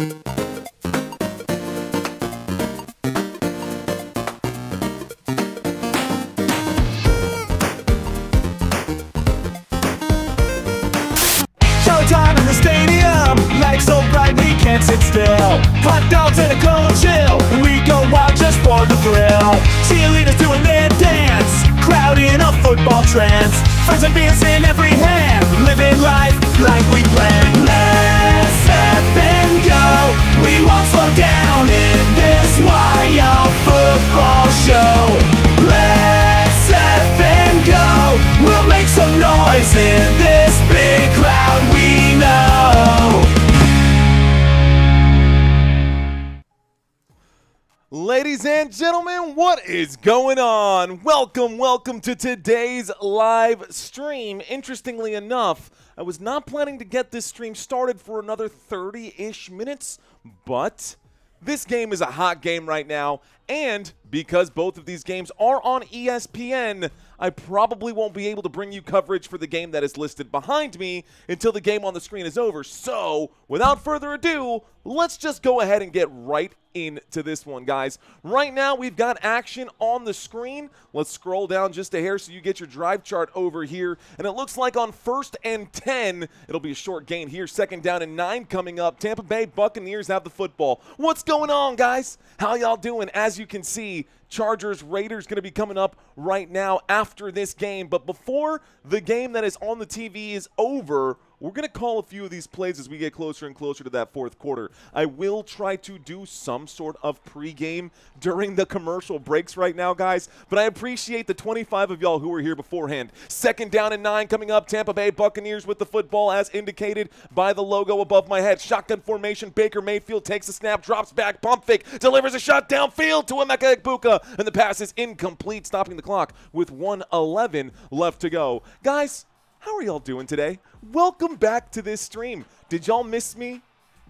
Showtime in the stadium, lights so bright we can't sit still. Hot dogs and a cold chill, we go wild just for the thrill. Cheerleaders doing their dance, crowd in a football trance. Friends and beers in every hand, living life like we planned. Let's step and go, we won't slow down in this wild football show. Let's step and go, we'll make some noise in this big crowd we know. Ladies and gentlemen, what is going on? Welcome to today's live stream. Interestingly enough, I was not planning to get this stream started for another 30-ish minutes, but this game is a hot game right now, and because both of these games are on ESPN, I probably won't be able to bring you coverage for the game that is listed behind me until the game on the screen is over. So, without further ado, let's just go ahead and get right into this one, guys. Right now, we've got action on the screen. Let's scroll down just a hair so you get your drive chart over here. And it looks like on 1st and 10, it'll be a short gain here. 2nd down and 9 coming up. Tampa Bay Buccaneers have the football. What's going on, guys? How y'all doing? As you can see, Chargers Raiders going to be coming up right now after this game. But before the game that is on the TV is over, we're going to call a few of these plays as we get closer and closer to that fourth quarter. I will try to do some sort of pregame during the commercial breaks right now, guys, but I appreciate the 25 of y'all who were here beforehand. 2nd down and 9 coming up. Tampa Bay Buccaneers with the football as indicated by the logo above my head. Shotgun formation. Baker Mayfield takes a snap, drops back, pump fake, delivers a shot downfield to Emeka Egbuka, and the pass is incomplete, stopping the clock with 1:11 left to go. Guys, how are y'all doing today? Welcome back to this stream. Did y'all miss me?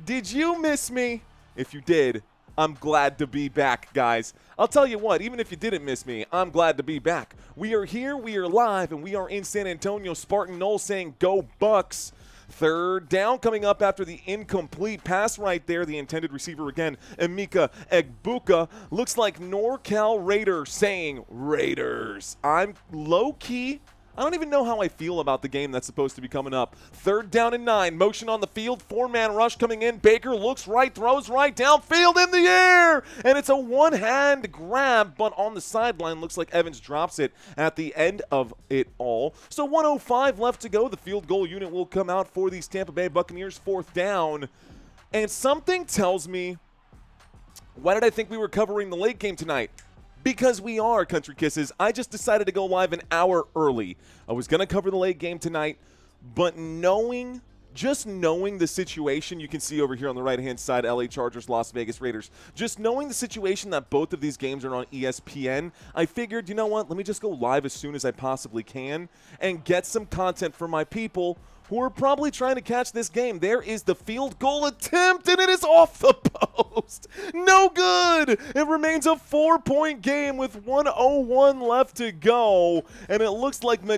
Did you miss me? If you did, I'm glad to be back, guys. I'll tell you what, even if you didn't miss me, I'm glad to be back. We are here, we are live, and we are in San Antonio. Spartan Knoll saying, go Bucks. 3rd down coming up after the incomplete pass right there. The intended receiver again, Emeka Egbuka. Looks like NorCal Raiders saying Raiders. I'm low-key. I don't even know how I feel about the game that's supposed to be coming up. 3rd down and 9. Motion on the field. 4-man rush coming in. Baker looks right, throws right, downfield in the air. And it's a one-hand grab, but on the sideline. Looks like Evans drops it at the end of it all. So 1:05 left to go. The field goal unit will come out for these Tampa Bay Buccaneers. 4th down. And something tells me, why did I think we were covering the late game tonight? Because we are, Country Kisses. I just decided to go live an hour early. I was going to cover the late game tonight, but just knowing the situation, you can see over here on the right-hand side, LA Chargers, Las Vegas Raiders, just knowing the situation that both of these games are on ESPN, I figured, you know what, let me just go live as soon as I possibly can and get some content for my people who are probably trying to catch this game. There is the field goal attempt, and it is off the post. No good. It remains a 4-point game with 1:01 left to go, and it looks like Chase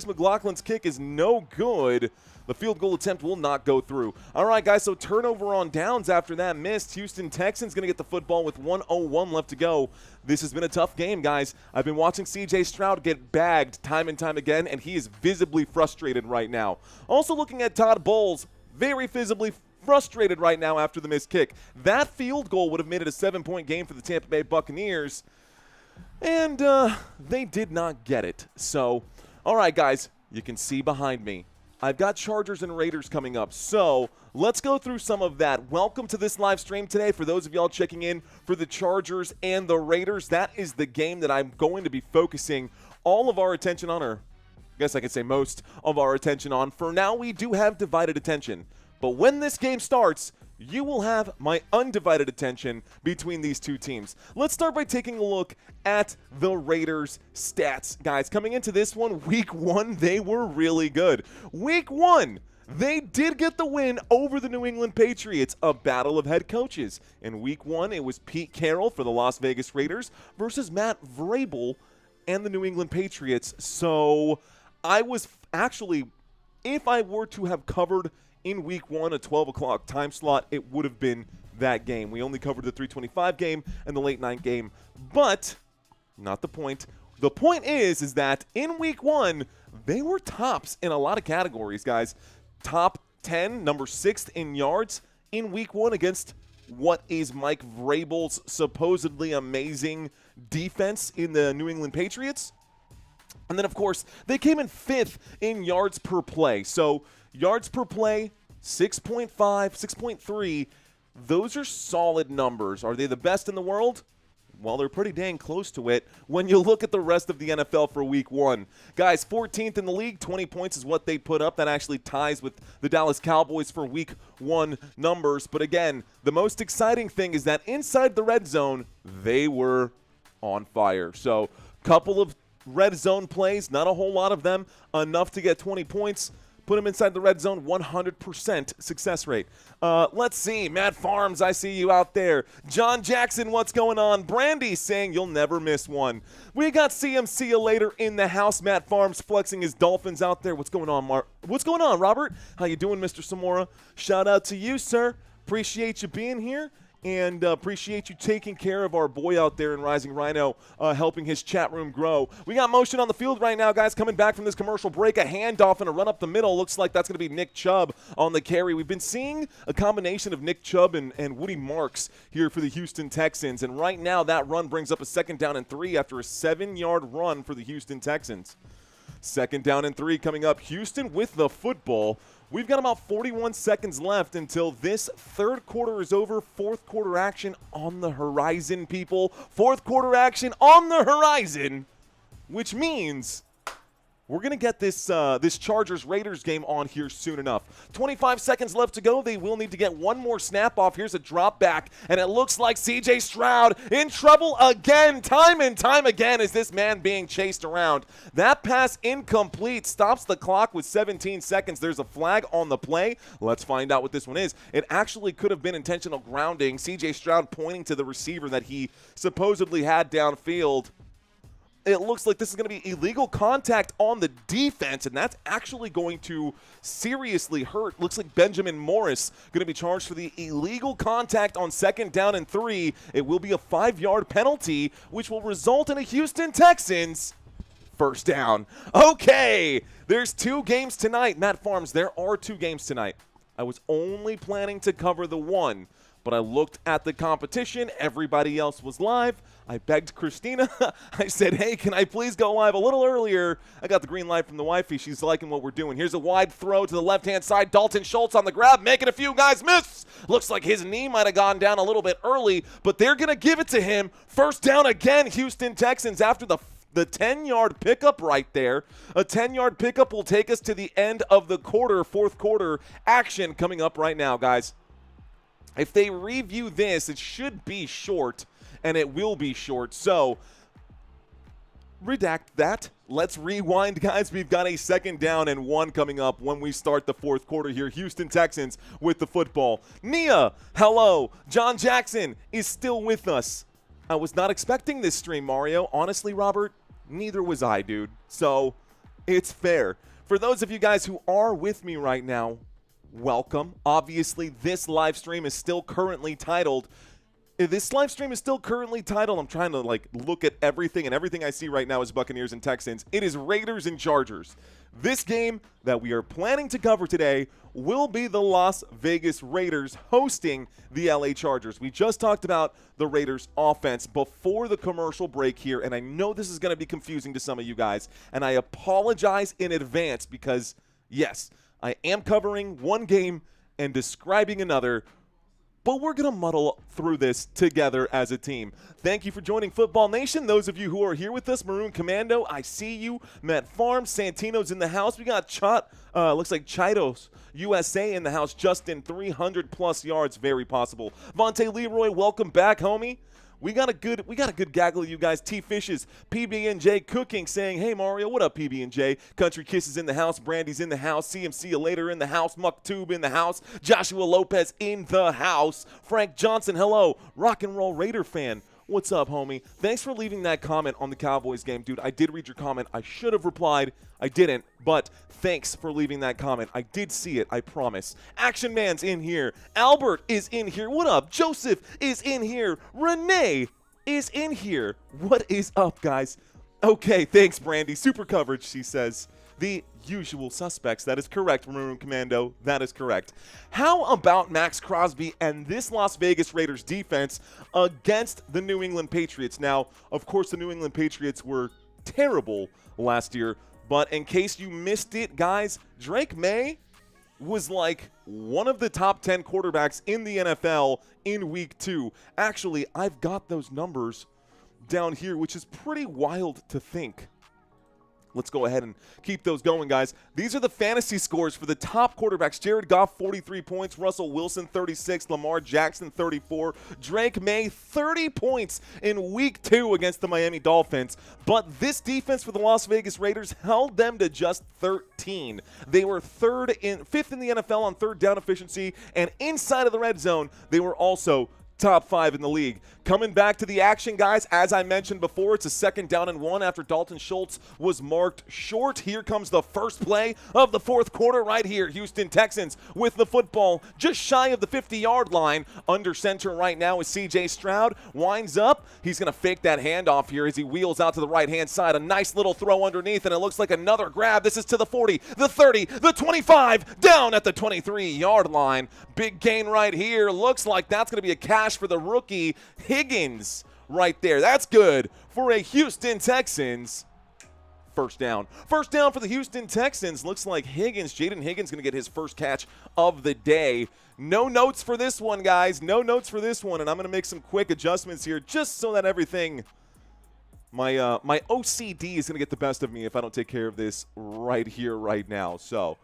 McLaughlin's kick is no good. The field goal attempt will not go through. All right, guys, so turnover on downs after that missed. Houston Texans going to get the football with 1:01 left to go. This has been a tough game, guys. I've been watching C.J. Stroud get bagged time and time again, and he is visibly frustrated right now. Also looking at Todd Bowles, very visibly frustrated right now after the missed kick. That field goal would have made it a 7-point game for the Tampa Bay Buccaneers, and they did not get it. So, all right, guys, you can see behind me, I've got Chargers and Raiders coming up, so let's go through some of that. Welcome to this live stream today. For those of y'all checking in for the Chargers and the Raiders, that is the game that I'm going to be focusing all of our attention on, or I guess I could say most of our attention on. For now, we do have divided attention, but when this game starts, you will have my undivided attention between these two teams. Let's start by taking a look at the Raiders' stats. Guys, coming into this one, week 1, they were really good. Week 1, they did get the win over the New England Patriots, a battle of head coaches. In week 1, it was Pete Carroll for the Las Vegas Raiders versus Matt Vrabel and the New England Patriots. So I was actually, if I were to have covered in week 1, a 12 o'clock time slot, it would have been that game. We only covered the 325 game and the late night game, but not the point. The point is that in week 1, they were tops in a lot of categories, guys. Top 10, number 6th in yards in week 1 against what is Mike Vrabel's supposedly amazing defense in the New England Patriots. And then, of course, they came in 5th in yards per play. So yards per play, 6.5, 6.3, those are solid numbers. Are they the best in the world? Well, they're pretty dang close to it when you look at the rest of the NFL for week 1. Guys, 14th in the league, 20 points is what they put up. That actually ties with the Dallas Cowboys for week 1 numbers. But again, the most exciting thing is that inside the red zone, they were on fire. So, couple of red zone plays, not a whole lot of them, enough to get 20 points. Put him inside the red zone, 100% success rate. Let's see. Matt Farms, I see you out there. John Jackson, what's going on? Brandy saying you'll never miss one. We got CMC later in the house. Matt Farms flexing his Dolphins out there. What's going on, What's going on, Robert? How you doing, Mr. Samora? Shout out to you, sir. Appreciate you being here. And appreciate you taking care of our boy out there in Rising Rhino, helping his chat room grow. We got motion on the field right now, guys, coming back from this commercial break. A handoff and a run up the middle. Looks like that's going to be Nick Chubb on the carry. We've been seeing a combination of Nick Chubb and Woody Marks here for the Houston Texans. And right now that run brings up a 2nd down and 3 after a 7-yard run for the Houston Texans. 2nd down and 3 coming up. Houston with the football. We've got about 41 seconds left until this 3rd quarter is over. 4th quarter action on the horizon, people. 4th quarter action on the horizon, which means we're going to get this Chargers-Raiders game on here soon enough. 25 seconds left to go. They will need to get one more snap off. Here's a drop back, and it looks like C.J. Stroud in trouble again, time and time again, is this man being chased around. That pass incomplete, stops the clock with 17 seconds. There's a flag on the play. Let's find out what this one is. It actually could have been intentional grounding. C.J. Stroud pointing to the receiver that he supposedly had downfield. It looks like this is going to be illegal contact on the defense, and that's actually going to seriously hurt. Looks like Benjamin Morris going to be charged for the illegal contact on 2nd down and 3. It will be a 5-yard penalty, which will result in a Houston Texans 1st down. Okay, there's 2 games tonight. Matt Farms, there are 2 games tonight. I was only planning to cover the one, but I looked at the competition. Everybody else was live. I begged Christina. I said, hey, can I please go live a little earlier? I got the green light from the wifey. She's liking what we're doing. Here's a wide throw to the left-hand side. Dalton Schultz on the grab, making a few guys miss. Looks like his knee might have gone down a little bit early, but they're going to give it to him. 1st down again, Houston Texans, after the 10-yard pickup right there. A 10-yard pickup will take us to the end of the quarter, 4th quarter action coming up right now, guys. If they review this, it should be short, and it will be short. So, redact that. Let's rewind, guys. We've got a 2nd down and 1 coming up when we start the 4th quarter here. Houston Texans with the football. Nia, hello. John Jackson is still with us. I was not expecting this stream, Mario. Honestly, Robert, neither was I, dude. So, it's fair. For those of you guys who are with me right now, welcome. Obviously, this live stream is still currently titled. I'm trying to look at everything, and everything I see right now is Buccaneers and Texans. It is Raiders and Chargers. This game that we are planning to cover today will be the Las Vegas Raiders hosting the LA Chargers. We just talked about the Raiders offense before the commercial break here, and I know this is going to be confusing to some of you guys, and I apologize in advance because, yes, I am covering one game and describing another, but we're going to muddle through this together as a team. Thank you for joining Football Nation. Those of you who are here with us, Maroon Commando, I see you. Matt Farms, Santino's in the house. We got looks like Chitos USA in the house. Justin, 300-plus yards, very possible. Vontae Leroy, welcome back, homie. We got a good gaggle of you guys. T Fishes, PB&J Cooking saying, hey Mario, what up PB&J? Country Kisses in the house, Brandy's in the house, CMC later in the house, Mucktube in the house, Joshua Lopez in the house, Frank Johnson, hello, Rock and Roll Raider fan. What's up, homie? Thanks for leaving that comment on the Cowboys game. Dude, I did read your comment. I should have replied. I didn't, but thanks for leaving that comment. I did see it, I promise. Action Man's in here. Albert is in here. What up? Joseph is in here. Renee is in here. What is up, guys? Okay, thanks, Brandy. Super coverage, she says. The usual suspects. That is correct, Maroon Commando. That is correct. How about Max Crosby and this Las Vegas Raiders defense against the New England Patriots? Now, of course, the New England Patriots were terrible last year, but in case you missed it, guys, Drake May was like one of the top 10 quarterbacks in the NFL in week 2. Actually, I've got those numbers down here, which is pretty wild to think. Let's go ahead and keep those going, guys. These are the fantasy scores for the top quarterbacks. Jared Goff, 43 points. Russell Wilson, 36. Lamar Jackson, 34. Drake May, 30 points in week 2 against the Miami Dolphins. But this defense for the Las Vegas Raiders held them to just 13. They were fifth in the NFL on third down efficiency, and inside of the red zone, they were also top 5 in the league. Coming back to the action, guys, as I mentioned before, it's a 2nd down and 1 after Dalton Schultz was marked short. Here comes the first play of the 4th quarter right here. Houston Texans with the football just shy of the 50-yard line. Under center right now is C.J. Stroud. Winds up. He's going to fake that handoff here as he wheels out to the right-hand side. A nice little throw underneath, and it looks like another grab. This is to the 40, the 30, the 25, down at the 23-yard line. Big gain right here. Looks like that's going to be a cash for the rookie Higgins right there. That's good for a Houston Texans first down. First down for the Houston Texans. Looks like Jaden Higgins going to get his first catch of the day. No notes for this one, guys. No notes for this one, and I'm going to make some quick adjustments here just so that everything, my OCD is going to get the best of me if I don't take care of this right here, right now. So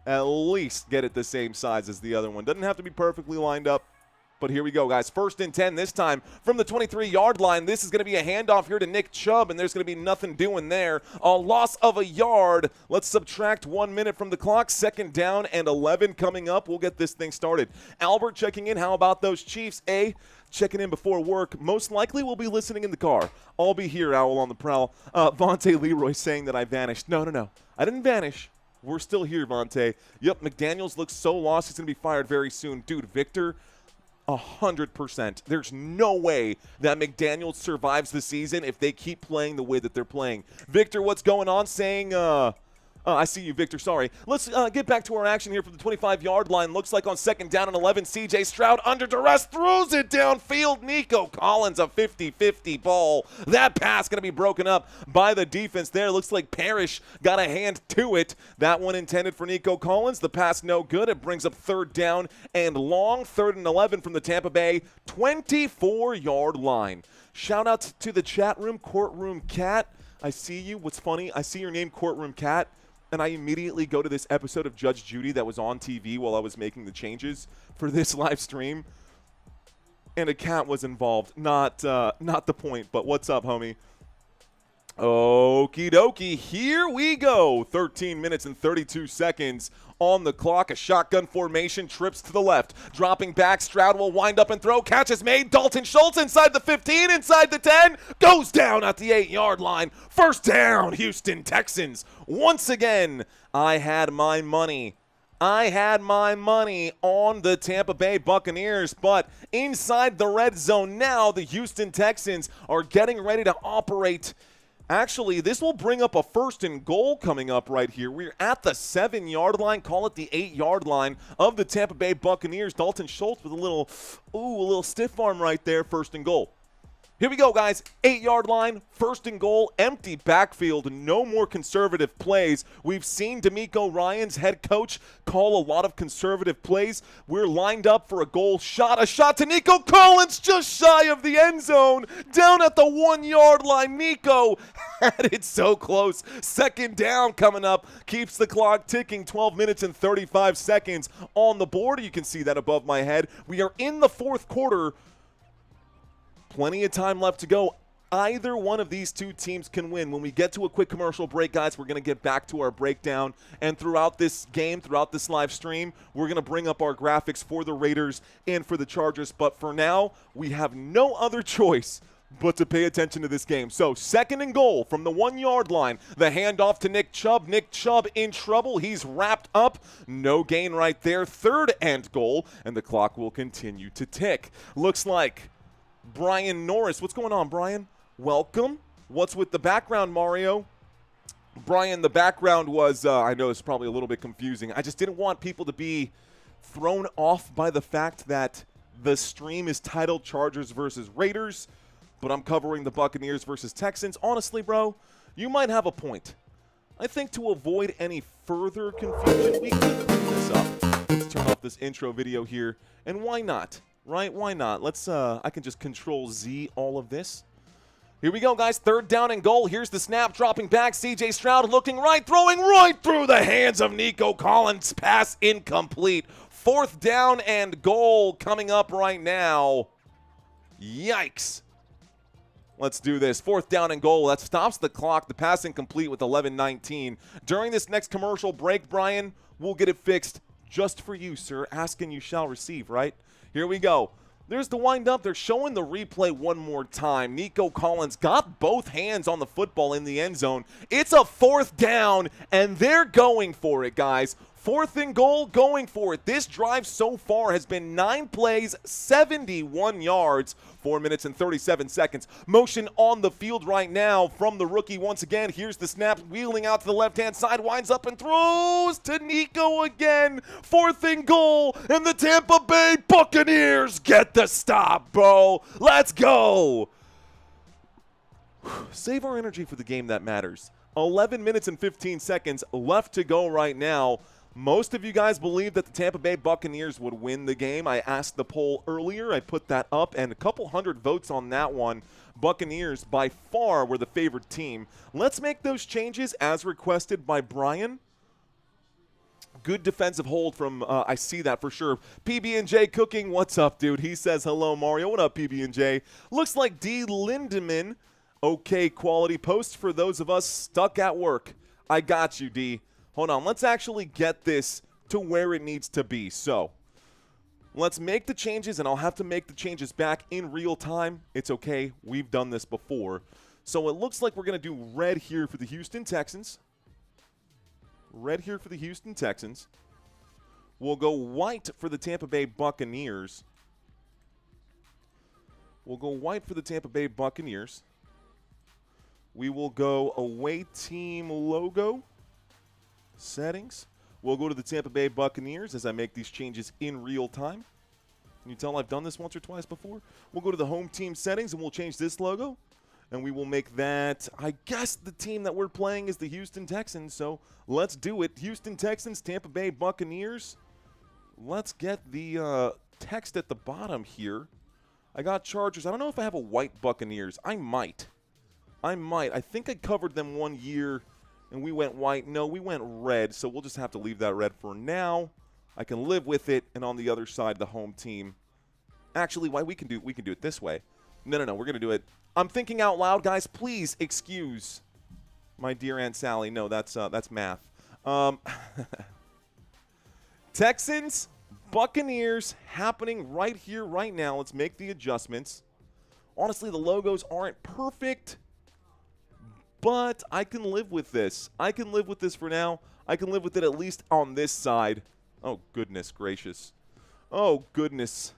at least get it the same size as the other one. Doesn't have to be perfectly lined up. But here we go, guys. 1st and 10 this time from the 23-yard line. This is going to be a handoff here to Nick Chubb, and there's going to be nothing doing there. A loss of a yard. Let's subtract 1 minute from the clock. 2nd down and 11 coming up. We'll get this thing started. Albert checking in. How about those Chiefs? Checking in before work. Most likely we'll be listening in the car. I'll be here, Owl on the prowl. Vontae Leroy saying that I vanished. No. I didn't vanish. We're still here, Vontae. Yep, McDaniels looks so lost. He's going to be fired very soon. Dude, Victor, 100%. There's no way that McDaniels survives the season if they keep playing the way that they're playing. Victor, what's going on? Saying, I see you, Victor. Sorry. Let's get back to our action here from the 25-yard line. Looks like on 2nd down and 11, C.J. Stroud under duress throws it downfield. Nico Collins, a 50-50 ball. That pass going to be broken up by the defense there. Looks like Parrish got a hand to it. That one intended for Nico Collins. The pass no good. It brings up 3rd down and long. 3rd and 11 from the Tampa Bay 24-yard line. Shout out to the chat room, Courtroom Cat. I see you. What's funny, I see your name, Courtroom Cat, and I immediately go to this episode of Judge Judy that was on TV while I was making the changes for this live stream, and a cat was involved. Not the point, but what's up, homie? Okie dokie, here we go. 13 minutes and 32 seconds on the clock. A shotgun formation, trips to the left. Dropping back, Stroud will wind up and throw. Catch is made. Dalton Schultz inside the 15, inside the 10. Goes down at the 8-yard line. First down, Houston Texans. Once again, I had my money on the Tampa Bay Buccaneers, but inside the red zone now, the Houston Texans are getting ready to operate. Actually, this will bring up a 1st and goal coming up right here. We're at the 7-yard line, call it the 8-yard line of the Tampa Bay Buccaneers. Dalton Schultz with a little stiff arm right there, 1st and goal. Here we go, guys. 8-yard line, 1st and goal, empty backfield, no more conservative plays. We've seen DeMeco Ryans, head coach, call a lot of conservative plays. We're lined up for a goal shot. A shot to Nico Collins, just shy of the end zone, down at the 1-yard line. Nico had it so close. 2nd down coming up, keeps the clock ticking. 12 minutes and 35 seconds on the board. You can see that above my head. We are in the 4th quarter. Plenty of time left to go. Either one of these two teams can win. When we get to a quick commercial break, guys, we're going to get back to our breakdown. And throughout this game, throughout this live stream, we're going to bring up our graphics for the Raiders and for the Chargers. But for now, we have no other choice but to pay attention to this game. So 2nd and goal from the 1-yard line. The handoff to Nick Chubb. Nick Chubb in trouble. He's wrapped up. No gain right there. 3rd and goal, and the clock will continue to tick. Looks like Brian Norris. What's going on, Brian? Welcome. What's with the background, Mario? Brian, the background was, I know it's probably a little bit confusing. I just didn't want people to be thrown off by the fact that the stream is titled Chargers versus Raiders, but I'm covering the Buccaneers versus Texans. Honestly, bro, you might have a point. I think to avoid any further confusion, we can clean this up. Let's turn off this intro video here. And why not? Right? Why not? Let's, I can just Control Z all of this. Here we go, guys. 3rd down and goal. Here's the snap. Dropping back. C.J. Stroud looking right. Throwing right through the hands of Nico Collins. Pass incomplete. 4th down and goal coming up right now. Yikes. Let's do this. 4th down and goal. That stops the clock. The pass incomplete with 11:19. During this next commercial break, Brian, we'll get it fixed just for you, sir. Ask and you shall receive, right? Here we go. There's the wind-up. They're showing the replay one more time. Nico Collins got both hands on the football in the end zone. It's a 4th down, and they're going for it, guys. 4th and goal, going for it. This drive so far has been 9 plays, 71 yards, 4 minutes and 37 seconds. Motion on the field right now from the rookie once again. Here's the snap, wheeling out to the left-hand side, winds up and throws to Nico again. 4th and goal, and the Tampa Bay Buccaneers get the stop, bro. Let's go. Save our energy for the game that matters. 11 minutes and 15 seconds left to go right now. Most of you guys believe that the Tampa Bay Buccaneers would win the game. I asked the poll earlier. I put that up, and a couple hundred votes on that one. Buccaneers, by far, were the favored team. Let's make those changes as requested by Brian. Good defensive hold from, I see that for sure. PB&J Cooking, what's up, dude? He says, hello, Mario. What up, PB&J? Looks like D. Lindemann. Okay, quality post for those of us stuck at work. I got you, D. Hold on, let's actually get this to where it needs to be. So, let's make the changes, and I'll have to make the changes back in real time. It's okay, we've done this before. So it looks like we're going to do red here for the Houston Texans. Red here for the Houston Texans. We'll go white for the Tampa Bay Buccaneers. We'll go white for the Tampa Bay Buccaneers. We will go away team logo. Settings. We'll go to the Tampa Bay Buccaneers as I make these changes in real time. Can you tell I've done this once or twice before? We'll go to the home team settings and we'll change this logo. And we will make that, I guess the team that we're playing is the Houston Texans. So let's do it. Houston Texans, Tampa Bay Buccaneers. Let's get the text at the bottom here. I got Chargers. I don't know if I have a white Buccaneers. I might. I think I covered them one year. And we went white. No, we went red, so we'll just have to leave that red for now. I can live with it, and on the other side, the home team. Actually, why we can do it this way. No, we're going to do it. I'm thinking out loud, guys. Please excuse my dear Aunt Sally. No, that's math. Texans, Buccaneers happening right here, right now. Let's make the adjustments. Honestly, the logos aren't perfect. But I can live with this. I can live with this for now. I can live with it at least on this side. Oh, goodness gracious. Oh, goodness.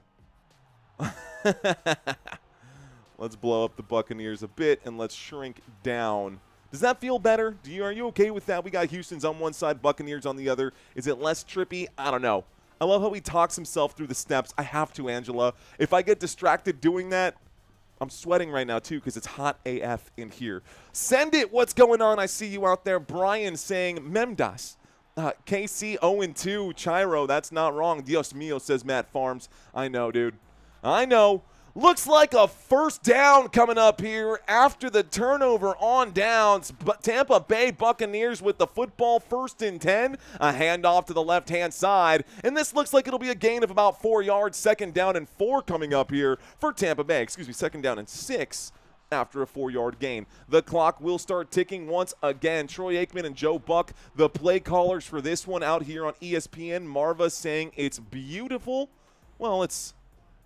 Let's blow up the Buccaneers a bit, and let's shrink down. Does that feel better? Are you okay with that? We got Houston's on one side, Buccaneers on the other. Is it less trippy? I don't know. I love how he talks himself through the steps. I have to, Angela. If I get distracted doing that, I'm sweating right now, too, because it's hot AF in here. Send it. What's going on? I see you out there. Brian saying, Memdas. KC 0-2. Chiro, that's not wrong. Dios mío, says Matt Farms. I know, dude. I know. Looks like a first down coming up here after the turnover on downs. But Tampa Bay Buccaneers with the football, 1st and 10. A handoff to the left-hand side. And this looks like it'll be a gain of about 4 yards. 2nd down and 4 coming up here for Tampa Bay. 2nd down and 6 after a 4-yard gain. The clock will start ticking once again. Troy Aikman and Joe Buck, the play callers for this one out here on ESPN. Marva saying it's beautiful. Well, it's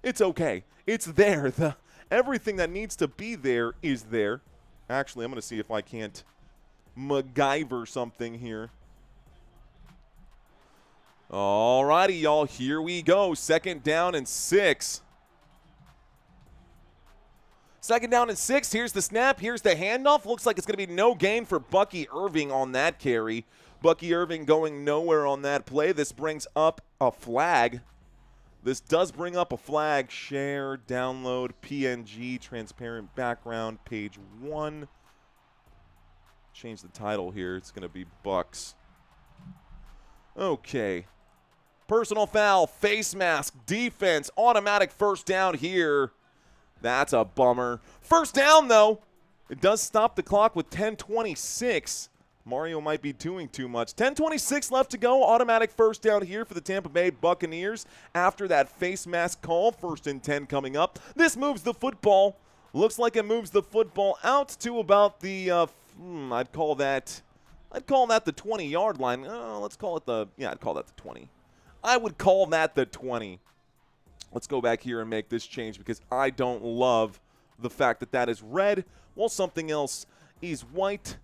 okay. It's there. The Everything that needs to be there is there. Actually, I'm going to see if I can't MacGyver something here. All righty, y'all. Here we go. 2nd down and 6. 2nd down and 6. Here's the snap. Here's the handoff. Looks like it's going to be no gain for Bucky Irving on that carry. Bucky Irving going nowhere on that play. This brings up a flag. This does bring up a flag. Share, download, PNG, transparent background, page 1. Change the title here. It's going to be Bucks. Okay. Personal foul, face mask, defense, automatic 1st down here. That's a bummer. 1st down, though. It does stop the clock with 10:26. Mario might be doing too much. 10:26 left to go. Automatic 1st down here for the Tampa Bay Buccaneers after that face mask call. 1st and 10 coming up. This moves the football. Looks like it moves the football out to about the, I'd call that the 20-yard line. Let's call it I'd call that the 20. I would call that the 20. Let's go back here and make this change because I don't love the fact that that is red while something else is white.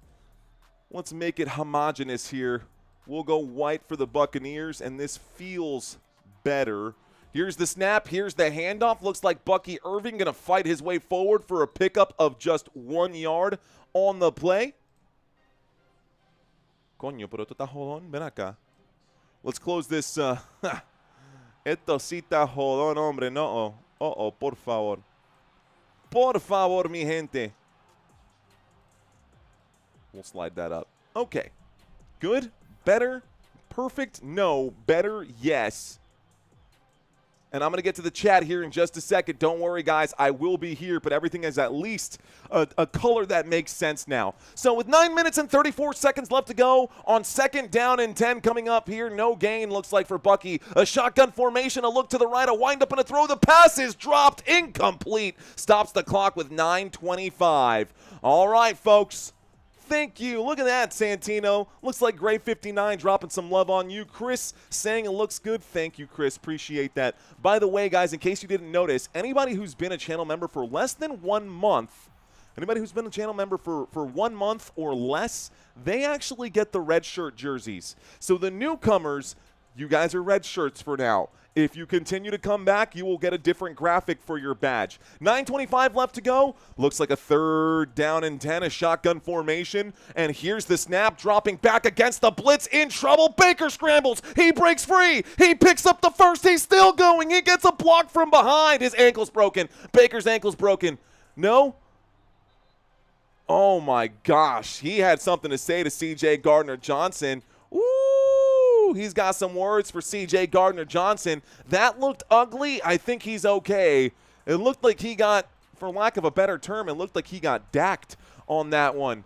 Let's make it homogeneous here. We'll go white for the Buccaneers, and this feels better. Here's the snap. Here's the handoff. Looks like Bucky Irving going to fight his way forward for a pickup of just 1 yard on the play. Coño, pero tú estás jodón. Ven acá. Let's close this. Esto sí está jodón, hombre. No. Por favor. Por favor, mi gente. We'll slide that up. Okay. Good? Better? Perfect? No. Better? Yes. And I'm going to get to the chat here in just a second. Don't worry, guys. I will be here, but everything is at least a color that makes sense now. So with 9 minutes and 34 seconds left to go on 2nd down and 10 coming up here. No gain, looks like, for Bucky. A shotgun formation, a look to the right, a wind up and a throw. The pass is dropped. Incomplete. Stops the clock with 9:25. All right, folks. Thank you. Look at that, Santino. Looks like Gray 59 dropping some love on you. Chris saying it looks good. Thank you, Chris. Appreciate that. By the way, guys, in case you didn't notice, anybody who's been a channel member for less than 1 month, anybody who's been a channel member for 1 month or less, they actually get the red shirt jerseys. So the newcomers, you guys are red shirts for now. If you continue to come back, you will get a different graphic for your badge. 9:25 left to go. Looks like a 3rd down and 10, a shotgun formation. And here's the snap, dropping back against the blitz, in trouble. Baker scrambles. He breaks free. He picks up the 1st. He's still going. He gets a block from behind. His ankle's broken. Baker's ankle's broken. No? Oh, my gosh. He had something to say to C.J. Gardner-Johnson. Ooh, he's got some words for C.J. Gardner-Johnson. That looked ugly. I think he's okay. It looked like he got, for lack of a better term, it looked like he got dacked on that one.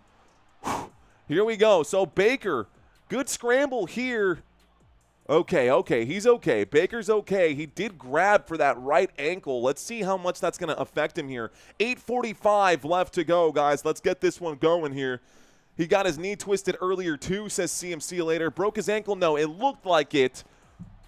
Whew. Here we go. So Baker, good scramble here. Okay, he's okay. Baker's okay. He did grab for that right ankle. Let's see how much that's going to affect him here. 8:45 left to go, guys. Let's get this one going here. He got his knee twisted earlier, too, says CMC later. Broke his ankle? No, it looked like it.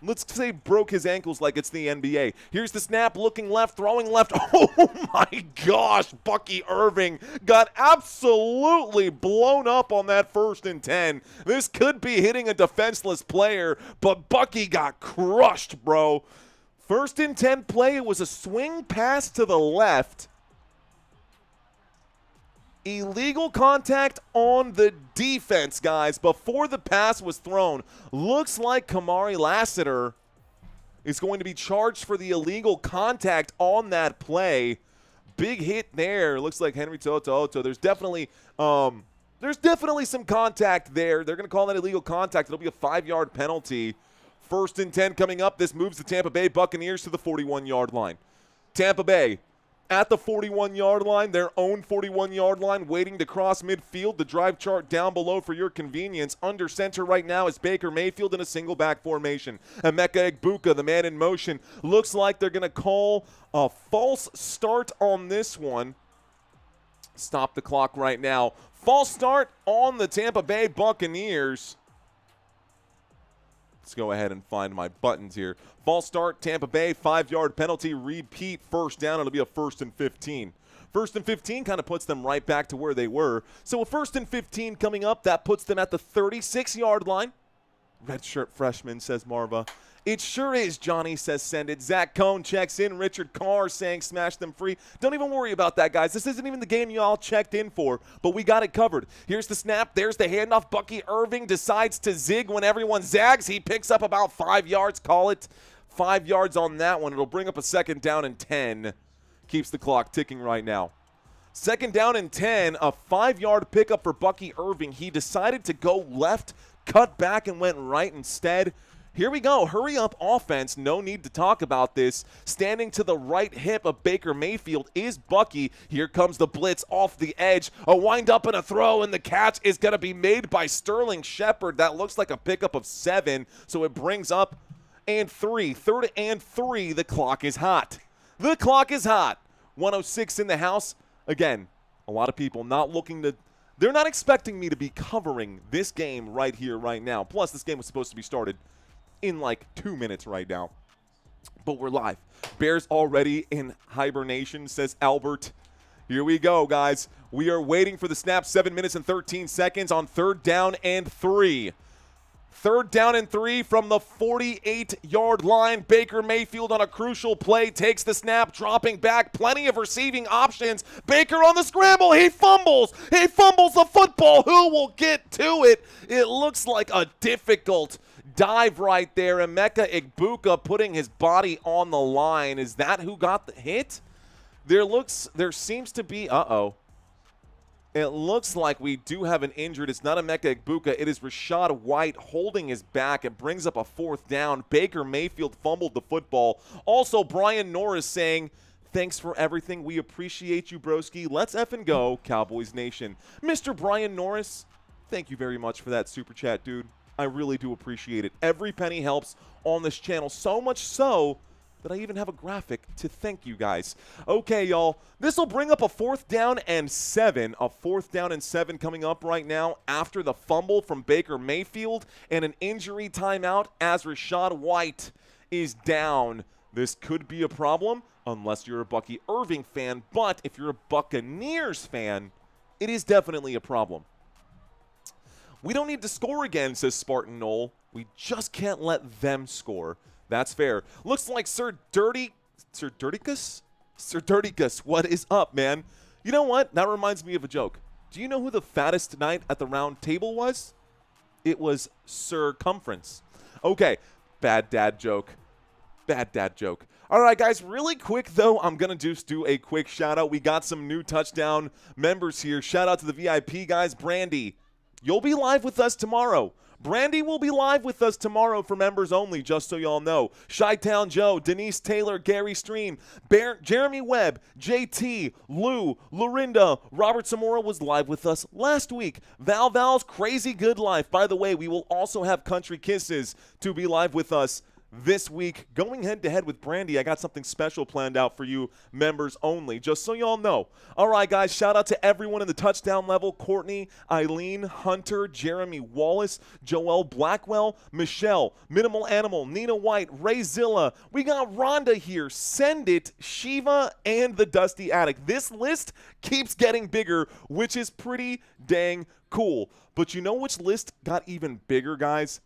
Let's say broke his ankles like it's the NBA. Here's the snap, looking left, throwing left. Oh, my gosh. Bucky Irving got absolutely blown up on that 1st and 10. This could be hitting a defenseless player, but Bucky got crushed, bro. 1st and 10 play, it was a swing pass to the left. Illegal contact on the defense, guys, before the pass was thrown. Looks like Kamari Lassiter is going to be charged for the illegal contact on that play. Big hit there. Looks like Henry Toto. There's definitely some contact there. They're going to call that illegal contact. It'll be a 5-yard penalty. 1st and 10 coming up. This moves the Tampa Bay Buccaneers to the 41-yard line. Tampa Bay at the 41-yard line, their own 41-yard line, waiting to cross midfield. The drive chart down below for your convenience. Under center right now is Baker Mayfield in a single back formation. Emeka Egbuka, the man in motion. Looks like they're going to call a false start on this one. Stop the clock right now. False start on the Tampa Bay Buccaneers. Let's go ahead and find my buttons here. False start, Tampa Bay, 5-yard penalty, repeat first down. It'll be a 1st and 15. 1st and 15 kind of puts them right back to where they were. So a 1st and 15 coming up, that puts them at the 36-yard line. Redshirt freshman, says Marva. It sure is, Johnny, says Send It. Zach Cohn checks in. Richard Carr saying smash them free. Don't even worry about that, guys. This isn't even the game you all checked in for, but we got it covered. Here's the snap. There's the handoff. Bucky Irving decides to zig when everyone zags. He picks up about 5 yards. Call it 5 yards on that one. It'll bring up a 2nd down and 10. Keeps the clock ticking right now. 2nd down and 10, a 5-yard pickup for Bucky Irving. He decided to go left, cut back, and went right instead. Here we go. Hurry up offense. No need to talk about this. Standing to the right hip of Baker Mayfield is Bucky. Here comes the blitz off the edge. A wind up and a throw, and the catch is going to be made by Sterling Shepard. That looks like a pickup of 7, so it brings up and 3. 3rd and 3. The clock is hot. The clock is hot. 106 in the house. Again, a lot of people not looking to – they're not expecting me to be covering this game right here, right now. Plus, this game was supposed to be started in like 2 minutes right now. But we're live. Bears already in hibernation, says Albert. Here we go, guys. We are waiting for the snap. 7 minutes and 13 seconds on 3rd down and 3. 3rd down and 3 from the 48-yard line. Baker Mayfield on a crucial play takes the snap, dropping back. Plenty of receiving options. Baker on the scramble. He fumbles. He fumbles the football. Who will get to it? It looks like a difficult dive right there. Emeka Egbuka putting his body on the line. Is that who got the hit? There seems to be, it looks like we do have an injured. It's not Emeka Egbuka. It is Rachaad White holding his back. It brings up a 4th down. Baker Mayfield fumbled the football. Also, Brian Norris saying, thanks for everything. We appreciate you, broski. Let's effing go, Cowboys Nation. Mr. Brian Norris, thank you very much for that super chat, dude. I really do appreciate it. Every penny helps on this channel, so much so that I even have a graphic to thank you guys. Okay, y'all. This will bring up a 4th down and 7. A 4th down and 7 coming up right now after the fumble from Baker Mayfield and an injury timeout as Rachaad White is down. This could be a problem unless you're a Bucky Irving fan, but if you're a Buccaneers fan, it is definitely a problem. We don't need to score again, says Spartan Knoll. We just can't let them score. That's fair. Looks like Sir Dirticus, what is up, man? You know what? That reminds me of a joke. Do you know who the fattest knight at the round table was? It was Circumference. Okay, bad dad joke. Bad dad joke. All right, guys, really quick, though, I'm going to just do a quick shout-out. We got some new touchdown members here. Shout-out to the VIP guys. Brandy, you'll be live with us tomorrow. Brandy will be live with us tomorrow for members only, just so y'all know. Chi-Town Joe, Denise Taylor, Gary Stream, Jeremy Webb, JT, Lou, Lorinda, Robert Zamora was live with us last week. Val's Crazy Good Life. By the way, we will also have Country Kisses to be live with us this week. Going head-to-head with Brandy, I got something special planned out for you members only, just so y'all know. All right, guys, shout out to everyone in the touchdown level. Courtney, Eileen, Hunter, Jeremy Wallace, Joel Blackwell, Michelle, Minimal Animal, Nina White, Ray Zilla. We got Rhonda here, Send It, Shiva, and the Dusty Attic. This list keeps getting bigger, which is pretty dang cool. But you know which list got even bigger, guys?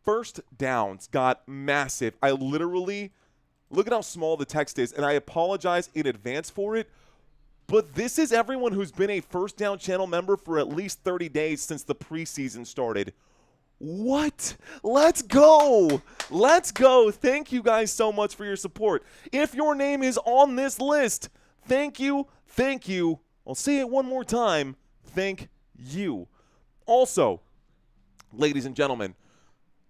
First downs got massive. I literally, look at how small the text is, and I apologize in advance for it, but this is everyone who's been a first down channel member for at least 30 days since the preseason started. What? Let's go. Let's go. Thank you guys so much for your support. If your name is on this list, thank you. Thank you. I'll say it one more time. Thank you. Also, ladies and gentlemen,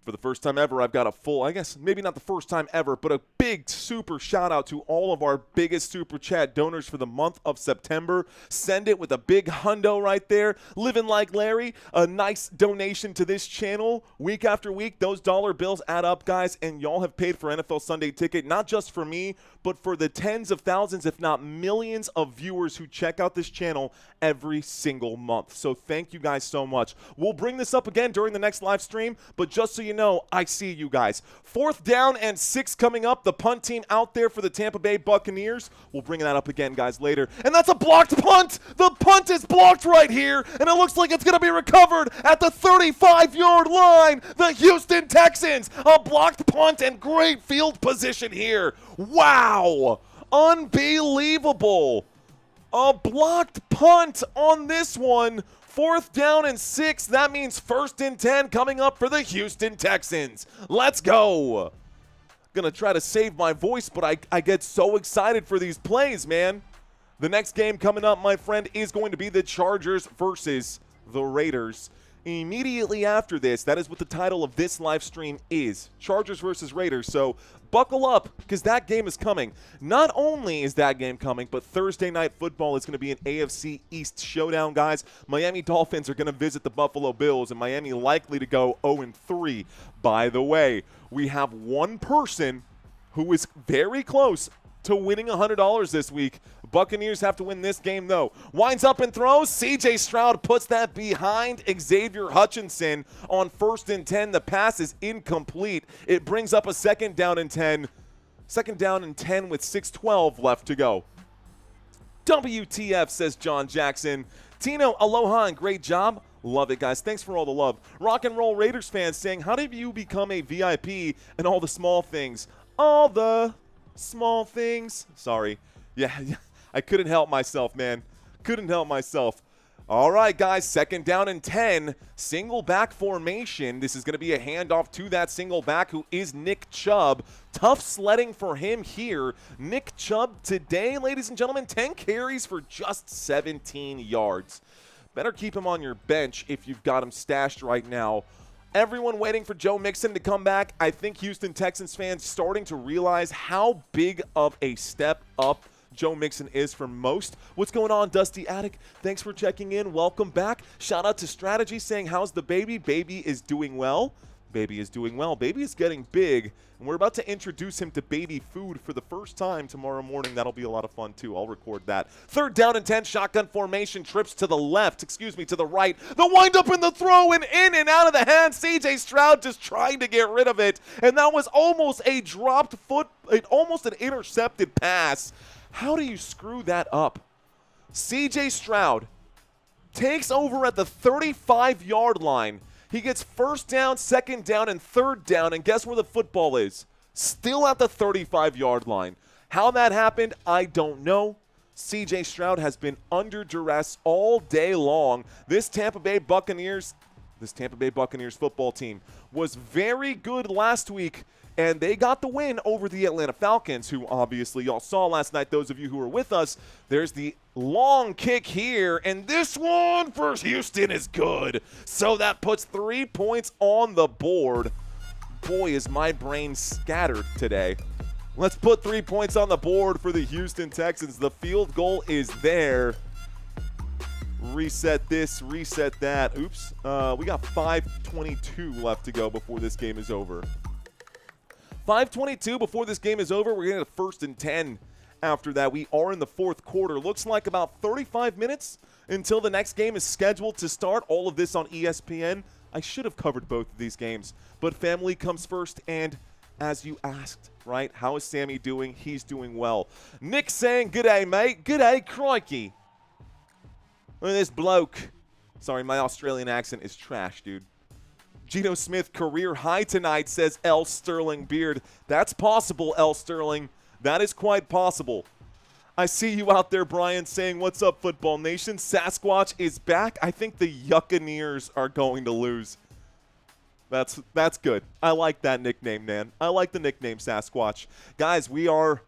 for the first time ever, I've got a full, I guess maybe not the first time ever, but a big super shout out to all of our biggest super chat donors for the month of September. Send It with a big hundo right there. Living Like Larry, a nice donation to this channel. Week after week, those dollar bills add up, guys, and y'all have paid for NFL Sunday Ticket, not just for me, but for the tens of thousands, if not millions of viewers who check out this channel every single month. So thank you guys so much. We'll bring this up again during the next live stream, but just so you you know, I see you guys. 4th down and 6 coming up. The punt team out there for the Tampa Bay Buccaneers. We'll bring that up again, guys, later. And that's a blocked punt. The punt is blocked right here, and it looks like it's going to be recovered at the 35-yard line. The Houston Texans, a blocked punt and great field position here. Wow. Unbelievable. A blocked punt on this one. 4th down and 6. That means 1st and 10 coming up for the Houston Texans. Let's go. Gonna try to save my voice, but I get so excited for these plays, man. The next game coming up, my friend, is going to be the Chargers versus the Raiders. Immediately after this, that is what the title of this live stream is. Chargers versus Raiders. So buckle up, because that game is coming. Not only is that game coming, but Thursday Night Football is going to be an AFC East showdown, guys. Miami Dolphins are going to visit the Buffalo Bills, and Miami likely to go 0-3. By the way, we have one person who is very close to winning $100 this week. Buccaneers have to win this game, though. Winds up and throws. C.J. Stroud puts that behind Xavier Hutchinson on 1st and 10. The pass is incomplete. It brings up a 2nd down and 10. 2nd down and 10 with 6:12 left to go. WTF, says John Jackson. Tino, aloha and great job. Love it, guys. Thanks for all the love. Rock and Roll Raiders fans saying, how did you become a VIP and all the small things? All the small things. Sorry. Yeah, I couldn't help myself, man. Couldn't help myself. All right, guys, 2nd down and 10. Single back formation. This is going to be a handoff to that single back, who is Nick Chubb. Tough sledding for him here. Nick Chubb today, ladies and gentlemen, 10 carries for just 17 yards. Better keep him on your bench if you've got him stashed right now. Everyone waiting for Joe Mixon to come back. I think Houston Texans fans starting to realize how big of a step up Joe Mixon is from most. What's going on, Dusty Attic? Thanks for checking in. Welcome back. Shout out to Strategy saying, how's the baby? Baby is doing well. Baby is doing well. Baby is getting big, and we're about to introduce him to baby food for the first time tomorrow morning. That'll be a lot of fun, too. I'll record that. 3rd down and 10, shotgun formation, trips to the left, to the right. The wind up in the throw, and in and out of the hand. C.J. Stroud just trying to get rid of it, and that was almost a dropped foot, almost an intercepted pass. How do you screw that up? C.J. Stroud takes over at the 35-yard line. He gets 1st down, 2nd down, and 3rd down, and guess where the football is? Still at the 35-yard line. How that happened, I don't know. C.J. Stroud has been under duress all day long. This Tampa Bay Buccaneers football team was very good last week, and they got the win over the Atlanta Falcons, who obviously y'all saw last night, those of you who were with us. There's the long kick here, and this one for Houston is good. So that puts 3 points on the board. Boy, is my brain scattered today. Let's put 3 points on the board for the Houston Texans. The field goal is there. Reset this, reset that. Oops. We got 5:22 left to go before this game is over. 5:22 before this game is over. We're getting to 1st and 10 after that. We are in the 4th quarter. Looks like about 35 minutes until the next game is scheduled to start. All of this on ESPN. I should have covered both of these games, but family comes first, and as you asked, right, how is Sammy doing? He's doing well. Nick saying, g'day, mate. G'day, crikey. Look at this bloke. Sorry, my Australian accent is trash, dude. Geno Smith career high tonight, says L. Sterling Beard. That's possible, L. Sterling. That is quite possible. I see you out there, Brian, saying, what's up, Football Nation? Sasquatch is back. I think the Yuccaneers are going to lose. That's good. I like that nickname, man. I like the nickname Sasquatch. Guys, we are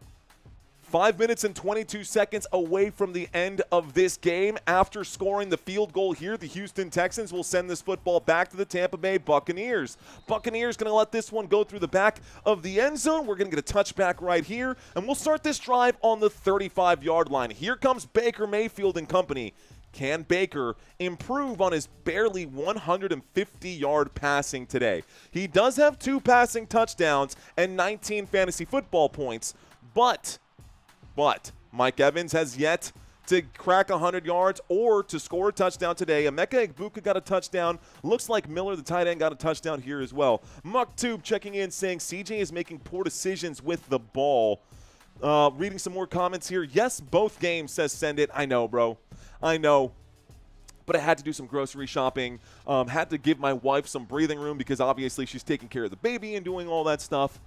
5 minutes and 22 seconds away from the end of this game. After scoring the field goal here, the Houston Texans will send this football back to the Tampa Bay Buccaneers. Buccaneers going to let this one go through the back of the end zone. We're going to get a touchback right here, and we'll start this drive on the 35-yard line. Here comes Baker Mayfield and company. Can Baker improve on his barely 150-yard passing today? He does have 2 passing touchdowns and 19 fantasy football points, but Mike Evans has yet to crack 100 yards or to score a touchdown today. Emeka Egbuka got a touchdown. Looks like Miller, the tight end, got a touchdown here as well. Muktube checking in saying CJ is making poor decisions with the ball. Reading some more comments here. Yes, both games, says Send It. I know, bro. I know. But I had to do some grocery shopping. Had to give my wife some breathing room because obviously she's taking care of the baby and doing all that stuff.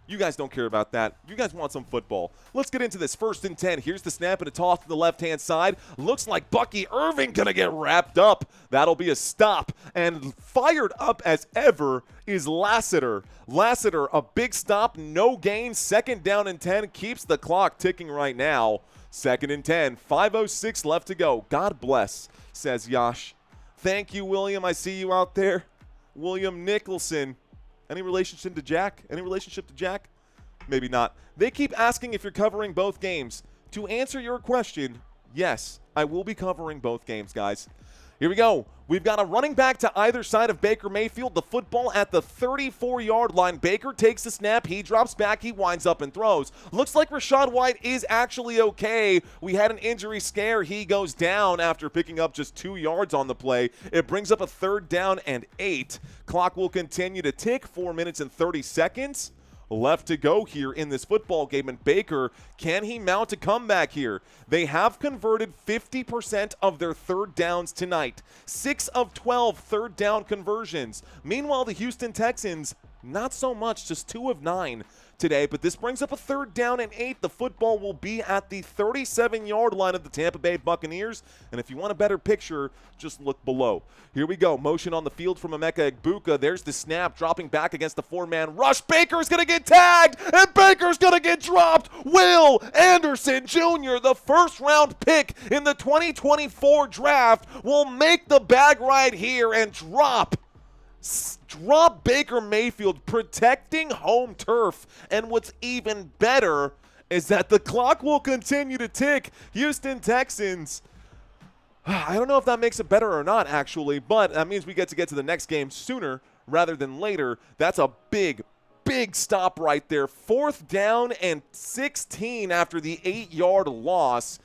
You guys don't care about that. You guys want some football. Let's get into this. 1st and 10. Here's the snap and a toss to the left-hand side. Looks like Bucky Irving going to get wrapped up. That'll be a stop. And fired up as ever is Lassiter. Lassiter, a big stop, no gain. 2nd down and 10. Keeps the clock ticking right now. 2nd and 10. 5:06 left to go. God bless, says Yash. Thank you, William. I see you out there. William Nicholson. Any relationship to Jack? Any relationship to Jack? Maybe not. They keep asking if you're covering both games. To answer your question, yes, I will be covering both games, guys. Here we go. We've got a running back to either side of Baker Mayfield. The football at the 34-yard line. Baker takes the snap. He drops back. He winds up and throws. Looks like Rachaad White is actually okay. We had an injury scare. He goes down after picking up just 2 yards on the play. It brings up a 3rd down and 8. Clock will continue to tick. 4 minutes and 30 seconds left to go here in this football game. And Baker, can he mount a comeback here? They have converted 50% of their 3rd downs tonight. 6 of 12 3rd down conversions. Meanwhile, the Houston Texans, not so much, just 2 of 9 today. But this brings up a 3rd down and 8. The football will be at the 37-yard line of the Tampa Bay Buccaneers. And if you want a better picture, just look below. Here we go. Motion on the field from Emeka Egbuka. There's the snap, dropping back against the 4-man rush. Baker's going to get tagged, and Baker's going to get dropped. Will Anderson Jr., the 1st-round pick in the 2024 draft, will make the bag right here and drop Baker Mayfield, protecting home turf. And what's even better is that the clock will continue to tick. Houston Texans, I don't know if that makes it better or not, actually, but that means we get to the next game sooner rather than later. That's a big stop right there. 4th down and 16 after the 8-yard loss.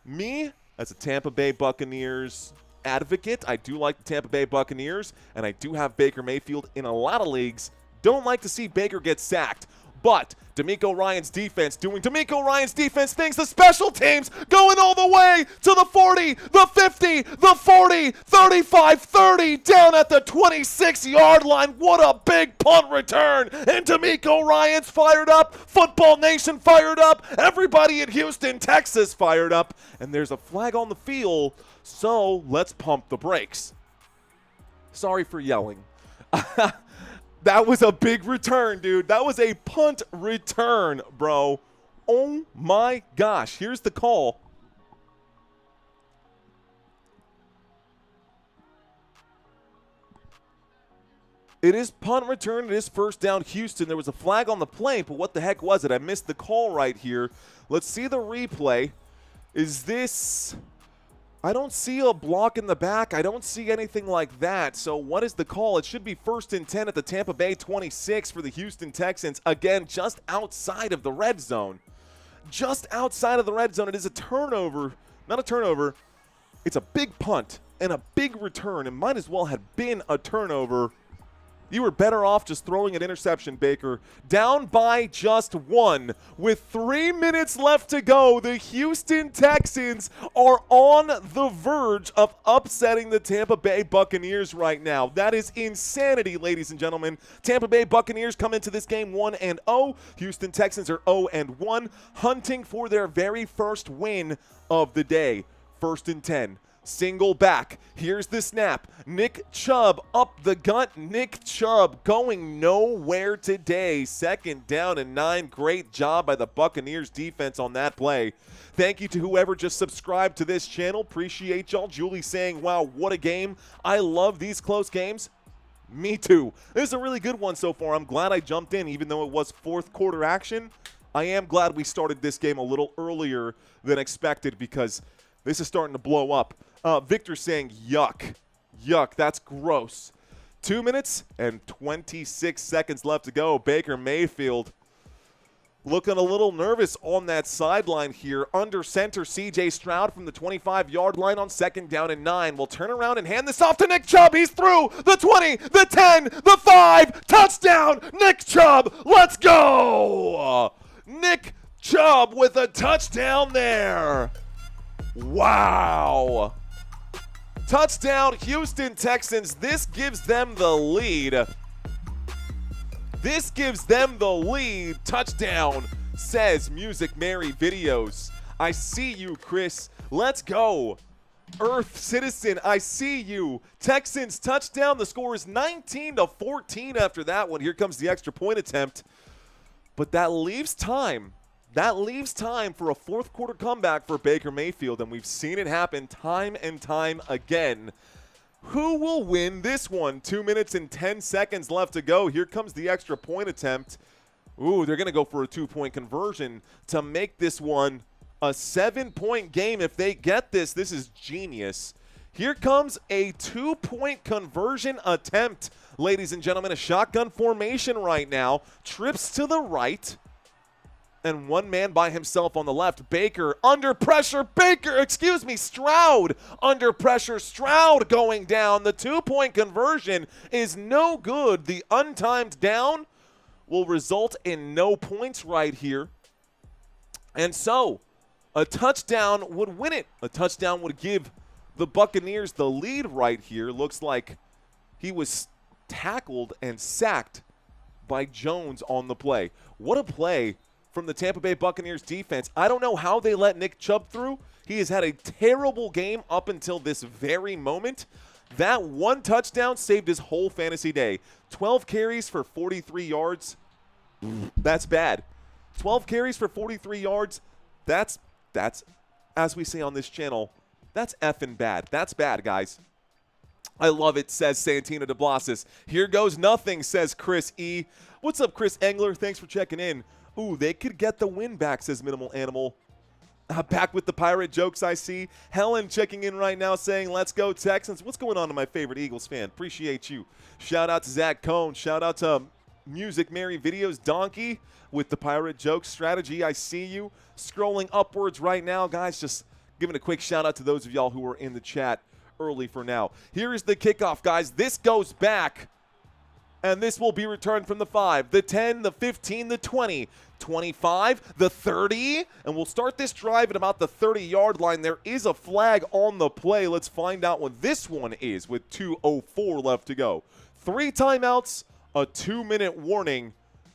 Me, as a Tampa Bay Buccaneers advocate, I do like the Tampa Bay Buccaneers, and I do have Baker Mayfield in a lot of leagues. Don't like to see Baker get sacked, but DeMeco Ryans' defense doing DeMeco Ryans' defense things. The special teams going all the way to the 40, the 50, the 40, 35, 30, down at the 26-yard line. What a big punt return. And DeMeco Ryans fired up. Football Nation fired up. Everybody in Houston, Texas fired up. And there's a flag on the field, so let's pump the brakes. Sorry for yelling. That was a big return, dude. That was a punt return, bro. Oh, my gosh. Here's the call. It is punt return. It is 1st down Houston. There was a flag on the play, but what the heck was it? I missed the call right here. Let's see the replay. Is this... I don't see a block in the back. I don't see anything like that. So what is the call? It should be 1st and 10 at the Tampa Bay 26 for the Houston Texans. Again, just outside of the red zone. Just outside of the red zone. It is a turnover. Not a turnover. It's a big punt and a big return. It might as well have been a turnover. You were better off just throwing an interception, Baker. Down by just 1. With 3 minutes left to go, the Houston Texans are on the verge of upsetting the Tampa Bay Buccaneers right now. That is insanity, ladies and gentlemen. Tampa Bay Buccaneers come into this game 1-0. Houston Texans are 0-1, hunting for their very first win of the day. 1st and 10. Single back. Here's the snap. Nick Chubb up the gut. Nick Chubb going nowhere today. 2nd down and 9. Great job by the Buccaneers defense on that play. Thank you to whoever just subscribed to this channel. Appreciate y'all. Julie saying, wow, what a game. I love these close games. Me too. This is a really good one so far. I'm glad I jumped in, even though it was 4th quarter action. I am glad we started this game a little earlier than expected because this is starting to blow up. Victor saying, yuck. Yuck, that's gross. 2 minutes and 26 seconds left to go. Baker Mayfield. looking a little nervous on that sideline here. Under center, C.J. Stroud from the 25-yard line on 2nd down and 9. Will turn around and hand this off to Nick Chubb. He's through the 20, the 10, the 5. Touchdown, Nick Chubb. Let's go. Nick Chubb with a touchdown there. Wow. Touchdown, Houston Texans. This gives them the lead. This gives them the lead. Touchdown, says Music Mary Videos. I see you, Chris. Let's go. Earth Citizen, I see you. Texans touchdown. The score is 19-14 after that one. Here comes the extra point attempt. But that leaves time. That leaves time for a fourth quarter comeback for Baker Mayfield, and we've seen it happen time and time again. Who will win this one? 2 minutes and 10 seconds left to go. Here comes the extra point attempt. Ooh, they're going to go for a 2-point conversion to make this one a 7-point game. If they get this, this is genius. Here comes a 2-point conversion attempt. Ladies and gentlemen, a shotgun formation right now. Trips to the right. And one man by himself on the left. Baker under pressure. Stroud under pressure. Stroud going down. The 2-point conversion is no good. The untimed down will result in no points right here. And so, a touchdown would win it. A touchdown would give the Buccaneers the lead right here. Looks like he was tackled and sacked by Jones on the play. What a play from the Tampa Bay Buccaneers defense. I don't know how they let Nick Chubb through. He has had a terrible game up until this very moment. That one touchdown saved his whole fantasy day. 12 carries for 43 yards. That's bad. 12 carries for 43 yards. That's as we say on this channel, that's effing bad. That's bad, guys. I love it, says Santino de Blasis. Here goes nothing, says Chris E. What's up, Chris Engler? Thanks for checking in. Ooh, they could get the win back, says Minimal Animal. Back with the pirate jokes, I see. Helen checking in right now saying, let's go Texans. What's going on to my favorite Eagles fan? Appreciate you. Shout out to Zach Cohn. Shout out to Music Mary Videos. Donkey with the pirate jokes strategy. I see you. Scrolling upwards right now, guys. Just giving a quick shout out to those of y'all who are in the chat early for now. Here is the kickoff, guys. This goes back. And this will be returned from the 5, the 10, the 15, the 20, 25, the 30. And we'll start this drive at about the 30-yard line. There is a flag on the play. Let's find out what this one is with 2:04 left to go. 3 timeouts, a 2-minute warning,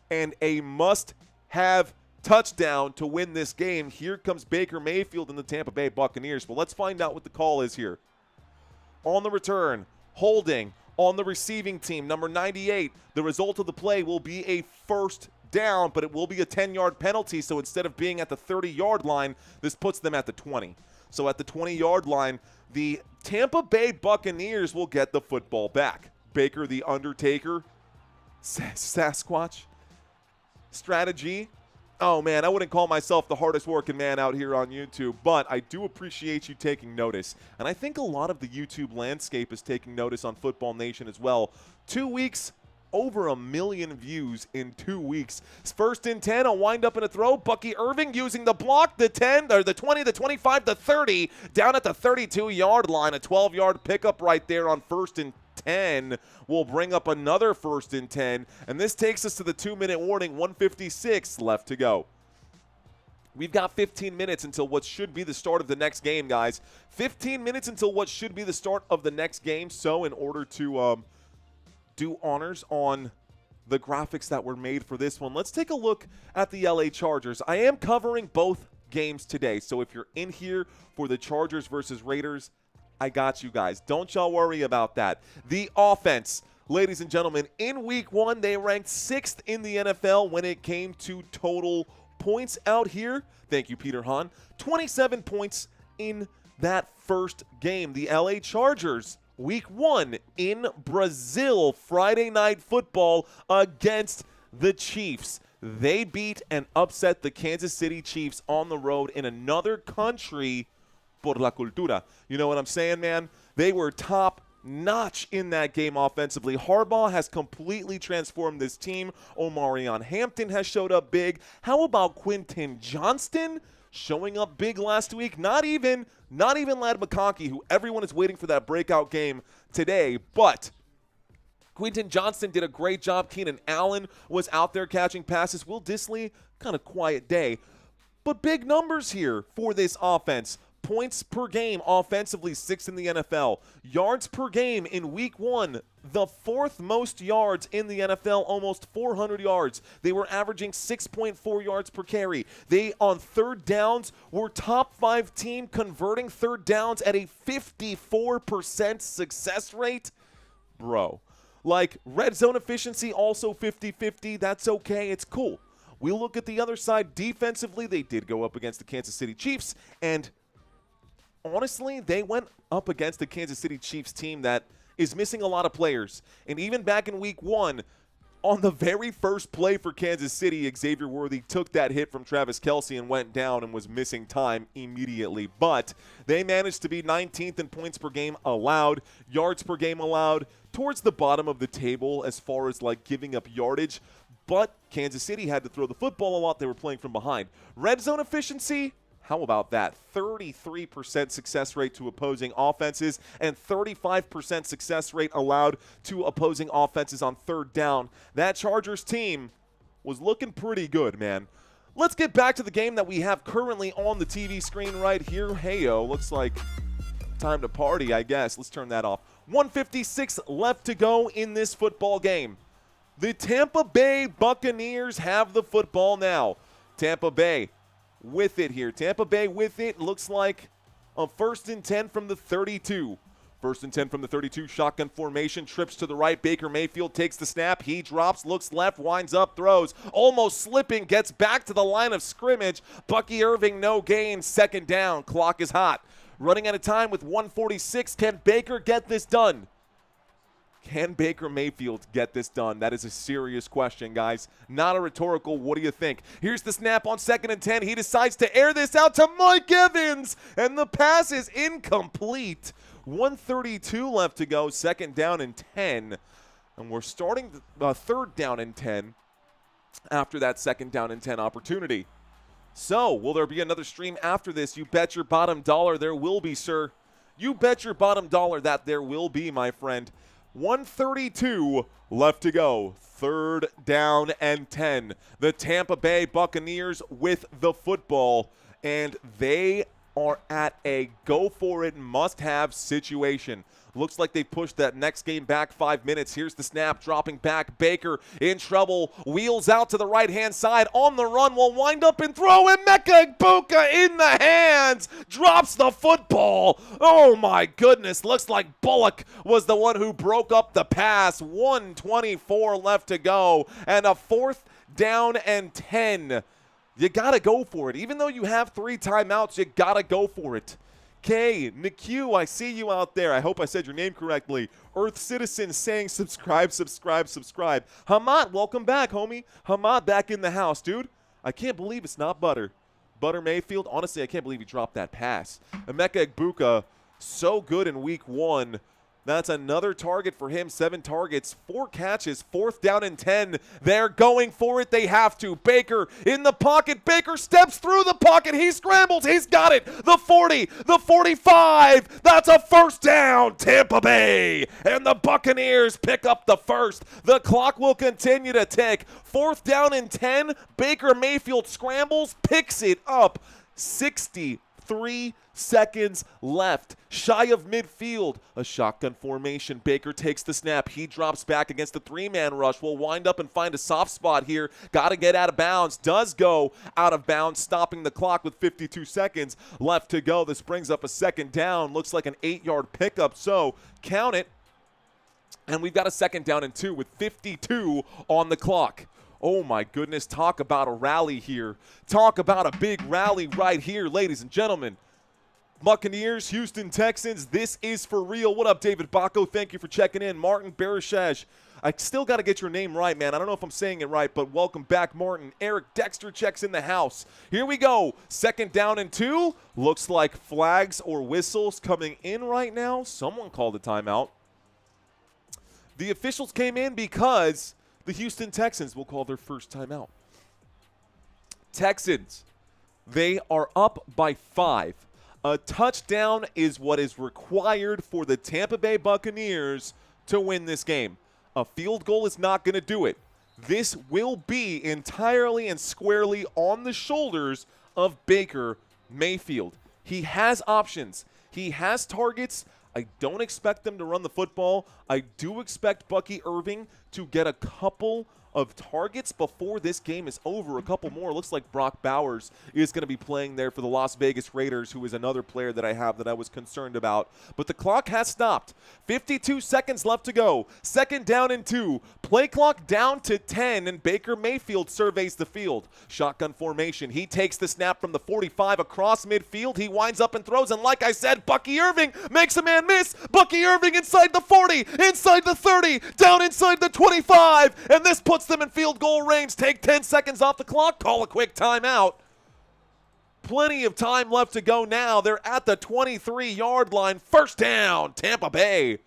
and a must-have touchdown to win this game. Here comes Baker Mayfield and the Tampa Bay Buccaneers. But let's find out what the call is here. On the return, holding. On the receiving team, number 98, the result of the play will be a first down, but it will be a 10-yard penalty. So instead of being at the 30-yard line, this puts them at the 20. So at the 20-yard line, the Tampa Bay Buccaneers will get the football back. Baker the Undertaker, Sasquatch strategy. Oh, man, I wouldn't call myself the hardest working man out here on YouTube, but I do appreciate you taking notice. And I think a lot of the YouTube landscape is taking notice on Football Nation as well. 2 weeks, over 1 million views in 2 weeks. First and 10, a wind up and a throw. Bucky Irving using the block, the 10, or the 20, the 25, the 30, down at the 32-yard line. A 12-yard pickup right there on first and 10 will bring up another first and 10, and this takes us to the 2-minute warning. 1:56 left to go. We've got 15 minutes until what should be the start of the next game, guys. 15 minutes until what should be the start of the next game. So in order to do honors on the graphics that were made for this one, let's take a look at the LA Chargers. I am covering both games today, so if you're in here for the Chargers versus Raiders, I got you guys. Don't y'all worry about that. The offense, ladies and gentlemen, in week 1, they ranked 6th in the NFL when it came to total points out here. Thank you, Peter Hahn. 27 points in that first game. The LA Chargers, week 1 in Brazil, Friday Night Football against the Chiefs. They beat and upset the Kansas City Chiefs on the road in another country. Por la cultura. You know what I'm saying, man? They were top notch in that game offensively. Harbaugh has completely transformed this team. Omarion Hampton has showed up big. How about Quentin Johnston showing up big last week? Not even lad McConkey, who everyone is waiting for that breakout game today, but Quentin Johnston did a great job. Keenan Allen was out there catching passes. Will Dissly, kind of quiet day. But big numbers here for this offense. Points per game offensively, 6th in the NFL. Yards per game in week 1, the 4th most yards in the NFL, almost 400 yards. They were averaging 6.4 yards per carry. They, on third downs, were top 5 team converting third downs at a 54% success rate. Bro, like, red zone efficiency also 50-50. That's okay. It's cool. We look at the other side. Defensively, they did go up against the Kansas City Chiefs, and honestly, they went up against the Kansas City Chiefs team that is missing a lot of players. And even back in week 1, on the very first play for Kansas City, Xavier Worthy took that hit from Travis Kelce and went down and was missing time immediately. But they managed to be 19th in points per game allowed, yards per game allowed, towards the bottom of the table as far as like giving up yardage. But Kansas City had to throw the football a lot. They were playing from behind. Red zone efficiency, how about that? 33% success rate to opposing offenses and 35% success rate allowed to opposing offenses on third down. That Chargers team was looking pretty good, man. Let's get back to the game that we have currently on the TV screen right here. Heyo, looks like time to party, I guess. Let's turn that off. 1:56 left to go in this football game. The Tampa Bay Buccaneers have the football now. Tampa Bay with it here. Tampa Bay with it. Looks like a 1st and 10 from the 32. 1st and 10 from the 32. Shotgun formation. Trips to the right. Baker Mayfield takes the snap. He drops, looks left, winds up, throws. Almost slipping. Gets back to the line of scrimmage. Bucky Irving, no gain. 2nd down. Clock is hot. Running out of time with 1:46. Can Baker get this done? Can Baker Mayfield get this done? That is a serious question, guys. Not a rhetorical, what do you think? Here's the snap on 2nd and 10. He decides to air this out to Mike Evans, and the pass is incomplete. 1:32 left to go, 2nd down and 10. And we're starting the 3rd down and 10 after that 2nd down and 10 opportunity. So, will there be another stream after this? You bet your bottom dollar there will be, sir. You bet your bottom dollar that there will be, my friend. 1:32 left to go. 3rd down and 10. The Tampa Bay Buccaneers with the football, and they are at a go-for-it, must-have situation. Looks like they pushed that next game back 5 minutes. Here's the snap, dropping back. Baker in trouble, wheels out to the right-hand side. On the run, will wind up and throw, and McConkey in the hands. Drops the football. Oh, my goodness. Looks like Bullock was the one who broke up the pass. 1:24 left to go, and a 4th down and 10. You got to go for it. Even though you have 3 timeouts, you got to go for it. K, McHugh, I see you out there. I hope I said your name correctly. Earth Citizen saying subscribe, subscribe, subscribe. Hamad, welcome back, homie. Hamad back in the house, dude. I can't believe it's not Butter. Butter Mayfield, honestly, I can't believe he dropped that pass. Emeka Egbuka, so good in week 1. That's another target for him. 7 targets, 4 catches, 4th down and 10. They're going for it. They have to. Baker in the pocket. Baker steps through the pocket. He scrambles. He's got it. The 40, the 45. That's a 1st down. Tampa Bay. And the Buccaneers pick up the 1st. The clock will continue to tick. 4th down and 10. Baker Mayfield scrambles, picks it up. 63 seconds left. Shy of midfield. A shotgun formation. Baker takes the snap. He drops back against the 3-man rush. Will wind up and find a soft spot here. Got to get out of bounds. Does go out of bounds, stopping the clock with 52 seconds left to go. This brings up a 2nd down. Looks like an 8-yard pickup, so count it. And we've got a 2nd down and 2 with 52 on the clock. Oh my goodness, talk about a rally here. Talk about a big rally right here, ladies and gentlemen. Buccaneers, Houston Texans, this is for real. What up, David Bacco? Thank you for checking in. Martin Barashaj, I still got to get your name right, man. I don't know if I'm saying it right, but welcome back, Martin. Eric Dexter checks in the house. Here we go. 2nd down and 2. Looks like flags or whistles coming in right now. Someone called a timeout. The officials came in because the Houston Texans will call their first timeout. Texans, they are up by 5. A touchdown is what is required for the Tampa Bay Buccaneers to win this game. A field goal is not going to do it. This will be entirely and squarely on the shoulders of Baker Mayfield. He has options. He has targets. I don't expect them to run the football. I do expect Bucky Irving to get a couple of targets before this game is over. A couple more. It looks like Brock Bowers is going to be playing there for the Las Vegas Raiders, who is another player that I have that I was concerned about. But the clock has stopped. 52 seconds left to go. 2nd down and 2. Play clock down to 10, and Baker Mayfield surveys the field. Shotgun formation. He takes the snap from the 45 across midfield. He winds up and throws, and like I said, Bucky Irving makes a man miss. Bucky Irving inside the 40, inside the 30, down inside the 25, and this puts them in field goal range. Take 10 seconds off the clock, call a quick timeout. Plenty of time left to go now. They're at the 23-yard line. 1st down, Tampa Bay.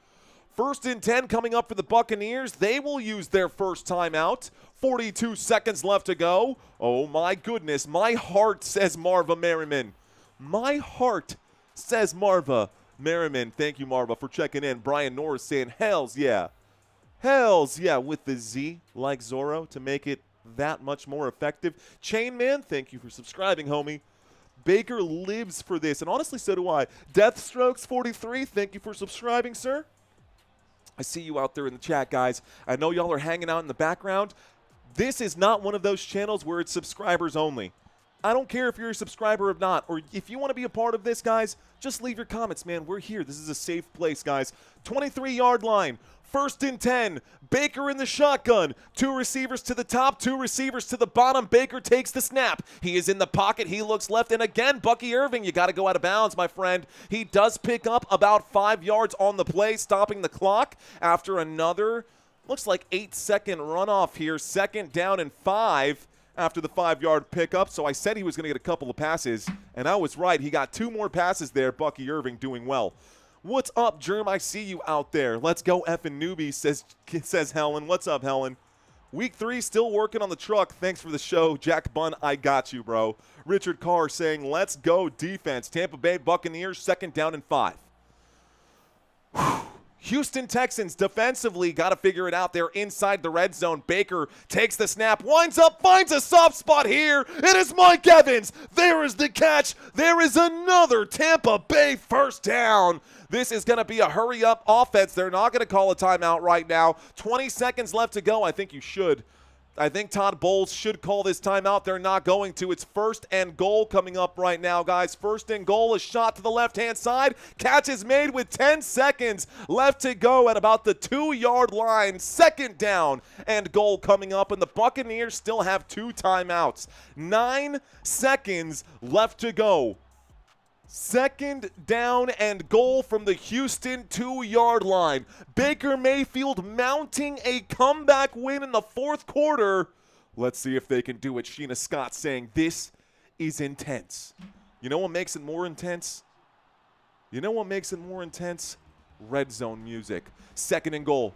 1st and 10 coming up for the Buccaneers. They will use their first timeout. 42 seconds left to go. Oh my goodness, my heart says Marva Merriman. My heart says Marva Merriman. Thank you, Marva, for checking in. Brian Norris saying, hells yeah. Hells yeah, with the Z like Zorro to make it that much more effective. Chainman, thank you for subscribing, homie. Baker lives for this, and honestly, so do I. Deathstrokes 43, thank you for subscribing, sir. I see you out there in the chat, guys. I know y'all are hanging out in the background. This is not one of those channels where it's subscribers only. I don't care if you're a subscriber or not, or if you want to be a part of this, guys, just leave your comments, man. We're here. This is a safe place, guys. 23-yard line. 1st and 10. Baker in the shotgun. 2 receivers to the top, 2 receivers to the bottom. Baker takes the snap. He is in the pocket. He looks left. And again, Bucky Irving, you got to go out of bounds, my friend. He does pick up about 5 yards on the play, stopping the clock after another, looks like 8-second runoff here. 2nd down and 5 after the 5-yard pickup. So I said he was going to get a couple of passes, and I was right. He got 2 more passes there. Bucky Irving doing well. What's up, Germ? I see you out there. Let's go effing newbie, says Helen. What's up, Helen? Week 3, still working on the truck. Thanks for the show. Jack Bunn, I got you, bro. Richard Carr saying, let's go defense. Tampa Bay Buccaneers, 2nd down and 5. Houston Texans defensively got to figure it out. They're inside the red zone. Baker takes the snap, winds up, finds a soft spot here. It is Mike Evans. There is the catch. There is another Tampa Bay 1st down. This is going to be a hurry-up offense. They're not going to call a timeout right now. 20 seconds left to go. I think you should. I think Todd Bowles should call this timeout. They're not going to. It's 1st and goal coming up right now, guys. 1st and goal, a shot to the left-hand side. Catch is made with 10 seconds left to go at about the 2-yard line. 2nd down and goal coming up, and the Buccaneers still have 2 timeouts. 9 seconds left to go. 2nd down and goal from the Houston 2-yard line. Baker Mayfield mounting a comeback win in the 4th quarter. Let's see if they can do it. Sheena Scott saying, this is intense. You know what makes it more intense? You know what makes it more intense? Red zone music. 2nd and goal.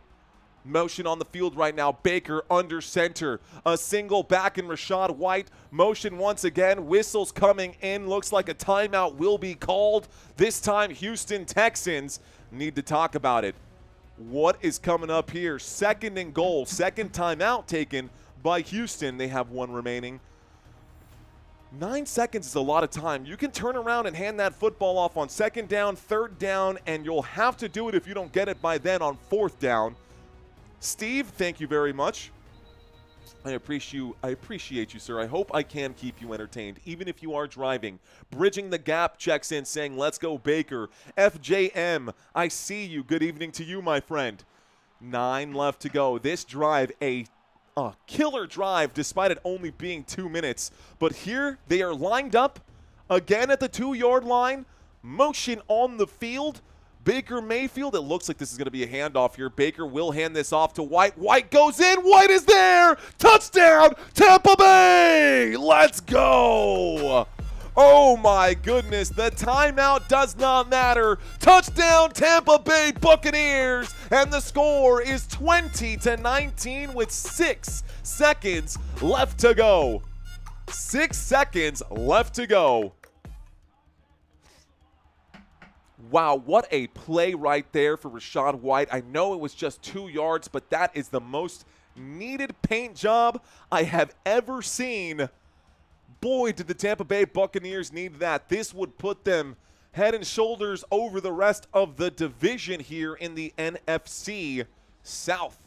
Motion on the field right now. Baker under center. A single back in Rachaad White. Motion once again. Whistles coming in. Looks like a timeout will be called. This time, Houston Texans need to talk about it. What is coming up here? 2nd and goal. 2nd timeout taken by Houston. They have 1 remaining. 9 seconds is a lot of time. You can turn around and hand that football off on 2nd down, 3rd down, and you'll have to do it if you don't get it by then on 4th down. Steve, thank you very much. I appreciate you, sir. I hope I can keep you entertained, even if you are driving. Bridging the Gap checks in saying, let's go Baker. FJM, I see you. Good evening to you, my friend. 9 left to go. This drive, a killer drive, despite it only being 2 minutes. But here they are lined up again at the 2-yard line. Motion on the field. Baker Mayfield, it looks like this is going to be a handoff here. Baker will hand this off to White. White goes in. White is there. Touchdown, Tampa Bay. Let's go. Oh my goodness, the timeout does not matter. Touchdown Tampa Bay Buccaneers, and the score is 20-19 with 6 seconds left to go. 6 seconds left to go. Wow, what a play right there for Rachaad White. I know it was just 2 yards, but that is the most needed paint job I have ever seen. Boy, did the Tampa Bay Buccaneers need that. This would put them head and shoulders over the rest of the division here in the NFC South.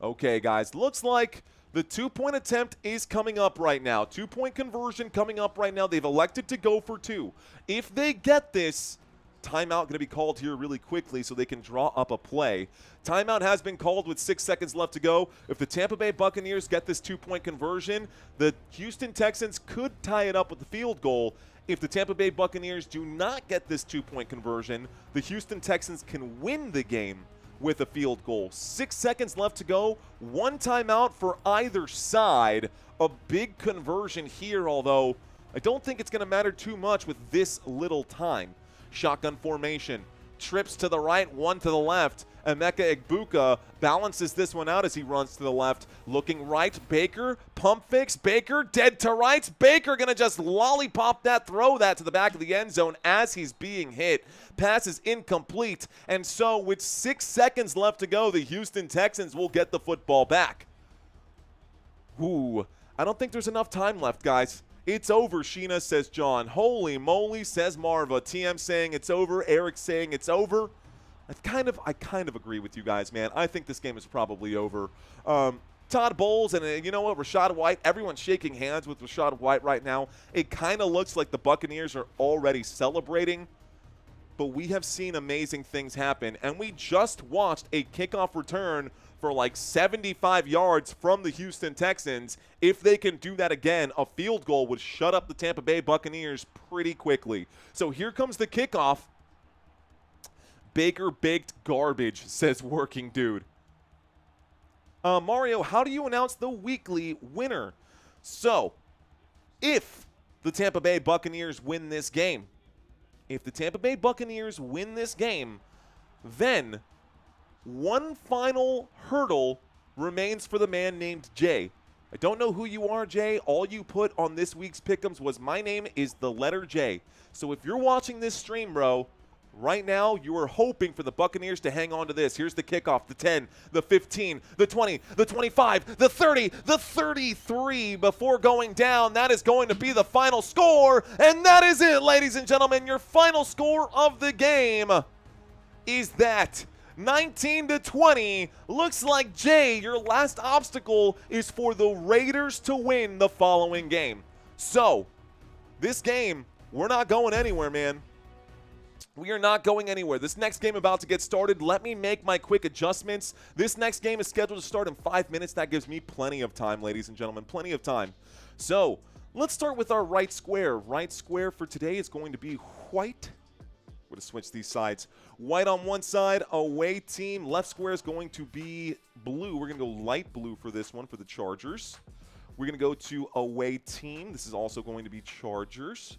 Okay, guys, looks like the 2-point attempt is coming up right now. 2-point conversion coming up right now. They've elected to go for 2. If they get this, timeout going to be called here really quickly so they can draw up a play. Timeout has been called with 6 seconds left to go. If the Tampa Bay Buccaneers get this 2-point conversion, the Houston Texans could tie it up with the field goal. If the Tampa Bay Buccaneers do not get this 2-point conversion, the Houston Texans can win the game with a field goal. 6 seconds left to go. 1 timeout for either side. A big conversion here, although I don't think it's going to matter too much with this little time. Shotgun formation. Trips to the right, 1 to the left. Emeka Egbuka balances this one out as he runs to the left. Looking right, Baker, pump fakes, Baker, dead to rights. Baker going to just lollipop that, throw that to the back of the end zone as he's being hit. Pass is incomplete, and so with 6 seconds left to go, the Houston Texans will get the football back. Ooh, I don't think there's enough time left, guys. It's over, Sheena, says John. Holy moly, says Marva. TM saying it's over. Eric saying it's over. I kind of agree with you guys, man. I think this game is probably over. Todd Bowles and you know what, Rachaad White, everyone's shaking hands with Rachaad White right now. It kind of looks like the Buccaneers are already celebrating, but we have seen amazing things happen, and we just watched a kickoff return for like 75 yards from the Houston Texans. If they can do that again, a field goal would shut up the Tampa Bay Buccaneers pretty quickly. So here comes the kickoff. Baker baked garbage, says Working Dude. Mario, how do you announce the weekly winner? So, if the Tampa Bay Buccaneers win this game, then one final hurdle remains for the man named Jay. I don't know who you are, Jay. All you put on this week's pick'ems was my name is the letter J. So if you're watching this stream, bro, right now, you are hoping for the Buccaneers to hang on to this. Here's the kickoff, the 10, the 15, the 20, the 25, the 30, the 33 before going down. That is going to be the final score, and that is it, ladies and gentlemen. Your final score of the game is that 19-20. Looks like, Jay, your last obstacle is for the Raiders to win the following game. So, this game, we're not going anywhere, man. We are not going anywhere. This next game about to get started. Let me make my quick adjustments. This next game is scheduled to start in 5 minutes. That gives me plenty of time, ladies and gentlemen, plenty of time. So let's start with our right square. Right square for today is going to be white. We're going to switch these sides. White on one side, away team. Left square is going to be blue. We're going to go light blue for this one for the Chargers. We're going to go to away team. This is also going to be Chargers.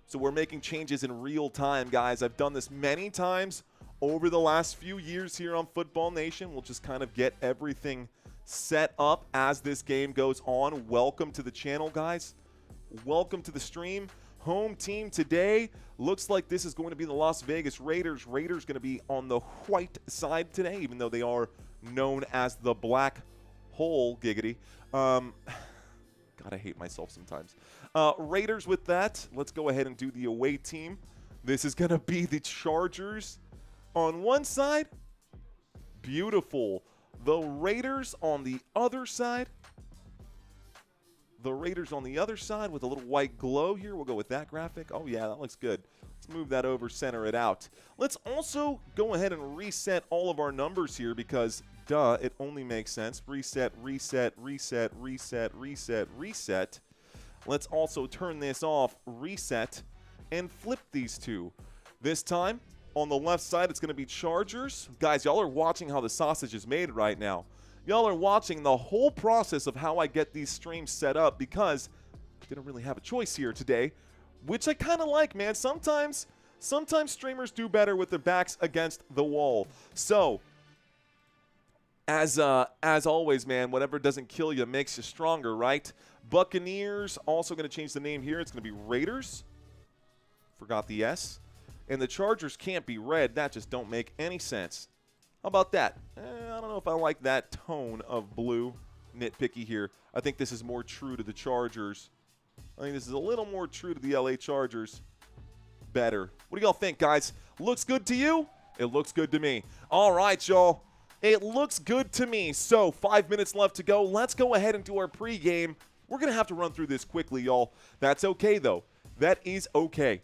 So we're making changes in real time, guys. I've done this many times over the last few years here on Football Nation. We'll just kind of get everything set up as this game goes on. Welcome to the channel, guys. Welcome to the stream. Home team today. Looks like this is going to be the Las Vegas Raiders. Raiders going to be on the white side today, even though they are known as the black hole, giggity. God, I hate myself sometimes. Raiders with that. Let's go ahead and do the away team. This is going to be the Chargers on one side. Beautiful. The Raiders on the other side. The Raiders on the other side with a little white glow here. We'll go with that graphic. Oh, yeah, that looks good. Let's move that over, center it out. Let's also go ahead and reset all of our numbers here because, duh, it only makes sense. Reset, reset, reset, reset, reset, reset. Let's also turn this off, reset, and flip these two. This time, on the left side, it's going to be Chargers. Guys, y'all are watching how the sausage is made right now. Y'all are watching the whole process of how I get these streams set up because didn't really have a choice here today, which I kind of like, man. Sometimes streamers do better with their backs against the wall. So, as always, man, whatever doesn't kill you makes you stronger, right? Buccaneers, also going to change the name here. It's going to be Raiders. Forgot the S. And the Chargers can't be red. That just don't make any sense. How about that? I don't know if I like that tone of blue. Nitpicky here. I think this is more true to the Chargers. I think this is a little more true to the LA Chargers. Better. What do y'all think, guys? Looks good to you? It looks good to me. All right, y'all. It looks good to me. So, 5 minutes left to go. Let's go ahead and do our pregame. We're going to have to run through this quickly, y'all. That's okay, though. That is okay.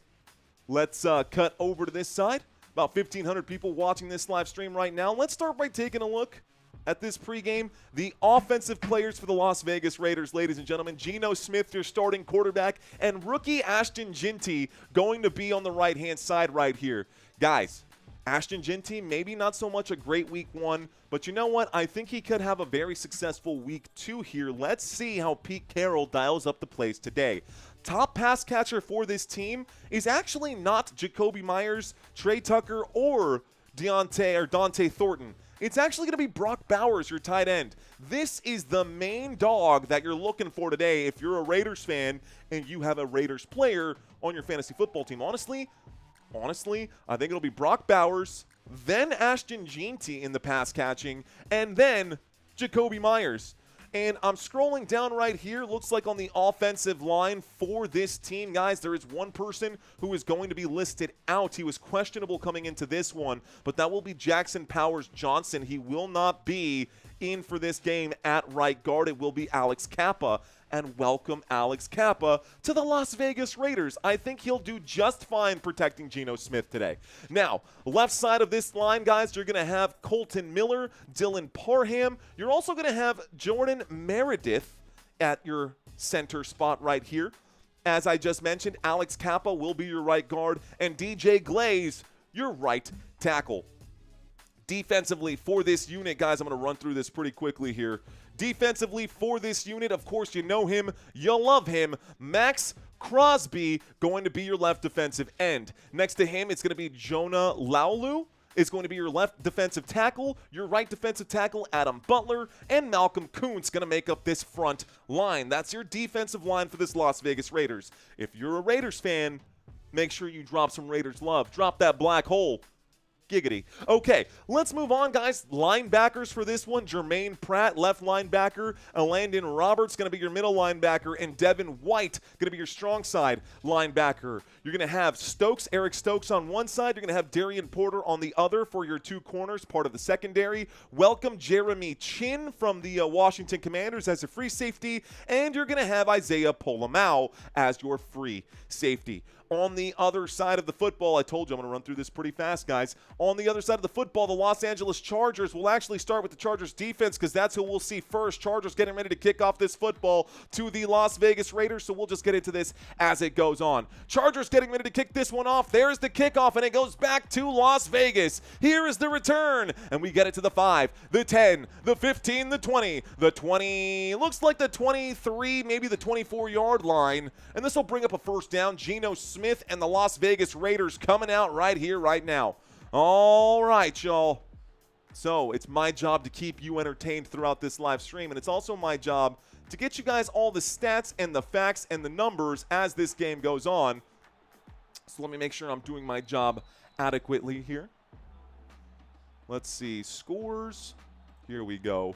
Let's cut over to this side. About 1,500 people watching this live stream right now. Let's start by taking a look at this pregame. The offensive players for the Las Vegas Raiders, ladies and gentlemen. Geno Smith, your starting quarterback, and rookie Ashton Jeanty going to be on the right-hand side right here. Guys, Ashton Jeanty, maybe not so much a great week 1, but you know what? I think he could have a very successful week 2 here. Let's see how Pete Carroll dials up the plays today. Top pass catcher for this team is actually not Jacoby Myers, Trey Tucker, or Dante Thornton. It's actually going to be Brock Bowers, your tight end. This is the main dog that you're looking for today if you're a Raiders fan and you have a Raiders player on your fantasy football team. Honestly, I think it'll be Brock Bowers, then Ashton Jeanty in the pass catching, and then Jacoby Myers. And I'm scrolling down right here. Looks like on the offensive line for this team, guys, there is one person who is going to be listed out. He was questionable coming into this one, but that will be Jackson Powers Johnson. He will not be in for this game at right guard. It will be Alex Kappa. And welcome Alex Kappa to the Las Vegas Raiders. I think he'll do just fine protecting Geno Smith today. Now, left side of this line, guys, you're going to have Colton Miller, Dylan Parham. You're also going to have Jordan Meredith at your center spot right here. As I just mentioned, Alex Kappa will be your right guard, and DJ Glaze, your right tackle. Defensively for this unit, guys, I'm going to run through this pretty quickly here. Defensively for this unit, of course, you know him, you love him. Max Crosby going to be your left defensive end. Next to him, it's going to be Jonah Laulu. It's going to be your left defensive tackle. Your right defensive tackle, Adam Butler. And Malcolm Kuntz going to make up this front line. That's your defensive line for this Las Vegas Raiders. If you're a Raiders fan, make sure you drop some Raiders love. Drop that black hole. Giggity. Okay, let's move on, guys. Linebackers for this one. Jermaine Pratt, left linebacker. Landon Roberts going to be your middle linebacker. And Devin White going to be your strong side linebacker. You're going to have Eric Stokes on one side. You're going to have Darian Porter on the other for your two corners, part of the secondary. Welcome Jeremy Chin from the Washington Commanders as a free safety. And you're going to have Isaiah Polamau as your free safety. On the other side of the football, I told you I'm going to run through this pretty fast, guys. On the other side of the football, the Los Angeles Chargers will actually start with the Chargers defense because that's who we'll see first. Chargers getting ready to kick off this football to the Las Vegas Raiders, so we'll just get into this as it goes on. Chargers getting ready to kick this one off. There's the kickoff, and it goes back to Las Vegas. Here is the return, and we get it to the 5, the 10, the 15, the 20, the 20, looks like the 23, maybe the 24-yard line, and this will bring up a first down. Geno Smith and the Las Vegas Raiders coming out right here, right now. All right, y'all. So it's my job to keep you entertained throughout this live stream, and it's also my job to get you guys all the stats and the facts and the numbers as this game goes on. So let me make sure I'm doing my job adequately here. Let's see. Scores. Here we go.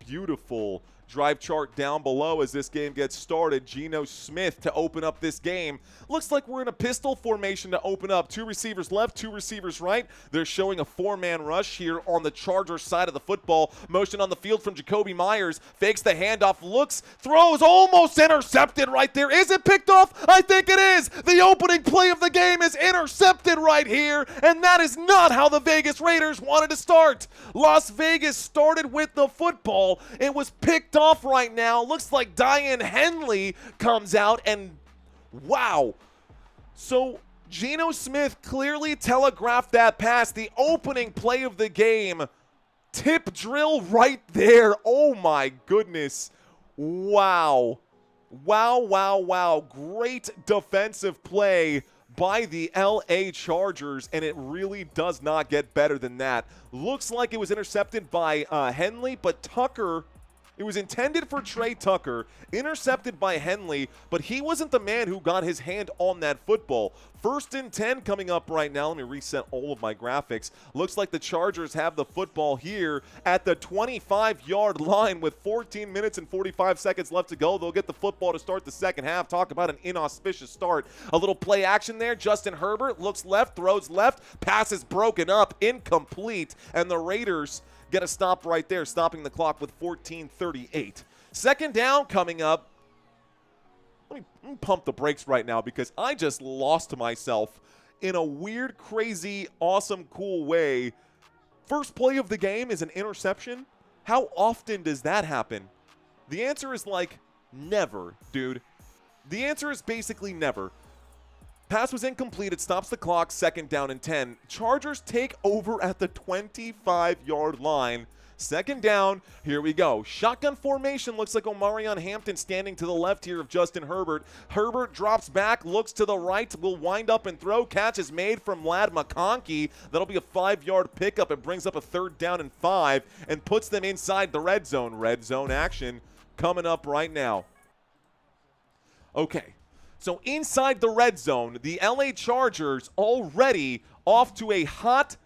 Beautiful drive chart down below as this game gets started. Geno Smith to open up this game. Looks like we're in a pistol formation to open up. 2 receivers left, 2 receivers right. They're showing a 4-man rush here on the Chargers side of the football. Motion on the field from Jacoby Myers. Fakes the handoff, looks, throws, almost intercepted right there. Is it picked off? I think it is. The opening play of the game is intercepted right here, and that is not how the Vegas Raiders wanted to start. Las Vegas started with the football. It was picked off right now. Looks like Diane Henley comes out, and wow. So Geno Smith clearly telegraphed that pass. The opening play of the game. Tip drill right there. Oh my goodness. Wow. Wow, wow, wow. Great defensive play by the LA Chargers, and it really does not get better than that. Looks like it was intercepted by Henley, but Tucker, it was intended for Trey Tucker, intercepted by Henley, but he wasn't the man who got his hand on that football. 1st and 10 coming up right now. Let me reset all of my graphics. Looks like the Chargers have the football here at the 25-yard line with 14 minutes and 45 seconds left to go. They'll get the football to start the second half. Talk about an inauspicious start. A little play action there. Justin Herbert looks left, throws left. Pass is broken up, incomplete, and the Raiders get a stop right there, stopping the clock with 14:38. Second down coming up. Let me pump the brakes right now because I just lost myself in a weird, crazy, awesome, cool way. First play of the game is an interception. How often does that happen? The answer is like never, dude. The answer is basically never. Pass was incomplete. It stops the clock. 2nd down and 10. Chargers take over at the 25-yard line. 2nd down. Here we go. Shotgun formation. Looks like Omarion Hampton standing to the left here of Justin Herbert. Herbert drops back, looks to the right, will wind up and throw. Catch is made from McConkey. That'll be a 5-yard pickup. It brings up a 3rd down and 5 and puts them inside the red zone. Red zone action coming up right now. Okay. So inside the red zone, the LA Chargers already off to a hot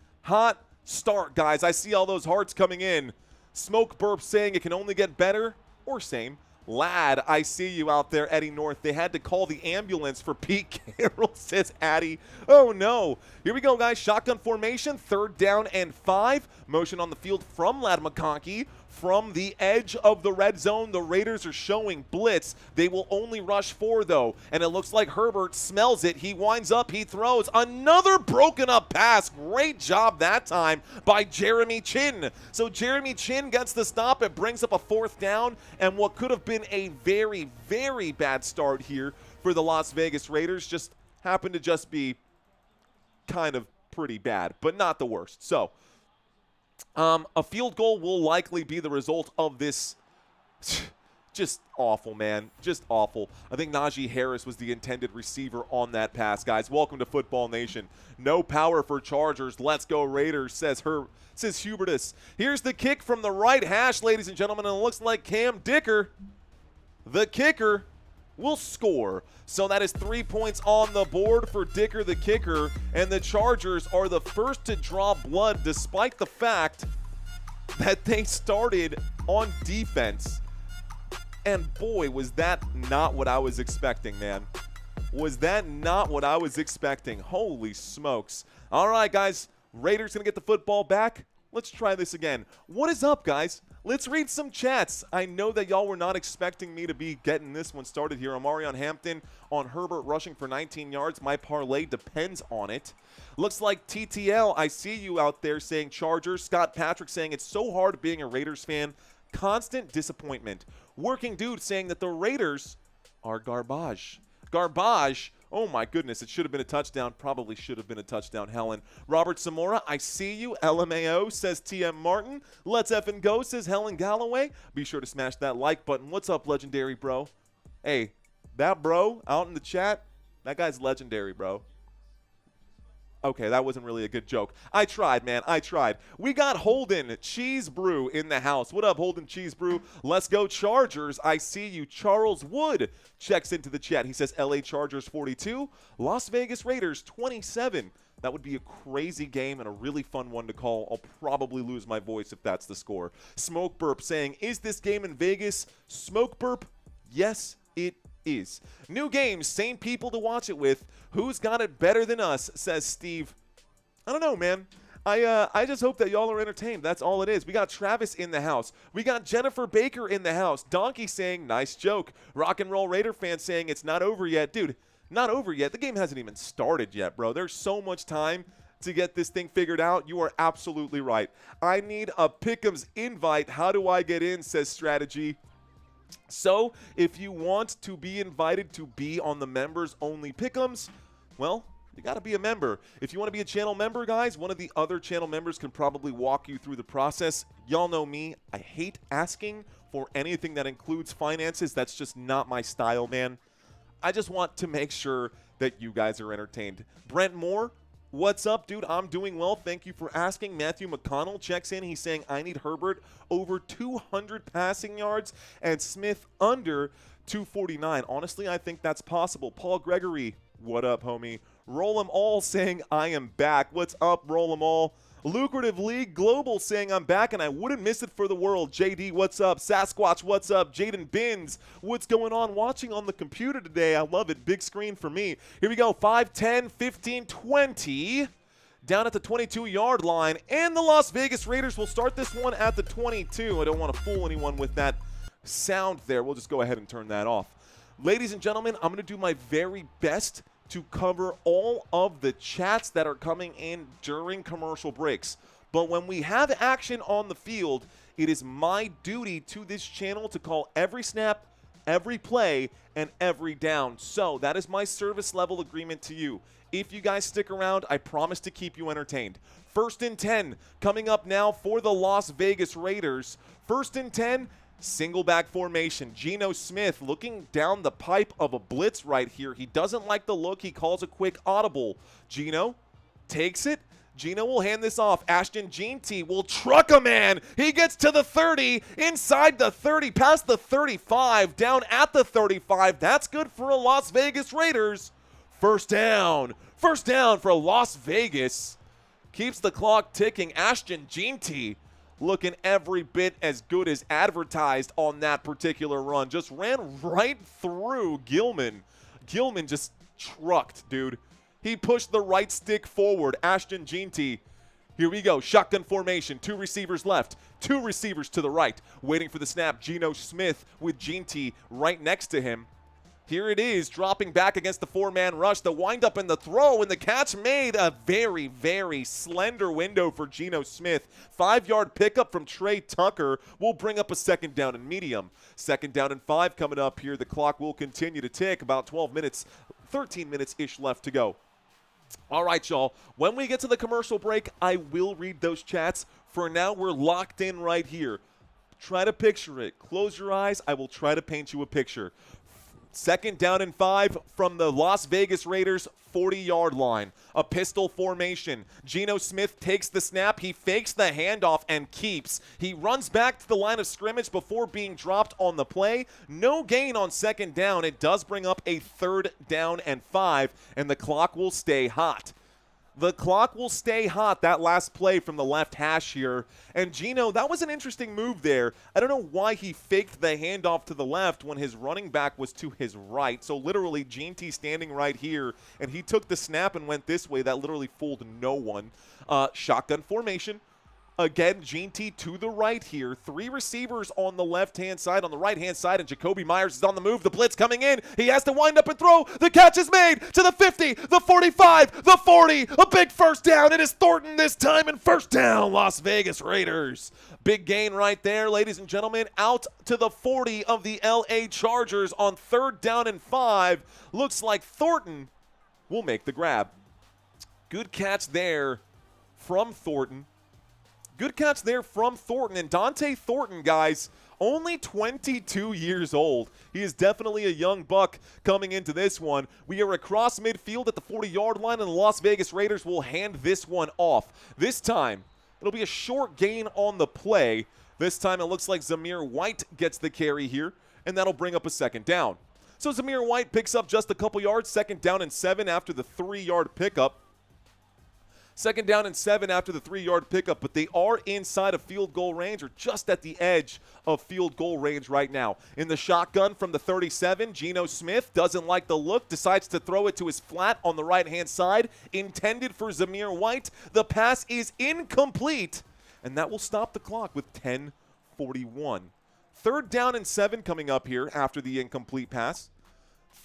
start, guys. I see all those hearts coming in. Smoke Burp saying it can only get better, or same. Lad, I see you out there, Eddie North. They had to call the ambulance for Pete Carroll, says Addy. Oh, no. Here we go, guys. Shotgun formation, 3rd down and 5. Motion on the field from Lad McConkey. From the edge of the red zone, the Raiders are showing blitz. They will only rush 4, though, and it looks like Herbert smells it. He winds up, he throws. Another broken up pass. Great job that time by Jeremy Chin. So Jeremy Chin gets the stop. It brings up a 4th down, and what could have been a very, very bad start here for the Las Vegas Raiders just happened to just be kind of pretty bad, but not the worst. So a field goal will likely be the result of this. Just awful, man. Just awful. I think Najee Harris was the intended receiver on that pass, guys. Welcome to Football Nation. No power for Chargers. Let's go Raiders, says Hubertus. Here's the kick from the right hash, ladies and gentlemen, and it looks like Cam Dicker, the kicker, will score. So that is 3 points on the board for Dicker, the kicker, and the Chargers are the first to draw blood despite the fact that they started on defense. And boy, was that not what I was expecting, man. Was that not what I was expecting? Holy smokes. All right, guys, Raiders going to get the football back. Let's try this again. What is up, guys? Let's read some chats. I know that y'all were not expecting me to be getting this one started here. Omarion Hampton on Herbert rushing for 19 yards. My parlay depends on it. Looks like TTL, I see you out there saying Chargers. Scott Patrick saying it's so hard being a Raiders fan. Constant disappointment. Working Dude saying that the Raiders are garbage. Garbage. Oh, my goodness. It should have been a touchdown. Probably should have been a touchdown, Helen. Robert Zamora, I see you. LMAO, says TM Martin. Let's effing go, says Helen Galloway. Be sure to smash that like button. What's up, legendary bro? Hey, that bro out in the chat, that guy's legendary, bro. Okay, that wasn't really a good joke. I tried, man. I tried. We got Holden Cheese Brew in the house. What up, Holden Cheese Brew? Let's go Chargers. I see you. Charles Wood checks into the chat. He says LA Chargers 42, Las Vegas Raiders 27. That would be a crazy game and a really fun one to call. I'll probably lose my voice if that's the score. Smoke Burp saying, is this game in Vegas? Smoke Burp, yes, it is. New game, same people to watch it with. Who's got it better than us, says Steve. I don't know, man. I just hope that y'all are entertained. That's all it is. We got Travis in the house. We got Jennifer Baker in the house. Donkey saying, nice joke. Rock and Roll Raider fan saying, it's not over yet. Dude, not over yet. The game hasn't even started yet, bro. There's so much time to get this thing figured out. You are absolutely right. I need a Pick'ems invite. How do I get in, says Strategy. So, if you want to be invited to be on the members-only Pick'ems, well, you got to be a member. If you want to be a channel member, guys, one of the other channel members can probably walk you through the process. Y'all know me. I hate asking for anything that includes finances. That's just not my style, man. I just want to make sure that you guys are entertained. Brent Moore, what's up, dude? I'm doing well. Thank you for asking. Matthew McConnell checks in. He's saying, I need Herbert over 200 passing yards and Smith under 249. Honestly, I think that's possible. Paul Gregory, what up, homie? Roll 'em all saying, I am back. What's up, roll 'em all? Lucrative League Global saying I'm back and I wouldn't miss it for the world. JD, what's up? Sasquatch, what's up? Jaden Bins, what's going on? Watching on the computer today. I love it. Big screen for me. Here we go. 5, 10, 15, 20. Down at the 22-yard line. And the Las Vegas Raiders will start this one at the 22. I don't want to fool anyone with that sound there. We'll just go ahead and turn that off. Ladies and gentlemen, I'm going to do my very best to cover all of the chats that are coming in during commercial breaks. But when we have action on the field, it is my duty to this channel to call every snap, every play, and every down. So that is my service level agreement to you. If you guys stick around, I promise to keep you entertained. 1st and 10 coming up now for the Las Vegas Raiders. 1st and 10. Single back formation. Geno Smith looking down the pipe of a blitz right here. He doesn't like the look. He calls a quick audible. Geno takes it. Geno will hand this off. Ashton Jeanty will truck a man. He gets to the 30, inside the 30, past the 35, down at the 35. That's good for a Las Vegas Raiders. First down. First down for Las Vegas. Keeps the clock ticking. Ashton Jeanty looking every bit as good as advertised on that particular run. Just ran right through Gilman. Gilman just trucked, dude. He pushed the right stick forward. Ashton Jeanty. Here we go. Shotgun formation. 2 receivers left. 2 receivers to the right. Waiting for the snap. Geno Smith with Jeanty right next to him. Here it is, dropping back against the 4-man rush. The windup and the throw, and the catch made. A very, very slender window for Geno Smith. 5-yard pickup from Trey Tucker will bring up a 2nd down and medium. 2nd down and 5 coming up here. The clock will continue to tick. About 12 minutes, 13 minutes-ish left to go. All right, y'all. When we get to the commercial break, I will read those chats. For now, we're locked in right here. Try to picture it. Close your eyes. I will try to paint you a picture. 2nd down and 5 from the Las Vegas Raiders 40-yard line. A pistol formation. Geno Smith takes the snap. He fakes the handoff and keeps. He runs back to the line of scrimmage before being dropped on the play. No gain on 2nd down. It does bring up a 3rd down and 5, and the clock will stay hot. The clock will stay hot, that last play from the left hash here. And Geno, that was an interesting move there. I don't know why he faked the handoff to the left when his running back was to his right. So literally, Jeanty standing right here, and he took the snap and went this way. That literally fooled no one. Shotgun formation. Again, Jeanty to the right here. 3 receivers on the left-hand side, on the right-hand side, and Jacoby Myers is on the move. The blitz coming in. He has to wind up and throw. The catch is made to the 50, the 45, the 40. A big first down. It is Thornton this time, and first down, Las Vegas Raiders. Big gain right there, ladies and gentlemen. Out to the 40 of the LA Chargers on 3rd down and 5. Looks like Thornton will make the grab. Good catch there from Thornton. Good catch there from Thornton. And Dante Thornton, guys, only 22 years old. He is definitely a young buck coming into this one. We are across midfield at the 40-yard line, and the Las Vegas Raiders will hand this one off. This time, it'll be a short gain on the play. This time, it looks like Zamir White gets the carry here, and that'll bring up a 2nd down. So Zamir White picks up just a couple yards, 2nd down and 7 after the 3-yard pickup. 2nd down and 7 after the 3-yard pickup, but they are inside of field goal range or just at the edge of field goal range right now. In the shotgun from the 37, Geno Smith doesn't like the look, decides to throw it to his flat on the right-hand side, intended for Zamir White. The pass is incomplete, and that will stop the clock with 10:41. 3rd down and 7 coming up here after the incomplete pass.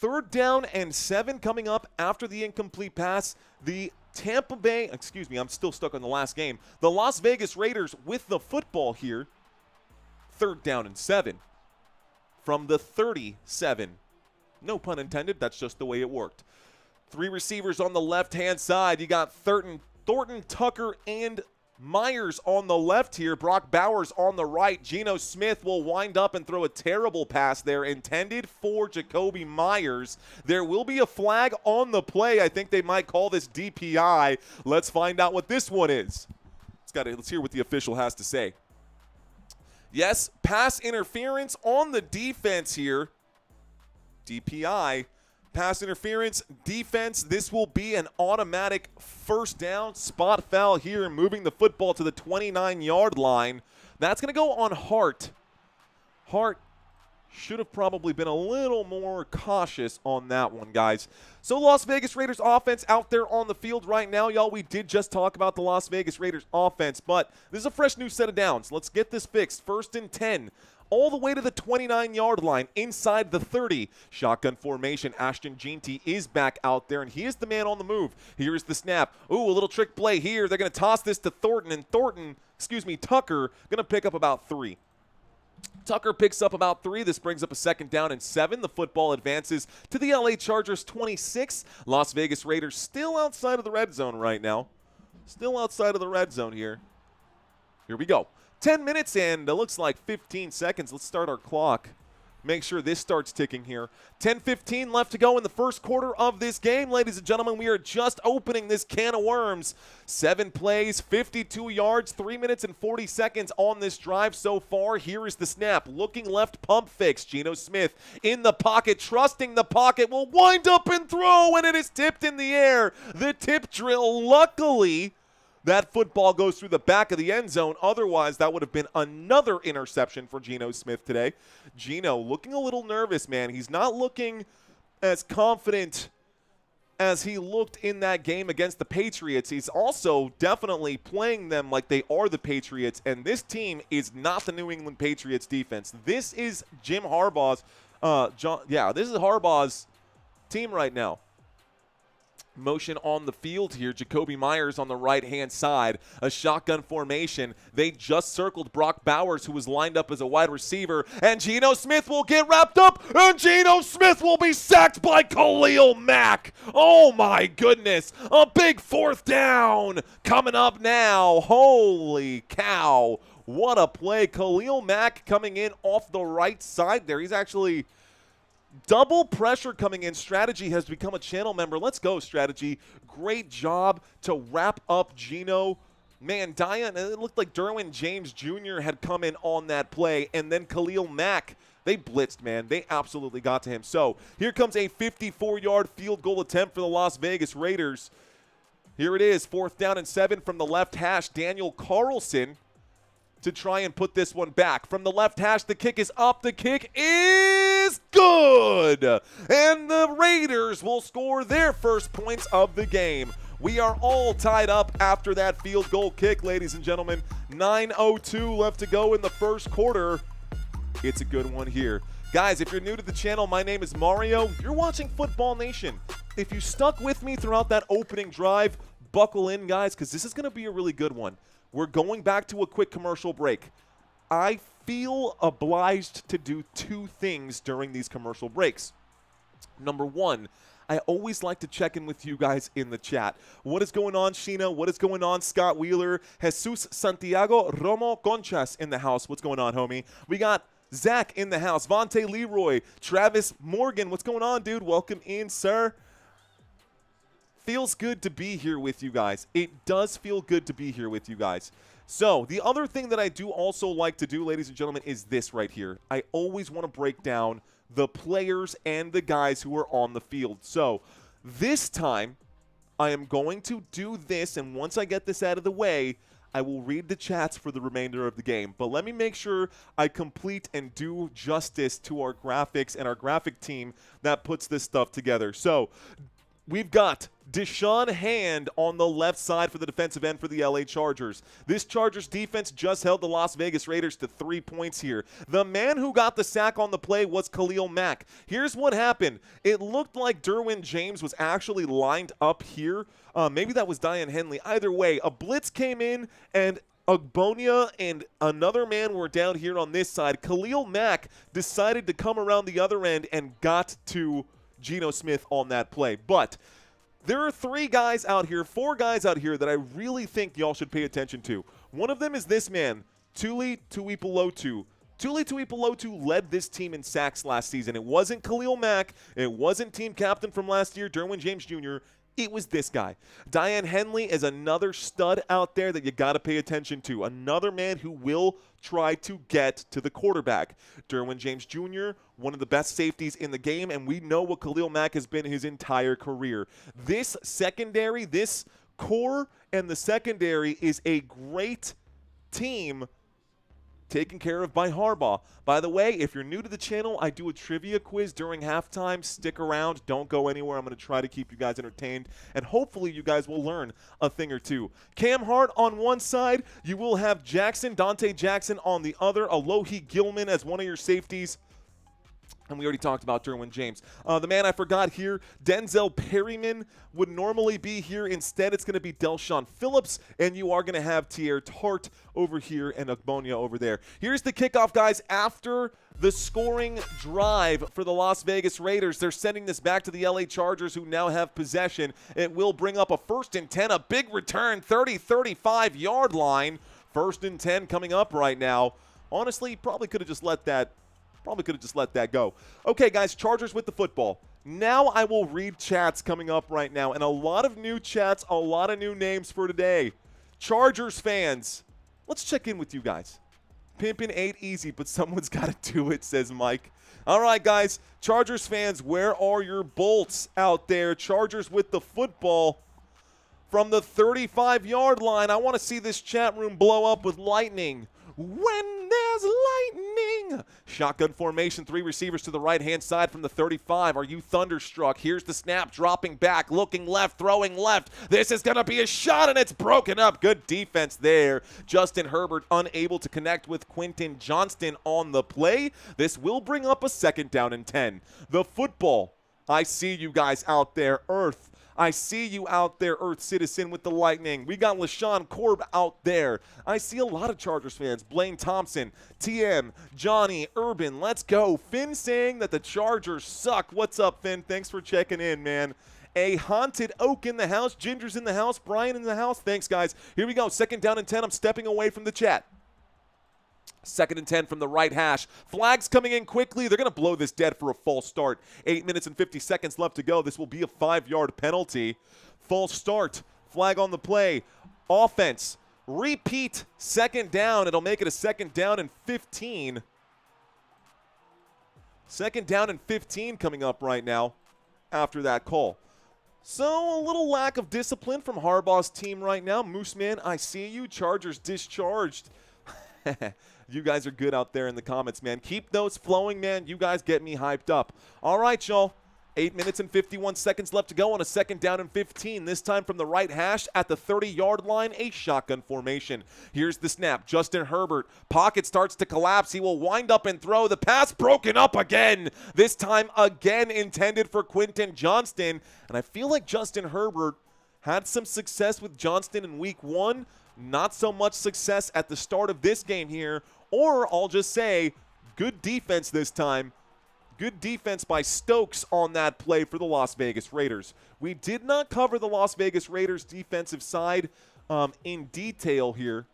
3rd down and 7 coming up after the incomplete pass. The Tampa Bay, excuse me, I'm still stuck on the last game. The Las Vegas Raiders with the football here. 3rd down and 7 from the 37. No pun intended, that's just the way it worked. 3 receivers on the left-hand side. You got Thornton, Tucker, and Myers on the left here, Brock Bowers on the right. Geno Smith will wind up and throw a terrible pass there intended for Jacoby Myers. There will be a flag on the play. I think they might call this DPI. Let's find out what this one is. Let's hear what the official has to say. Yes, pass interference on the defense here. DPI. Pass interference, defense. This will be an automatic first down. Spot foul here, moving the football to the 29-yard line. That's going to go on Hart. Hart should have probably been a little more cautious on that one, guys. So Las Vegas Raiders offense out there on the field right now, y'all. We did just talk about the Las Vegas Raiders offense, but this is a fresh new set of downs. Let's get this fixed. 1st and 10. All the way to the 29-yard line, inside the 30. Shotgun formation. Ashton Jeanty is back out there, and he is the man on the move. Here's the snap. Ooh, a little trick play here. They're going to toss this to Tucker, going to pick up about 3. Tucker picks up about 3. This brings up a 2nd down and 7. The football advances to the LA Chargers 26. Las Vegas Raiders still outside of the red zone right now. Still outside of the red zone here. Here we go. 10 minutes and it looks like 15 seconds. Let's start our clock. Make sure this starts ticking here. 10:15 left to go in the first quarter of this game. Ladies and gentlemen, we are just opening this can of worms. 7 plays, 52 yards, 3 minutes and 40 seconds on this drive so far. Here is the snap. Looking left, pump fakes. Geno Smith in the pocket, trusting the pocket, will wind up and throw, and it is tipped in the air. The tip drill, luckily, that football goes through the back of the end zone. Otherwise, that would have been another interception for Geno Smith today. Geno looking a little nervous, man. He's not looking as confident as he looked in that game against the Patriots. He's also definitely playing them like they are the Patriots, and this team is not the New England Patriots defense. This is Jim Harbaugh's this is Harbaugh's team right now. Motion on the field here. Jacoby Myers on the right-hand side. A shotgun formation. They just circled Brock Bowers, who was lined up as a wide receiver. And Geno Smith will get wrapped up. And Geno Smith will be sacked by Khalil Mack. Oh, my goodness. A big 4th down coming up now. Holy cow. What a play. Khalil Mack coming in off the right side there. He's actually double pressure coming in. Strategy has become a channel member. Let's go, Strategy. Great job to wrap up Geno. Man, it looked like Derwin James Jr. had come in on that play. And then Khalil Mack, they blitzed, man. They absolutely got to him. So here comes a 54-yard field goal attempt for the Las Vegas Raiders. Here it is, 4th down and 7 from the left hash. Daniel Carlson to try and put this one back. From the left hash, the kick is up. The kick is good. And the Raiders will score their first points of the game. We are all tied up after that field goal kick, ladies and gentlemen. 9:02 left to go in the first quarter. It's a good one here. Guys, if you're new to the channel, my name is Mario. You're watching Football Nation. If you stuck with me throughout that opening drive, buckle in, guys, because this is going to be a really good one. We're going back to a quick commercial break. I feel obliged to do 2 things during these commercial breaks. Number 1, I always like to check in with you guys in the chat. What is going on, Sheena? What is going on, Scott Wheeler? Jesus Santiago Romo Conchas in the house. What's going on, homie? We got Zach in the house. Vontae Leroy. Travis Morgan. What's going on, dude? Welcome in, sir. Feels good to be here with you guys. It does feel good to be here with you guys. So the other thing that I do also like to do, ladies and gentlemen, is this right here. I always want to break down the players and the guys who are on the field. So this time I am going to do this, and once I get this out of the way, I will read the chats for the remainder of the game. But let me make sure I complete and do justice to our graphics and our graphic team that puts this stuff together. So we've got Deshaun Hand on the left side for the defensive end for the LA Chargers. This Chargers defense just held the Las Vegas Raiders to 3 points here. The man who got the sack on the play was Khalil Mack. Here's what happened. It looked like Derwin James was actually lined up here. Maybe that was Diane Henley. Either way, a blitz came in, and Ogbonia and another man were down here on this side. Khalil Mack decided to come around the other end and got to Geno Smith on that play. But There are 4 guys out here that I really think y'all should pay attention to. One of them is this man, Tuli Tuipulotu. Tuli Tuipulotu led this team in sacks last season. It wasn't Khalil Mack. It wasn't team captain from last year, Derwin James Jr. It was this guy. Diane Henley is another stud out there that you got to pay attention to. Another man who will try to get to the quarterback. Derwin James Jr., one of the best safeties in the game, and we know what Khalil Mack has been his entire career. This secondary, this core, and the secondary is a great team taken care of by Harbaugh. By the way, if you're new to the channel, I do a trivia quiz during halftime. Stick around. Don't go anywhere. I'm going to try to keep you guys entertained, and hopefully you guys will learn a thing or two. Cam Hart on one side. You will have Dante Jackson on the other. Alohi Gilman as one of your safeties. And we already talked about Derwin James. The man I forgot here, Denzel Perryman, would normally be here. Instead, it's going to be Delshon Phillips, and you are going to have Tier Tart over here and Agbonia over there. Here's the kickoff, guys. After the scoring drive for the Las Vegas Raiders, they're sending this back to the LA Chargers, who now have possession. It will bring up a 1st and 10, a big return, 35-yard line. 1st and 10 coming up right now. Honestly, probably could have just let that go. Okay, guys, Chargers with the football. Now I will read chats coming up right now, and a lot of new chats, a lot of new names for today. Chargers fans, let's check in with you guys. Pimpin' ain't easy, but someone's got to do it, says Mike. All right, guys, Chargers fans, where are your bolts out there? Chargers with the football from the 35-yard line. I want to see this chat room blow up with lightning. When there's lightning. Shotgun formation, 3 receivers to the right-hand side from the 35. Are you thunderstruck? Here's the snap, dropping back, looking left, throwing left. This is going to be a shot, and it's broken up. Good defense there. Justin Herbert unable to connect with Quentin Johnston on the play. This will bring up a 2nd down and 10. The football. I see you guys out there, Earth. I see you out there, Earth Citizen, with the Lightning. We got LaShawn Korb out there. I see a lot of Chargers fans. Blaine Thompson, TM, Johnny, Urban, let's go. Finn saying that the Chargers suck. What's up, Finn? Thanks for checking in, man. A Haunted Oak in the house. Ginger's in the house. Brian in the house. Thanks, guys. Here we go. 2nd down and 10. I'm stepping away from the chat. 2nd and 10 from the right hash. Flags coming in quickly. They're going to blow this dead for a false start. 8 minutes and 50 seconds left to go. This will be a 5-yard penalty. False start. Flag on the play. Offense. Repeat 2nd down. It'll make it a 2nd down and 15. 2nd down and 15 coming up right now after that call. So a little lack of discipline from Harbaugh's team right now. Mooseman, I see you. Chargers discharged. You guys are good out there in the comments, man. Keep those flowing, man. You guys get me hyped up. All right, y'all. 8 minutes and 51 seconds left to go on a 2nd down and 15. This time from the right hash at the 30-yard line, a shotgun formation. Here's the snap. Justin Herbert. Pocket starts to collapse. He will wind up and throw. The pass broken up again. This time again intended for Quentin Johnston. And I feel like Justin Herbert had some success with Johnston in week 1. Not so much success at the start of this game here. Or I'll just say, good defense this time. Good defense by Stokes on that play for the Las Vegas Raiders. We did not cover the Las Vegas Raiders defensive side in detail here.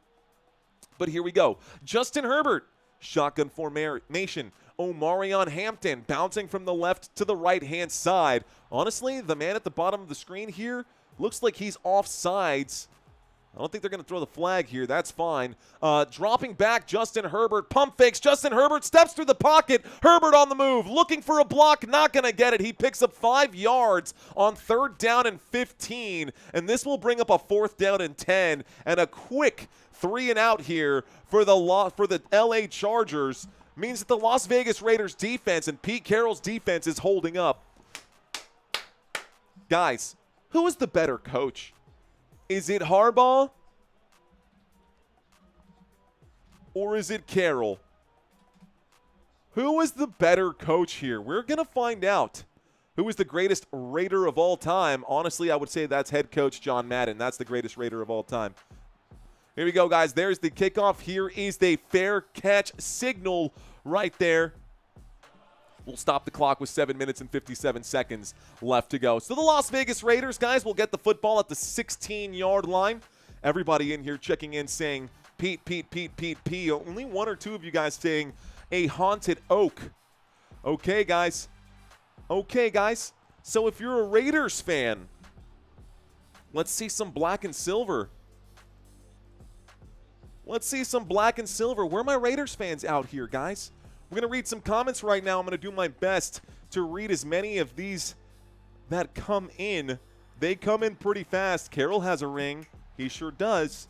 But here we go. Justin Herbert, shotgun formation. Omarion Hampton bouncing from the left to the right-hand side. Honestly, the man at the bottom of the screen here looks like he's offsides. I don't think they're going to throw the flag here. That's fine. Dropping back, Justin Herbert. Pump fakes. Justin Herbert steps through the pocket. Herbert on the move. Looking for a block. Not going to get it. He picks up 5 yards on 3rd down and 15. And this will bring up a 4th down and 10. And a quick 3 and out here for the LA Chargers. Means that the Las Vegas Raiders defense and Pete Carroll's defense is holding up. Guys, who is the better coach? Is it Harbaugh? Or is it Carroll? Who is the better coach here? We're going to find out. Who is the greatest Raider of all time? Honestly, I would say that's head coach John Madden. That's the greatest Raider of all time. Here we go, guys. There's the kickoff. Here is the fair catch signal right there. We'll stop the clock with 7 minutes and 57 seconds left to go. So the Las Vegas Raiders, guys, will get the football at the 16-yard line. Everybody in here checking in saying, Pete, Pete, Pete, Pete, P. Only one or two of you guys saying a haunted oak. Okay, guys. Okay, guys. So if you're a Raiders fan, let's see some black and silver. Let's see some black and silver. Where are my Raiders fans out here, guys? We're going to read some comments right now. I'm going to do my best to read as many of these that come in. They come in pretty fast. Carroll has a ring. He sure does.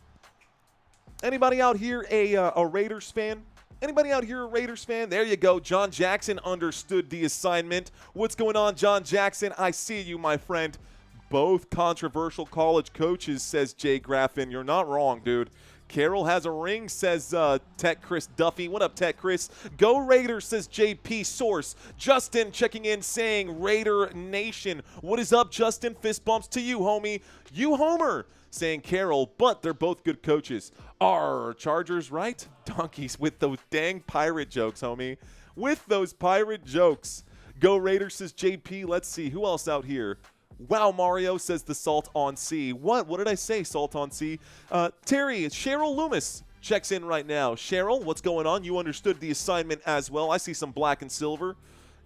Anybody out here a Raiders fan? Anybody out here a Raiders fan? There you go. John Jackson understood the assignment. What's going on, John Jackson? I see you, my friend. Both controversial college coaches, says Jay Graffin. You're not wrong, dude. Carroll has a ring, says Tech Chris Duffy. What up, Tech Chris? Go Raiders, says JP Source. Justin checking in saying Raider Nation. What is up, Justin? Fist bumps to you, homie. You homer, saying Carroll, but they're both good coaches. Are Chargers right? Donkeys with those dang pirate jokes, homie. With those pirate jokes. Go Raiders, says JP. Let's see. Who else out here? Wow, Mario, says the Salt on Sea. What did I say, Salt on Sea? Terry, Cheryl Loomis checks in right now. Cheryl, what's going on? You understood the assignment as well. I see some black and silver.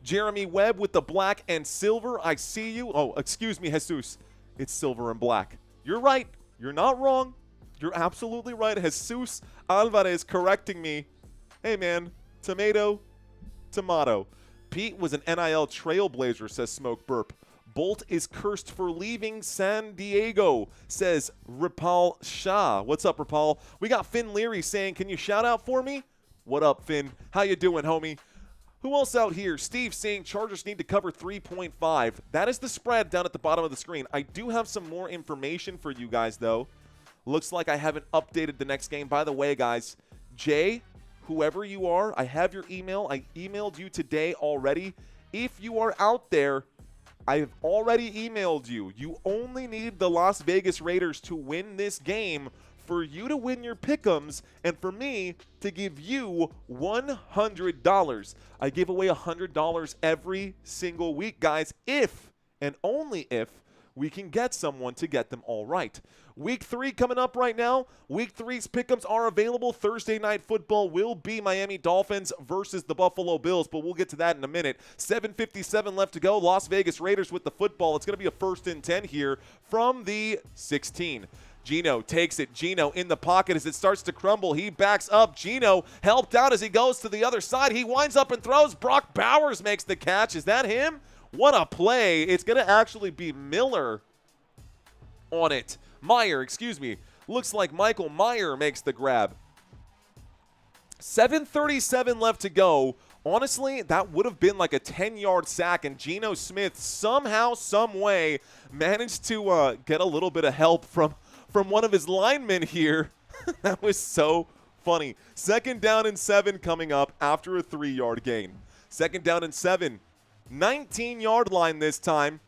Jeremy Webb with the black and silver. I see you. Oh, excuse me, Jesus. It's silver and black. You're right. You're not wrong. You're absolutely right. Jesus Alvarez correcting me. Hey, man. Tomato. Pete was an NIL trailblazer, says Smoke Burp. Bolt is cursed for leaving San Diego, says Rapal Shah. What's up, Rapal? We got Finn Leary saying, can you shout out for me? What up, Finn? How you doing, homie? Who else out here? Steve saying Chargers need to cover 3.5. That is the spread down at the bottom of the screen. I do have some more information for you guys, though. Looks like I haven't updated the next game. By the way, guys, Jay, whoever you are, I have your email. I emailed you today already. If you are out there, I've already emailed you. You only need the Las Vegas Raiders to win this game for you to win your pick'ems and for me to give you $100. I give away $100 every single week, guys, if and only if we can get someone to get them all right. Week 3 coming up right now. Week 3's pick'ems are available. Thursday night football will be Miami Dolphins versus the Buffalo Bills, but we'll get to that in a minute. 7:57 left to go. Las Vegas Raiders with the football. It's going to be a 1st and 10 here from the 16. Gino takes it. Gino in the pocket as it starts to crumble. He backs up. Gino helped out as he goes to the other side. He winds up and throws. Brock Bowers makes the catch. Is that him? What a play. It's going to actually be Miller on it. Meyer, excuse me. Looks like Michael Meyer makes the grab. 7:37 left to go. Honestly, that would have been like a 10-yard sack, and Geno Smith somehow, some way, managed to get a little bit of help from one of his linemen here. That was so funny. 2nd down and 7 coming up after a 3-yard gain. 2nd down and 7. 19-yard line this time.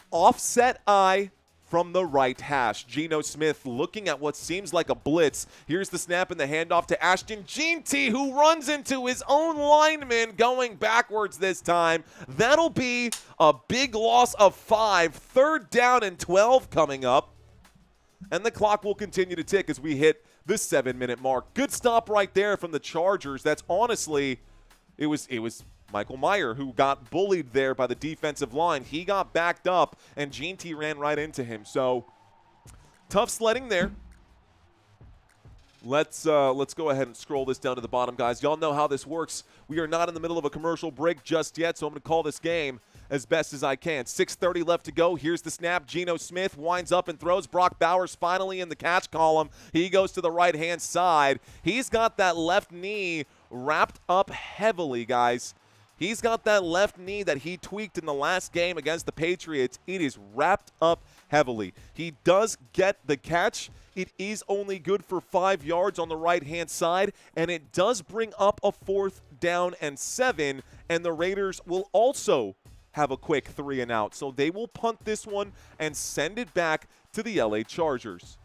Offset eye from the right hash. Geno Smith looking at what seems like a blitz. Here's the snap and the handoff to Ashton Jeanty, who runs into his own lineman going backwards this time. That'll be a big loss of 5. 3rd down and 12 coming up. And the clock will continue to tick as we hit the 7-minute mark. Good stop right there from the Chargers. That's honestly, it was Michael Meyer who got bullied there by the defensive line. He got backed up, and Gene T ran right into him. So, tough sledding there. Let's go ahead and scroll this down to the bottom, guys. Y'all know how this works. We are not in the middle of a commercial break just yet, so I'm going to call this game as best as I can. 6:30 left to go. Here's the snap. Geno Smith winds up and throws. Brock Bowers finally in the catch column. He goes to the right-hand side. He's got that left knee wrapped up heavily, guys. He's got that left knee that he tweaked in the last game against the Patriots. It is wrapped up heavily. He does get the catch. It is only good for 5 yards on the right-hand side, and it does bring up a 4th down and 7, and the Raiders will also have a quick 3 and out. So they will punt this one and send it back to the LA Chargers.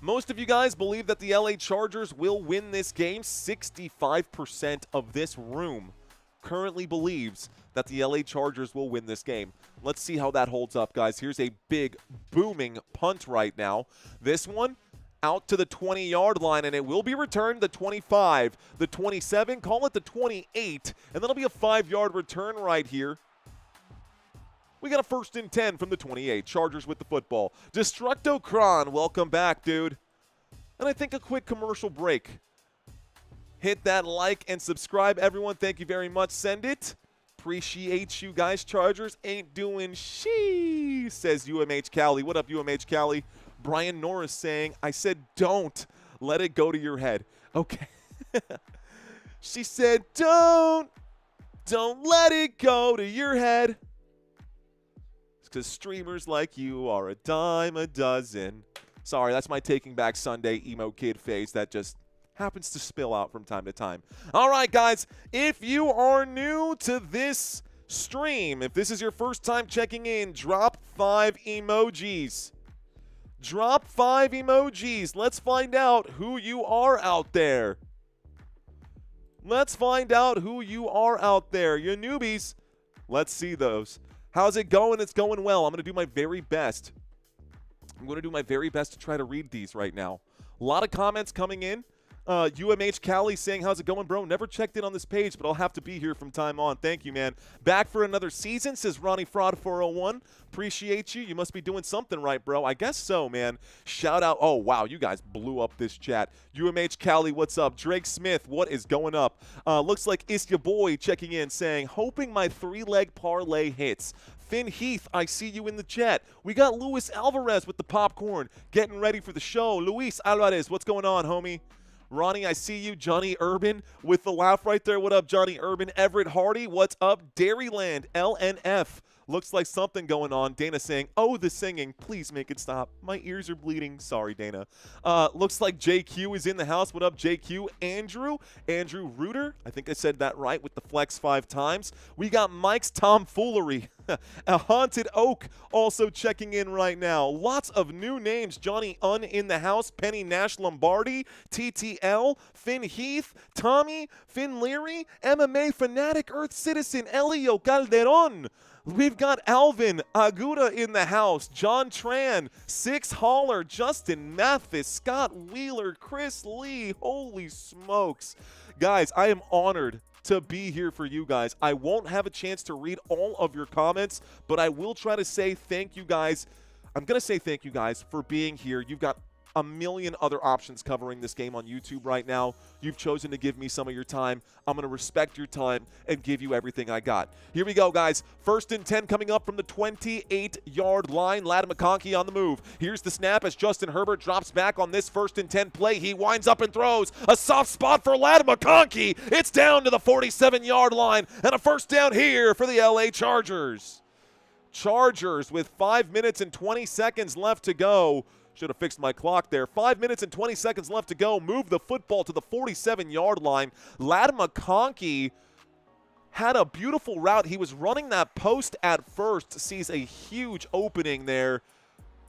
Most of you guys believe that the LA Chargers will win this game. 65% of this room currently believes that the LA Chargers will win this game. Let's see how that holds up, guys. Here's a big, booming punt right now. This one out to the 20-yard line, and it will be returned the 25, the 27, call it the 28, and that'll be a 5-yard return right here. We got a 1st and 10 from the 28. Chargers with the football. Destructo Kron, welcome back, dude. And I think a quick commercial break. Hit that like and subscribe, everyone. Thank you very much. Send it. Appreciate you guys. Chargers ain't doing shit, says UMH Cali. What up, UMH Cali? Brian Norris saying, I said don't let it go to your head. Okay. She said, don't let it go to your head. It's because streamers like you are a dime a dozen. Sorry, that's my Taking Back Sunday emo kid phase that just happens to spill out from time to time. All right, guys, if you are new to this stream, if this is your first time checking in, drop 5 emojis. Drop 5 emojis. Let's find out who you are out there. Let's find out who you are out there. You newbies, let's see those. How's it going? It's going well. I'm going to do my very best. I'm going to do my very best to try to read these right now. A lot of comments coming in. UMH Cali saying, how's it going, bro? Never checked in on this page, but I'll have to be here from time on. Thank you, man. Back for another season, says Ronnie Fraud 401. Appreciate you. You must be doing something right, bro. I guess so, man. Shout out. Oh, wow. You guys blew up this chat. UMH Cali, what's up? Drake Smith, what is going up? Looks like it's your boy checking in saying, hoping my 3-leg parlay hits. Finn Heath, I see you in the chat. We got Luis Alvarez with the popcorn, getting ready for the show. Luis Alvarez, what's going on, homie? Ronnie, I see you. Johnny Urban with the laugh right there. What up, Johnny Urban? Everett Hardy, what's up? Dairyland, LNF. Looks like something going on. Dana saying, oh, the singing. Please make it stop. My ears are bleeding. Sorry, Dana. Looks like JQ is in the house. What up, JQ? Andrew Reuter. I think I said that right with the flex 5 times. We got Mike's tomfoolery. A Haunted Oak also checking in right now. Lots of new names. Johnny Un in the house. Penny Nash Lombardi. TTL. Finn Heath. Tommy. Finn Leary. MMA Fanatic. Earth Citizen. Elio Calderon. We've got Alvin Aguda in the house. John Tran. 6 Holler. Justin Mathis. Scott Wheeler. Chris Lee. Holy smokes. Guys, I am honored to be here for you guys. I won't have a chance to read all of your comments, but I will try to say thank you guys. I'm going to say thank you guys for being here. You've got a million other options covering this game on YouTube right now. You've chosen to give me some of your time. I'm going to respect your time and give you everything I got. Here we go, guys. 1st and 10 coming up from the 28-yard line. Ladd McConkey on the move. Here's the snap as Justin Herbert drops back on this 1st and 10 play. He winds up and throws. A soft spot for Ladd McConkey. It's down to the 47-yard line and a 1st down here for the LA Chargers. Chargers with 5 minutes and 20 seconds left to go. Should have fixed my clock there. 5 minutes and 20 seconds left to go. Move the football to the 47-yard line. Ladd McConkey had a beautiful route. He was running that post at first. Sees a huge opening there.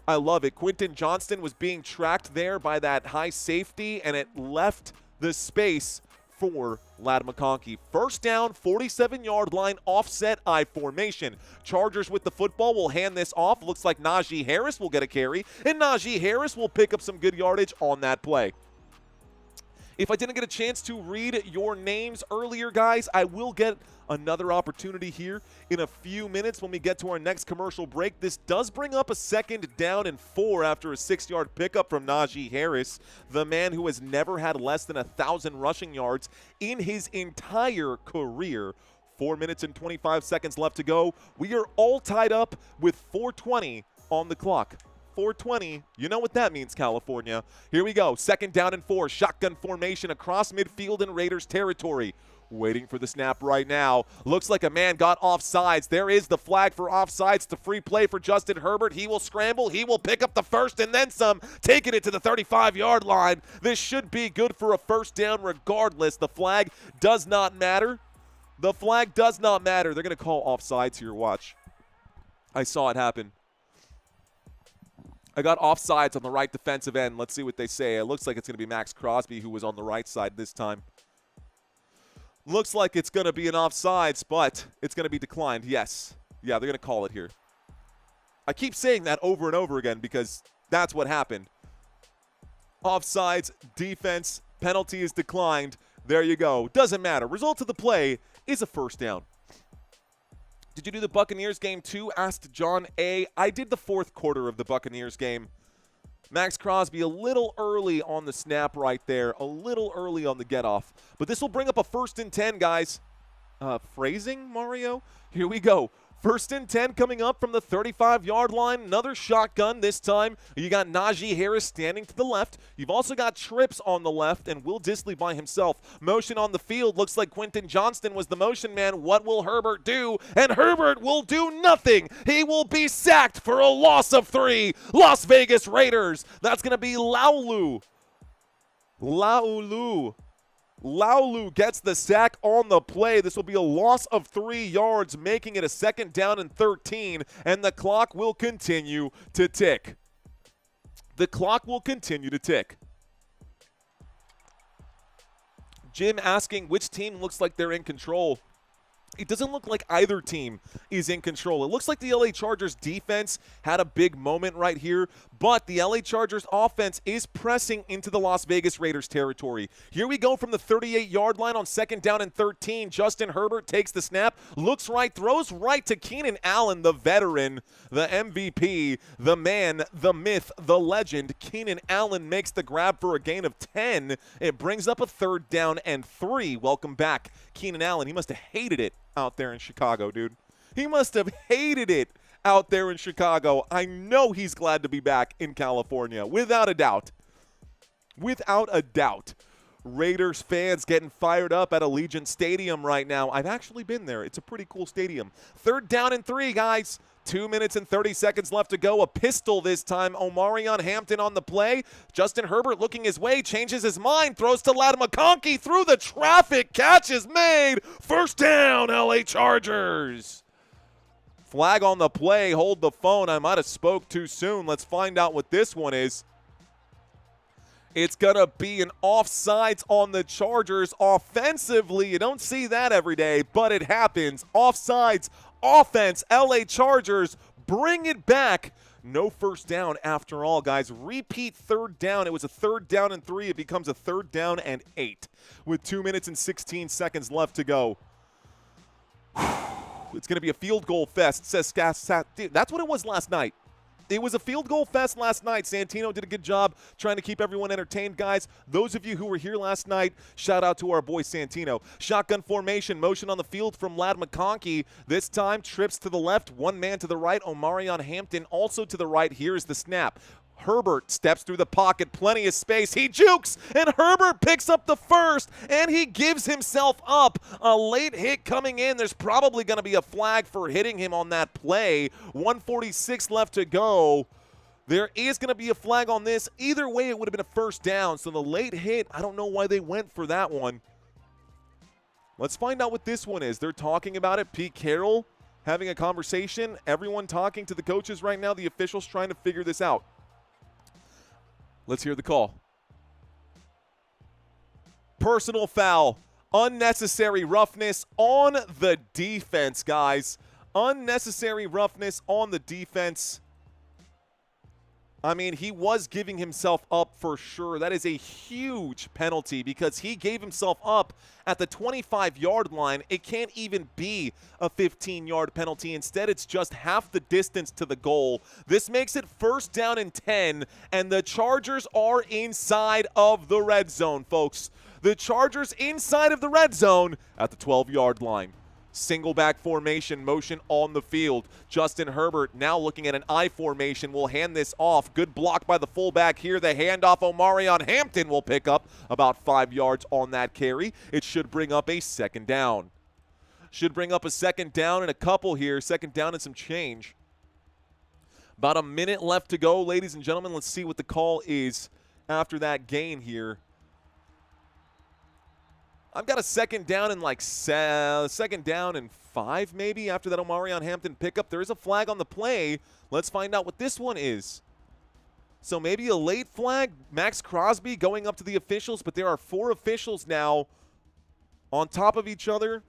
I love it. Quentin Johnston was being tracked there by that high safety, and it left the space for Ladd McConkey. 1st down, 47-yard line, offset I formation. Chargers with the football will hand this off. Looks like Najee Harris will get a carry, and Najee Harris will pick up some good yardage on that play. If I didn't get a chance to read your names earlier, guys, I will get another opportunity here in a few minutes when we get to our next commercial break. This does bring up a 2nd down and 4 after a 6-yard pickup from Najee Harris, the man who has never had less than 1,000 rushing yards in his entire career. 4 minutes and 25 seconds left to go. We are all tied up with 4:20 on the clock. 4:20, you know what that means, California. Here we go, 2nd down and 4, shotgun formation across midfield in Raiders territory. Waiting for the snap right now. Looks like a man got offsides. There is the flag for offsides. It's a free play for Justin Herbert. He will scramble. He will pick up the 1st and then some, taking it to the 35-yard line. This should be good for a 1st down regardless. The flag does not matter. The flag does not matter. They're going to call offsides here. Watch. I saw it happen. I got offsides on the right defensive end. Let's see what they say. It looks like it's going to be Max Crosby who was on the right side this time. Looks like it's going to be an offsides, but it's going to be declined. Yes. Yeah, they're going to call it here. I keep saying that over and over again because that's what happened. Offsides, defense, penalty is declined. There you go. Doesn't matter. Result of the play is a first down. Did you do the Buccaneers game too? Asked John A. I did the fourth quarter of the Buccaneers game. Max Crosby a little early on the snap right there. A little early on the get-off. But this will bring up a 1st and 10, guys. Phrasing, Mario? Here we go. 1st and 10 coming up from the 35-yard line. Another shotgun this time. You got Najee Harris standing to the left. You've also got Trips on the left and Will Dissly by himself. Motion on the field. Looks like Quentin Johnston was the motion man. What will Herbert do? And Herbert will do nothing. He will be sacked for a loss of 3. Las Vegas Raiders. That's going to be Laulu. Laulu gets the sack on the play. This will be a loss of 3 yards, making it a 2nd down and 13, and the clock will continue to tick. The clock will continue to tick. Jim asking which team looks like they're in control. It doesn't look like either team is in control. It looks like the LA Chargers defense had a big moment right here, but the LA Chargers offense is pressing into the Las Vegas Raiders territory. Here we go from the 38-yard line on 2nd down and 13. Justin Herbert takes the snap, looks right, throws right to Keenan Allen, the veteran, the MVP, the man, the myth, the legend. Keenan Allen makes the grab for a gain of 10. It brings up a 3rd down and 3. Welcome back, Keenan Allen. He must have hated it out there in Chicago, dude. He must have hated it out there in Chicago. I know he's glad to be back in California, without a doubt. Without a doubt. Raiders fans getting fired up at Allegiant Stadium right now. I've actually been there. It's a pretty cool stadium. 3rd down and 3, guys. 2 minutes and 30 seconds left to go. A pistol this time. Omarion Hampton on the play. Justin Herbert looking his way, changes his mind, throws to McConkey through the traffic. Catch is made. 1st down, LA Chargers. Flag on the play. Hold the phone. I might have spoke too soon. Let's find out what this one is. It's going to be an offsides on the Chargers offensively. You don't see that every day, but it happens. Offsides, offense, LA Chargers bring it back. No 1st down after all, guys. Repeat 3rd down. It was a 3rd down and 3. It becomes a 3rd down and 8 with 2 minutes and 16 seconds left to go. It's going to be a field goal fest, says Dude, that's what it was last night. It was a field goal fest last night. Santino did a good job trying to keep everyone entertained, guys. Those of you who were here last night, shout out to our boy Santino. Shotgun formation, motion on the field from McConkey. This time, trips to the left, one man to the right. Omarion Hampton also to the right. Here's the snap. Herbert steps through the pocket, plenty of space. He jukes, and Herbert picks up the 1st, and he gives himself up. A late hit coming in. There's probably going to be a flag for hitting him on that play. 1:46 left to go. There is going to be a flag on this. Either way, it would have been a 1st down. So the late hit, I don't know why they went for that one. Let's find out what this one is. They're talking about it. Pete Carroll having a conversation. Everyone talking to the coaches right now. The officials trying to figure this out. Let's hear the call. Personal foul. Unnecessary roughness on the defense, guys. Unnecessary roughness on the defense. I mean, he was giving himself up for sure. That is a huge penalty because he gave himself up at the 25-yard line. It can't even be a 15-yard penalty. Instead, it's just half the distance to the goal. This makes it 1st down and 10, and the Chargers are inside of the red zone, folks. The Chargers inside of the red zone at the 12-yard line. Single back formation, motion on the field. Justin Herbert now looking at an I formation will hand this off. Good block by the fullback here. The handoff, Omarion Hampton will pick up about 5 yards on that carry. It should bring up a 2nd down. Should bring up a 2nd down and a couple here. 2nd down and some change. About a minute left to go, ladies and gentlemen. Let's see what the call is after that gain here. I've got a 2nd down and 2nd down and 5 maybe after that Omarion Hampton pickup. There is a flag on the play. Let's find out what this one is. So maybe a late flag. Max Crosby going up to the officials, but there are 4 officials now on top of each other.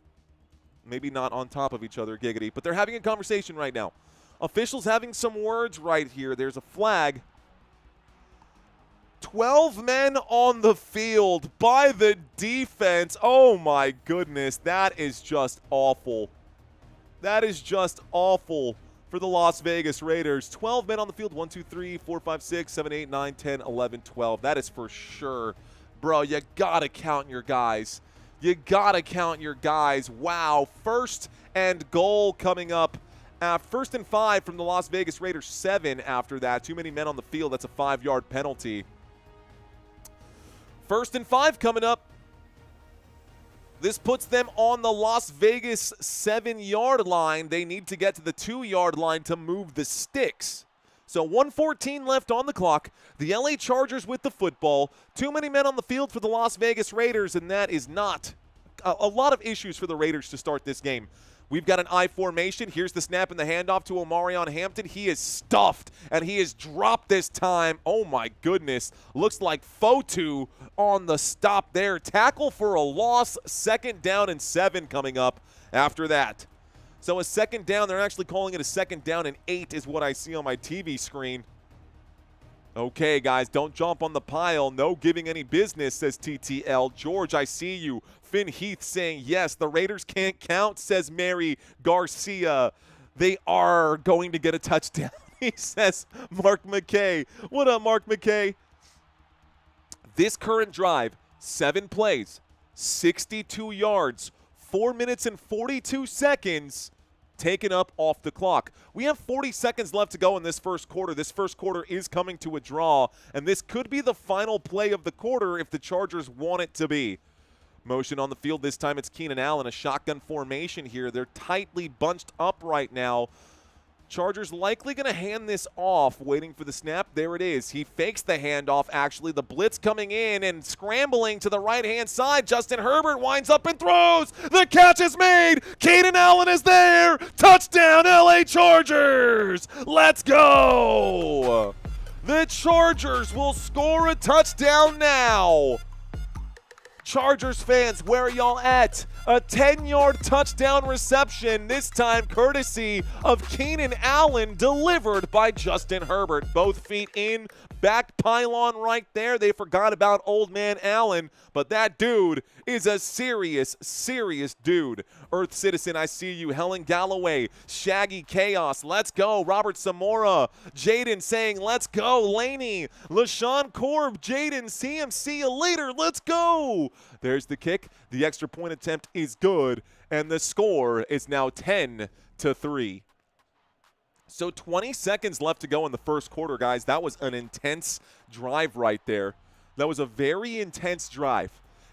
Maybe not on top of each other, giggity, but they're having a conversation right now. Officials having some words right here. There's a flag. 12 men on the field by the defense. Oh, my goodness. That is just awful. That is just awful for the Las Vegas Raiders. 12 men on the field. 1, 2, 3, 4, 5, 6, 7, 8, 9, 10, 11, 12. That is for sure. Bro, you got to count your guys. You got to count your guys. Wow. First and goal coming up. First and 5 from the Las Vegas Raiders. 7 after that. Too many men on the field. That's a 5-yard penalty. First and 5 coming up. This puts them on the Las Vegas 7-yard line. They need to get to the 2-yard line to move the sticks. So 1:14 left on the clock. The LA Chargers with the football. Too many men on the field for the Las Vegas Raiders, and that is not a lot of issues for the Raiders to start this game. We've got an I formation. Here's the snap and the handoff to Omarion Hampton. He is stuffed, and he is dropped this time. Oh, my goodness. Looks like Fotu on the stop there. Tackle for a loss. 2nd down and 7 coming up after that. So a 2nd down. They're actually calling it a 2nd down and 8 is what I see on my TV screen. Okay, guys, don't jump on the pile. No giving any business, says TTL. George, I see you. Finn Heath saying, yes, the Raiders can't count, says Mary Garcia. They are going to get a touchdown, he says Mark McKay. What up, Mark McKay? This current drive, 7 plays, 62 yards, 4 minutes and 42 seconds. Taken up off the clock. We have 40 seconds left to go in this first quarter. This first quarter is coming to a draw, and this could be the final play of the quarter if the Chargers want it to be. Motion on the field. This time it's Keenan Allen, a shotgun formation here. They're tightly bunched up right now. Chargers likely going to hand this off, waiting for the snap. There it is. He fakes the handoff, actually. The blitz coming in and scrambling to the right-hand side. Justin Herbert winds up and throws. The catch is made. Keenan Allen is there. Touchdown, LA Chargers. Let's go. The Chargers will score a touchdown now. Chargers fans, where are y'all at? A 10-yard touchdown reception, this time courtesy of Keenan Allen, delivered by Justin Herbert. Both feet in, back pylon right there. They forgot about old man Allen, but that dude is a serious, serious dude. Earth Citizen, I see you. Helen Galloway, Shaggy Chaos, let's go. Robert Zamora, Jaden saying, let's go. Laney, LaShawn Korb, Jaden, see you later. Let's go. There's the kick. The extra point attempt is good, and the score is now 10-3. So 20 seconds left to go in the first quarter, guys. That was an intense drive right there. That was a very intense drive.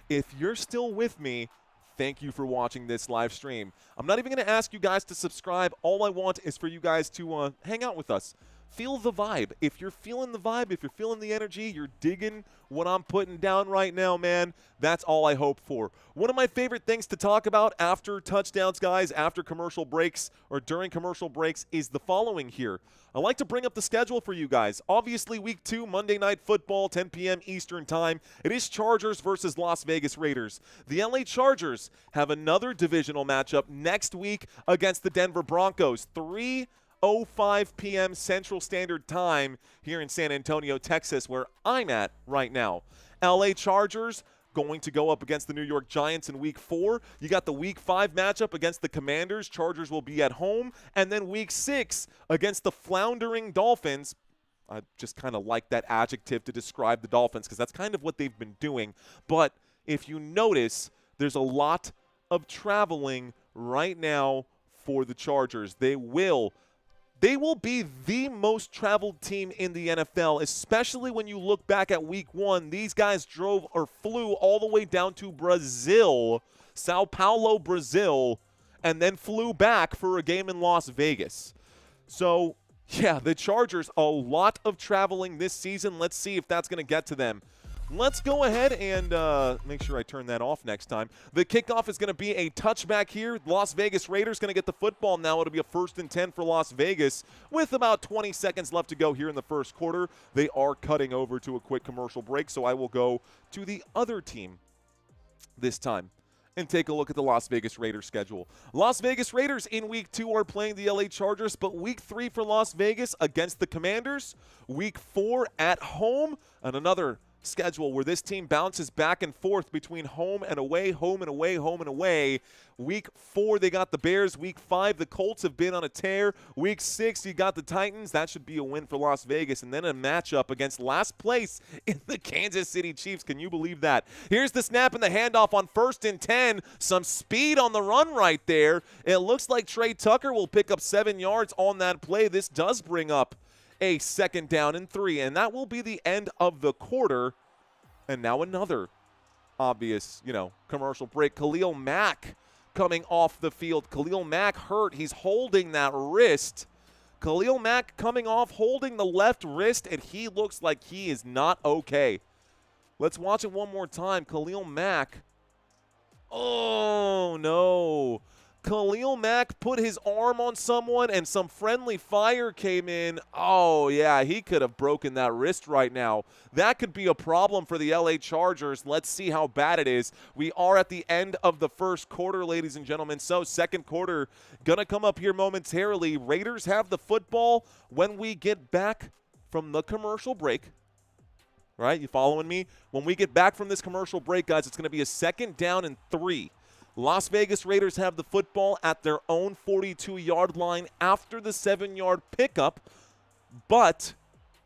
If you're still with me, thank you for watching this live stream. I'm not even going to ask you guys to subscribe. All I want is for you guys to hang out with us. Feel the vibe. If you're feeling the vibe, if you're feeling the energy, you're digging what I'm putting down right now, man, that's all I hope for. One of my favorite things to talk about after touchdowns, guys, after commercial breaks or during commercial breaks is the following here. I like to bring up the schedule for you guys. Obviously, week 2, Monday Night Football, 10 p.m. Eastern Time. It is Chargers versus Las Vegas Raiders. The LA Chargers have another divisional matchup next week against the Denver Broncos. 3:05 p.m. Central Standard Time here in San Antonio, Texas, where I'm at right now. LA Chargers going to go up against the New York Giants in week 4. You got the week 5 matchup against the Commanders. Chargers will be at home. And then week 6 against the floundering Dolphins. I just kind of like that adjective to describe the Dolphins because that's kind of what they've been doing. But if you notice, there's a lot of traveling right now for the Chargers. They will be the most traveled team in the NFL, especially when you look back at week 1. These guys drove or flew all the way down to Brazil, São Paulo, Brazil, and then flew back for a game in Las Vegas. So, yeah, the Chargers, a lot of traveling this season. Let's see if that's going to get to them. Let's go ahead and make sure I turn that off next time. The kickoff is going to be a touchback here. Las Vegas Raiders going to get the football now. It'll be a 1st and 10 for Las Vegas with about 20 seconds left to go here in the first quarter. They are cutting over to a quick commercial break, so I will go to the other team this time. and take a look at the Las Vegas Raiders schedule. Las Vegas Raiders in Week 2 are playing the LA Chargers, but Week 3 for Las Vegas against the Commanders. Week 4 at home, and another schedule where this team bounces back and forth between home and away, home and away, home and away. Week 4, they got the Bears. Week 5, the Colts have been on a tear. Week 6, you got the Titans. That should be a win for Las Vegas. And then a matchup against last place in the Kansas City Chiefs. Can you believe that? Here's the snap and the handoff on 1st and 10. Some speed on the run right there. It looks like Trey Tucker will pick up 7 yards on that play. This does bring up a 2nd down and 3, and that will be the end of the quarter. And now another obvious, commercial break. Khalil Mack coming off the field. Khalil Mack hurt. He's holding that wrist. Khalil Mack coming off, holding the left wrist, and he looks like he is not okay. Let's watch it one more time. Khalil Mack. Oh, no. Khalil Mack put his arm on someone and some friendly fire came in. Oh, yeah, he could have broken that wrist right now. That could be a problem for the LA Chargers. Let's see how bad it is. We are at the end of the first quarter, ladies and gentlemen. So, second quarter going to come up here momentarily. Raiders have the football when we get back from the commercial break. Right, you following me? When we get back from this commercial break, guys, it's going to be a 2nd down and 3. Las Vegas Raiders have the football at their own 42-yard line after the 7-yard pickup, but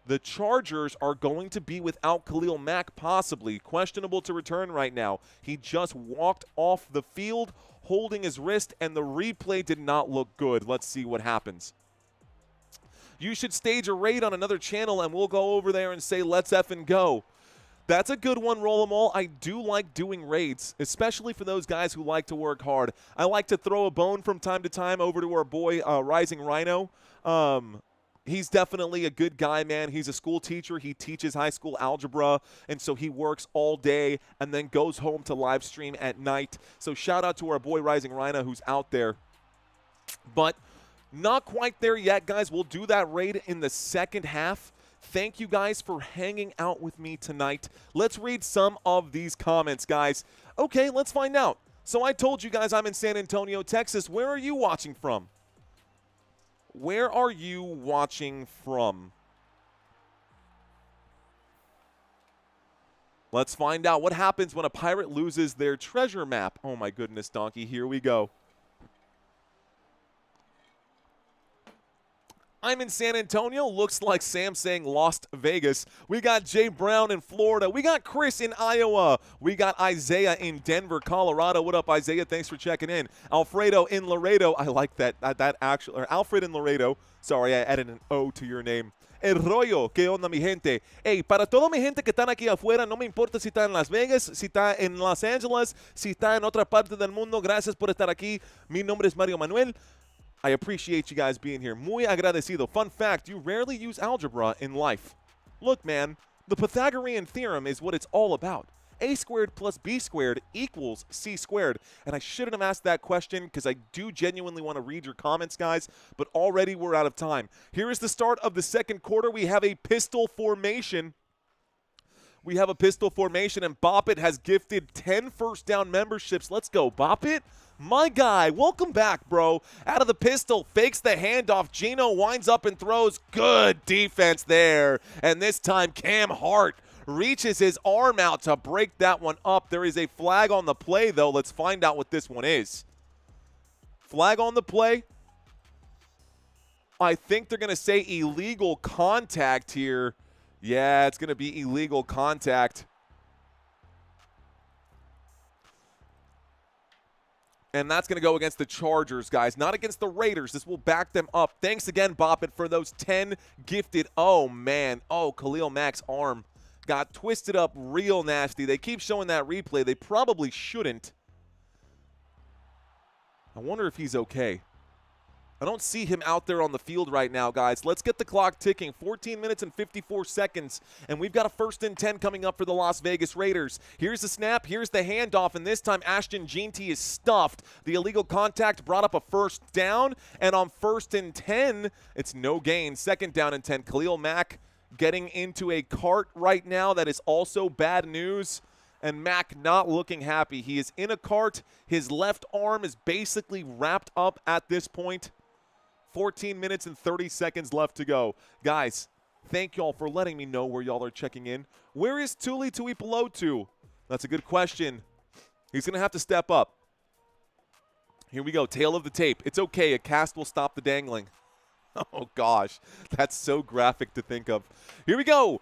the Chargers are going to be without Khalil Mack, possibly. Questionable to return right now. He just walked off the field holding his wrist, and the replay did not look good. Let's see what happens. You should stage a raid on another channel, and we'll go over there and say, let's effing go. That's a good one, Roll 'em All. I do like doing raids, especially for those guys who like to work hard. I like to throw a bone from time to time over to our boy, Rising Rhino. He's definitely a good guy, man. He's a school teacher. He teaches high school algebra, and so he works all day and then goes home to live stream at night. So shout out to our boy, Rising Rhino, who's out there. But not quite there yet, guys. We'll do that raid in the second half. Thank you guys for hanging out with me tonight. Let's read some of these comments, guys. Okay, let's find out. So I told you guys I'm in San Antonio, Texas. Where are you watching from? Where are you watching from? Let's find out what happens when a pirate loses their treasure map. Oh my goodness, Donkey, here we go. I'm in San Antonio. Looks like Sam saying Lost Vegas. We got Jay Brown in Florida. We got Chris in Iowa. We got Isaiah in Denver, Colorado. What up, Isaiah? Thanks for checking in. Alfredo in Laredo. I like that actually. Or Alfred in Laredo. Sorry, I added an O to your name. El Rollo, ¿qué onda, mi gente? Hey, para toda mi gente que están aquí afuera, no me importa si está en Las Vegas, si está en Los Angeles, si está en otra parte del mundo, gracias por estar aquí. Mi nombre es Mario Manuel. I appreciate you guys being here. Muy agradecido. Fun fact, you rarely use algebra in life. Look, man, the Pythagorean theorem is what it's all about. A squared plus B squared equals C squared. And I shouldn't have asked that question because I do genuinely want to read your comments, guys, but already we're out of time. Here is the start of the second quarter. We have a pistol formation. We have a pistol formation, and Bop It has gifted 10 first down memberships. Let's go, Bop It. My guy, welcome back, bro. Out of the pistol, fakes the handoff. Gino winds up and throws. Good defense there. And this time, Cam Hart reaches his arm out to break that one up. There is a flag on the play, though. Let's find out what this one is. Flag on the play. I think they're going to say illegal contact here. Yeah, it's going to be illegal contact. And that's going to go against the Chargers, guys, not against the Raiders. This will back them up. Thanks again, Bop It, for those 10 gifted. Oh, man. Oh, Khalil Mack's arm got twisted up real nasty. They keep showing that replay. They probably shouldn't. I wonder if he's okay. I don't see him out there on the field right now, guys. Let's get the clock ticking. 14 minutes and 54 seconds, and we've got a 1st and 10 coming up for the Las Vegas Raiders. Here's the snap. Here's the handoff, and this time Ashton Jeanty is stuffed. The illegal contact brought up a 1st down, and on 1st and 10, it's no gain. 2nd down and 10. Khalil Mack getting into a cart right now. That is also bad news. and Mac not looking happy. He is in a cart. His left arm is basically wrapped up at this point. 14 minutes and 30 seconds left to go. Guys, thank y'all for letting me know where y'all are checking in. Where is Tuli Tuipulotu? That's a good question. He's going to have to step up. Here we go, tail of the tape. It's okay, a cast will stop the dangling. Oh, gosh, that's so graphic to think of. Here we go.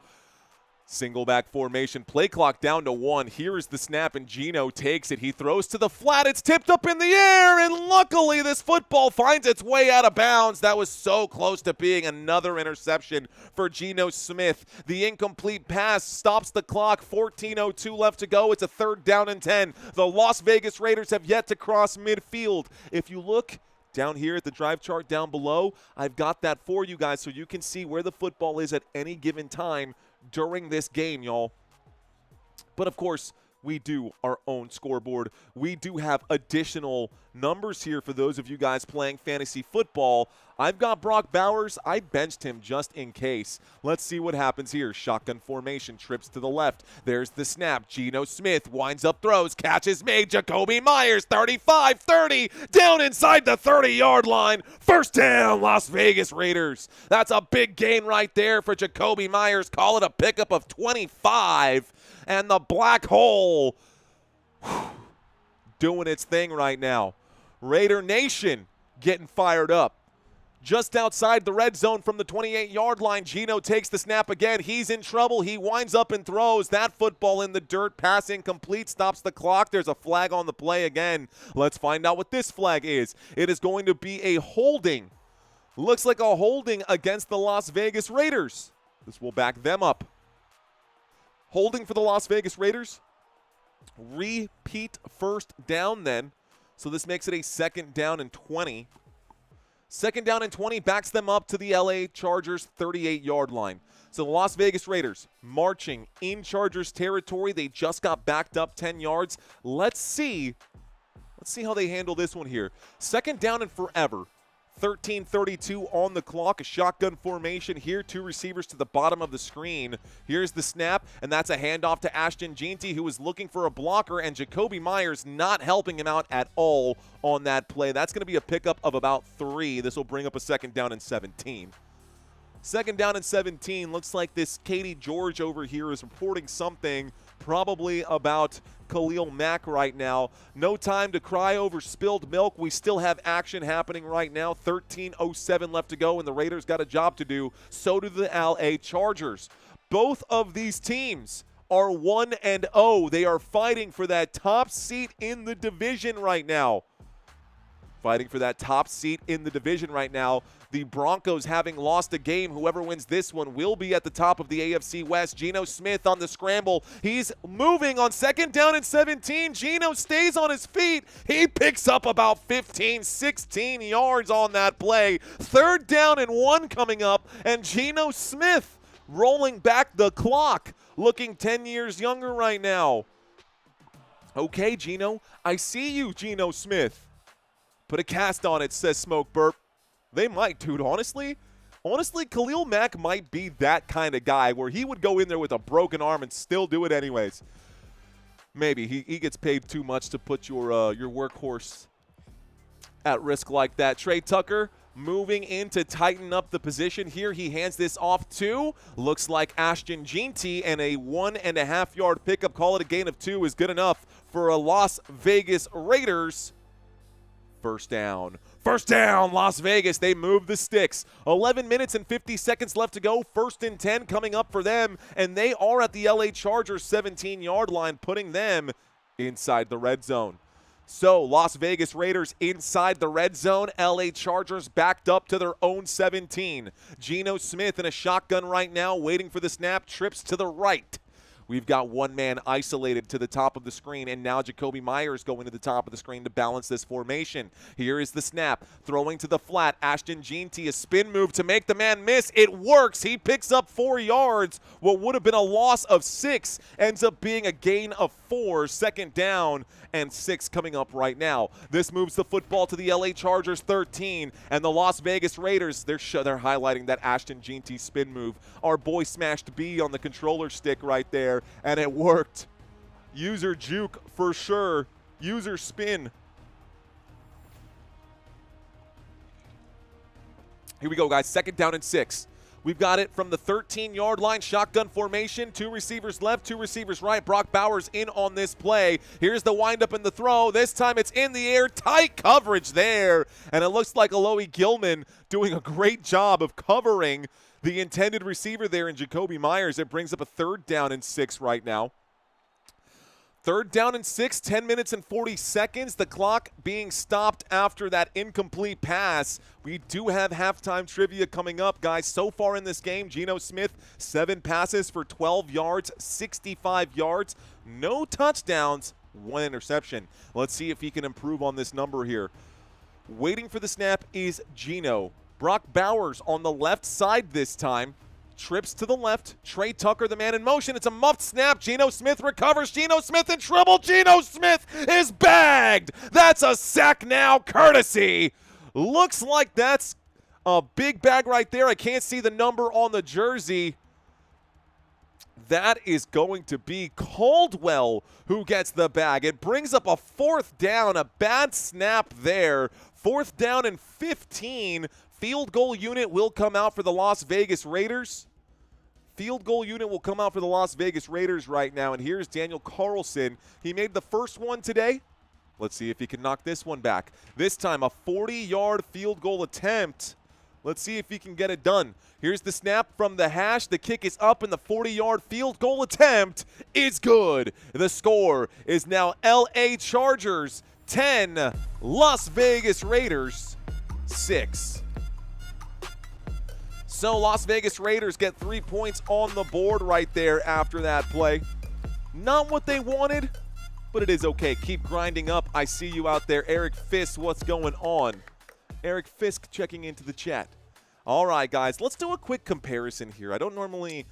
Single back formation, play clock down to 1. Here is the snap, and Geno takes it. He throws to the flat. It's tipped up in the air, and luckily this football finds its way out of bounds. That was so close to being another interception for Geno Smith. The incomplete pass stops the clock. 14:02 left to go. It's a 3rd down and 10. The Las Vegas Raiders have yet to cross midfield. If you look down here at the drive chart down below, I've got that for you guys so you can see where the football is at any given time during this game, y'all. But of course, we do our own scoreboard. We do have additional numbers here for those of you guys playing fantasy football. I've got Brock Bowers. I benched him just in case. Let's see what happens here. Shotgun formation, trips to the left. There's the snap. Geno Smith winds up, throws, catch is made. Jacoby Myers, 35-30, down inside the 30-yard line. 1st down, Las Vegas Raiders. That's a big gain right there for Jacoby Myers. Call it a pickup of 25. And the black hole doing its thing right now. Raider Nation getting fired up. Just outside the red zone from the 28-yard line, Geno takes the snap again. He's in trouble. He winds up and throws. That football in the dirt. Pass incomplete. Stops the clock. There's a flag on the play again. Let's find out what this flag is. It is going to be a holding. Looks like a holding against the Las Vegas Raiders. This will back them up. Holding for the Las Vegas Raiders. Repeat 1st down then. So this makes it a 2nd down and 20. 2nd down and 20 backs them up to the LA Chargers 38-yard line. So the Las Vegas Raiders marching in Chargers territory. They just got backed up 10 yards. Let's see how they handle this one here. 2nd down and forever. 13:32 on the clock, a shotgun formation here, 2 receivers to the bottom of the screen. Here's the snap, and that's a handoff to Ashton Jeanty, who was looking for a blocker, and Jacoby Myers not helping him out at all on that play. That's going to be a pickup of about 3. This will bring up a 2nd down and 17. 2nd down and 17. Looks like this Katie George over here is reporting something probably about Khalil Mack right now. No time to cry over spilled milk. We still have action happening right now. 13:07 left to go, and the Raiders got a job to do. So do the LA Chargers. Both of these teams are 1-0. They are fighting for that top seat in the division right now. Fighting for that top seat in the division right now. The Broncos having lost a game. Whoever wins this one will be at the top of the AFC West. Geno Smith on the scramble. He's moving on 2nd down and 17. Geno stays on his feet. He picks up about 15, 16 yards on that play. 3rd down and 1 coming up, and Geno Smith rolling back the clock, looking 10 years younger right now. Okay, Geno, I see you, Geno Smith. Put a cast on it, says Smoke Burp. They might, dude, honestly, Khalil Mack might be that kind of guy where he would go in there with a broken arm and still do it anyways. Maybe. He gets paid too much to put your workhorse at risk like that. Trey Tucker moving in to tighten up the position here. He hands this off to, looks like Ashton Jeanty, and a 1.5-yard pickup. Call it a gain of 2 is good enough for a Las Vegas Raiders. 1st down. 1st down, Las Vegas. They move the sticks. 11 minutes and 50 seconds left to go. 1st and 10 coming up for them, and they are at the LA Chargers 17-yard line, putting them inside the red zone. So Las Vegas Raiders inside the red zone. LA Chargers backed up to their own 17. Geno Smith in a shotgun right now, waiting for the snap, trips to the right. We've got one man isolated to the top of the screen, and now Jacoby Myers going to the top of the screen to balance this formation. Here is the snap, throwing to the flat. Ashton Jeanty, a spin move to make the man miss. It works. He picks up 4 yards. What would have been a loss of 6 ends up being a gain of 4. 2nd down and 6 coming up right now. This moves the football to the LA Chargers 13, and the Las Vegas Raiders, they're highlighting that Ashton Jeanty spin move. Our boy smashed B on the controller stick right there, and it worked. User juke for sure. User spin. Here we go, guys. 2nd down and 6. We've got it from the 13-yard line. Shotgun formation. 2 receivers left, 2 receivers right. Brock Bowers in on this play. Here's the windup and the throw. This time it's in the air. Tight coverage there. And it looks like Alohi Gilman doing a great job of covering the intended receiver there in Jacoby Myers. It brings up a 3rd down and 6 right now. 3rd down and 6, 10 minutes and 40 seconds. The clock being stopped after that incomplete pass. We do have halftime trivia coming up, guys. So far in this game, Geno Smith, 7 passes for 12 yards, 65 yards, no touchdowns, 1 interception. Let's see if he can improve on this number here. Waiting for the snap is Geno. Brock Bowers on the left side this time. Trips to the left. Trey Tucker, the man in motion. It's a muffed snap. Geno Smith recovers. Geno Smith in trouble. Geno Smith is bagged. That's a sack now, courtesy. Looks like that's a big bag right there. I can't see the number on the jersey. That is going to be Caldwell who gets the bag. It brings up a 4th down. A bad snap there. 4th down and 15. Field goal unit will come out for the Las Vegas Raiders. Field goal unit will come out for the Las Vegas Raiders right now. And here's Daniel Carlson. He made the first one today. Let's see if he can knock this one back. This time a 40-yard field goal attempt. Let's see if he can get it done. Here's the snap from the hash. The kick is up, and the 40-yard field goal attempt is good. The score is now LA Chargers 10, Las Vegas Raiders 6. So Las Vegas Raiders get 3 points on the board right there after that play. Not what they wanted, but it is okay. Keep grinding up. I see you out there. Eric Fisk, what's going on? Eric Fisk checking into the chat. All right, guys, let's do a quick comparison here. I don't normally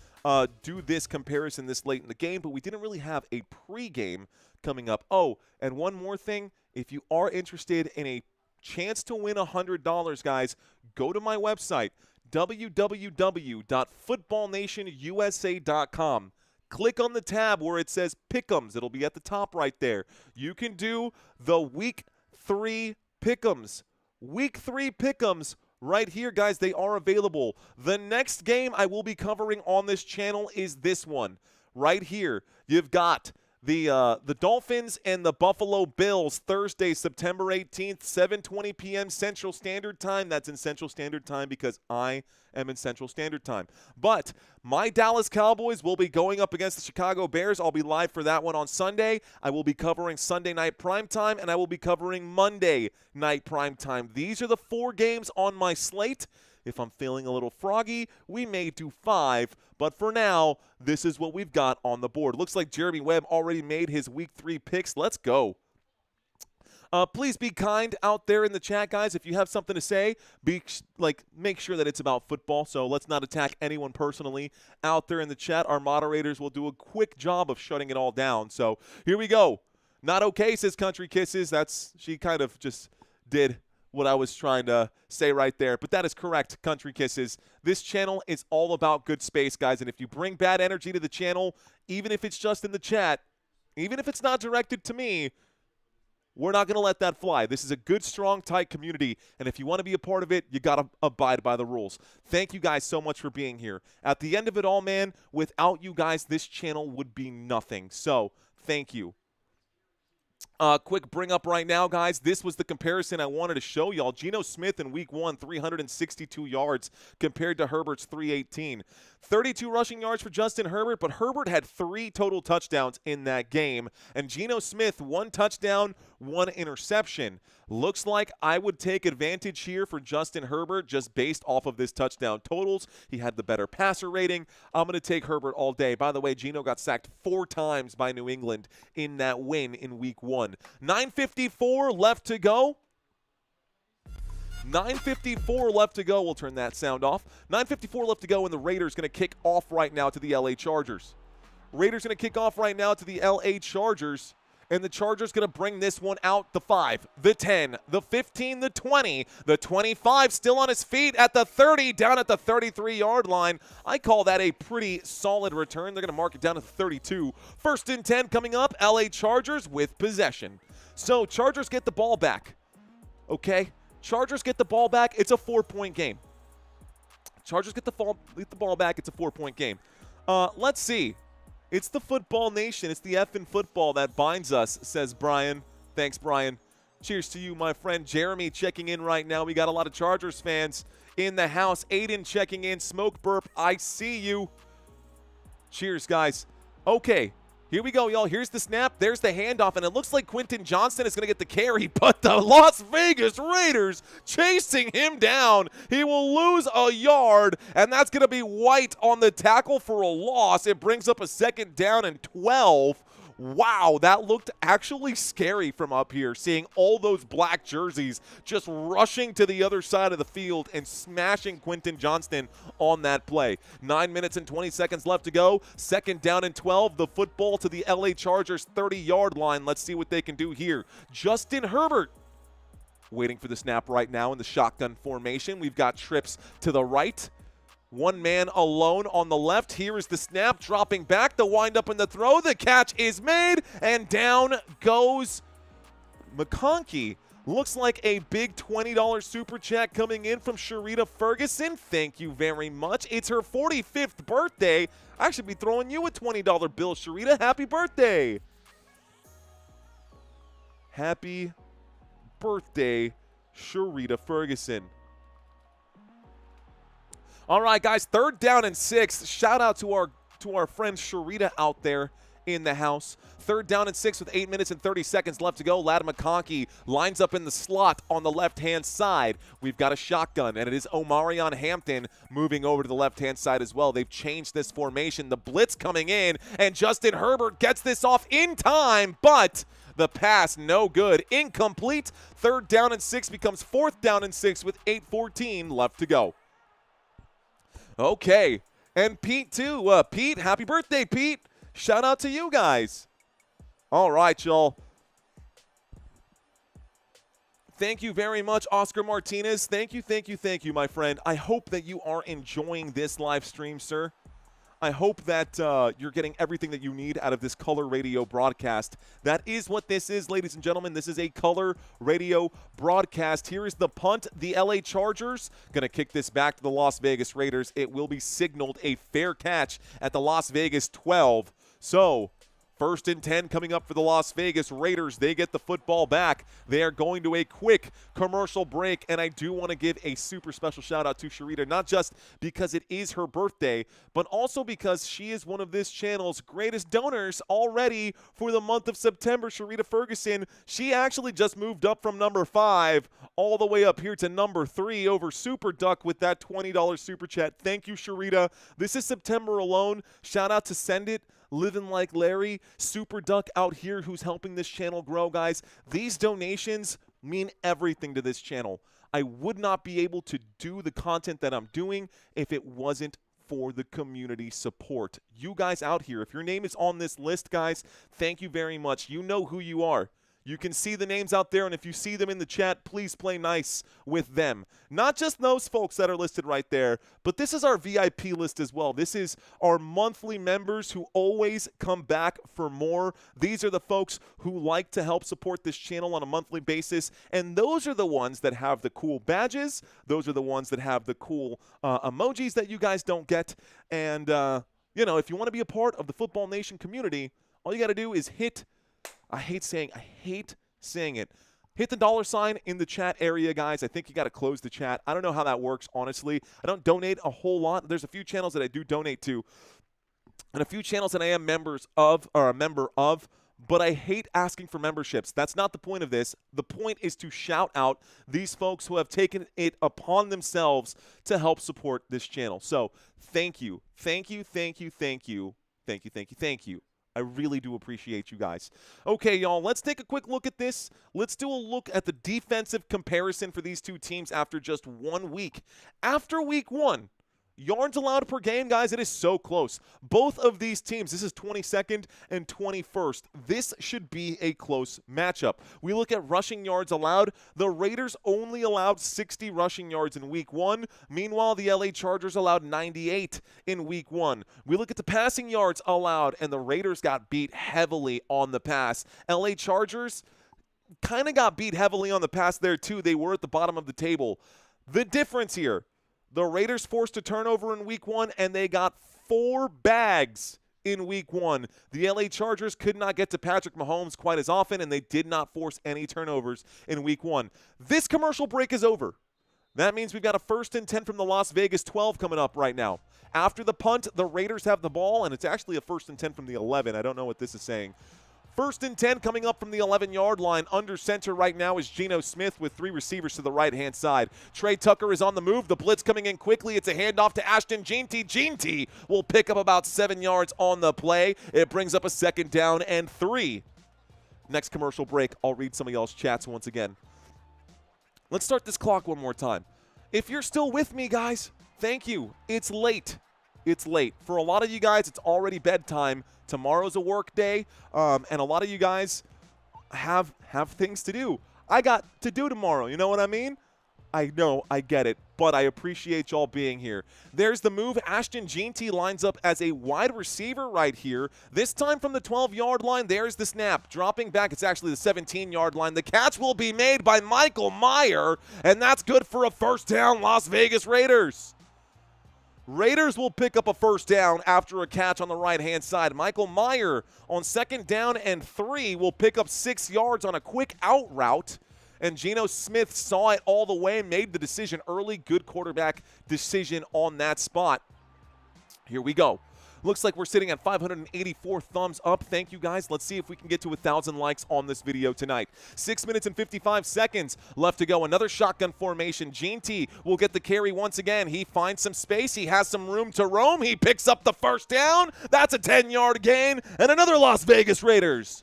do this comparison this late in the game, but we didn't really have a pregame coming up. Oh, and one more thing. If you are interested in a chance to win $100, guys, go to my website, www.footballnationusa.com. Click on the tab where it says Pick'ems. It'll be at the top right there. You can do the Week 3 Pick'ems. Week 3 Pick'ems right here, guys. They are available. The next game I will be covering on this channel is this one right here. You've got the Dolphins and the Buffalo Bills, Thursday, September 18th, 7:20 p.m. Central Standard Time. That's in Central Standard Time because I am in Central Standard Time. But my Dallas Cowboys will be going up against the Chicago Bears. I'll be live for that one on Sunday. I will be covering Sunday night primetime, and I will be covering Monday night primetime. These are the 4 games on my slate. If I'm feeling a little froggy, we may do 5. But for now, this is what we've got on the board. Looks like Jeremy Webb already made his Week 3 picks. Let's go. Please be kind out there in the chat, guys. If you have something to say, make sure that it's about football. So let's not attack anyone personally out there in the chat. Our moderators will do a quick job of shutting it all down. So here we go. Not okay, says Country Kisses. She kind of just did what I was trying to say right there. But that is correct, Country Kisses. This channel is all about good space, guys. And if you bring bad energy to the channel, even if it's just in the chat, even if it's not directed to me, we're not going to let that fly. This is a good, strong, tight community. And if you want to be a part of it, you got to abide by the rules. Thank you guys so much for being here. At the end of it all, man, without you guys, this channel would be nothing. So thank you. Quick bring up right now, guys. This was the comparison I wanted to show y'all. Geno Smith in Week 1, 362 yards compared to Herbert's 318. 32 rushing yards for Justin Herbert, but Herbert had 3 total touchdowns in that game. And Geno Smith, 1 touchdown, 1 interception. Looks like I would take advantage here for Justin Herbert just based off of this touchdown totals. He had the better passer rating. I'm going to take Herbert all day. By the way, Geno got sacked 4 times by New England in that win in Week 1. 9:54 left to go. 9:54 left to go. We'll turn that sound off. 9:54 left to go, and the Raiders going to kick off right now to the LA Chargers. Raiders going to kick off right now to the LA Chargers. And the Chargers going to bring this one out the 5, the 10, the 15, the 20, the 25, still on his feet at the 30, down at the 33-yard line. I call that a pretty solid return. They're going to mark it down to 32. 1st and 10 coming up, LA Chargers with possession. So Chargers get the ball back. Okay, Chargers get the ball back. It's a 4-point game. Chargers get the ball back. It's a 4-point game. Let's see. It's the football nation. It's the effing football that binds us, says Brian. Thanks, Brian. Cheers to you, my friend. Jeremy checking in right now. We got a lot of Chargers fans in the house. Aiden checking in. Smoke burp. I see you. Cheers, guys. Okay. Here we go, y'all. Here's the snap. There's the handoff, and it looks like Quentin Johnston is going to get the carry, but the Las Vegas Raiders chasing him down. He will lose a yard, and that's going to be White on the tackle for a loss. It brings up a 2nd down and 12. Wow, that looked actually scary from up here, seeing all those black jerseys just rushing to the other side of the field and smashing Quentin Johnston on that play. 9 minutes and 20 seconds left to go. 2nd down and 12. The football to the LA Chargers 30-yard line. Let's see what they can do here. Justin Herbert waiting for the snap right now in the shotgun formation. We've got trips to the right. One man alone on the left. Here is the snap, dropping back, the wind-up and the throw. The catch is made, and down goes McConkey. Looks like a big $20 super chat coming in from Sharita Ferguson. Thank you very much. It's her 45th birthday. I should be throwing you a $20 bill, Sharita. Happy birthday. Happy birthday, Sharita Ferguson. All right, guys, 3rd down and 6. Shout out to our friend Sharita out there in the house. 3rd down and 6 with 8 minutes and 30 seconds left to go. Lad McConkey lines up in the slot on the left-hand side. We've got a shotgun, and it is Omarion Hampton moving over to the left-hand side as well. They've changed this formation. The blitz coming in, and Justin Herbert gets this off in time, but the pass no good. Incomplete. 3rd down and 6 becomes 4th down and 6 with 8:14 left to go. Okay, and Pete too. Pete, happy birthday, Pete. Shout out to you guys. All right, y'all. Thank you very much, Oscar Martinez. Thank you, my friend. I hope that you are enjoying this live stream, sir. I hope that you're getting everything that you need out of this color radio broadcast. That is what this is, ladies and gentlemen. This is a color radio broadcast. Here is the punt. The LA Chargers going to kick this back to the Las Vegas Raiders. It will be signaled a fair catch at the Las Vegas 12. So 1st and 10 coming up for the Las Vegas Raiders. They get the football back. They are going to a quick commercial break, and I do want to give a super special shout-out to Sharita, not just because it is her birthday, but also because she is one of this channel's greatest donors already for the month of September. Sharita Ferguson, she actually just moved up from number 5 all the way up here to number 3 over Super Duck with that $20 super chat. Thank you, Sharita. This is September alone. Shout-out to Send It, Living Like Larry, Super Duck out here who's helping this channel grow, guys. These donations mean everything to this channel. I would not be able to do the content that I'm doing if it wasn't for the community support. You guys out here, if your name is on this list, guys, thank you very much. You know who you are. You can see the names out there, and if you see them in the chat, please play nice with them. Not just those folks that are listed right there, but this is our VIP list as well. This is our monthly members who always come back for more. These are the folks who like to help support this channel on a monthly basis, and those are the ones that have the cool badges. Those are the ones that have the cool emojis that you guys don't get. And, you know, if you want to be a part of the Football Nation community, all you got to do is hit – I hate saying it. Hit the $ in the chat area, guys. I think you got to close the chat. I don't know how that works, honestly. I don't donate a whole lot. There's a few channels that I do donate to, and a few channels that I am a member of, but I hate asking for memberships. That's not the point of this. The point is to shout out these folks who have taken it upon themselves to help support this channel. So thank you. Thank you, thank you, thank you. Thank you, thank you, thank you. I really do appreciate you guys. Okay, y'all, let's take a quick look at this. Let's do a look at the defensive comparison for these two teams after just 1 week. After week 1, yards allowed per game, guys, it is so close. Both of these teams, this is 22nd and 21st. This should be a close matchup. We look at rushing yards allowed. The Raiders only allowed 60 rushing yards in week 1. Meanwhile, the LA Chargers allowed 98 in week 1. We look at the passing yards allowed, and the Raiders got beat heavily on the pass. LA Chargers kind of got beat heavily on the pass there too. They were at the bottom of the table. The difference here, the Raiders forced a turnover in week 1, and they got 4 bags in week 1. The LA Chargers could not get to Patrick Mahomes quite as often, and they did not force any turnovers in week 1. This commercial break is over. That means we've got a 1st and 10 from the Las Vegas 12 coming up right now. After the punt, the Raiders have the ball, and it's actually a 1st and 10 from the 11. I don't know what this is saying. 1st and 10 coming up from the 11-yard line. Under center right now is Geno Smith with 3 receivers to the right-hand side. Trey Tucker is on the move. The blitz coming in quickly. It's a handoff to Ashton Jeanty. Jeanty will pick up about 7 yards on the play. It brings up a 2nd down and 3. Next commercial break, I'll read some of y'all's chats once again. Let's start this clock one more time. If you're still with me, guys, thank you. It's late. It's late. For a lot of you guys, it's already bedtime. Tomorrow's a work day, and a lot of you guys have things to do. I got to do tomorrow, you know what I mean? I know, I get it, but I appreciate y'all being here. There's the move. Ashton Jeanty lines up as a wide receiver right here. This time from the 12-yard line, there's the snap. Dropping back, it's actually the 17-yard line. The catch will be made by Michael Mayer, and that's good for a 1st down, Las Vegas Raiders. Raiders will pick up a 1st down after a catch on the right-hand side. Michael Mayer on 2nd down and 3 will pick up 6 yards on a quick out route. And Geno Smith saw it all the way and made the decision early. Good quarterback decision on that spot. Here we go. Looks like we're sitting at 584 thumbs up. Thank you, guys. Let's see if we can get to 1,000 likes on this video tonight. 6 minutes and 55 seconds left to go. Another shotgun formation. Jeanty will get the carry once again. He finds some space. He has some room to roam. He picks up the 1st down. That's a 10-yard gain. And another Las Vegas Raiders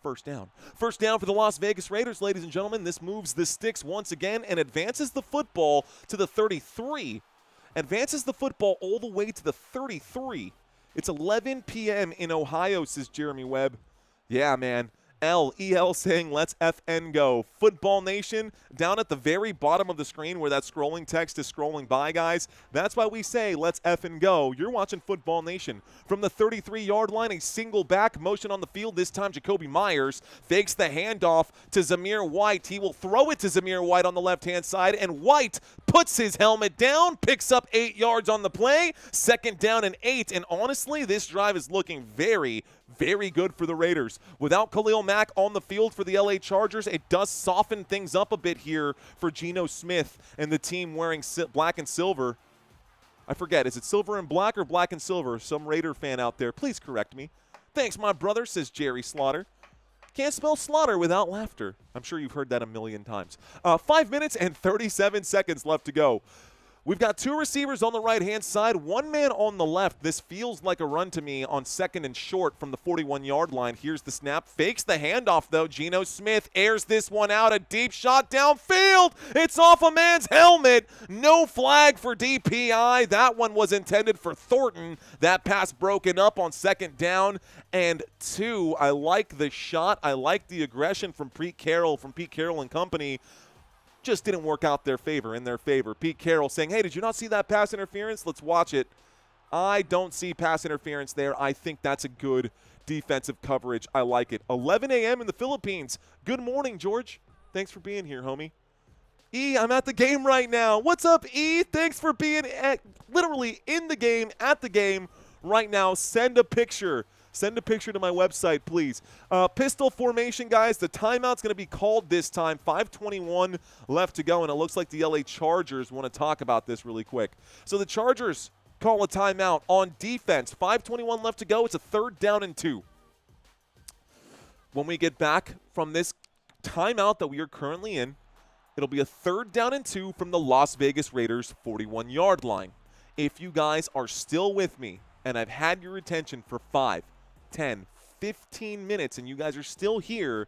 1st down. 1st down for the Las Vegas Raiders, ladies and gentlemen. This moves the sticks once again and advances the football to the 33. Advances the football all the way to the 33. It's 11 p.m. in Ohio, says Jeremy Webb. Yeah, man. LEL saying, let's FN go. Football Nation, down at the very bottom of the screen where that scrolling text is scrolling by, guys. That's why we say, let's FN go. You're watching Football Nation. From the 33-yard line, a single back motion on the field. This time, Jacoby Myers fakes the handoff to Zamir White. He will throw it to Zamir White on the left-hand side, and White puts his helmet down, picks up 8 yards on the play. 2nd down and 8, and honestly, this drive is looking very good for the Raiders. Without Khalil Mack on the field for the LA Chargers, it does soften things up a bit here for Geno Smith and the team wearing black and silver. I forget, is it silver and black or black and silver? Some Raider fan out there, please correct me. Thanks, my brother, says Jerry Slaughter. Can't spell slaughter without laughter. I'm sure you've heard that a million times. 5 minutes and 37 seconds left to go. We've got 2 receivers on the right-hand side, 1 man on the left. This feels like a run to me on 2nd and short from the 41-yard line. Here's the snap. Fakes the handoff, though. Geno Smith airs this one out. A deep shot downfield. It's off a man's helmet. No flag for DPI. That one was intended for Thornton. That pass broken up on 2nd down and 2. I like the shot. I like the aggression from Pete Carroll and company. Just didn't work out in their favor. Pete Carroll saying, hey, did you not see that pass interference? Let's watch it. I don't see pass interference there. I think that's a good defensive coverage. I like it. 11 a.m. in the Philippines. Good morning, George. Thanks for being here, homie. E, I'm at the game right now. What's up, E? Thanks for being literally in the game, at the game right now. Send a picture. Send a picture to my website, please. Pistol formation, guys. The timeout's going to be called this time. 5:21 left to go, and it looks like the LA Chargers want to talk about this really quick. So the Chargers call a timeout on defense. 5:21 left to go. It's a 3rd down and 2. When we get back from this timeout that we are currently in, it'll be a 3rd down and 2 from the Las Vegas Raiders 41-yard line. If you guys are still with me, and I've had your attention for 5, 10, 15 minutes, and you guys are still here,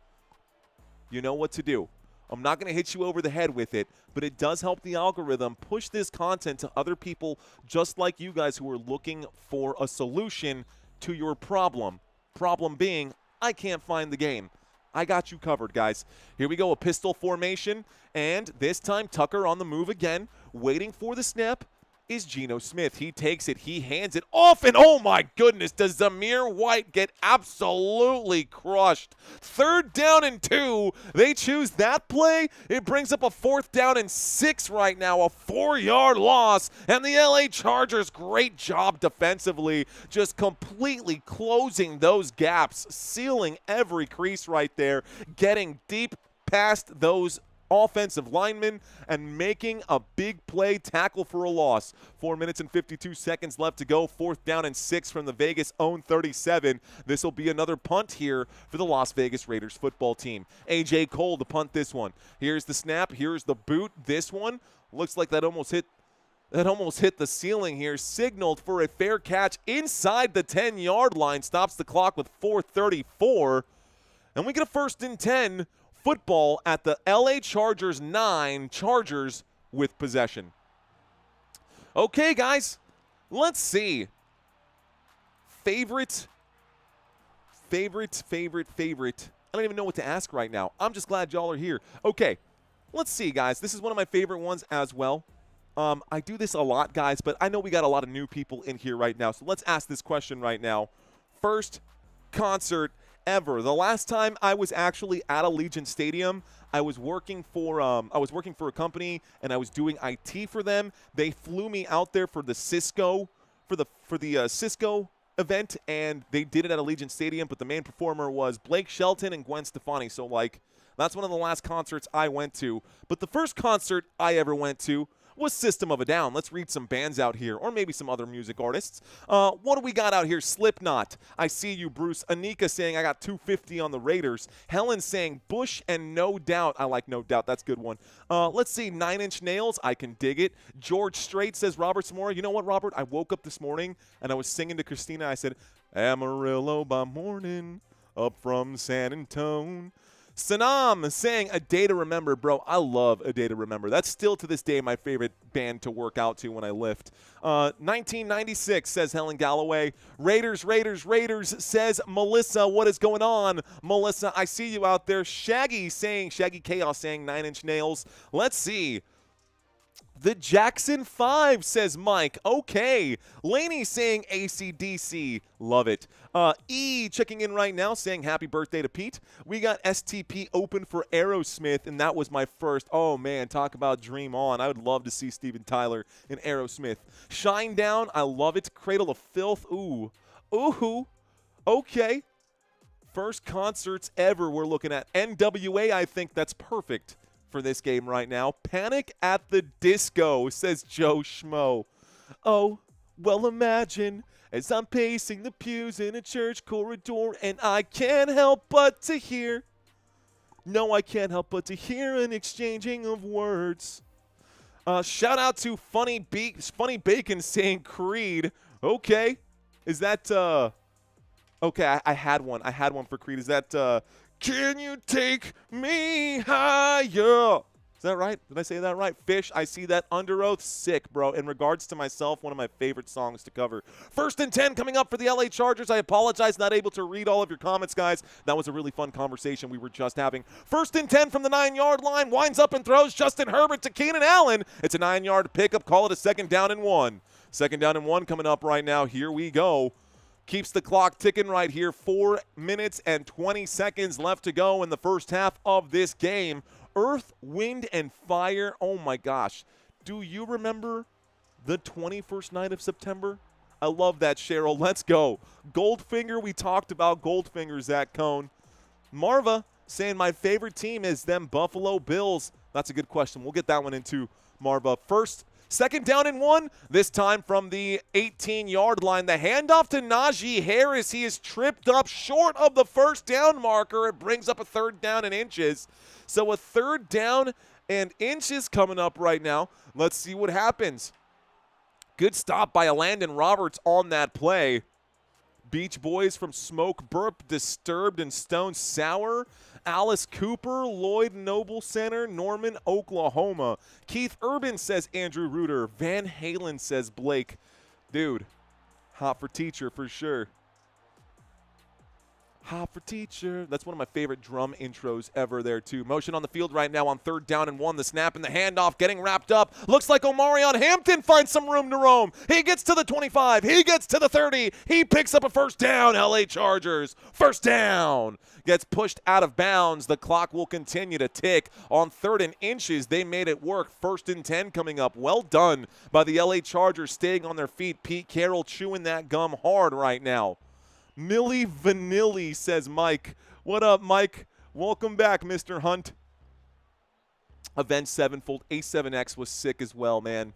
you know what to do. I'm not going to hit you over the head with it, but it does help the algorithm push this content to other people just like you guys who are looking for a solution to your problem. Problem being, I can't find the game. I got you covered, guys. Here we go, a pistol formation, and this time Tucker on the move again, waiting for the snap is Geno Smith. He takes it, he hands it off, and oh my goodness, does Zamir White get absolutely crushed. 3rd down and 2. They choose that play. It brings up a 4th down and 6 right now, a 4-yard loss, and the LA Chargers, great job defensively, just completely closing those gaps, sealing every crease right there, getting deep past those offensive linemen and making a big play, tackle for a loss. 4 minutes and 52 seconds left to go. 4th down and 6 from the Vegas own 37. This will be another punt here for the Las Vegas Raiders football team. A.J. Cole to punt this one. Here's the snap. Here's the boot. This one looks like that almost hit the ceiling here. Signaled for a fair catch inside the 10-yard line. Stops the clock with 4:34. And we get a 1st and 10. Football at the LA Chargers 9, Chargers with possession. Okay, guys, let's see. Favorite. I don't even know what to ask right now. I'm just glad y'all are here. Okay, let's see, guys. This is one of my favorite ones as well. I do this a lot, guys, but I know we got a lot of new people in here right now, so let's ask this question right now. First concert ever. The last time I was actually at Allegiant Stadium, I was working for a company and I was doing IT for them. They flew me out there for the Cisco Cisco event, and they did it at Allegiant Stadium, but the main performer was Blake Shelton and Gwen Stefani. So like that's one of the last concerts I went to. But the first concert I ever went to was System of a Down. Let's read some bands out here, or maybe some other music artists. What do we got out here? Slipknot. I see you, Bruce. Anika saying I got 250 on the Raiders. Helen saying Bush and No Doubt. I like No Doubt. That's a good one. Let's see. 9 Inch Nails. I can dig it. George Strait says Robert Samora. You know what, Robert? I woke up this morning and I was singing to Christina. I said, Amarillo by morning, up from San Antone. Sanam saying A Day to Remember. Bro, I love A Day to Remember. That's still to this day my favorite band to work out to when I lift. 1996 says Helen Galloway. Raiders says Melissa. What is going on? Melissa, I see you out there. Shaggy Chaos saying 9 Inch Nails. Let's see. The Jackson 5, says Mike. Okay. Laney saying AC/DC. Love it. E checking in right now saying happy birthday to Pete. We got STP open for Aerosmith, and that was my first. Oh, man, talk about Dream On. I would love to see Steven Tyler in Aerosmith. Shine Down, I love it. Cradle of Filth, ooh. Okay. First concerts ever we're looking at. NWA, I think that's perfect for this game right now. Panic at the Disco, says Joe Schmo. Oh, well, imagine as I'm pacing the pews in a church corridor, and I can't help but to hear. No, I can't help but to hear an exchanging of words. Shout out to Funny Bacon saying Creed. Okay. Is that, okay, I had one. I had one for Creed. Is that, Can you take me higher? Is that right? Did I say that right? Fish, I see that. Under Oath, sick, bro. In regards to myself, one of my favorite songs to cover. 1st and 10 coming up for the LA Chargers. I apologize, not able to read all of your comments, guys. That was a really fun conversation we were just having. 1st and 10 from the 9-yard line. Winds up and throws Justin Herbert to Keenan Allen. It's a 9-yard pickup. Call it a 2nd down and 1. 2nd down and 1 coming up right now. Here we go. Keeps the clock ticking right here. 4 minutes and 20 seconds left to go in the first half of this game. Earth, Wind, and Fire. Oh, my gosh. Do you remember the 21st night of September? I love that, Cheryl. Let's go. Goldfinger, we talked about Goldfinger, Zach Cohn. Marva saying my favorite team is them Buffalo Bills. That's a good question. We'll get that one into Marva. 2nd down and 1, this time from the 18-yard line. The handoff to Najee Harris. He is tripped up short of the 1st down marker. It brings up a 3rd down and inches. So a 3rd down and inches coming up right now. Let's see what happens. Good stop by Landon Roberts on that play. Beach Boys from Smoke Burp, Disturbed and Stone Sour. Alice Cooper, Lloyd Noble Center, Norman, Oklahoma. Keith Urban says Andrew Reuter. Van Halen says Blake. Dude, hot for teacher for sure. Hot for teacher. That's one of my favorite drum intros ever there, too. Motion on the field right now on 3rd down and 1. The snap and the handoff getting wrapped up. Looks like Omarion Hampton finds some room to roam. He gets to the 25. He gets to the 30. He picks up a first down. LA Chargers. First down. Gets pushed out of bounds. The clock will continue to tick. On 3rd and inches, they made it work. 1st and 10 coming up. Well done by the LA Chargers staying on their feet. Pete Carroll chewing that gum hard right now. Millie Vanilli says Mike. What up, Mike? Welcome back, Mr. Hunt. Avenged Sevenfold. A7X was sick as well, man.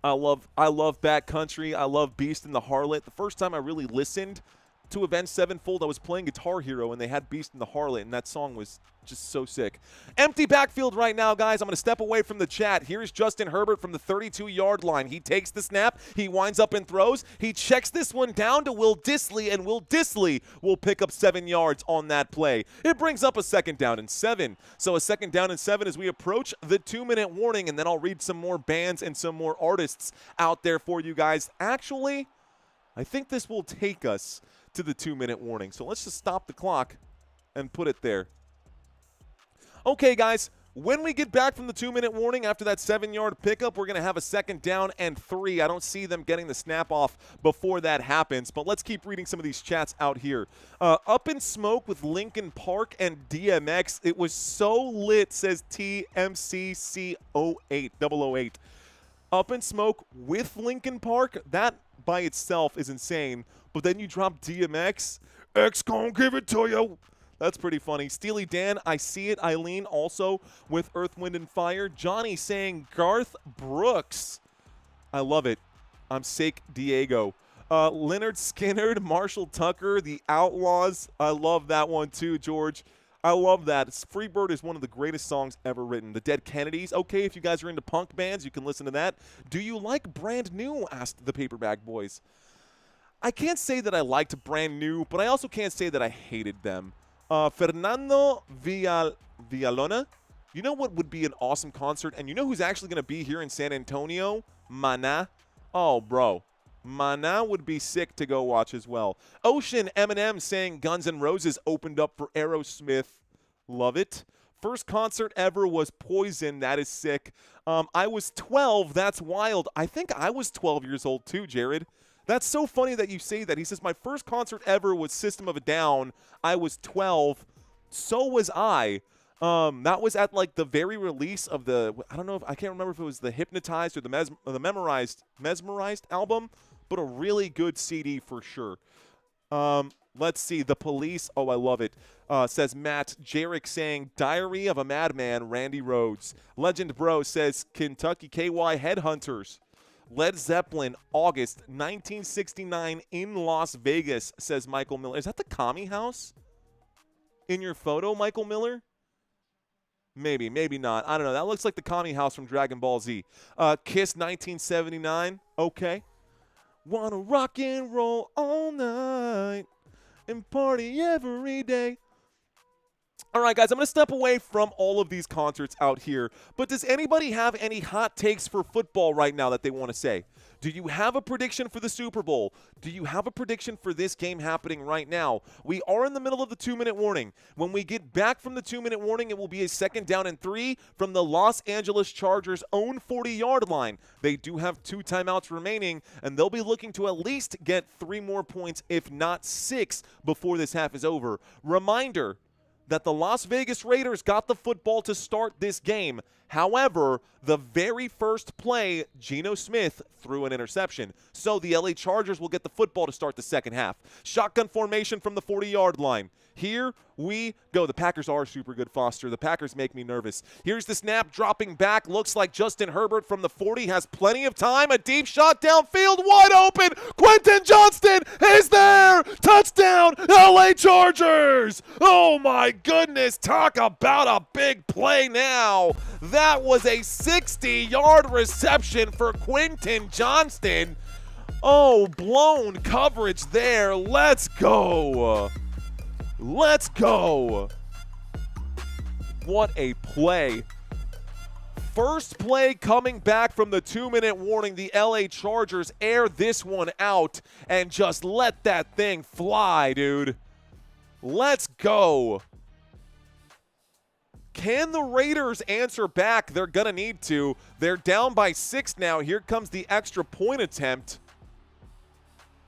I love Backcountry. I love Beast and the Harlot. The first time I really listened to Avenged Sevenfold, I was playing Guitar Hero, and they had Beast and the Harlot, and that song was just so sick. Empty backfield right now, guys. I'm going to step away from the chat. Here's Justin Herbert from the 32-yard line. He takes the snap. He winds up and throws. He checks this one down to Will Dissly, and Will Dissly will pick up 7 yards on that play. It brings up a 2nd down and 7. So a 2nd down and 7 as we approach the 2-minute warning, and then I'll read some more bands and some more artists out there for you guys. Actually, I think this will take us to the 2-minute warning. So let's just stop the clock and put it there. Okay, guys, when we get back from the 2-minute warning after that 7-yard pickup, we're going to have a 2nd down and 3. I don't see them getting the snap off before that happens, but let's keep reading some of these chats out here. Up in Smoke with Linkin Park and DMX. It was so lit, says TMCC08. Up in Smoke with Linkin Park, that by itself is insane. But then you drop DMX, X gon' give it to you. That's pretty funny. Steely Dan, I see it. Eileen also with Earth, Wind, and Fire. Johnny saying Garth Brooks. I love it. I'm sick, Diego. Leonard Skinner, Marshall Tucker, The Outlaws. I love that one too, George. I love that. Freebird is one of the greatest songs ever written. The Dead Kennedys. Okay, if you guys are into punk bands, you can listen to that. Do you like Brand New? Asked the Paperback Boys. I can't say that I liked Brand New, but I also can't say that I hated them. Fernando Villalona. You know what would be an awesome concert? And you know who's actually going to be here in San Antonio? Maná. Oh, bro. Maná would be sick to go watch as well. Ocean Eminem saying Guns N' Roses opened up for Aerosmith. Love it. First concert ever was Poison. That is sick. I was 12. That's wild. I think I was 12 years old too, Jared. That's so funny that you say that. He says, my first concert ever was System of a Down. I was 12. So was I. That was at like the very release of the, I don't know if, I can't remember if it was the Hypnotized or the Mesmerized album, but a really good CD for sure. Let's see. The Police. Oh, I love it. Says Matt. Jarek saying Diary of a Madman, Randy Rhoads. Legend Bro says Kentucky KY Headhunters. Led Zeppelin, August 1969 in Las Vegas, says Michael Miller. Is that the Commie House in your photo, Michael Miller? Maybe, maybe not. I don't know. That looks like the Commie House from Dragon Ball Z. Kiss 1979. Okay. Wanna rock and roll all night and party every day. All right, guys, I'm going to step away from all of these concerts out here. But does anybody have any hot takes for football right now that they want to say? Do you have a prediction for the Super Bowl? Do you have a prediction for this game happening right now? We are in the middle of the 2-minute warning. When we get back from the 2-minute warning, it will be a 2nd down and 3 from the Los Angeles Chargers' own 40-yard line. They do have 2 timeouts remaining, and they'll be looking to at least get 3 more points, if not 6, before this half is over. Reminder that the Las Vegas Raiders got the football to start this game. However, the very first play, Geno Smith threw an interception. So the LA Chargers will get the football to start the second half. Shotgun formation from the 40-yard line. Here we go. The Packers are super good, Foster. The Packers make me nervous. Here's the snap, dropping back. Looks like Justin Herbert from the 40 has plenty of time. A deep shot downfield, wide open. Quentin Johnston is there. Touchdown, LA Chargers. Oh, my goodness. Talk about a big play now. That was a 60-yard reception for Quentin Johnston. Oh, blown coverage there. Let's go. Let's go. What a play. First play coming back from the 2-minute warning. The LA Chargers air this one out and just let that thing fly, dude. Let's go. Can the Raiders answer back? They're going to need to. They're down by 6 now. Here comes the extra point attempt.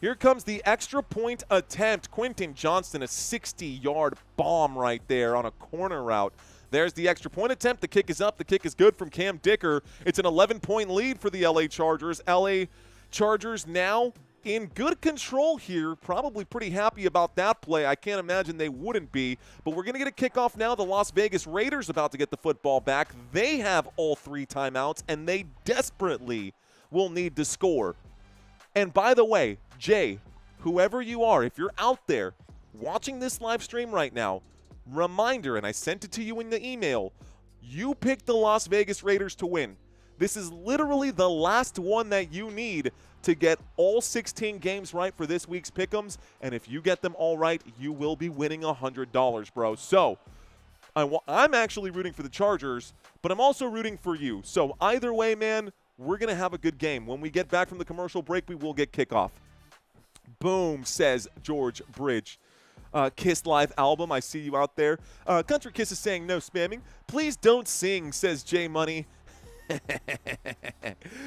Here comes the extra point attempt. Quentin Johnston, a 60-yard bomb right there on a corner route. There's the extra point attempt. The kick is up. The kick is good from Cam Dicker. It's an 11-point lead for the LA Chargers. LA Chargers now in good control here. Probably pretty happy about that play. I can't imagine they wouldn't be. But we're going to get a kickoff now. The Las Vegas Raiders about to get the football back. They have all 3 timeouts, and they desperately will need to score. And by the way, Jay, whoever you are, if you're out there watching this live stream right now, reminder, and I sent it to you in the email, you picked the Las Vegas Raiders to win. This is literally the last one that you need to get all 16 games right for this week's pick'ems, and if you get them all right, you will be winning $100, bro. So I'm actually rooting for the Chargers, but I'm also rooting for you. So either way, man, we're going to have a good game. When we get back from the commercial break, we will get kickoff. Boom, says George Bridge. Kiss Live album, I see you out there. Country Kiss is saying no spamming. Please don't sing, says J Money.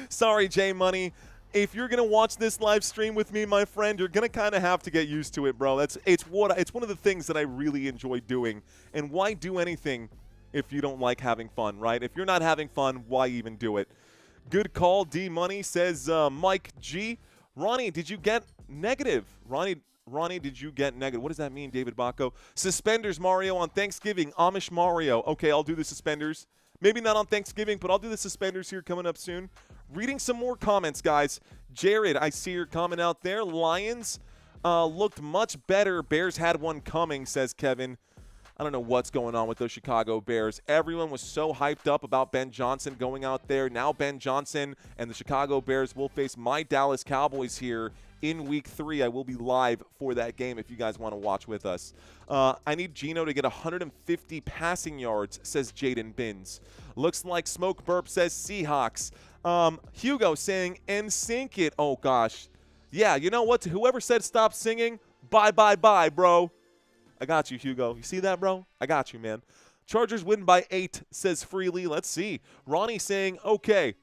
Sorry, J Money. If you're going to watch this live stream with me, my friend, you're going to kind of have to get used to it, bro. It's one of the things that I really enjoy doing. And why do anything if you don't like having fun, right? If you're not having fun, why even do it? Good call, D Money, says Mike G. Ronnie, did you get negative? Ronnie, did you get negative? What does that mean, David Bacco? Suspenders, Mario, on Thanksgiving. Amish Mario. Okay, I'll do the suspenders. Maybe not on Thanksgiving, but I'll do the suspenders here coming up soon. Reading some more comments, guys. Jared, I see your comment out there. Lions looked much better. Bears had one coming, says Kevin. I don't know what's going on with those Chicago Bears. Everyone was so hyped up about Ben Johnson going out there. Now Ben Johnson and the Chicago Bears will face my Dallas Cowboys here in Week 3. I will be live for that game if you guys want to watch with us. I need Geno to get 150 passing yards, says Jaden Binns. Looks like Smoke Burp, says Seahawks. Hugo saying, and sink it. Oh, gosh. Yeah, you know what? Whoever said stop singing, bye, bro. I got you, Hugo. You see that, bro? I got you, man. Chargers win by 8, says Freely. Let's see. Ronnie saying, okay.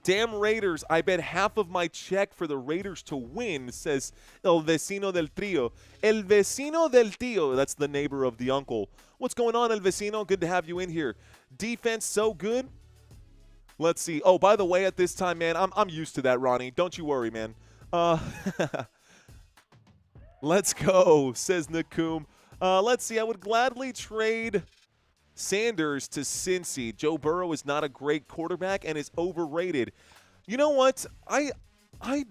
Damn Raiders. I bet half of my check for the Raiders to win, says El Vecino del Trio. El Vecino del Tío. That's the neighbor of the uncle. What's going on, El Vecino? Good to have you in here. Defense so good. Let's see. Oh, by the way, at this time, man, I'm used to that, Ronnie. Don't you worry, man. Let's go, says Nakum. Let's see. I would gladly trade Sanders to Cincy. Joe Burrow is not a great quarterback and is overrated. You know what? I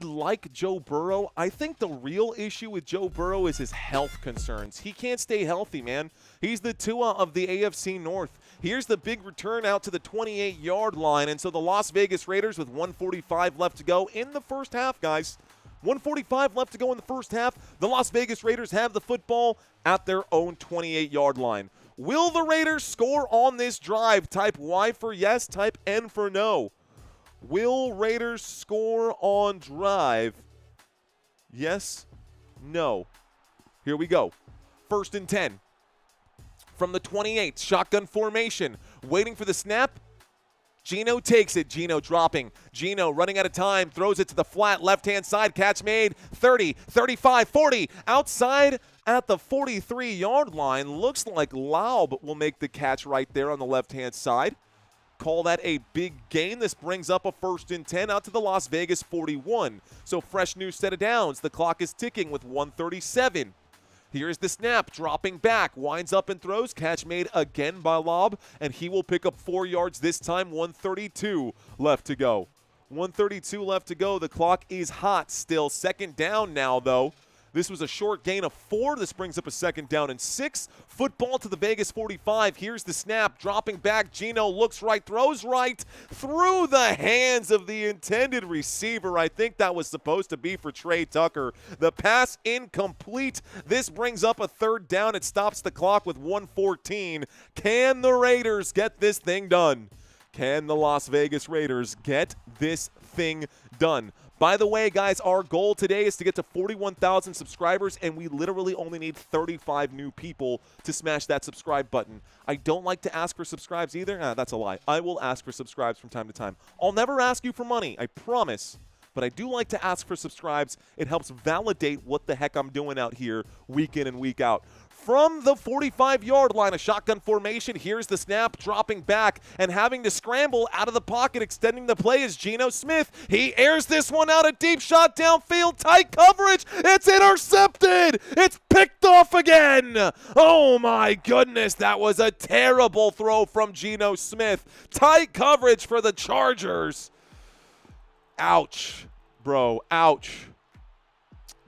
like Joe Burrow. I think the real issue with Joe Burrow is his health concerns. He can't stay healthy, man. He's the Tua of the AFC North. Here's the big return out to the 28-yard line. And so the Las Vegas Raiders with 1:45 left to go in the first half, guys. 1:45 left to go in the first half. The Las Vegas Raiders have the football at their own 28-yard line. Will the Raiders score on this drive? Type Y for yes, type N for no. Will Raiders score on drive? Yes, no. Here we go. 1st and 10. From the 28, shotgun formation. Waiting for the snap. Geno takes it. Geno dropping. Geno running out of time. Throws it to the flat left-hand side. Catch made. 30, 35, 40. Outside at the 43-yard line. Looks like Laub will make the catch right there on the left-hand side. Call that a big gain. This brings up a 1st and 10 out to the Las Vegas 41. So fresh new set of downs. The clock is ticking with 1:37. Here's the snap, dropping back, winds up and throws, catch made again by Laub, and he will pick up 4 yards this time, 1:32 left to go. 1:32 left to go, the clock is hot still. 2nd down now, though. This was a short gain of 4. This brings up a 2nd down and 6. Football to the Vegas 45. Here's the snap. Dropping back. Geno looks right, throws right through the hands of the intended receiver. I think that was supposed to be for Trey Tucker. The pass incomplete. This brings up a 3rd down. It stops the clock with 1:14. Can the Raiders get this thing done? Can the Las Vegas Raiders get this thing done? By the way, guys, our goal today is to get to 41,000 subscribers, and we literally only need 35 new people to smash that subscribe button. I don't like to ask for subscribes either. That's a lie. I will ask for subscribes from time to time. I'll never ask you for money, I promise. But I do like to ask for subscribes. It helps validate what the heck I'm doing out here week in and week out. From the 45-yard line, a shotgun formation. Here's the snap, dropping back and having to scramble out of the pocket. Extending the play is Geno Smith. He airs this one out, a deep shot downfield, tight coverage. It's intercepted. It's picked off again. Oh, my goodness. That was a terrible throw from Geno Smith. Tight coverage for the Chargers. Ouch, bro, ouch.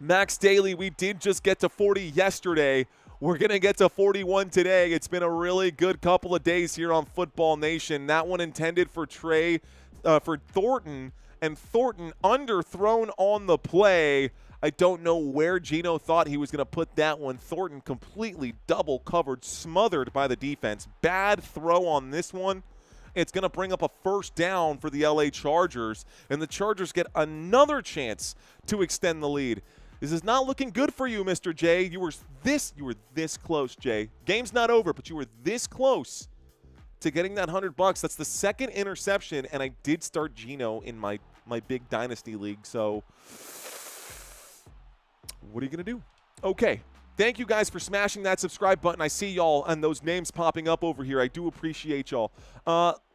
Max Daly, we did just get to 40 yesterday. We're going to get to 41 today. It's been a really good couple of days here on Football Nation. That one intended for for Thornton, and Thornton underthrown on the play. I don't know where Geno thought he was going to put that one. Thornton completely double covered, smothered by the defense. Bad throw on this one. It's going to bring up a 1st down for the LA Chargers, and the Chargers get another chance to extend the lead. This is not looking good for you, Mr. J. You were this close, Jay. Game's not over, but you were this close to getting that $100. That's the 2nd interception, and I did start Geno in my big dynasty league. So what are you going to do? Okay. Thank you guys for smashing that subscribe button. I see y'all and those names popping up over here. I do appreciate y'all.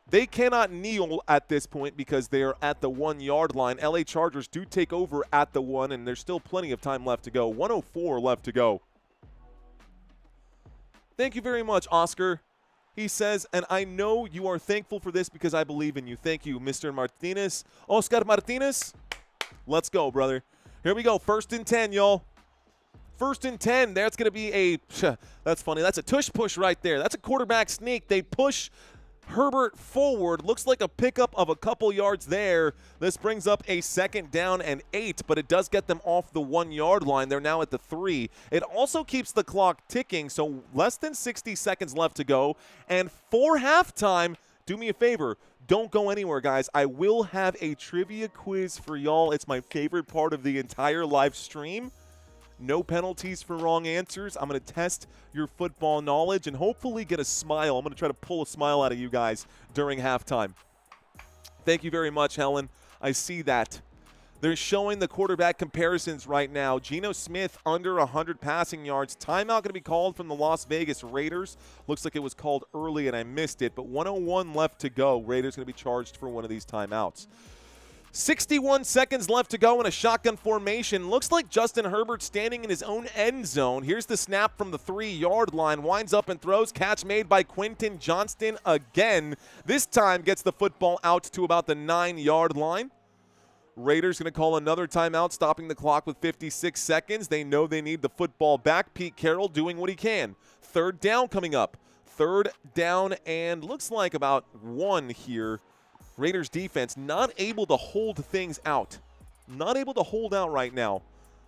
They cannot kneel at this point because they're at the 1-yard line. LA Chargers do take over at the 1, and there's still plenty of time left to go. 1:04 left to go. Thank you very much, Oscar. He says, and I know you are thankful for this because I believe in you. Thank you, Mr. Martinez. Oscar Martinez. Let's go, brother. Here we go. 1st and 10, y'all. 1st and 10. That's going to be a – that's funny. That's a tush push right there. That's a quarterback sneak. They push – Herbert forward. Looks like a pickup of a couple yards there. This brings up a 2nd down and 8, but it does get them off the 1-yard line. They're now at the 3. It also keeps the clock ticking, so less than 60 seconds left to go. And for halftime, do me a favor. Don't go anywhere, guys. I will have a trivia quiz for y'all. It's my favorite part of the entire live stream. No penalties for wrong answers. I'm going to test your football knowledge and hopefully get a smile. I'm going to try to pull a smile out of you guys during halftime. Thank you very much, Helen. I see that. They're showing the quarterback comparisons right now. Geno Smith under 100 passing yards. Timeout going to be called from the Las Vegas Raiders. Looks like it was called early and I missed it, but 1:01 left to go. Raiders going to be charged for one of these timeouts. 61 seconds left to go in a shotgun formation. Looks like Justin Herbert standing in his own end zone. Here's the snap from the 3-yard line. Winds up and throws. Catch made by Quentin Johnston again. This time gets the football out to about the 9-yard line. Raiders going to call another timeout, stopping the clock with 56 seconds. They know they need the football back. Pete Carroll doing what he can. 3rd down coming up. 3rd down and looks like about 1 here. Raiders defense not able to hold things out. Not able to hold out right now.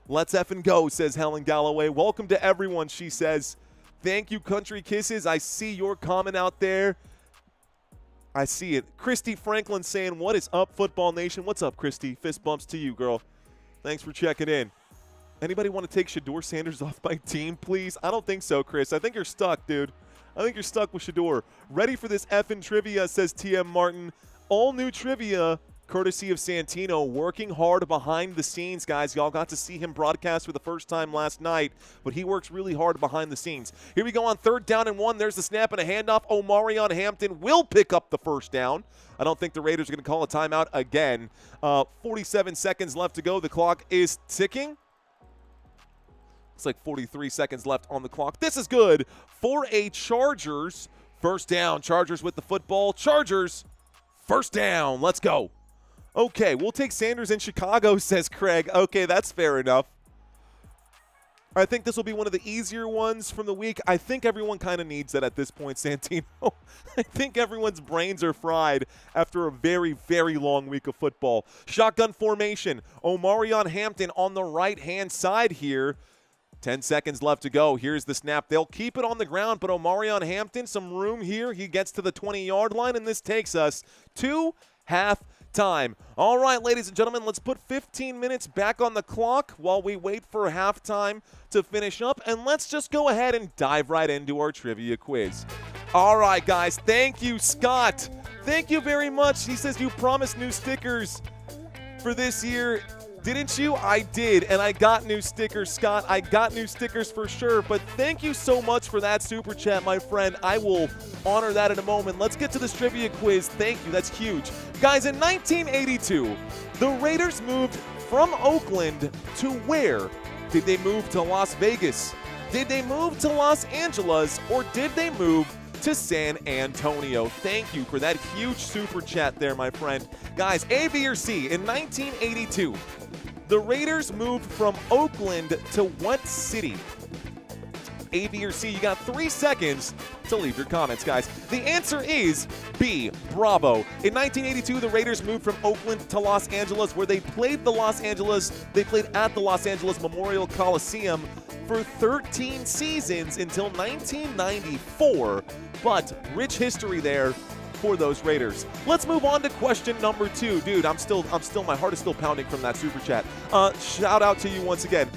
Let's effing go, says Helen Galloway. Welcome to everyone, she says. Thank you, Country Kisses. I see your comment out there. I see it. Christy Franklin saying, what is up, Football Nation? What's up, Christy? Fist bumps to you, girl. Thanks for checking in. Anybody want to take Shador Sanders off my team, please? I don't think so, Chris. I think you're stuck, dude. I think you're stuck with Shador. Ready for this effing trivia, says TM Martin. All new trivia, courtesy of Santino, working hard behind the scenes, guys. Y'all got to see him broadcast for the first time last night, but he works really hard behind the scenes. Here we go on 3rd down and 1. There's the snap and a handoff. Omarion Hampton will pick up the 1st down. I don't think the Raiders are going to call a timeout again. 47 seconds left to go. The clock is ticking. It's like 43 seconds left on the clock. This is good for a Chargers 1st down. Chargers with the football. Chargers 1st down. Let's go. Okay, we'll take Sanders in Chicago, says Craig. Okay, that's fair enough. I think this will be one of the easier ones from the week. I think everyone kind of needs that at this point, Santino. I think everyone's brains are fried after a very, very long week of football. Shotgun formation. Omarion Hampton on the right-hand side here. 10 seconds left to go. Here's the snap. They'll keep it on the ground, but Omarion Hampton, some room here. He gets to the 20-yard line, and this takes us to halftime. All right, ladies and gentlemen, let's put 15 minutes back on the clock while we wait for halftime to finish up, and let's just go ahead and dive right into our trivia quiz. All right, guys, thank you, Scott. Thank you very much. He says you promised new stickers for this year. Didn't you? I did, and I got new stickers, Scott. I got new stickers for sure, but thank you so much for that super chat, my friend. I will honor that in a moment. Let's get to this trivia quiz. Thank you. That's huge. Guys, in 1982, the Raiders moved from Oakland to where? Did they move to Las Vegas? Did they move to Los Angeles? Or did they move to San Antonio? Thank you for that huge super chat there, my friend. Guys, A, B, or C, in 1982, the Raiders moved from Oakland to what city? A, B, or C. You got 3 seconds to leave your comments, guys. The answer is B, Bravo. In 1982, the Raiders moved from Oakland to Los Angeles, where they played at the Los Angeles Memorial Coliseum for 13 seasons until 1994. But rich history there for those Raiders. Let's move on to question number 2. Dude, my heart is still pounding from that super chat. Shout out to you once again.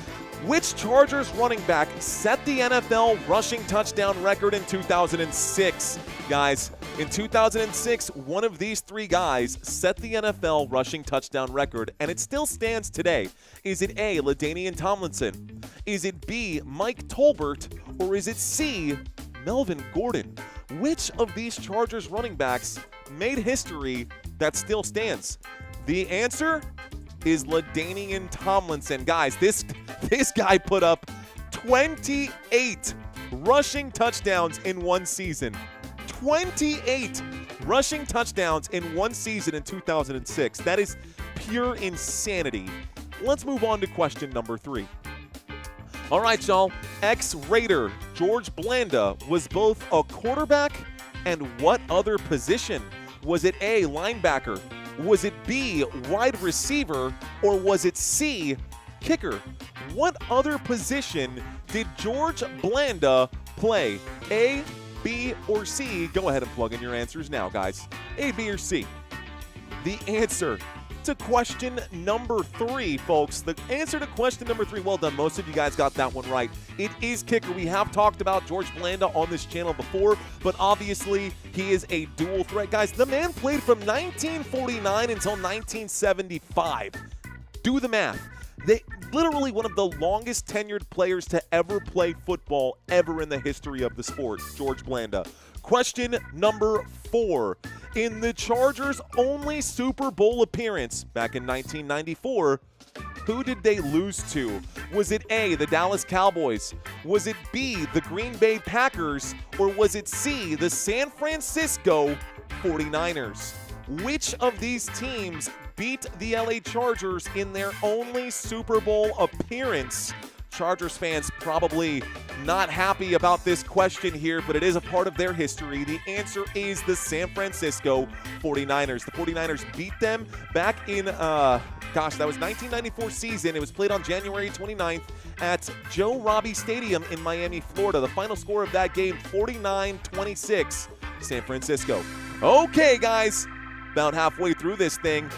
Which Chargers running back set the NFL rushing touchdown record in 2006? Guys, in 2006, one of these 3 guys set the NFL rushing touchdown record, and it still stands today. Is it A, LaDainian Tomlinson? Is it B, Mike Tolbert? Or is it C, Melvin Gordon? Which of these Chargers running backs made history that still stands? The answer is LaDainian Tomlinson. Guys, this guy put up 28 rushing touchdowns in one season. 28 rushing touchdowns in one season in 2006. That is pure insanity. Let's move on to question number 3. All right, y'all. Ex-Raider George Blanda was both a quarterback and what other position? Was it A, linebacker? Was it B, wide receiver? Or was it C, kicker? What other position did George Blanda play? A, B, or C? Go ahead and plug in your answers now, guys. A, B, or C? The answer to question number 3, folks. The answer to question number 3, well done. Most of you guys got that one right. It is kicker. We have talked about George Blanda on this channel before, but obviously he is a dual threat. Guys, the man played from 1949 until 1975. Do the math. They literally one of the longest tenured players to ever play football ever in the history of the sport, George Blanda. Question number 4. In the Chargers' only Super Bowl appearance back in 1994, who did they lose to? Was it A, the Dallas Cowboys? Was it B, the Green Bay Packers? Or was it C, the San Francisco 49ers? Which of these teams beat the LA Chargers in their only Super Bowl appearance? Chargers fans probably not happy about this question here, but it is a part of their history. The answer is the San Francisco 49ers. The 49ers beat them back in, that was 1994 season. It was played on January 29th at Joe Robbie Stadium in Miami, Florida. The final score of that game, 49-26, San Francisco. Okay, guys, about halfway through this thing.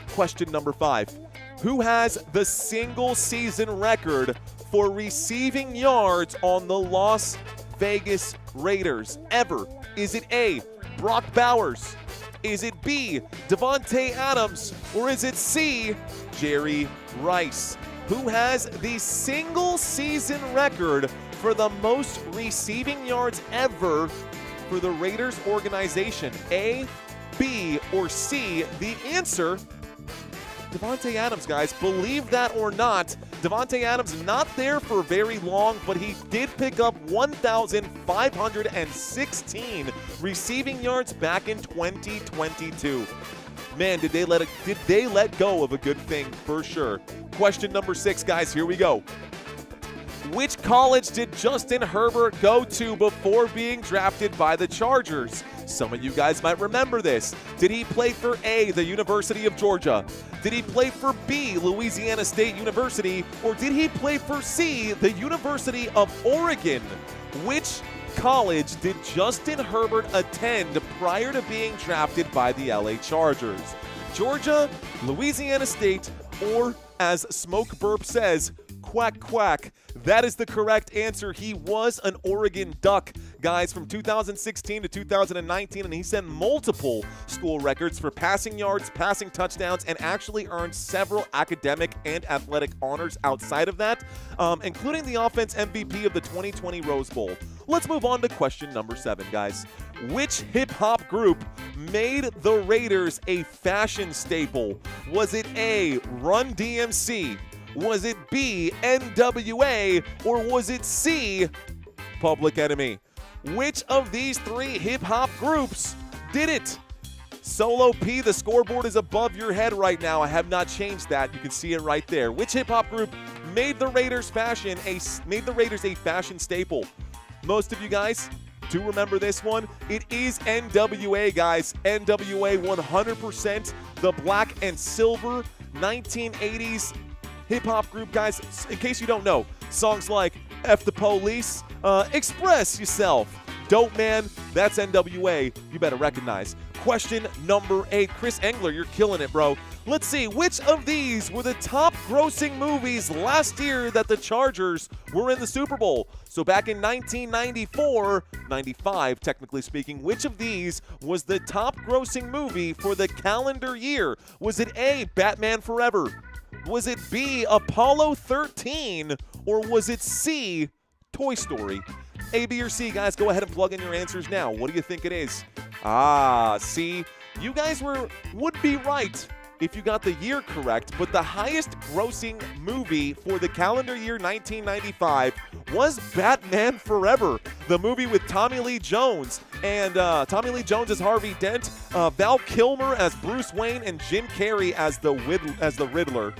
Question number 5. Who has the single season record for receiving yards on the Las Vegas Raiders ever? Is it A, Brock Bowers? Is it B, Devontae Adams? Or is it C, Jerry Rice? Who has the single season record for the most receiving yards ever for the Raiders organization? A, B, or C? The answer, Devontae Adams, guys. Believe that or not, Devontae Adams not there for very long, but he did pick up 1,516 receiving yards back in 2022. Man, did they let go of a good thing for sure. Question number 6, guys. Here we go. Which college did Justin Herbert go to before being drafted by the Chargers? Some of you guys might remember this. Did he play for A, the University of Georgia? Did he play for B, Louisiana State University? Or did he play for C, the University of Oregon? Which college did Justin Herbert attend prior to being drafted by the LA Chargers? Georgia, Louisiana State, or as Smoke Burp says, quack quack. That is the correct answer. He was an Oregon Duck, guys, from 2016 to 2019, and he set multiple school records for passing yards, passing touchdowns, and actually earned several academic and athletic honors outside of that, including the offense MVP of the 2020 Rose Bowl. Let's move on to question number 7, guys. Which hip-hop group made the Raiders a fashion staple? Was it A, Run DMC? Was it B, NWA, or was it C, Public Enemy? Which of these 3 hip-hop groups did it? Solo P, the scoreboard is above your head right now. I have not changed that. You can see it right there. Which hip-hop group made the Raiders a fashion staple? Most of you guys do remember this one. It is NWA, guys. NWA 100%, the black and silver 1980s hip-hop group, guys. In case you don't know, songs like F the Police, Express Yourself, Dope Man, that's NWA. You better recognize. Question number 8. Chris Engler, you're killing it, bro. Let's see, which of these were the top grossing movies last year that the Chargers were in the Super Bowl? So back in 1994, 95, technically speaking, which of these was the top grossing movie for the calendar year? Was it A, Batman Forever? Was it B, Apollo 13? Or was it C, Toy Story? A, B, or C, guys, go ahead and plug in your answers now. What do you think it is? C. You guys would be right if you got the year correct, but the highest grossing movie for the calendar year 1995 was Batman Forever, the movie with Tommy Lee Jones. And Tommy Lee Jones as Harvey Dent, Val Kilmer as Bruce Wayne, and Jim Carrey as the Riddler.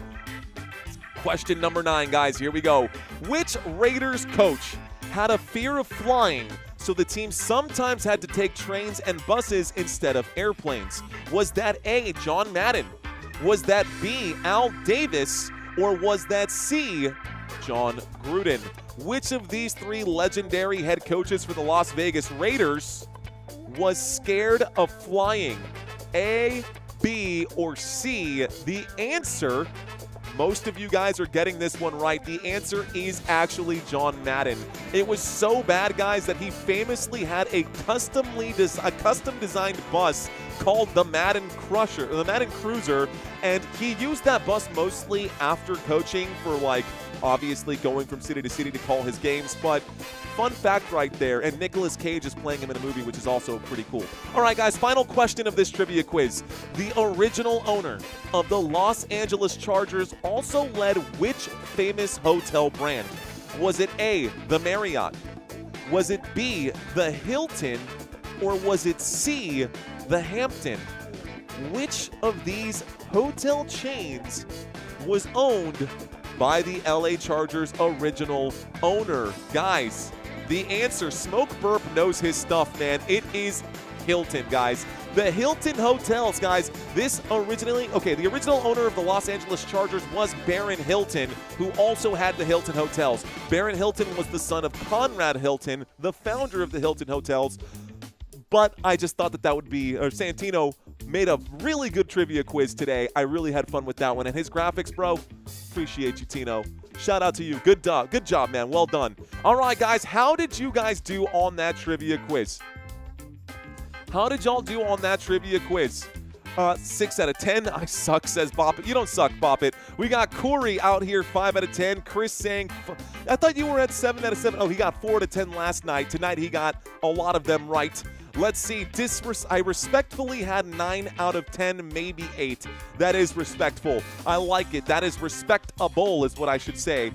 Question number 9, guys. Here we go. Which Raiders coach had a fear of flying, so the team sometimes had to take trains and buses instead of airplanes? Was that A, John Madden? Was that B, Al Davis? Or was that C, John Gruden? Which of these 3 legendary head coaches for the Las Vegas Raiders was scared of flying? A, B, or C? The answer, most of you guys are getting this one right. The answer is actually John Madden. It was so bad, guys, that he famously had a custom-designed bus called the Madden Cruiser, and he used that bus mostly after coaching for, like, obviously going from city to city to call his games. But fun fact right there, and Nicolas Cage is playing him in a movie, which is also pretty cool. All right, guys, final question of this trivia quiz. The original owner of the Los Angeles Chargers also led which famous hotel brand? Was it A, the Marriott? Was it B, the Hilton? Or was it C, the Hampton? Which of these hotel chains was owned by the LA Chargers' original owner? Guys, the answer, Smoke Burp knows his stuff, man. It is Hilton, guys. The Hilton Hotels, guys. The original owner of the Los Angeles Chargers was Baron Hilton, who also had the Hilton Hotels. Baron Hilton was the son of Conrad Hilton, the founder of the Hilton Hotels. But I just thought that would be, Santino made a really good trivia quiz today. I really had fun with that one. And his graphics, bro, appreciate you, Tino. Shout out to you. Good job, man. Well done. All right, guys, how did you guys do on that trivia quiz? How did y'all do on that trivia quiz? 6 out of 10. I suck, says Bop It. You don't suck, Bop It. We got Corey out here, 5 out of 10. Chris saying, I thought you were at 7 out of 7. Oh, he got 4 out of 10 last night. Tonight he got a lot of them right. Let's see. I respectfully had 9 out of 10, maybe 8. That is respectful. I like it. That is respectable is what I should say.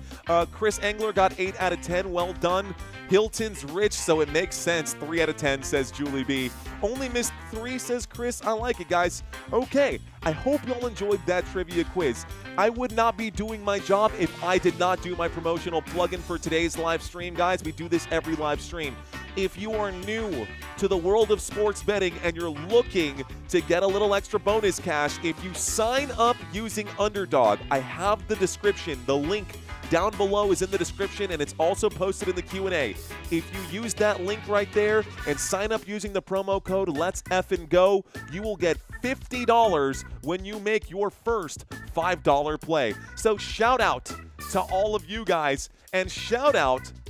Chris Engler got 8 out of 10. Well done. Hilton's rich, so it makes sense. 3 out of 10, says Julie B. Only missed 3, says Chris. I like it, guys. Okay. I hope y'all enjoyed that trivia quiz. I would not be doing my job if I did not do my promotional plug-in for today's live stream, guys. We do this every live stream. If you are new to the world of sports betting and you're looking to get a little extra bonus cash, if you sign up using Underdog, I have the description, the link down below is in the description, and it's also posted in the Q&A. If you use that link right there and sign up using the promo code Let's Effin' Go, you will get $50 when you make your first $5 play. So shout out to all of you guys, and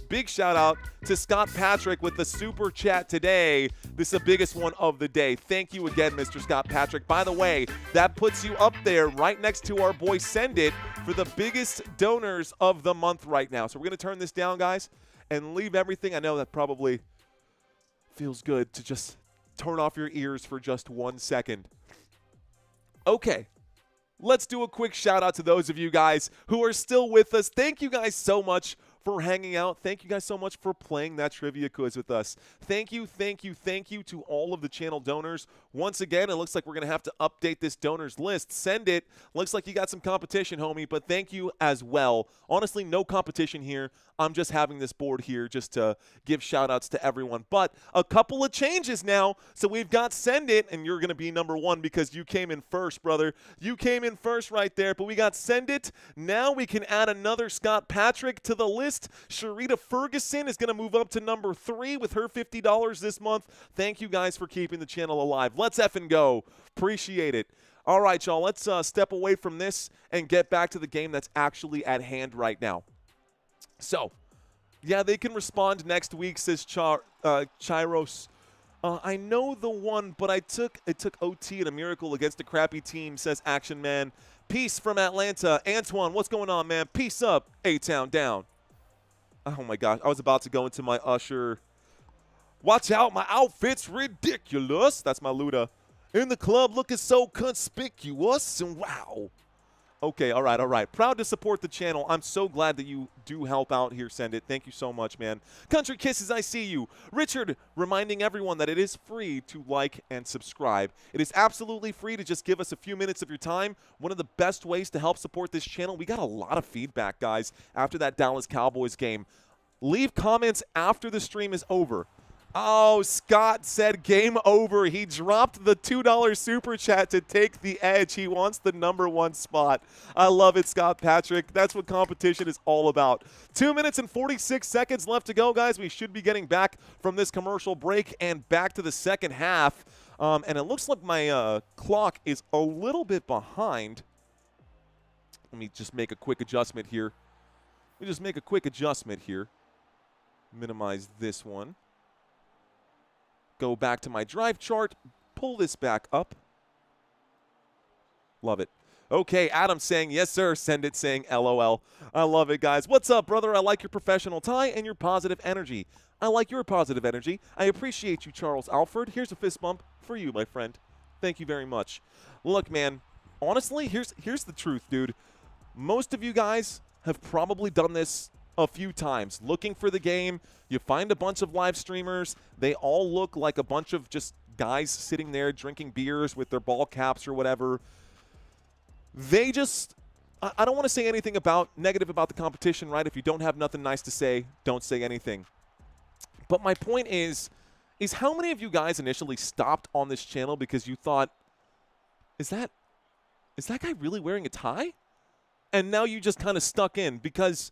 big shout out to Scott Patrick with the super chat today. This is the biggest one of the day. Thank you again, Mr. Scott Patrick. By the way, that puts you up there right next to our boy Send It for the biggest donors of the month right now. So we're going to turn this down, guys, and leave everything. I know that probably feels good to just turn off your ears for just 1 second. Okay. Let's do a quick shout out to those of you guys who are still with us. Thank you guys so much for hanging out. Thank you guys so much for playing that trivia quiz with us. Thank you to all of the channel donors. Once again, it looks like we're going to have to update this donors list. Send It. Looks like you got some competition, homie, but thank you as well. Honestly, no competition here. I'm just having this board here just to give shout outs to everyone. But a couple of changes now. So we've got Send It, and you're going to be number one because you came in first, brother. You came in first right there, but we got Send It. Now we can add another Scott Patrick to the list. Sharita Ferguson is going to move up to number 3 with her $50 this month. Thank you guys for keeping the channel alive. Let's effing go. Appreciate it. All right, y'all, let's step away from this and get back to the game that's actually at hand right now. So, yeah, they can respond next week, says Chiros. I know the one, but it took OT and a miracle against a crappy team, says Action Man. Peace from Atlanta. Antoine, what's going on, man? Peace up. A-Town down. Oh, my gosh. I was about to go into my Usher. Watch out. My outfit's ridiculous. That's my Luda. In the club looking so conspicuous. And wow. Okay, all right. Proud to support the channel. I'm so glad that you do help out here, Send It. Thank you so much, man. Country Kisses, I see you. Richard, reminding everyone that it is free to like and subscribe. It is absolutely free to just give us a few minutes of your time. One of the best ways to help support this channel. We got a lot of feedback, guys, after that Dallas Cowboys game. Leave comments after the stream is over. Oh, Scott said game over. He dropped the $2 super chat to take the edge. He wants the number 1 spot. I love it, Scott Patrick. That's what competition is all about. 2 minutes and 46 seconds left to go, guys. We should be getting back from this commercial break and back to the second half. And it looks like my clock is a little bit behind. Let me just make a quick adjustment here. Minimize this one. Go back to my drive chart, pull this back up. Love it. Okay, Adam saying, yes, sir. Send It saying, LOL. I love it, guys. What's up, brother? I like your professional tie and your positive energy. I like your positive energy. I appreciate you, Charles Alford. Here's a fist bump for you, my friend. Thank you very much. Look, man, honestly, here's the truth, dude. Most of you guys have probably done this a few times. Looking for the game, you find a bunch of live streamers. They all look like a bunch of just guys sitting there drinking beers with their ball caps or whatever. They just, I don't want to say anything negative about the competition, right? If you don't have nothing nice to say, don't say anything. But my point is how many of you guys initially stopped on this channel because you thought, is that guy really wearing a tie? And now you just kind of stuck in because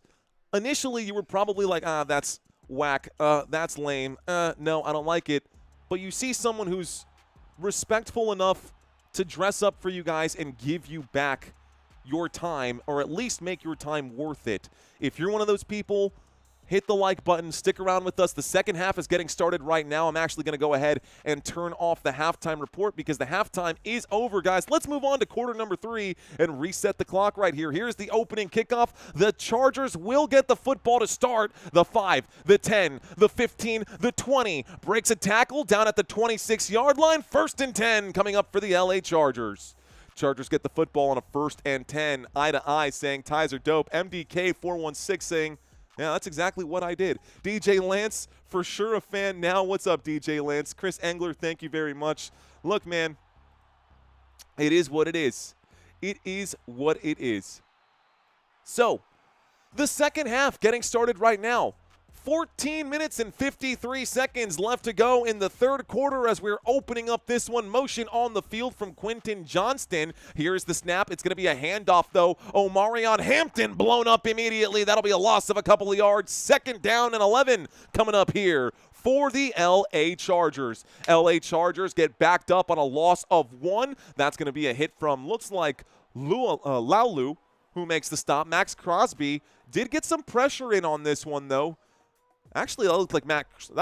initially you were probably like, that's whack, that's lame, no, I don't like it. But you see someone who's respectful enough to dress up for you guys and give you back your time, or at least make your time worth it. If you're one of those people, hit the like button, stick around with us. The second half is getting started right now. I'm actually going to go ahead and turn off the halftime report because the halftime is over, guys. Let's move on to quarter number 3 and reset the clock right here. Here's the opening kickoff. The Chargers will get the football to start. The 5, the 10, the 15, the 20. Breaks a tackle down at the 26-yard line. 1st and 10 coming up for the LA Chargers. Chargers get the football on a 1st and 10. Eye to eye saying ties are dope. MDK416 saying, yeah, that's exactly what I did. DJ Lance, for sure a fan now. What's up, DJ Lance? Chris Engler, thank you very much. Look, man, It is what it is. It is what it is. So, the second half getting started right now. 14 minutes and 53 seconds left to go in the third quarter as we're opening up this one. Motion on the field from Quentin Johnston. Here's the snap. It's going to be a handoff, though. Omarion Hampton blown up immediately. That'll be a loss of a couple of yards. Second down and 11 coming up here for the LA Chargers. LA Chargers get backed up on a loss of 1. That's going to be a hit from, looks like, Laulu, who makes the stop. Max Crosby did get some pressure in on this one, though. Actually, that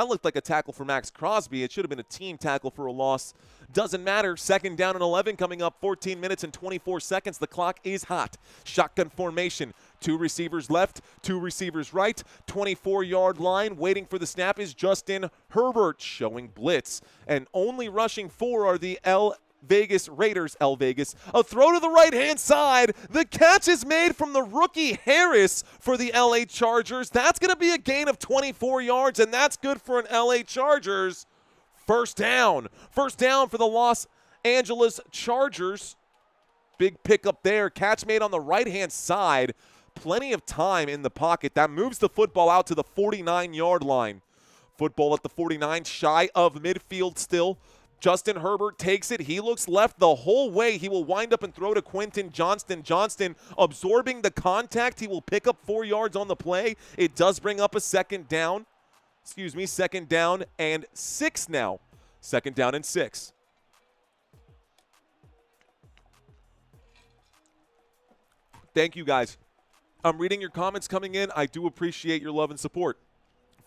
looked like a tackle for Max Crosby. It should have been a team tackle for a loss. Doesn't matter. Second down and 11 coming up. 14 minutes and 24 seconds. The clock is hot. Shotgun formation. 2 receivers left, 2 receivers right. 24-yard line. Waiting for the snap is Justin Herbert showing blitz. And only rushing 4 are the Vegas Raiders, Vegas. A throw to the right-hand side. The catch is made from the rookie Harris for the LA Chargers. That's going to be a gain of 24 yards, and that's good for an LA Chargers. First down. First down for the Los Angeles Chargers. Big pickup there. Catch made on the right-hand side. Plenty of time in the pocket. That moves the football out to the 49-yard line. Football at the 49, shy of midfield still. Justin Herbert takes it. He looks left the whole way. He will wind up and throw to Quentin Johnston. Johnston absorbing the contact. He will pick up 4 yards on the play. It does bring up a second down. Second down and 6 now. Second down and 6. Thank you, guys. I'm reading your comments coming in. I do appreciate your love and support.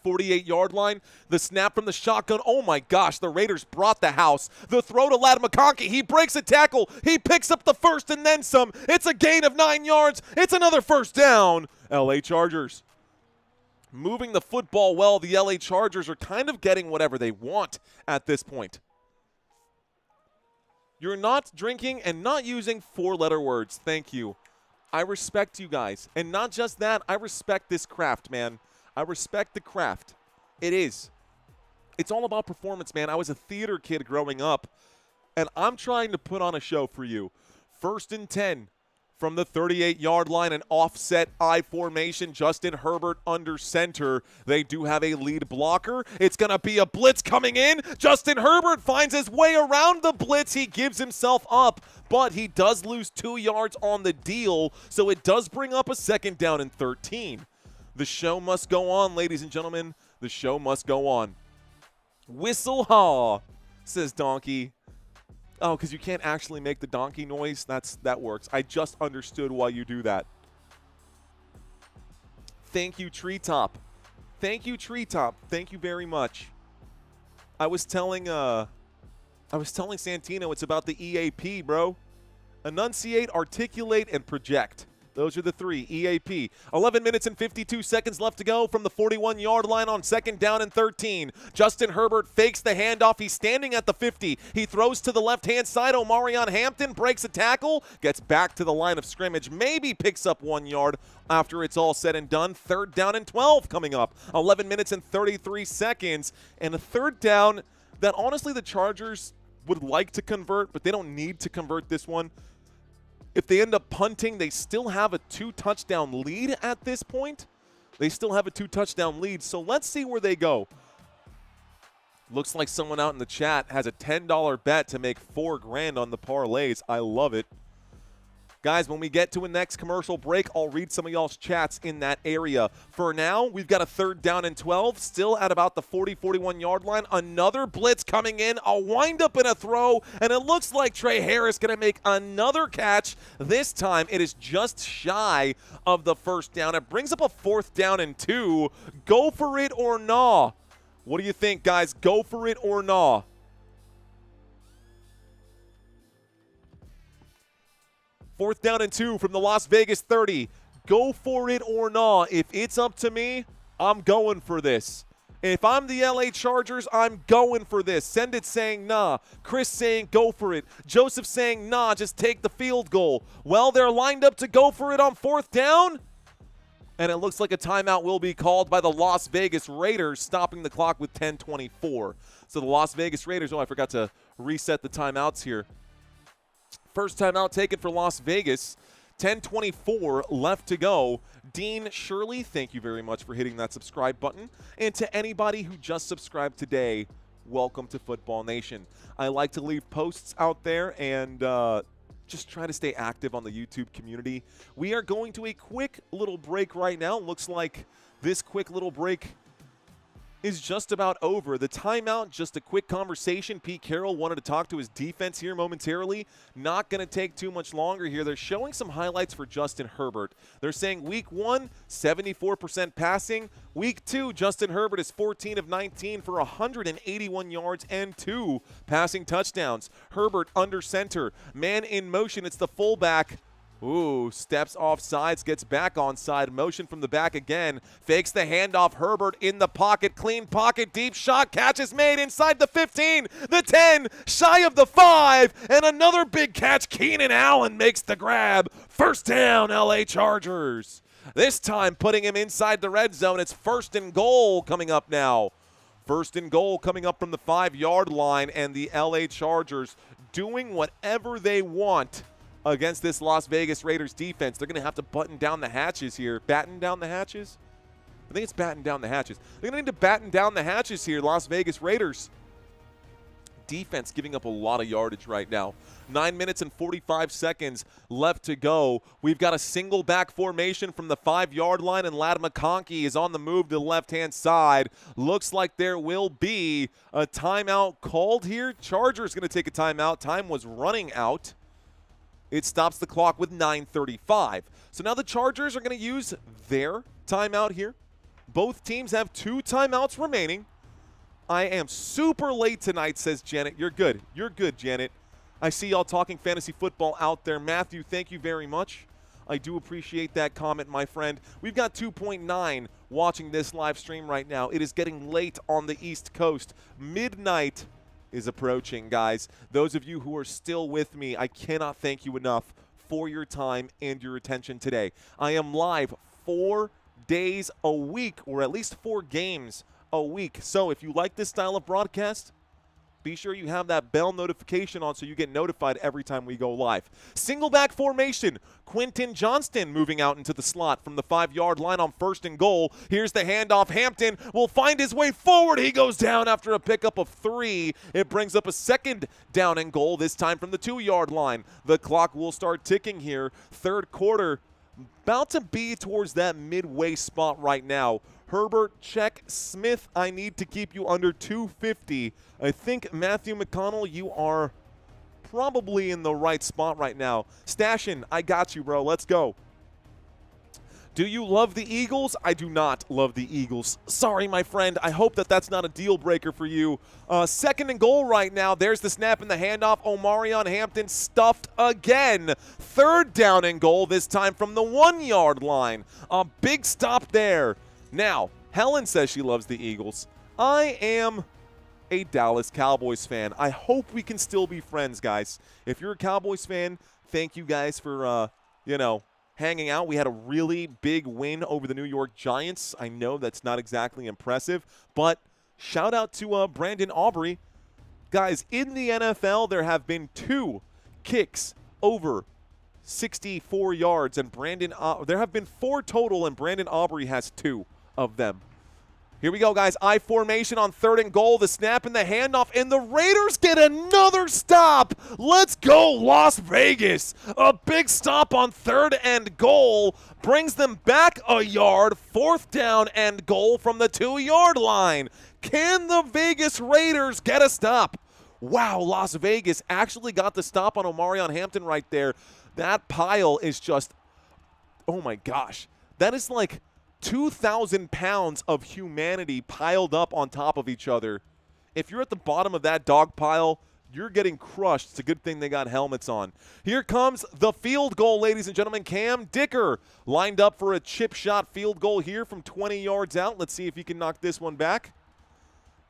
48-yard line. The snap from the shotgun. Oh, my gosh. The Raiders brought the house. The throw to McConkey. He breaks a tackle. He picks up the first and then some. It's a gain of 9 yards. It's another first down. LA Chargers. Moving the football well. The LA Chargers are kind of getting whatever they want at this point. You're not drinking and not using 4-letter words. Thank you. I respect you guys. And not just that, I respect this craft, man. I respect the craft. It is. It's all about performance, man. I was a theater kid growing up, and I'm trying to put on a show for you. First and 10 from the 38-yard line, an offset I formation. Justin Herbert under center. They do have a lead blocker. It's going to be a blitz coming in. Justin Herbert finds his way around the blitz. He gives himself up, but he does lose 2 yards on the deal, so it does bring up a second down and 13. The show must go on, ladies and gentlemen. The show must go on. Whistle haw, says Donkey. Oh, because you can't actually make the donkey noise? That works. I just understood why you do that. Thank you, Treetop. Thank you, Treetop. Thank you very much. I was telling Santino it's about the EAP, bro. Enunciate, articulate, and project. Those are the 3. EAP. 11 minutes and 52 seconds left to go from the 41-yard line on second down and 13. Justin Herbert fakes the handoff. He's standing at the 50. He throws to the left-hand side. Omarion Hampton breaks a tackle, gets back to the line of scrimmage, maybe picks up 1 yard after it's all said and done. Third down and 12 coming up. 11 minutes and 33 seconds. And a third down that honestly the Chargers would like to convert, but they don't need to convert this one. If they end up punting, they still have a 2-touchdown lead at this point. They still have a 2-touchdown lead, so let's see where they go. Looks like someone out in the chat has a $10 bet to make $4 grand on the parlays. I love it. Guys, when we get to a next commercial break, I'll read some of y'all's chats in that area. For now, we've got a third down and 12, still at about the 40-41-yard line. Another blitz coming in, a windup and a throw, and it looks like Trey Harris going to make another catch. This time, it is just shy of the first down. It brings up a 4th down and 2. Go for it or nah? What do you think, guys? Go for it or nah? Fourth down and 2 from the Las Vegas 30. Go for it or not. If it's up to me, I'm going for this. If I'm the LA Chargers, I'm going for this. Send it saying nah. Chris saying go for it. Joseph saying nah, just take the field goal. Well, they're lined up to go for it on 4th down. And it looks like a timeout will be called by the Las Vegas Raiders, stopping the clock with 10:24. So the Las Vegas Raiders, oh, I forgot to reset the timeouts here. First timeout taken for Las Vegas. 10:24 left to go. Dean Shirley, thank you very much for hitting that subscribe button. And to anybody who just subscribed today, welcome to Football Nation. I like to leave posts out there and just try to stay active on the YouTube community. We are going to a quick little break right now. Looks like this quick little break is just about over. The timeout, just a quick conversation. Pete Carroll wanted to talk to his defense here momentarily. Not going to take too much longer here. They're showing some highlights for Justin Herbert. They're saying week 1, 74% passing. Week 2, Justin Herbert is 14 of 19 for 181 yards and 2 passing touchdowns. Herbert under center. Man in motion. It's the fullback. Ooh, steps off sides, gets back on side, motion from the back again, fakes the handoff, Herbert in the pocket, clean pocket, deep shot, catch is made inside the 15, the 10, shy of the 5, and another big catch, Keenan Allen makes the grab. First down, LA Chargers. This time putting him inside the red zone. It's 1st and goal coming up now. 1st and goal coming up from the 5-yard line, and the LA Chargers doing whatever they want against this Las Vegas Raiders defense. They're going to have to button down the hatches here. Batten down the hatches? I think it's batten down the hatches. They're going to need to batten down the hatches here, Las Vegas Raiders. Defense giving up a lot of yardage right now. 9 minutes and 45 seconds left to go. We've got a single back formation from the 5-yard line, and McConkey is on the move to the left-hand side. Looks like there will be a timeout called here. Chargers going to take a timeout. Time was running out. It stops the clock with 9:35. So now the Chargers are going to use their timeout here. Both teams have 2 timeouts remaining. I am super late tonight, says Janet. You're good. You're good, Janet. I see y'all talking fantasy football out there. Matthew, thank you very much. I do appreciate that comment, my friend. We've got 2.9 watching this live stream right now. It is getting late on the East Coast. Midnight is approaching, guys. Those of you who are still with me, I cannot thank you enough for your time and your attention today. I am live 4 days a week, or at least 4 games a week. So if you like this style of broadcast, be sure you have that bell notification on so you get notified every time we go live. Single back formation. Quentin Johnston moving out into the slot from the 5-yard line on 1st and goal. Here's the handoff. Hampton will find his way forward. He goes down after a pickup of 3. It brings up a 2nd down and goal, this time from the 2-yard line. The clock will start ticking here. 3rd quarter about to be towards that midway spot right now. Herbert, check. Smith, I need to keep you under 250. I think, Matthew McConnell, you are probably in the right spot right now. Stashin, I got you, bro. Let's go. Do you love the Eagles? I do not love the Eagles. Sorry, my friend. I hope that that's not a deal breaker for you. 2nd and goal right now. There's the snap and the handoff. Omarion Hampton stuffed again. 3rd down and goal, this time from the 1-yard line. A big stop there. Now, Helen says she loves the Eagles. I am a Dallas Cowboys fan. I hope we can still be friends, guys. If you're a Cowboys fan, thank you guys for, hanging out. We had a really big win over the New York Giants. I know that's not exactly impressive, but shout out to Brandon Aubrey. Guys, in the NFL, there have been 2 kicks over 64 yards, and there have been 4 total, and Brandon Aubrey has 2 of them. Here we go, guys. I formation on 3rd and goal. The snap and the handoff, and the Raiders get another stop. Let's go, Las Vegas. A big stop on 3rd and goal brings them back a yard. 4th down and goal from the 2-yard line. Can the Vegas Raiders get a stop? Wow, Las Vegas actually got the stop on Omarion Hampton right there. That pile is just, oh my gosh. That is like 2,000 pounds of humanity piled up on top of each other. If you're at the bottom of that dog pile, you're getting crushed. It's a good thing they got helmets on. Here comes the field goal, ladies and gentlemen. Cam Dicker lined up for a chip shot field goal here from 20 yards out. Let's see if he can knock this one back.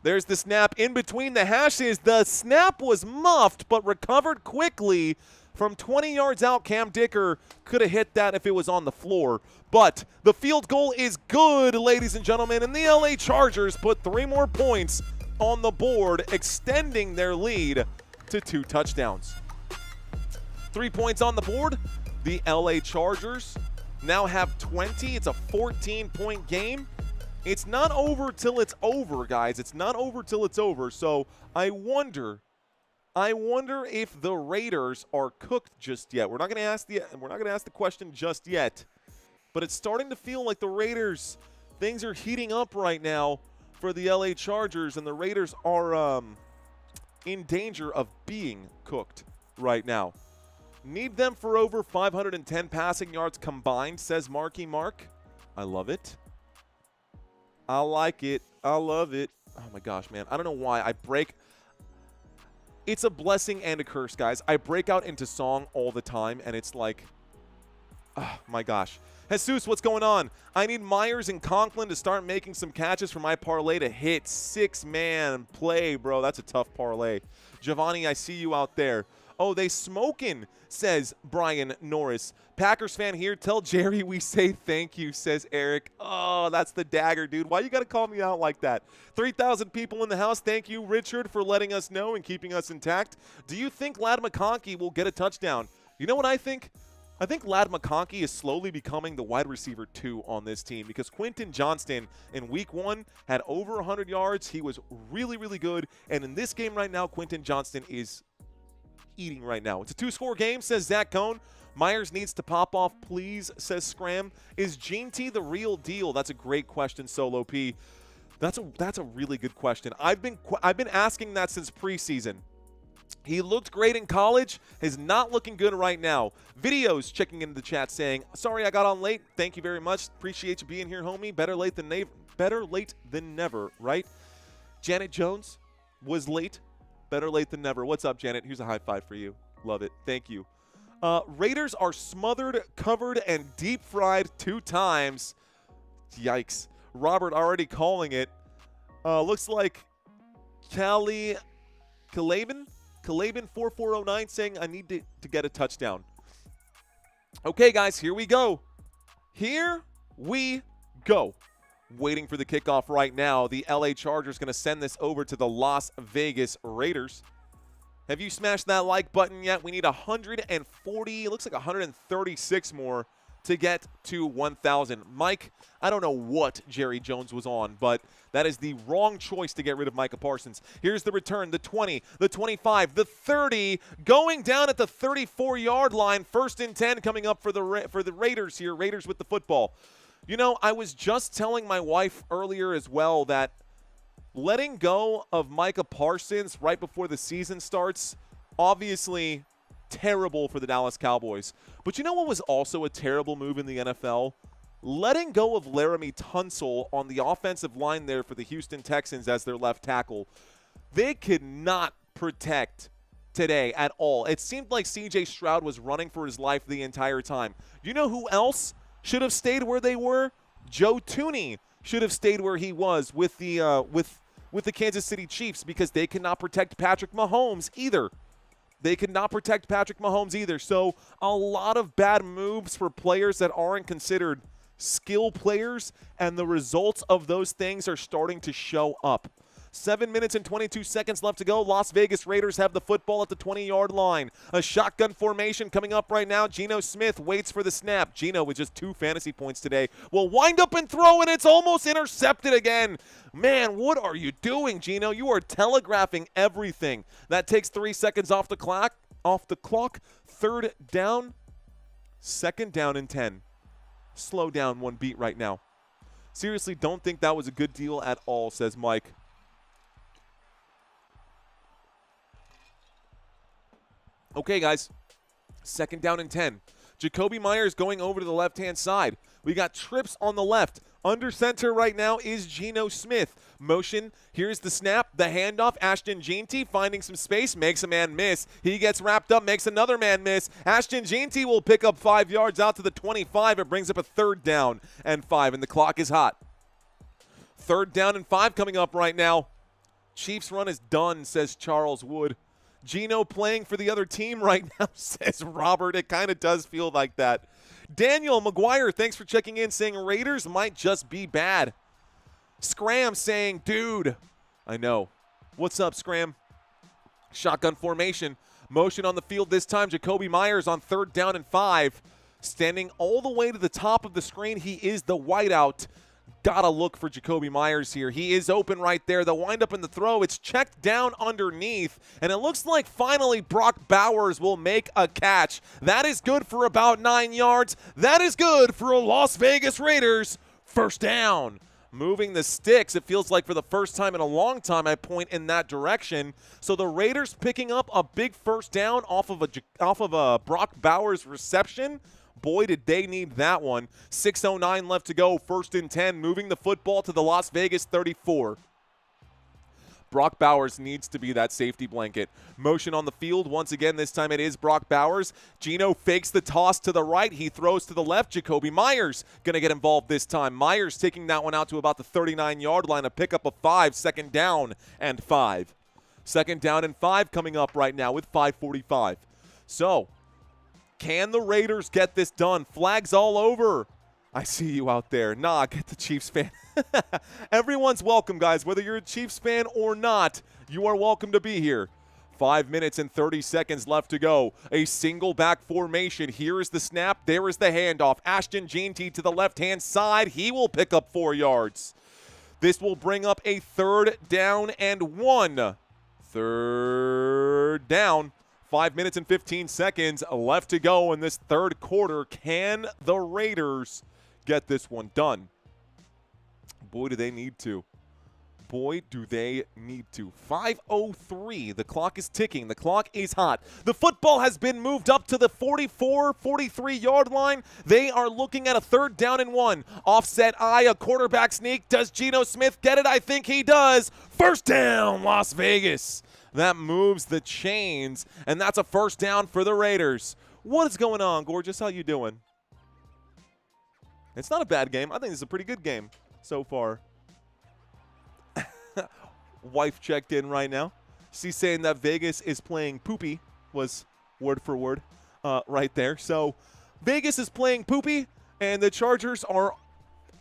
There's the snap in between the hashes. The snap was muffed but recovered quickly. From 20 yards out, Cam Dicker could have hit that if it was on the floor. But the field goal is good, ladies and gentlemen, and the LA Chargers put 3 more points on the board, extending their lead to 2 touchdowns. 3 points on the board. The LA Chargers now have 20. It's a 14-point game. It's not over till it's over, guys. It's not over till it's over. So I wonder if the Raiders are cooked just yet. We're not going to ask the question just yet. But it's starting to feel like the Raiders, things are heating up right now for the LA Chargers, and the Raiders are in danger of being cooked right now. Need them for over 510 passing yards combined, says Marky Mark. I love it. I like it. I love it. Oh, my gosh, man. I don't know why I break. It's a blessing and a curse, guys. I break out into song all the time, and it's like, oh, my gosh. Jesus, what's going on? I need Myers and Conklin to start making some catches for my parlay to hit. 6-man play, bro. That's a tough parlay. Giovanni, I see you out there. Oh, they smoking, says Brian Norris. Packers fan here. Tell Jerry we say thank you, says Eric. Oh, that's the dagger, dude. Why you got to call me out like that? 3,000 people in the house. Thank you, Richard, for letting us know and keeping us intact. Do you think Lad McConkey will get a touchdown? You know what I think? I think Lad McConkey is slowly becoming the wide receiver 2 on this team because Quentin Johnston in week 1 had over 100 yards. He was really, really good. And in this game right now, Quentin Johnston is eating right now. It's a 2-score game, says Zach Cohn. Myers needs to pop off, please, says Scram. Is Gene T the real deal? That's a great question, Solo P. That's a really good question. I've been asking that since preseason. He looked great in college. He's not looking good right now. Videos checking into the chat saying, sorry I got on late. Thank you very much. Appreciate you being here, homie. Better late than never, right? Janet Jones was late. Better late than never. What's up, Janet? Here's a high five for you. Love it. Thank you. Raiders are smothered, covered, and deep fried 2 times. Yikes. Robert already calling it. Looks like Calabin 4409 saying I need to get a touchdown. Okay, guys, here we go. Here we go. Waiting for the kickoff right now. The LA Chargers going to send this over to the Las Vegas Raiders. Have you smashed that like button yet? We need 140, it looks like 136 more to get to 1,000. Mike, I don't know what Jerry Jones was on, but that is the wrong choice to get rid of Micah Parsons. Here's the return, the 20, the 25, the 30, going down at the 34-yard line. 1st and 10 coming up for the Raiders here. Raiders with the football. You know, I was just telling my wife earlier as well that letting go of Micah Parsons right before the season starts, obviously terrible for the Dallas Cowboys. But you know what was also a terrible move in the NFL? Letting go of Laramie Tunsil on the offensive line there for the Houston Texans as their left tackle. They could not protect today at all. It seemed like C.J. Stroud was running for his life the entire time. You know who else should have stayed where they were? Joe Thuney should have stayed where he was with the Kansas City Chiefs because they cannot protect Patrick Mahomes either. They could not protect Patrick Mahomes either. So a lot of bad moves for players that aren't considered skill players, and the results of those things are starting to show up. 7 minutes and 22 seconds left to go. Las Vegas Raiders have the football at the 20-yard line. A shotgun formation coming up right now. Geno Smith waits for the snap. Geno with just 2 fantasy points today will wind up and throw, and it's almost intercepted again. Man, what are you doing, Geno? You are telegraphing everything. That takes 3 seconds off the clock. 3rd down. 2nd down and 10. Slow down 1 beat right now. Seriously, don't think that was a good deal at all, says Mike. Okay, guys, 2nd down and 10. Jacoby Myers going over to the left-hand side. We got trips on the left. Under center right now is Geno Smith. Motion, here's the snap, the handoff. Ashton Jeanty finding some space, makes a man miss. He gets wrapped up, makes another man miss. Ashton Jeanty will pick up 5 yards out to the 25. It brings up a 3rd down and 5, and the clock is hot. 3rd down and 5 coming up right now. Chiefs run is done, says Charles Wood. Geno playing for the other team right now, says Robert. It kind of does feel like that. Daniel McGuire, thanks for checking in, saying Raiders might just be bad. Scram saying, dude. I know. What's up, Scram? Shotgun formation. Motion on the field this time. Jacoby Myers on 3rd down and 5. Standing all the way to the top of the screen. He is the wideout. Gotta look for Jacoby Myers here. He is open right there. The windup in the throw. It's checked down underneath. And it looks like finally Brock Bowers will make a catch. That is good for about 9 yards. That is good for a Las Vegas Raiders first down. Moving the sticks, it feels like for the first time in a long time I point in that direction. So the Raiders picking up a big first down off of a Brock Bowers reception. Boy, did they need that one. 6:09 left to go, 1st and 10, moving the football to the Las Vegas 34. Brock Bowers needs to be that safety blanket. Motion on the field. Once again, this time it is Brock Bowers. Geno fakes the toss to the right. He throws to the left. Jacoby Myers going to get involved this time. Myers taking that one out to about the 39-yard line. A pickup of 5, 2nd down and 5. 2nd down and 5 coming up right now with 5:45. So, can the Raiders get this done? Flags all over. I see you out there. Nah, get the Chiefs fan. Everyone's welcome, guys. Whether you're a Chiefs fan or not, you are welcome to be here. 5 minutes and 30 seconds left to go. A single back formation. Here is the snap. There is the handoff. Ashton Jeanty to the left-hand side. He will pick up 4 yards. This will bring up a 3rd down and 1. 3rd down. 5 minutes and 15 seconds left to go in this 3rd quarter. Can the Raiders get this one done? Boy, do they need to. Boy, do they need to. 5:03. The clock is ticking. The clock is hot. The football has been moved up to the 44, 43-yard line. They are looking at a 3rd down and 1. Offset eye, a quarterback sneak. Does Geno Smith get it? I think he does. First down, Las Vegas. That moves the chains, and that's a first down for the Raiders. What is going on, Gorgeous? How you doing? It's not a bad game. I think it's a pretty good game so far. Wife checked in right now. She's saying that Vegas is playing poopy, was word for word right there. So Vegas is playing poopy, and the Chargers are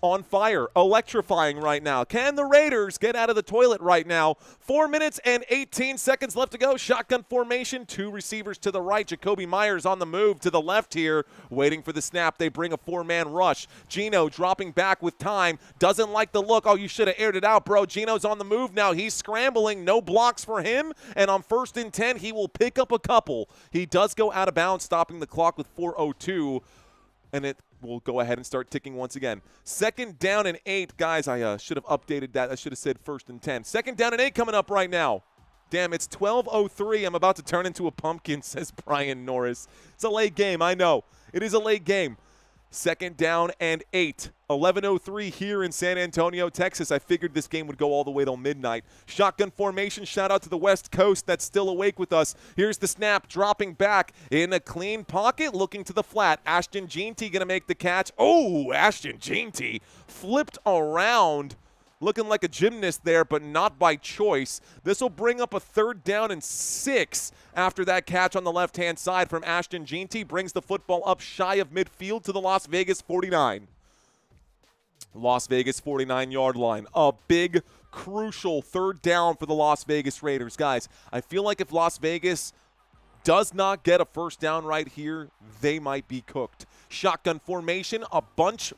on fire, electrifying right now. Can the Raiders get out of the toilet right now? 4 minutes and 18 seconds left to go. Shotgun formation, 2 receivers to the right. Jacoby Myers on the move to the left here, waiting for the snap. They bring a 4-man rush. Geno dropping back with time. Doesn't like the look. Oh, you should have aired it out, bro. Geno's on the move now. He's scrambling. No blocks for him. And on 1st and 10, he will pick up a couple. He does go out of bounds, stopping the clock with 4:02. And it will go ahead and start ticking once again. 2nd down and 8. Guys, I should have updated that. I should have said 1st and 10. 2nd down and 8 coming up right now. Damn, it's 12:03. I'm about to turn into a pumpkin, says Brian Norris. It's a late game, I know. It is a late game. 2nd down and 8. 11:03 here in San Antonio, Texas. I figured this game would go all the way till midnight. Shotgun formation. Shout out to the West Coast that's still awake with us. Here's the snap, dropping back in a clean pocket, looking to the flat. Ashton Jeanty going to make the catch. Oh, Ashton Jeanty flipped around. Looking like a gymnast there, but not by choice. This will bring up a 3rd down and 6 after that catch on the left-hand side from Ashton Jeanty. Brings the football up shy of midfield to the Las Vegas 49. Las Vegas 49-yard line. A big, crucial 3rd down for the Las Vegas Raiders. Guys, I feel like if Las Vegas does not get a first down right here, they might be cooked. Shotgun formation, a bunch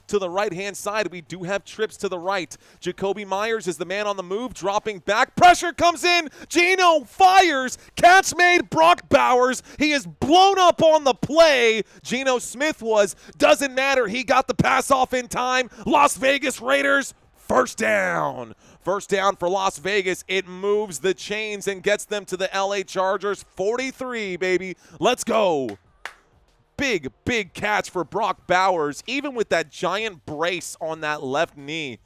to the right-hand side. We do have trips to the right. Jacoby Myers is the man on the move, dropping back. Pressure comes in. Geno fires. Catch made. Brock Bowers. He is blown up on the play. Geno Smith was. Doesn't matter. He got the pass off in time. Las Vegas Raiders, first down. First down for Las Vegas. It moves the chains and gets them to the LA Chargers. 43, baby. Let's go. Big catch for Brock Bowers, even with that giant brace on that left knee.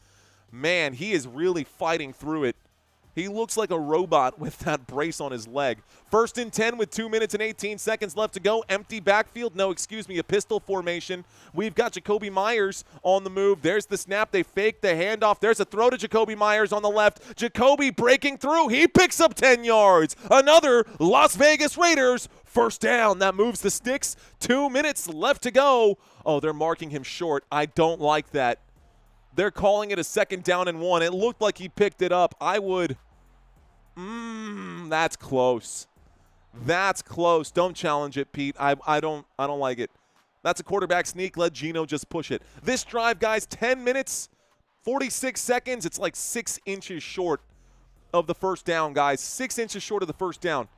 Man, he is really fighting through it. He looks like a robot with that brace on his leg. 1st and 10 with 2 minutes and 18 seconds left to go. Empty backfield. No, excuse me, a pistol formation. We've got Jacoby Myers on the move. There's the snap. They fake the handoff. There's a throw to Jacoby Myers on the left. Jacoby breaking through. He picks up 10 yards. Another Las Vegas Raiders first down. That moves the sticks. 2 minutes left to go. Oh, they're marking him short. I don't like that. They're calling it a 2nd down and 1. It looked like he picked it up. I would. that's close. That's close. Don't challenge it, Pete. I don't like it. That's a quarterback sneak. Let Geno just push it. This drive, guys, 10 minutes, 46 seconds. It's like 6 inches short of the first down, guys. 6 inches short of the first down.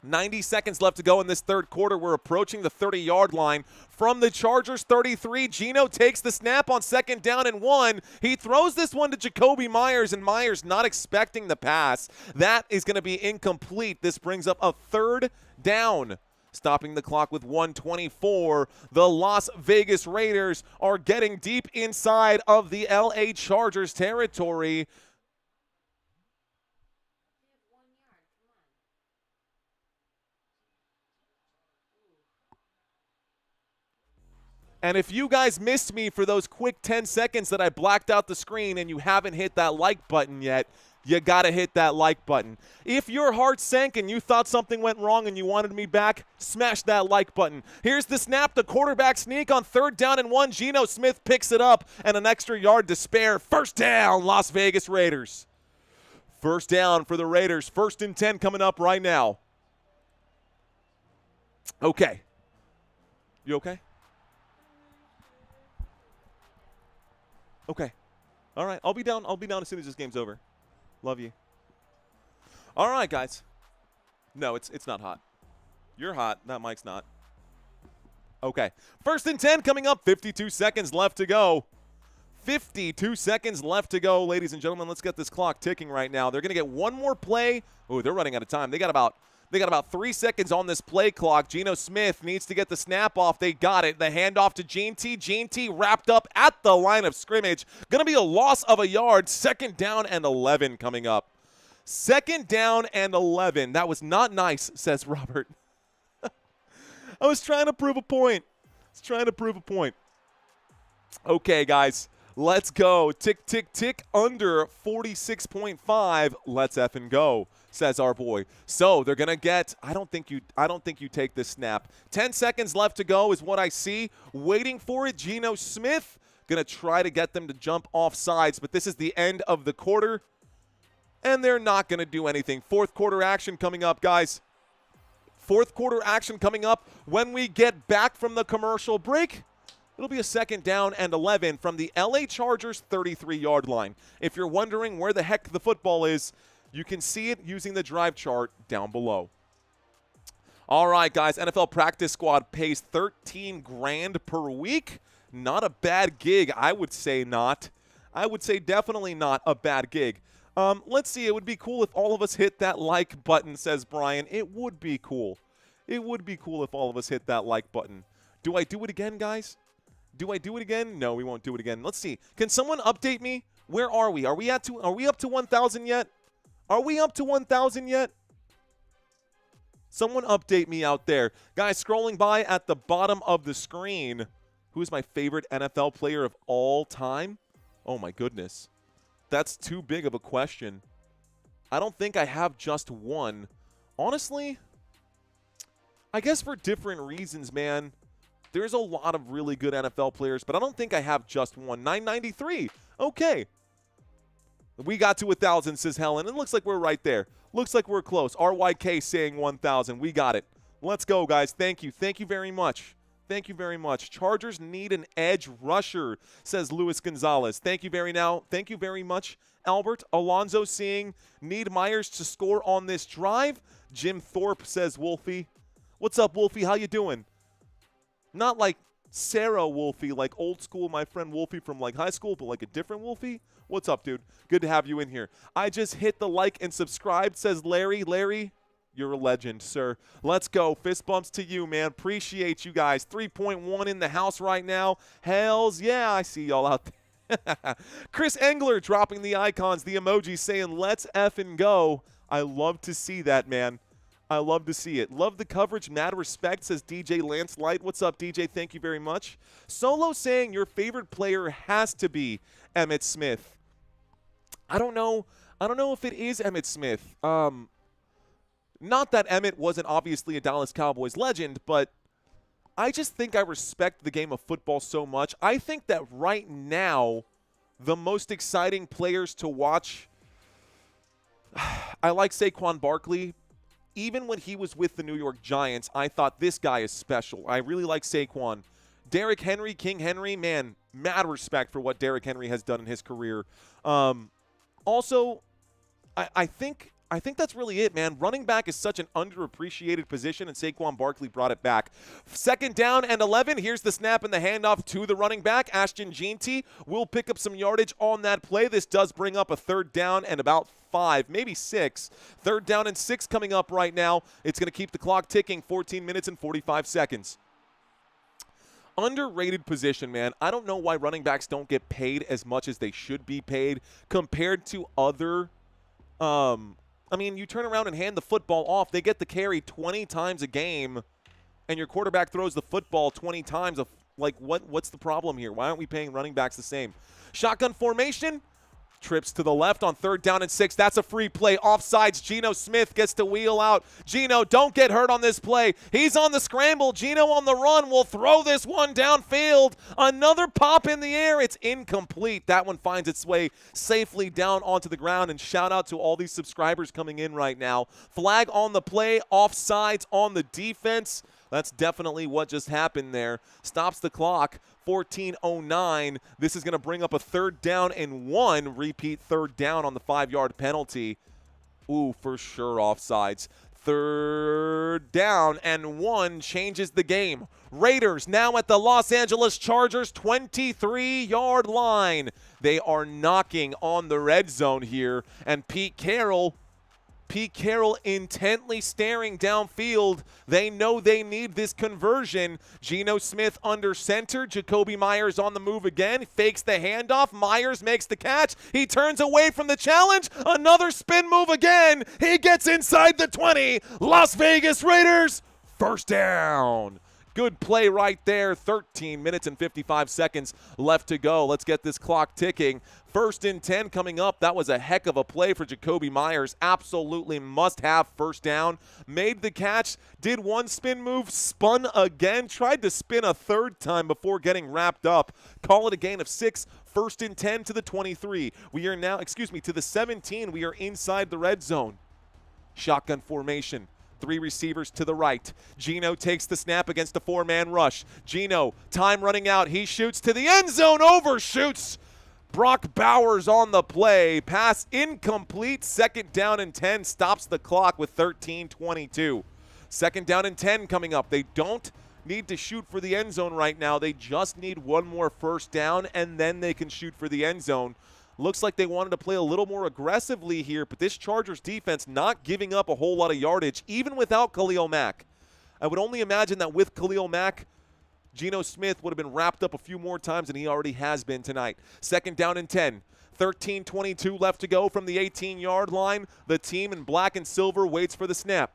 90 seconds left to go in this third quarter. We're approaching the 30-yard line. From the Chargers 33, Geno takes the snap on 2nd down and 1. He throws this one to Jacoby Myers, and Myers not expecting the pass. That is going to be incomplete. This brings up a 3rd down. Stopping the clock with 1:24. The Las Vegas Raiders are getting deep inside of the LA Chargers territory. And if you guys missed me for those quick 10 seconds that I blacked out the screen and you haven't hit that like button yet, you got to hit that like button. If your heart sank and you thought something went wrong and you wanted me back, smash that like button. Here's the snap, the quarterback sneak on 3rd down and 1. Geno Smith picks it up and an extra yard to spare. 1st down, Las Vegas Raiders. 1st down for the Raiders. 1st and 10 coming up right now. Okay. You okay? Okay. All right. I'll be down as soon as this game's over. Love you. All right, guys. No, it's not hot. You're hot. That mic's not. Okay. 1st and 10 coming up. 52 seconds left to go. 52 seconds left to go, ladies and gentlemen. Let's get this clock ticking right now. They're going to get one more play. Oh, they're running out of time. They got about 3 seconds on this play clock. Geno Smith needs to get the snap off. They got it. The handoff to Gene T. Gene T wrapped up at the line of scrimmage. Going to be a loss of a yard. 2nd down and 11 coming up. 2nd down and 11. That was not nice, says Robert. I was trying to prove a point. Okay, guys. Let's go. Tick, tick, tick. Under 46.5. Let's effing go, says our boy. So they're going to get, I don't think you take this snap. 10 seconds left to go is what I see. Waiting for it, Geno Smith. Going to try to get them to jump off sides, but this is the end of the quarter, and they're not going to do anything. 4th quarter action coming up, guys. 4th quarter action coming up when we get back from the commercial break. It'll be a 2nd down and 11 from the LA Chargers 33-yard line. If you're wondering where the heck the football is, you can see it using the drive chart down below. All right, guys, NFL practice squad pays $13,000 per week. Not a bad gig, I would say not. I would say definitely not a bad gig. Let's see, it would be cool if all of us hit that like button, says Brian. It would be cool. It would be cool if all of us hit that like button. Do I do it again, guys? Do I do it again? No, we won't do it again. Let's see. Can someone update me? Where are we? Are we up to 1,000 yet? Are we up to 1,000 yet? Someone update me out there. Guys, scrolling by at the bottom of the screen. Who is my favorite NFL player of all time? Oh, my goodness. That's too big of a question. I don't think I have just one. Honestly, I guess for different reasons, man. There's a lot of really good NFL players, but I don't think I have just one. 993. Okay. We got to 1,000, says Helen. It looks like we're right there. Looks like we're close. RYK saying 1,000. We got it. Let's go, guys. Thank you. Thank you very much. Thank you very much. Chargers need an edge rusher, says Luis Gonzalez. Thank you very much, Albert. Alonzo seeing need Myers to score on this drive. Jim Thorpe says Wolfie. What's up, Wolfie? How you doing? Not like Sarah Wolfie, like old school, my friend Wolfie from like high school, but like a different Wolfie. What's up, dude? Good to have you in here. I just hit the like and subscribe, says Larry. Larry, you're a legend, sir. Let's go. Fist bumps to you, man. Appreciate you guys. 3.1 in the house right now. Hells yeah, I see y'all out there. Chris Engler dropping the icons, the emojis saying let's effing go. I love to see that, man. I love to see it. Love the coverage. Mad respect, says DJ Lance Light. What's up, DJ? Thank you very much. Solo saying your favorite player has to be Emmitt Smith. I don't know if it is Emmitt Smith. Not that Emmitt wasn't obviously a Dallas Cowboys legend, but I just think I respect the game of football so much. I think that right now, the most exciting players to watch I like Saquon Barkley. Even when he was with the New York Giants, I thought this guy is special. I really like Saquon. Derrick Henry, King Henry, man, mad respect for what Derrick Henry has done in his career. Also, I think that's really it, man. Running back is such an underappreciated position, and Saquon Barkley brought it back. 2nd down and 11. Here's the snap and the handoff to the running back. Ashton Jeanty will pick up some yardage on that play. This does bring up a 3rd down and about 5, maybe 6. 3rd down and 6 coming up right now. It's going to keep the clock ticking, 14 minutes and 45 seconds. Underrated position, man. I don't know why running backs don't get paid as much as they should be paid compared to other I mean, you turn around and hand the football off. They get the carry 20 times a game, and your quarterback throws the football 20 times. Like, what's the problem here? Why aren't we paying running backs the same? Shotgun formation. Trips to the left on 3rd down and 6. That's a free play. Offsides. Geno Smith gets to wheel out. Geno, don't get hurt on this play. He's on the scramble. Geno on the run will throw this one downfield. Another pop in the air. It's incomplete. That one finds its way safely down onto the ground. And shout out to all these subscribers coming in right now. Flag on the play. Offsides on the defense. That's definitely what just happened there. Stops the clock. 14:09. This is going to bring up a 3rd down and 1. Repeat 3rd down on the 5-yard penalty. Ooh, for sure offsides. 3rd down and 1 changes the game. Raiders now at the Los Angeles Chargers 23-yard line. They are knocking on the red zone here, and Pete Carroll intently staring downfield. They know they need this conversion. Geno Smith under center. Jacoby Myers on the move again. Fakes the handoff. Myers makes the catch. He turns away from the challenge. Another spin move again. He gets inside the 20. Las Vegas Raiders, 1st down. Good play right there. 13 minutes and 55 seconds left to go. Let's get this clock ticking. 1st and 10 coming up. That was a heck of a play for Jacoby Myers. Absolutely must have 1st down. Made the catch. Did one spin move. Spun again. Tried to spin a 3rd time before getting wrapped up. Call it a gain of 6. 1st and 10 to the 23. We are now, to the 17. We are inside the red zone. Shotgun formation. 3 receivers to the right. Geno takes the snap against a 4-man rush. Geno, time running out. He shoots to the end zone, overshoots. Brock Bowers on the play. Pass incomplete. 2nd down and 10. Stops the clock with 13:22. 2nd down and 10 coming up. They don't need to shoot for the end zone right now. They just need one more 1st down, and then they can shoot for the end zone. Looks like they wanted to play a little more aggressively here, but this Chargers defense not giving up a whole lot of yardage, even without Khalil Mack. I would only imagine that with Khalil Mack, Geno Smith would have been wrapped up a few more times than he already has been tonight. 2nd down and 10. 13:22 left to go from the 18-yard line. The team in black and silver waits for the snap.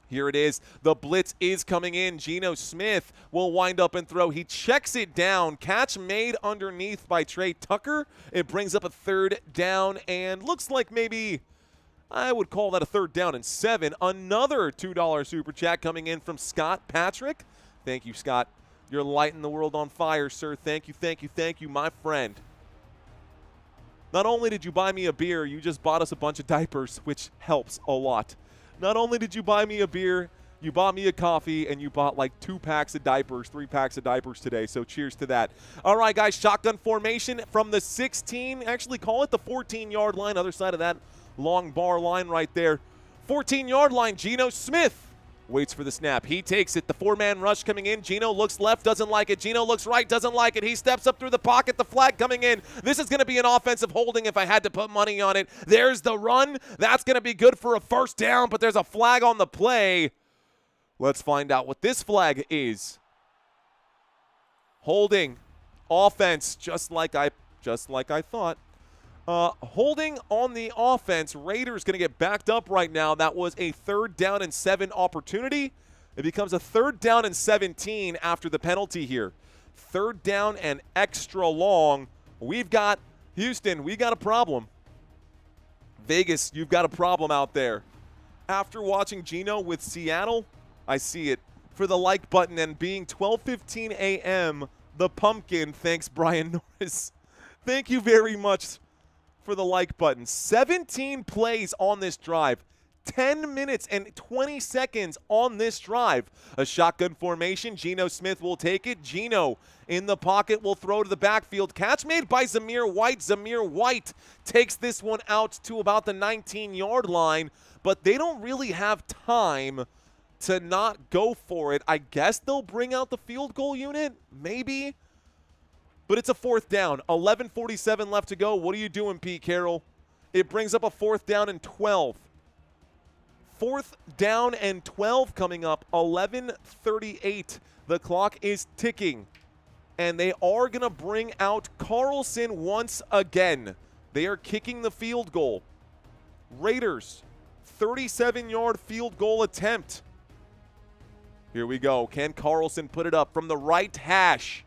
Here it is. The blitz is coming in. Geno Smith will wind up and throw. He checks it down. Catch made underneath by Trey Tucker. It brings up a 3rd down and looks like maybe I would call that a 3rd down and 7. Another $2 super chat coming in from Scott Patrick. Thank you, Scott. You're lighting the world on fire, sir. Thank you, my friend. Not only did you buy me a beer, you just bought us a bunch of diapers, which helps a lot. Not only did you buy me a beer, you bought me a coffee, and you bought like 2 packs of diapers, 3 packs of diapers today, so cheers to that. All right, guys, shotgun formation from the 16, actually call it the 14-yard line, other side of that long bar line right there. 14-yard line, Geno Smith waits for the snap. He takes it. The 4-man rush coming in. Geno looks left, doesn't like it. Geno looks right, doesn't like it. He steps up through the pocket. The flag coming in. This is going to be an offensive holding if I had to put money on it. There's the run. That's going to be good for a 1st down, but there's a flag on the play. Let's find out what this flag is. Holding. Offense, just like I thought. Holding on the offense. Raiders going to get backed up right now. That was a 3rd down and 7 opportunity. It becomes a 3rd down and 17 after the penalty here. 3rd down and extra long. We've got Houston. We got a problem. Vegas, you've got a problem out there. After watching Geno with Seattle, I see it. For the like button and being 12:15 a.m., the pumpkin. Thanks, Brian Norris. Thank you very much. for the like button. 17 plays on this drive. 10 minutes and 20 seconds on this drive. A shotgun formation. Geno Smith will take it. Geno in the pocket will throw to the backfield. Catch made by Zamir White. Zamir White takes this one out to about the 19-yard line, but they don't really have time to not go for it. I guess they'll bring out the field goal unit, maybe. But it's a 4th down. 11:47 left to go. What are you doing, Pete Carroll? It brings up a 4th down and 12. 4th down and 12 coming up. 11:38. The clock is ticking. And they are going to bring out Carlson once again. They are kicking the field goal. Raiders, 37-yard field goal attempt. Here we go. Can Carlson put it up from the right hash?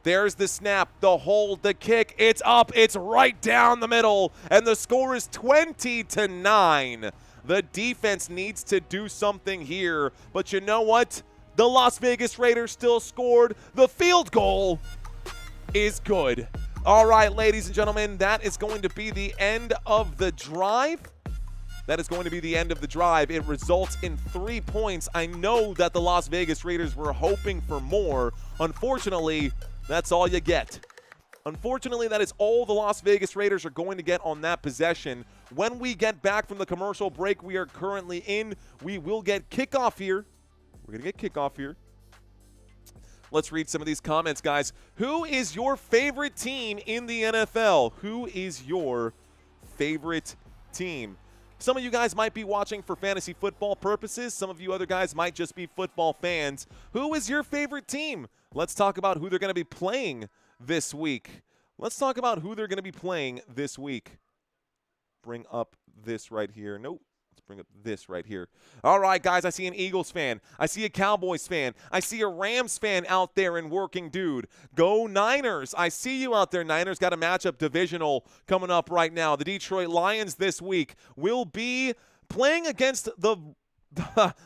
There's the snap, the hold, the kick. It's up. It's right down the middle. And the score is 20-9. The defense needs to do something here. But you know what? The Las Vegas Raiders still scored. The field goal is good. All right, ladies and gentlemen, that is going to be the end of the drive. That is going to be the end of the drive. It results in 3 points. I know that the Las Vegas Raiders were hoping for more. Unfortunately, that's all you get. Unfortunately, that is all the Las Vegas Raiders are going to get on that possession. When we get back from the commercial break we are currently in, we will get kickoff here. We're going to get kickoff here. Let's read some of these comments, guys. Who is your favorite team in the NFL? Who is your favorite team? Some of you guys might be watching for fantasy football purposes. Some of you other guys might just be football fans. Who is your favorite team? Let's talk about who they're going to be playing this week. Let's talk about who they're going to be playing this week. Bring up this right here. Nope. Let's bring up this right here. All right, guys, I see an Eagles fan. I see a Cowboys fan. I see a Rams fan out there in working dude. Go Niners. I see you out there, Niners. Got a matchup divisional coming up right now. The Detroit Lions this week will be playing against the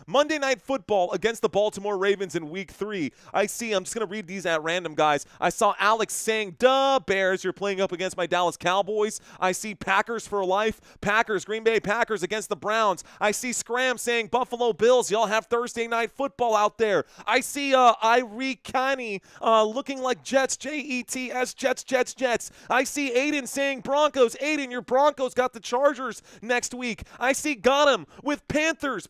Monday Night Football against the Baltimore Ravens in Week 3. I'm just going to read these at random, guys. I saw Alex saying, duh, Bears, you're playing up against my Dallas Cowboys. I see Packers for life. Packers, Green Bay Packers against the Browns. I see Scram saying Buffalo Bills. Y'all have Thursday Night Football out there. I see Irie Kani looking like Jets, Jets, Jets, Jets, Jets. I see Aiden saying Broncos. Aiden, your Broncos got the Chargers next week. I see Gotham with Panthers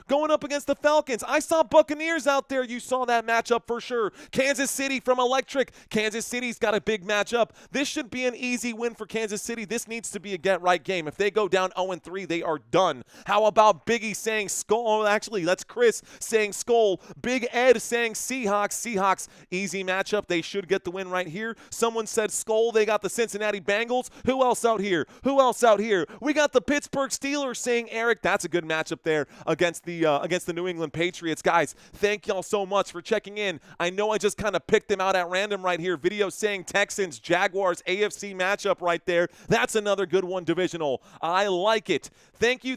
going up against the Falcons. I saw Buccaneers out there. You saw that matchup for sure. Kansas City from Electric. Kansas City's got a big matchup. This should be an easy win for Kansas City. This needs to be a get-right game. If they go down 0-3, they are done. How about Biggie saying Skull? Oh, actually, that's Chris saying Skull. Big Ed saying Seahawks. Seahawks, easy matchup. They should get the win right here. Someone said Skull. They got the Cincinnati Bengals. Who else out here? Who else out here? We got the Pittsburgh Steelers saying Eric. That's a good matchup there against the New England Patriots. Guys, thank y'all so much for checking in. I know I just kind of picked them out at random right here. Video saying Texans, Jaguars, AFC matchup right there. That's another good one, divisional. I like it. Thank you,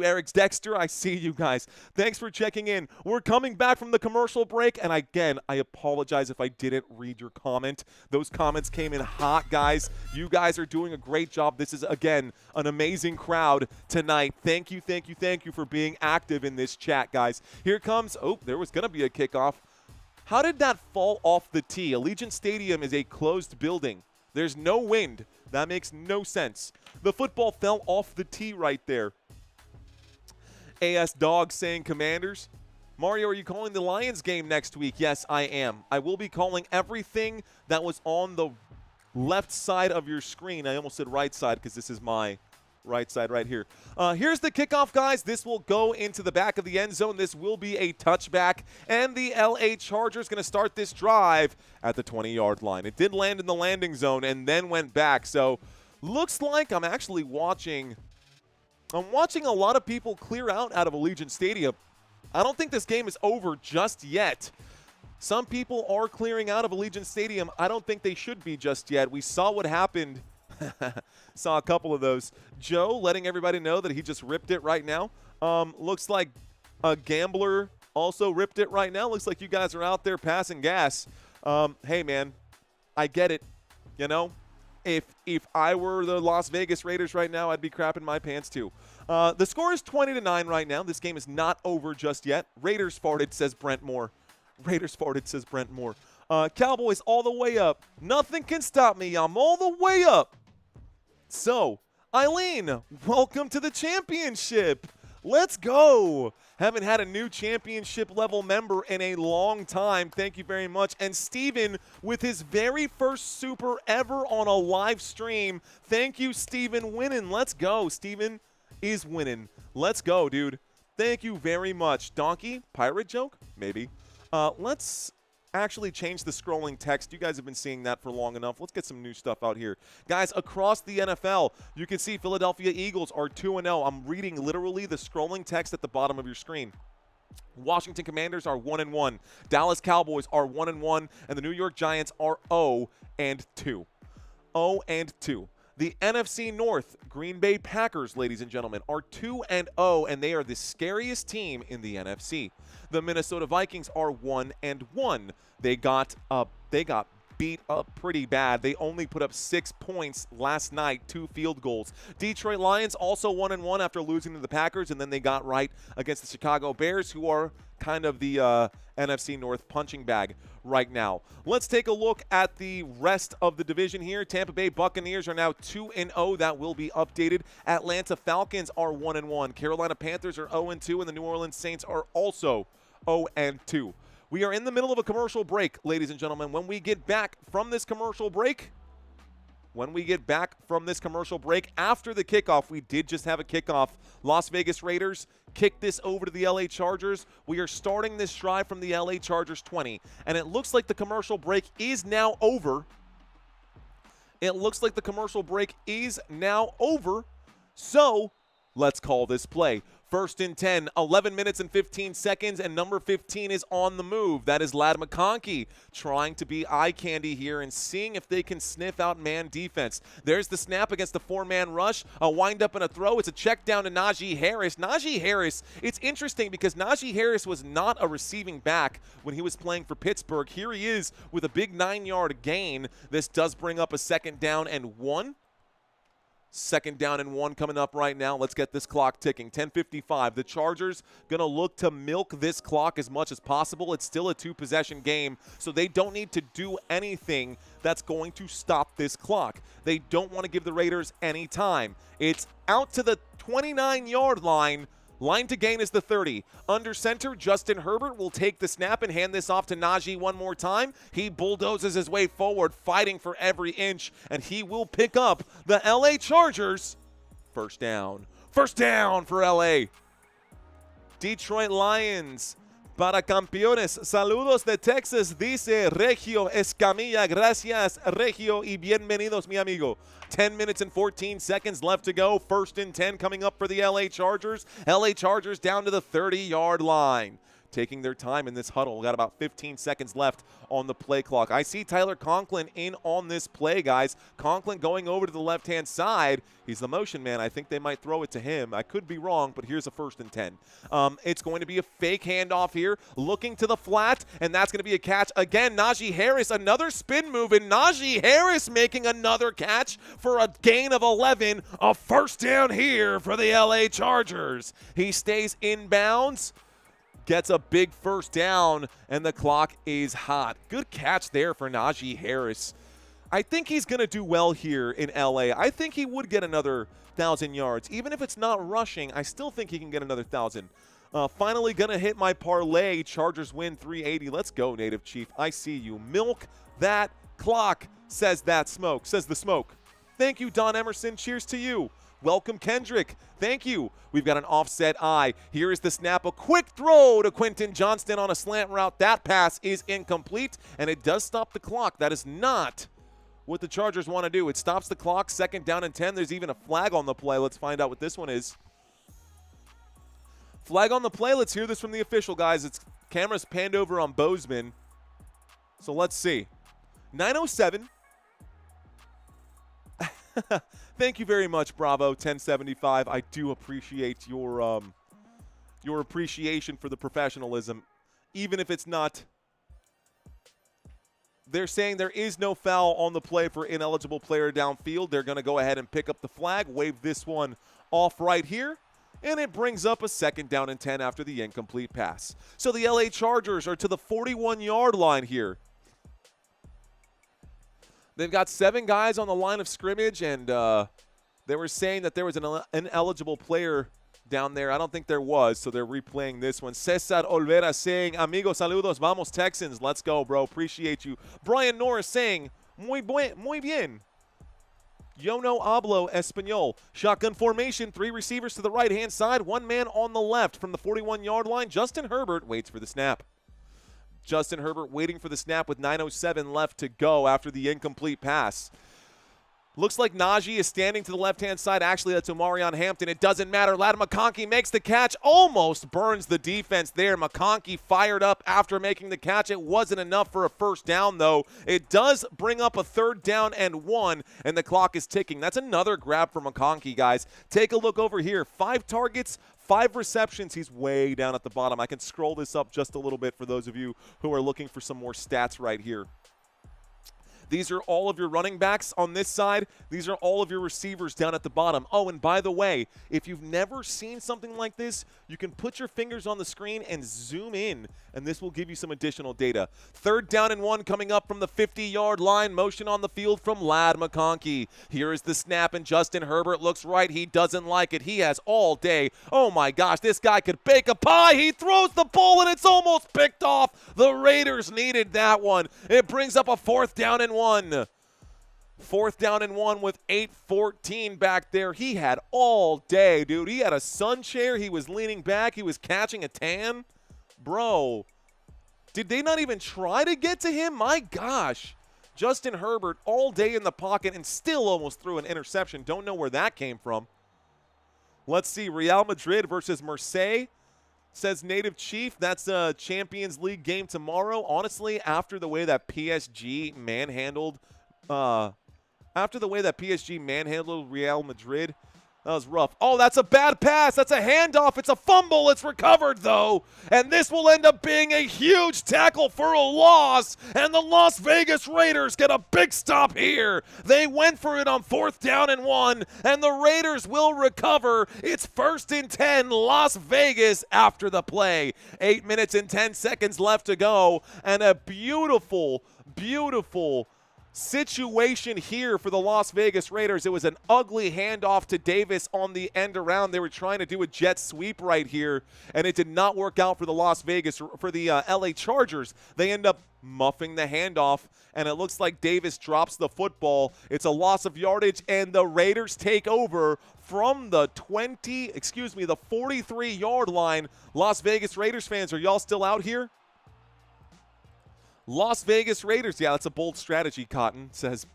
Eric's Dexter. I see you guys. Thanks for checking in. We're coming back from the commercial break, and again, I apologize if I didn't read your comment. Those comments came in hot, guys. You guys are doing a great job. This is, again, an amazing crowd tonight. Thank you for being active in this chat, guys. Here comes, there was going to be a kickoff. How did that fall off the tee? Allegiant Stadium is a closed building. There's no wind. That makes no sense. The football fell off the tee right there. AS Dog saying Commanders. Mario, are you calling the Lions game next week? Yes, I am. I will be calling everything that was on the left side of your screen. I almost said right side because this is my right side right here. Here's the kickoff, guys. This will go into the back of the end zone. This will be a touchback, and the LA Chargers going to start this drive at the 20-yard line. It did land in the landing zone and then went back, so looks like I'm actually watching a lot of people clear out of Allegiant Stadium. I don't think this game is over just yet. Some people are clearing out of Allegiant Stadium. I don't think they should be just yet. We saw what happened. Saw a couple of those. Joe letting everybody know that he just ripped it right now. Looks like a gambler also ripped it right now. Looks like you guys are out there passing gas. Hey, man, I get it. You know, If I were the Las Vegas Raiders right now, I'd be crapping my pants too. The score is 20-9 right now. This game is not over just yet. Raiders farted, says Brent Moore. Raiders farted, says Brent Moore. Cowboys all the way up. Nothing can stop me. I'm all the way up. So, Eileen, welcome to the championship. Let's go. Haven't had a new championship level member in a long time. Thank you very much. And Steven with his very first super ever on a live stream. Thank you, Steven, winning. Let's go. Steven is winning. Let's go, dude. Thank you very much. Donkey, pirate joke? Maybe. Let's actually change the scrolling text. You guys have been seeing that for long enough. Let's get some new stuff out here. Guys, across the NFL, you can see Philadelphia Eagles are 2-0. I'm reading literally the scrolling text at the bottom of your screen. Washington Commanders are 1-1. Dallas Cowboys are 1-1. And the New York Giants are 0-2. 0-2. The NFC North, Green Bay Packers, ladies and gentlemen, are 2-0, and they are the scariest team in the NFC. The Minnesota Vikings are 1-1. They got beat up pretty bad. They only put up 6 points last night, 2 field goals. Detroit Lions also 1-1 after losing to the Packers, and then they got right against the Chicago Bears, who are kind of the NFC North punching bag right now. Let's take a look at the rest of the division here. Tampa Bay Buccaneers are now 2-0. That will be updated. Atlanta Falcons are 1-1. Carolina Panthers are 0-2, and the New Orleans Saints are also 0-2. We are in the middle of a commercial break, ladies and gentlemen. When we get back from this commercial break, after the kickoff, we did just have a kickoff. Las Vegas Raiders kick this over to the LA Chargers. We are starting this drive from the LA Chargers 20, and it looks like the commercial break is now over. So let's call this play. 1st and 10, 11 minutes and 15 seconds, and number 15 is on the move. That is Lad McConkey trying to be eye candy here and seeing if they can sniff out man defense. There's the snap against the 4-man rush, a wind-up and a throw. It's a check down to Najee Harris. Najee Harris, it's interesting because Najee Harris was not a receiving back when he was playing for Pittsburgh. Here he is with a big 9-yard gain. This does bring up a 2nd down and 1. 2nd down and 1 coming up right now. Let's get this clock ticking. 10:55. The Chargers going to look to milk this clock as much as possible. It's still a 2-possession game, so they don't need to do anything that's going to stop this clock. They don't want to give the Raiders any time. It's out to the 29-yard line. Line to gain is the 30. Under center, Justin Herbert will take the snap and hand this off to Najee one more time. He bulldozes his way forward, fighting for every inch, and he will pick up the LA Chargers. 1st down. 1st down for LA. Detroit Lions. Para campeones, saludos de Texas, dice Regio Escamilla. Gracias, Regio, y bienvenidos, mi amigo. 10 minutes and 14 seconds left to go. 1st and 10 coming up for the LA Chargers. LA Chargers down to the 30-yard line. Taking their time in this huddle. We got about 15 seconds left on the play clock. I see Tyler Conklin in on this play, guys. Conklin going over to the left-hand side. He's the motion man. I think they might throw it to him. I could be wrong, but here's a 1st and 10. It's going to be a fake handoff here. Looking to the flat, and that's going to be a catch. Again, Najee Harris, another spin move, and Najee Harris making another catch for a gain of 11. A 1st down here for the LA Chargers. He stays inbounds. Gets a big 1st down, and the clock is hot. Good catch there for Najee Harris. I think he's going to do well here in LA. I think he would get another 1,000 yards. Even if it's not rushing, I still think he can get another 1,000. Finally going to hit my parlay. Chargers win 380. Let's go, Native Chief. I see you. Milk that clock, says that smoke, says the smoke. Thank you, Don Emerson. Cheers to you. Welcome, Kendrick. Thank you. We've got an offset eye. Here is the snap. A quick throw to Quentin Johnston on a slant route. That pass is incomplete, and it does stop the clock. That is not what the Chargers want to do. It stops the clock. 2nd down and 10. There's even a flag on the play. Let's find out what this one is. Flag on the play. Let's hear this from the official, guys. It's cameras panned over on Bozeman. So let's see. 9:07. Thank you very much, Bravo 1075. I do appreciate your appreciation for the professionalism, even if it's not They're saying there is no foul on the play for ineligible player downfield. They're going to go ahead and pick up the flag, wave this one off right here, and it brings up a 2nd down and 10 after the incomplete pass. So the LA Chargers are to the 41-yard line here. They've got 7 guys on the line of scrimmage, and they were saying that there was an ineligible player down there. I don't think there was, so they're replaying this one. Cesar Olvera saying, amigos, saludos, vamos Texans. Let's go, bro. Appreciate you. Brian Norris saying, muy bien. Yo no hablo español. Shotgun formation, 3 receivers to the right-hand side, 1 man on the left from the 41-yard line. Justin Herbert waits for the snap. Justin Herbert waiting for the snap with 9:07 left to go after the incomplete pass. Looks like Najee is standing to the left-hand side. Actually, that's Omarion Hampton. It doesn't matter. McConkey makes the catch. Almost burns the defense there. McConkey fired up after making the catch. It wasn't enough for a 1st down, though. It does bring up a 3rd down and 1, and the clock is ticking. That's another grab for McConkey, guys. Take a look over here. 5 targets, 5 receptions. He's way down at the bottom. I can scroll this up just a little bit for those of you who are looking for some more stats right here. These are all of your running backs on this side. These are all of your receivers down at the bottom. Oh, and by the way, if you've never seen something like this, you can put your fingers on the screen and zoom in, and this will give you some additional data. 3rd down and 1 coming up from the 50-yard line. Motion on the field from McConkey. Here is the snap, and Justin Herbert looks right. He doesn't like it. He has all day. Oh, my gosh, this guy could bake a pie. He throws the ball, and it's almost picked off. The Raiders needed that one. It brings up a 4th down and 1. 4th down and 1 with 8:14 back there. He had all day, dude. He had a sun chair. He was leaning back. He was catching a tan. Bro, did they not even try to get to him? My gosh. Justin Herbert all day in the pocket and still almost threw an interception. Don't know where that came from. Let's see. Real Madrid versus Marseille. Says Native Chief, that's a Champions League game tomorrow. Honestly, after the way that PSG manhandled Real Madrid, that was rough. Oh, that's a bad pass. That's a handoff. It's a fumble. It's recovered, though. And this will end up being a huge tackle for a loss. And the Las Vegas Raiders get a big stop here. They went for it on 4th down and 1. And the Raiders will recover. It's 1st and 10, Las Vegas after the play. 8 minutes and 10 seconds left to go. And a beautiful, beautiful situation here for the Las Vegas Raiders. It was an ugly handoff to Davis on the end around. They were trying to do a jet sweep right here, and it did not work out for the LA Chargers. They end up muffing the handoff, and it looks like Davis drops the football. It's a loss of yardage, and the Raiders take over from the 43-yard line. Las Vegas Raiders fans, are y'all still out here? Las Vegas Raiders. Yeah, that's a bold strategy, Cotton, says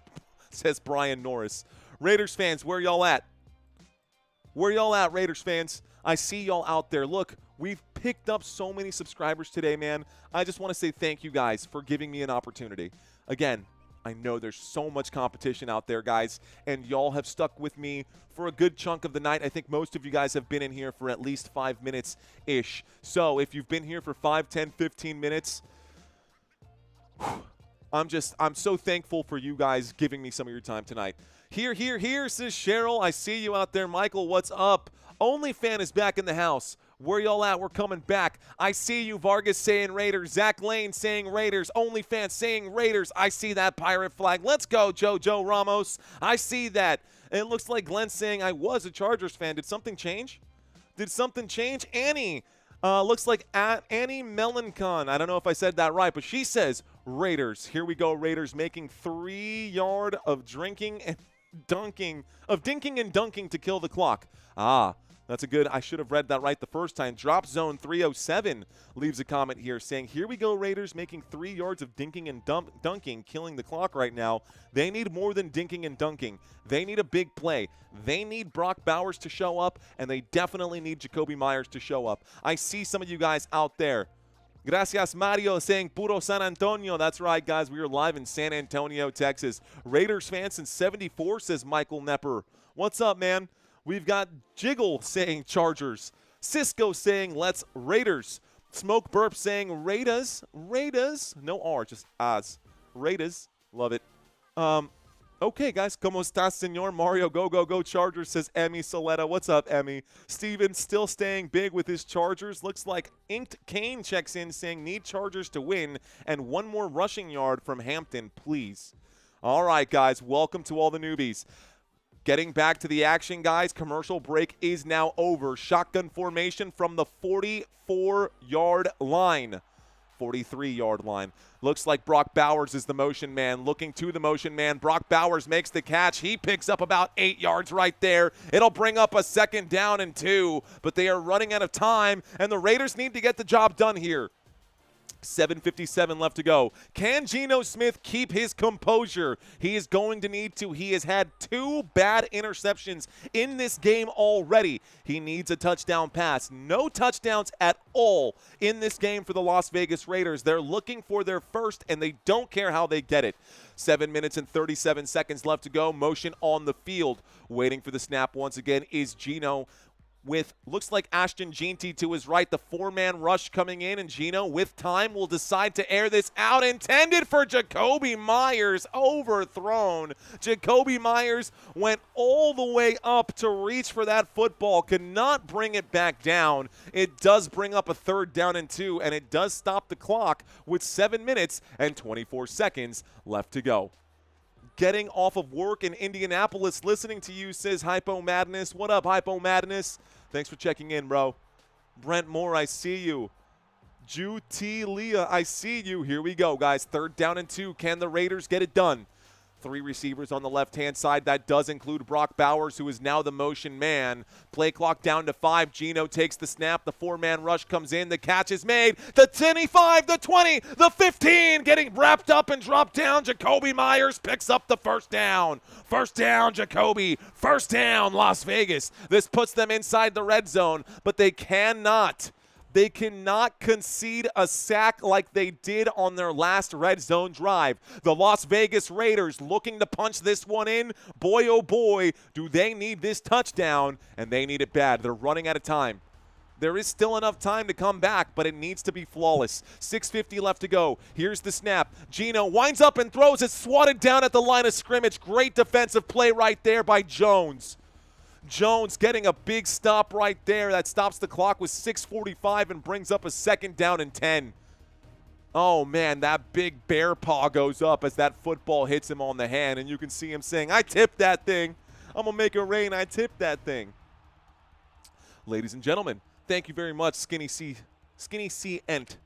Brian Norris. Raiders fans, where y'all at? Where y'all at, Raiders fans? I see y'all out there. Look, we've picked up so many subscribers today, man. I just want to say thank you guys for giving me an opportunity. Again, I know there's so much competition out there, guys, and y'all have stuck with me for a good chunk of the night. I think most of you guys have been in here for at least 5 minutes-ish. So if you've been here for 5, 10, 15 minutes, I'm so thankful for you guys giving me some of your time tonight. Here, says Cheryl. I see you out there. Michael, what's up? OnlyFan is back in the house. Where y'all at? We're coming back. I see you, Vargas saying Raiders. Zach Lane saying Raiders. OnlyFans saying Raiders. I see that pirate flag. Let's go, Jojo Ramos. I see that. And it looks like Glenn saying I was a Chargers fan. Did something change? Annie. Looks like Annie Melancon. I don't know if I said that right, but she says Raiders. Here we go, Raiders making 3 yards of dinking and dunking to kill the clock. That's a good, I should have read that right the first time. Drop Zone 307 leaves a comment here saying, here we go, Raiders making 3 yards of dinking and dunking, killing the clock right now. They need more than dinking and dunking. They need a big play. They need Brock Bowers to show up, and they definitely need Jacoby Myers to show up. I see some of you guys out there. Gracias, Mario, saying Puro San Antonio. That's right, guys. We are live in San Antonio, Texas. Raiders fan since 74, says Michael Nepper. What's up, man? We've got Jiggle saying Chargers. Cisco saying let's Raiders. Smoke Burp saying Raiders. No R, just Oz. Raiders. Love it. Okay, guys. ¿Cómo estás, señor? Mario, go, go, go, Chargers, says Emmy Soletta. What's up, Emmy? Steven still staying big with his Chargers. Looks like Inked Kane checks in saying need Chargers to win and one more rushing yard from Hampton, please. All right, guys. Welcome to all the newbies. Getting back to the action, guys. Commercial break is now over. Shotgun formation from the 44-yard line. 43-yard line. Looks like Brock Bowers is the motion man. Looking to the motion man. Brock Bowers makes the catch. He picks up about 8 yards right there. It'll bring up a 2nd down and 2, but they are running out of time, and the Raiders need to get the job done here. 7:57 left to go. Can Geno Smith keep his composure? He is going to need to. He has had 2 bad interceptions in this game already. He needs a touchdown pass. No touchdowns at all in this game for the Las Vegas Raiders. They're looking for their first, and they don't care how they get it. 7 minutes and 37 seconds left to go. Motion on the field. Waiting for the snap once again is Geno, with looks like Ashton Jeanty to his right. The 4-man rush coming in, and Geno with time will decide to air this out. Intended for Jacoby Myers, overthrown. Jacoby Myers went all the way up to reach for that football, could not bring it back down. It does bring up a 3rd down and 2, and it does stop the clock with 7 minutes and 24 seconds left to go. Getting off of work in Indianapolis, listening to you, says Hypo Madness. What up, Hypo Madness? Thanks for checking in, bro. Brent Moore, I see you. Ju T. Leah, I see you. Here we go, guys. 3rd down and 2. Can the Raiders get it done? 3 receivers on the left-hand side. That does include Brock Bowers, who is now the motion man. Play clock down to 5. Geno takes the snap. The 4-man rush comes in. The catch is made. The 25, the 20, the 15. Getting wrapped up and dropped down. Jacoby Myers picks up the 1st down. 1st down, Jacoby. 1st down, Las Vegas. This puts them inside the red zone, but they cannot concede a sack like they did on their last red zone drive. The Las Vegas Raiders looking to punch this one in. Boy, oh boy, do they need this touchdown, and they need it bad. They're running out of time. There is still enough time to come back, but it needs to be flawless. 6:50 left to go. Here's the snap. Geno winds up and throws it, swatted down at the line of scrimmage. Great defensive play right there by Jones. Jones getting a big stop right there. That stops the clock with 6:45 and brings up a 2nd down and 10. Oh, man, that big bear paw goes up as that football hits him on the hand, and you can see him saying, I tipped that thing. I'm going to make it rain. I tipped that thing. Ladies and gentlemen, thank you very much, Skinny C Ent.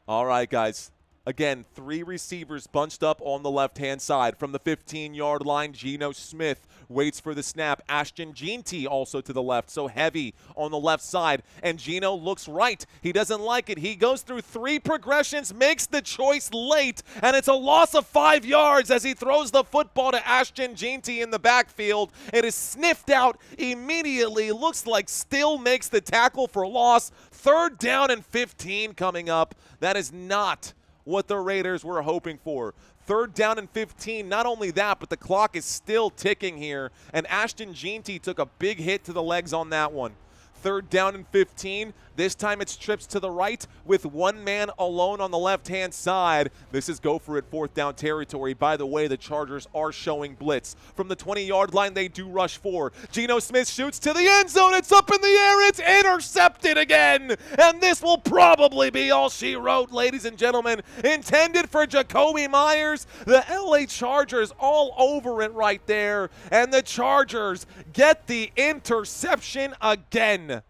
All right, guys. Again, 3 receivers bunched up on the left-hand side. From the 15-yard line, Geno Smith waits for the snap. Ashton Jeanty also to the left, so heavy on the left side. And Geno looks right. He doesn't like it. He goes through 3 progressions, makes the choice late, and it's a loss of 5 yards as he throws the football to Ashton Jeanty in the backfield. It is sniffed out immediately. Looks like still makes the tackle for loss. 3rd down and 15 coming up. That is not what the Raiders were hoping for. 3rd down and 15. Not only that, but the clock is still ticking here, and Ashton Jeanty took a big hit to the legs on that one. 3rd down and 15. This time it's trips to the right with 1 man alone on the left-hand side. This is go for it 4th down territory. By the way, the Chargers are showing blitz. From the 20-yard line, they do rush 4. Geno Smith shoots to the end zone. It's up in the air. It's intercepted again. And this will probably be all she wrote, ladies and gentlemen. Intended for Jacoby Myers. The LA Chargers all over it right there. And the Chargers get the interception again.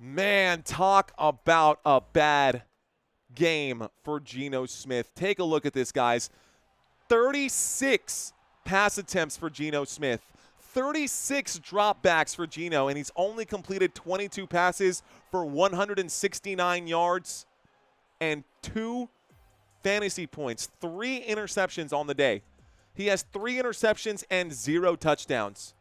Man, talk about a bad game for Geno Smith. Take a look at this, guys. 36 pass attempts for Geno Smith. 36 dropbacks for Geno, and he's only completed 22 passes for 169 yards and 2 fantasy points. 3 interceptions on the day. He has 3 interceptions and 0 touchdowns.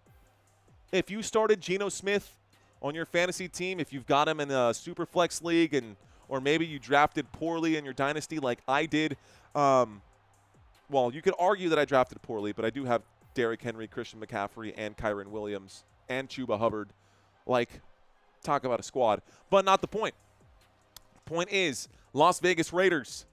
If you started Geno Smith on your fantasy team, if you've got him in a super flex league, or maybe you drafted poorly in your dynasty like I did, well, you could argue that I drafted poorly, but I do have Derrick Henry, Christian McCaffrey, and Kyren Williams, and Chuba Hubbard. Like, talk about a squad. But not the point. Point is, Las Vegas Raiders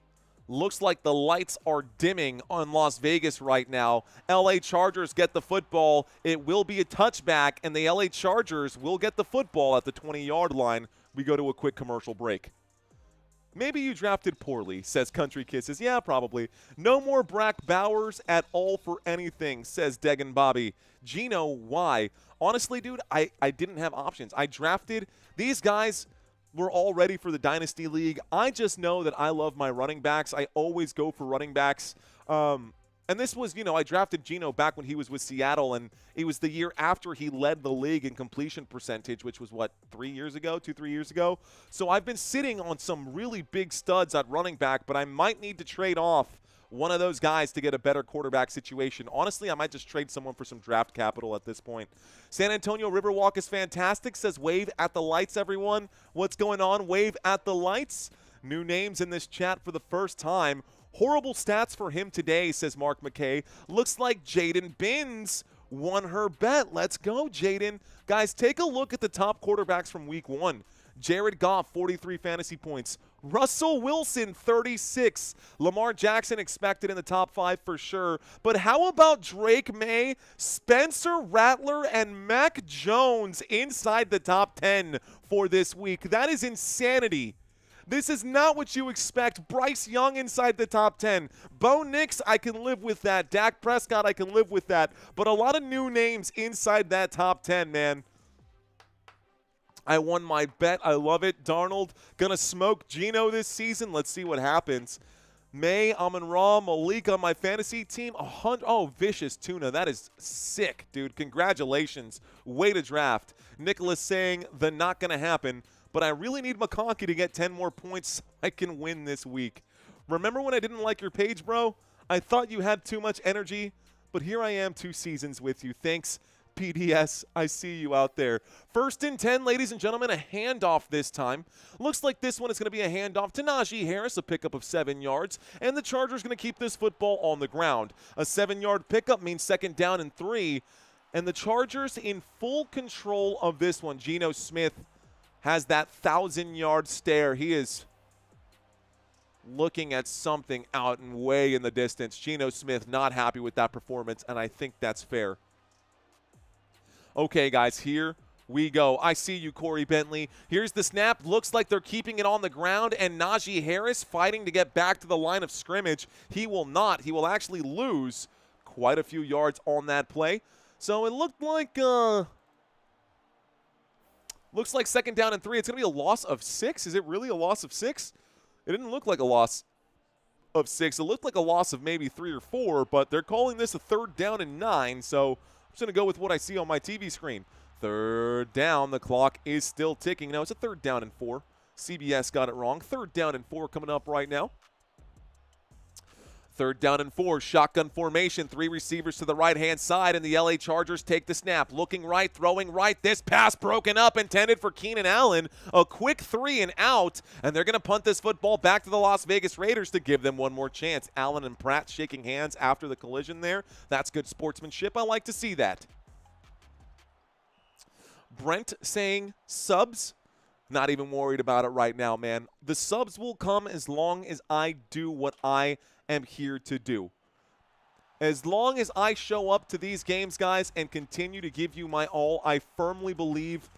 Looks like the lights are dimming on Las Vegas right now. LA Chargers get the football. It will be a touchback, and the LA Chargers will get the football at the 20-yard line. We go to a quick commercial break. Maybe you drafted poorly, says Country Kisses. Yeah, probably. No more Brack Bowers at all for anything, says Degan Bobby. Gino, why? Honestly, dude, I didn't have options. I drafted these guys. We're all ready for the Dynasty League. I just know that I love my running backs. I always go for running backs. And this was, I drafted Geno back when he was with Seattle, and it was the year after he led the league in completion percentage, which was, 3 years ago, 2-3 years ago? So I've been sitting on some really big studs at running back, but I might need to trade off one of those guys to get a better quarterback situation. Honestly, I might just trade someone for some draft capital at this point. San Antonio Riverwalk is fantastic, says Wave at the lights, everyone. What's going on, Wave at the lights? New names in this chat for the first time. Horrible stats for him today, says Mark McKay. Looks like Jaden Binns won her bet. Let's go, Jaden. Guys, take a look at the top quarterbacks from week 1. Jared Goff, 43 fantasy points. Russell Wilson, 36. Lamar Jackson expected in the top 5 for sure. But how about Drake May, Spencer Rattler, and Mac Jones inside the top 10 for this week? That is insanity. This is not what you expect. Bryce Young inside the top 10. Bo Nix, I can live with that. Dak Prescott, I can live with that. But a lot of new names inside that top 10, man. I won my bet. I love it. Darnold gonna smoke Geno this season. Let's see what happens. May, Amon-Ra, Malik on my fantasy team. 100. Oh, vicious tuna. That is sick, dude. Congratulations. Way to draft. Nicholas saying the not gonna happen, but I really need McConkey to get 10 more points so I can win this week. Remember when I didn't like your page, bro? I thought you had too much energy, but here I am 2 seasons with you. Thanks, PDS, I see you out there. 1st and 10, ladies and gentlemen, a handoff this time. Looks like this one is going to be a handoff to Najee Harris, a pickup of 7 yards, and the Chargers going to keep this football on the ground. A 7-yard pickup means 2nd down and 3, and the Chargers in full control of this one. Geno Smith has that 1,000-yard stare. He is looking at something out and way in the distance. Geno Smith not happy with that performance, and I think that's fair. Okay, guys, here we go. I see you, Corey Bentley. Here's the snap. Looks like they're keeping it on the ground, and Najee Harris fighting to get back to the line of scrimmage. He will not. He will actually lose quite a few yards on that play. So it looked like 2nd down and 3. It's going to be a loss of 6. Is it really a loss of 6? It didn't look like a loss of 6. It looked like a loss of maybe 3 or 4, but they're calling this a 3rd down and 9, so I'm just going to go with what I see on my TV screen. 3rd down. The clock is still ticking. Now, it's a 3rd down and 4. CBS got it wrong. 3rd down and 4 coming up right now. 3rd down and 4. Shotgun formation. 3 receivers to the right-hand side, and the LA Chargers take the snap. Looking right, throwing right. This pass broken up, intended for Keenan Allen. A quick 3 and out, and they're going to punt this football back to the Las Vegas Raiders to give them one more chance. Allen and Pratt shaking hands after the collision there. That's good sportsmanship. I like to see that. Brent saying subs. Not even worried about it right now, man. The subs will come as long as I do what I am here to do. As long as I show up to these games, guys, and continue to give you my all, I firmly believe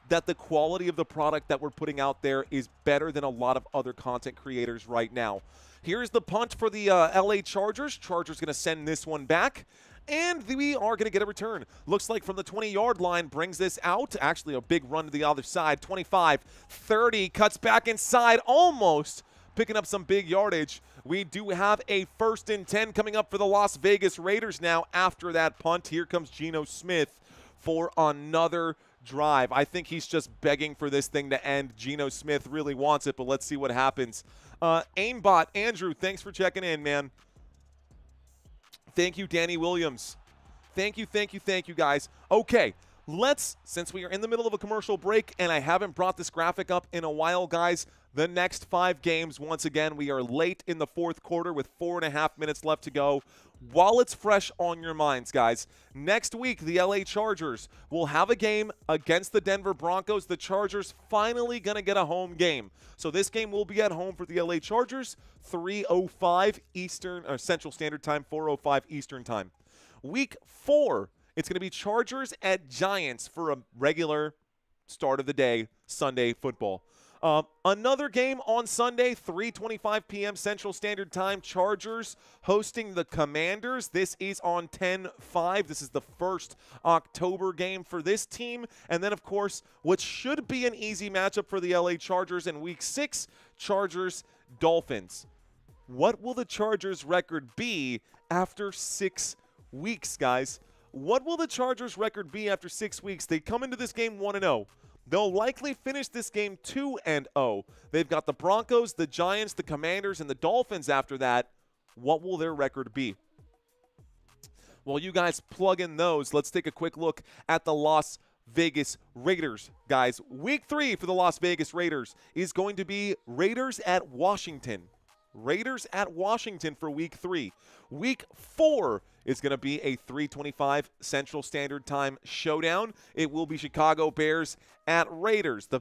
that the quality of the product that we're putting out there is better than a lot of other content creators right now. Here's the punt for the LA Chargers. Chargers going to send this one back, and we are going to get a return. Looks like from the 20-yard line, brings this out. Actually, a big run to the other side. 25, 30, cuts back inside, almost picking up some big yardage. We do have a 1st and 10 coming up for the Las Vegas Raiders now after that punt. Here comes Geno Smith for another drive. I think he's just begging for this thing to end. Geno Smith really wants it, but let's see what happens. Aimbot, Andrew, thanks for checking in, man. Thank you, Danny Williams. Thank you, guys. Okay, Since we are in the middle of a commercial break and I haven't brought this graphic up in a while, guys, the next 5 games, once again, we are late in the fourth quarter with 4.5 minutes left to go. While it's fresh on your minds, guys, next week, the LA Chargers will have a game against the Denver Broncos. The Chargers finally going to get a home game. So this game will be at home for the LA Chargers, 3:05 Eastern or Central Standard Time, 4:05 Eastern Time. Week 4, it's going to be Chargers at Giants for a regular start of the day Sunday football. Another game on Sunday, 3:25 p.m. Central Standard Time. Chargers hosting the Commanders. This is on 10/5. This is the first October game for this team. And then, of course, what should be an easy matchup for the LA Chargers in Week 6, Chargers-Dolphins. What will the Chargers' record be after 6 weeks, guys? What will the Chargers' record be after 6 weeks? They come into this game 1-0. They'll likely finish this game 2-0. They've got the Broncos, the Giants, the Commanders, and the Dolphins after that. What will their record be? Well, you guys plug in those. Let's take a quick look at the Las Vegas Raiders, guys. Week 3 for the Las Vegas Raiders is going to be Raiders at Washington. Raiders at Washington for Week 3. Week 4 is going to be a 3:25 Central Standard Time showdown. It will be Chicago Bears at Raiders. The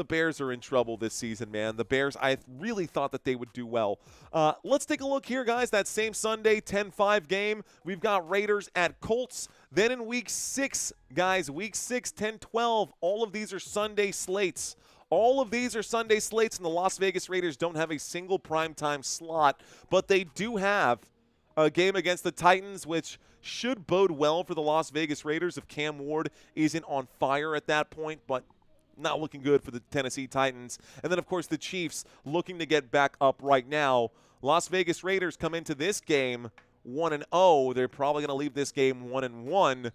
Bears are in trouble this season, man. The Bears, I really thought that they would do well. Let's take a look here, guys. That same Sunday, 10-5 game. We've got Raiders at Colts. Then in Week 6, guys, Week 6, 10-12. All of these are Sunday slates. All of these are Sunday slates, and the Las Vegas Raiders don't have a single primetime slot, but they do have a game against the Titans, which should bode well for the Las Vegas Raiders if Cam Ward isn't on fire at that point, but not looking good for the Tennessee Titans. And then, of course, the Chiefs looking to get back up right now. Las Vegas Raiders come into this game 1-0. They're probably going to leave this game 1-1.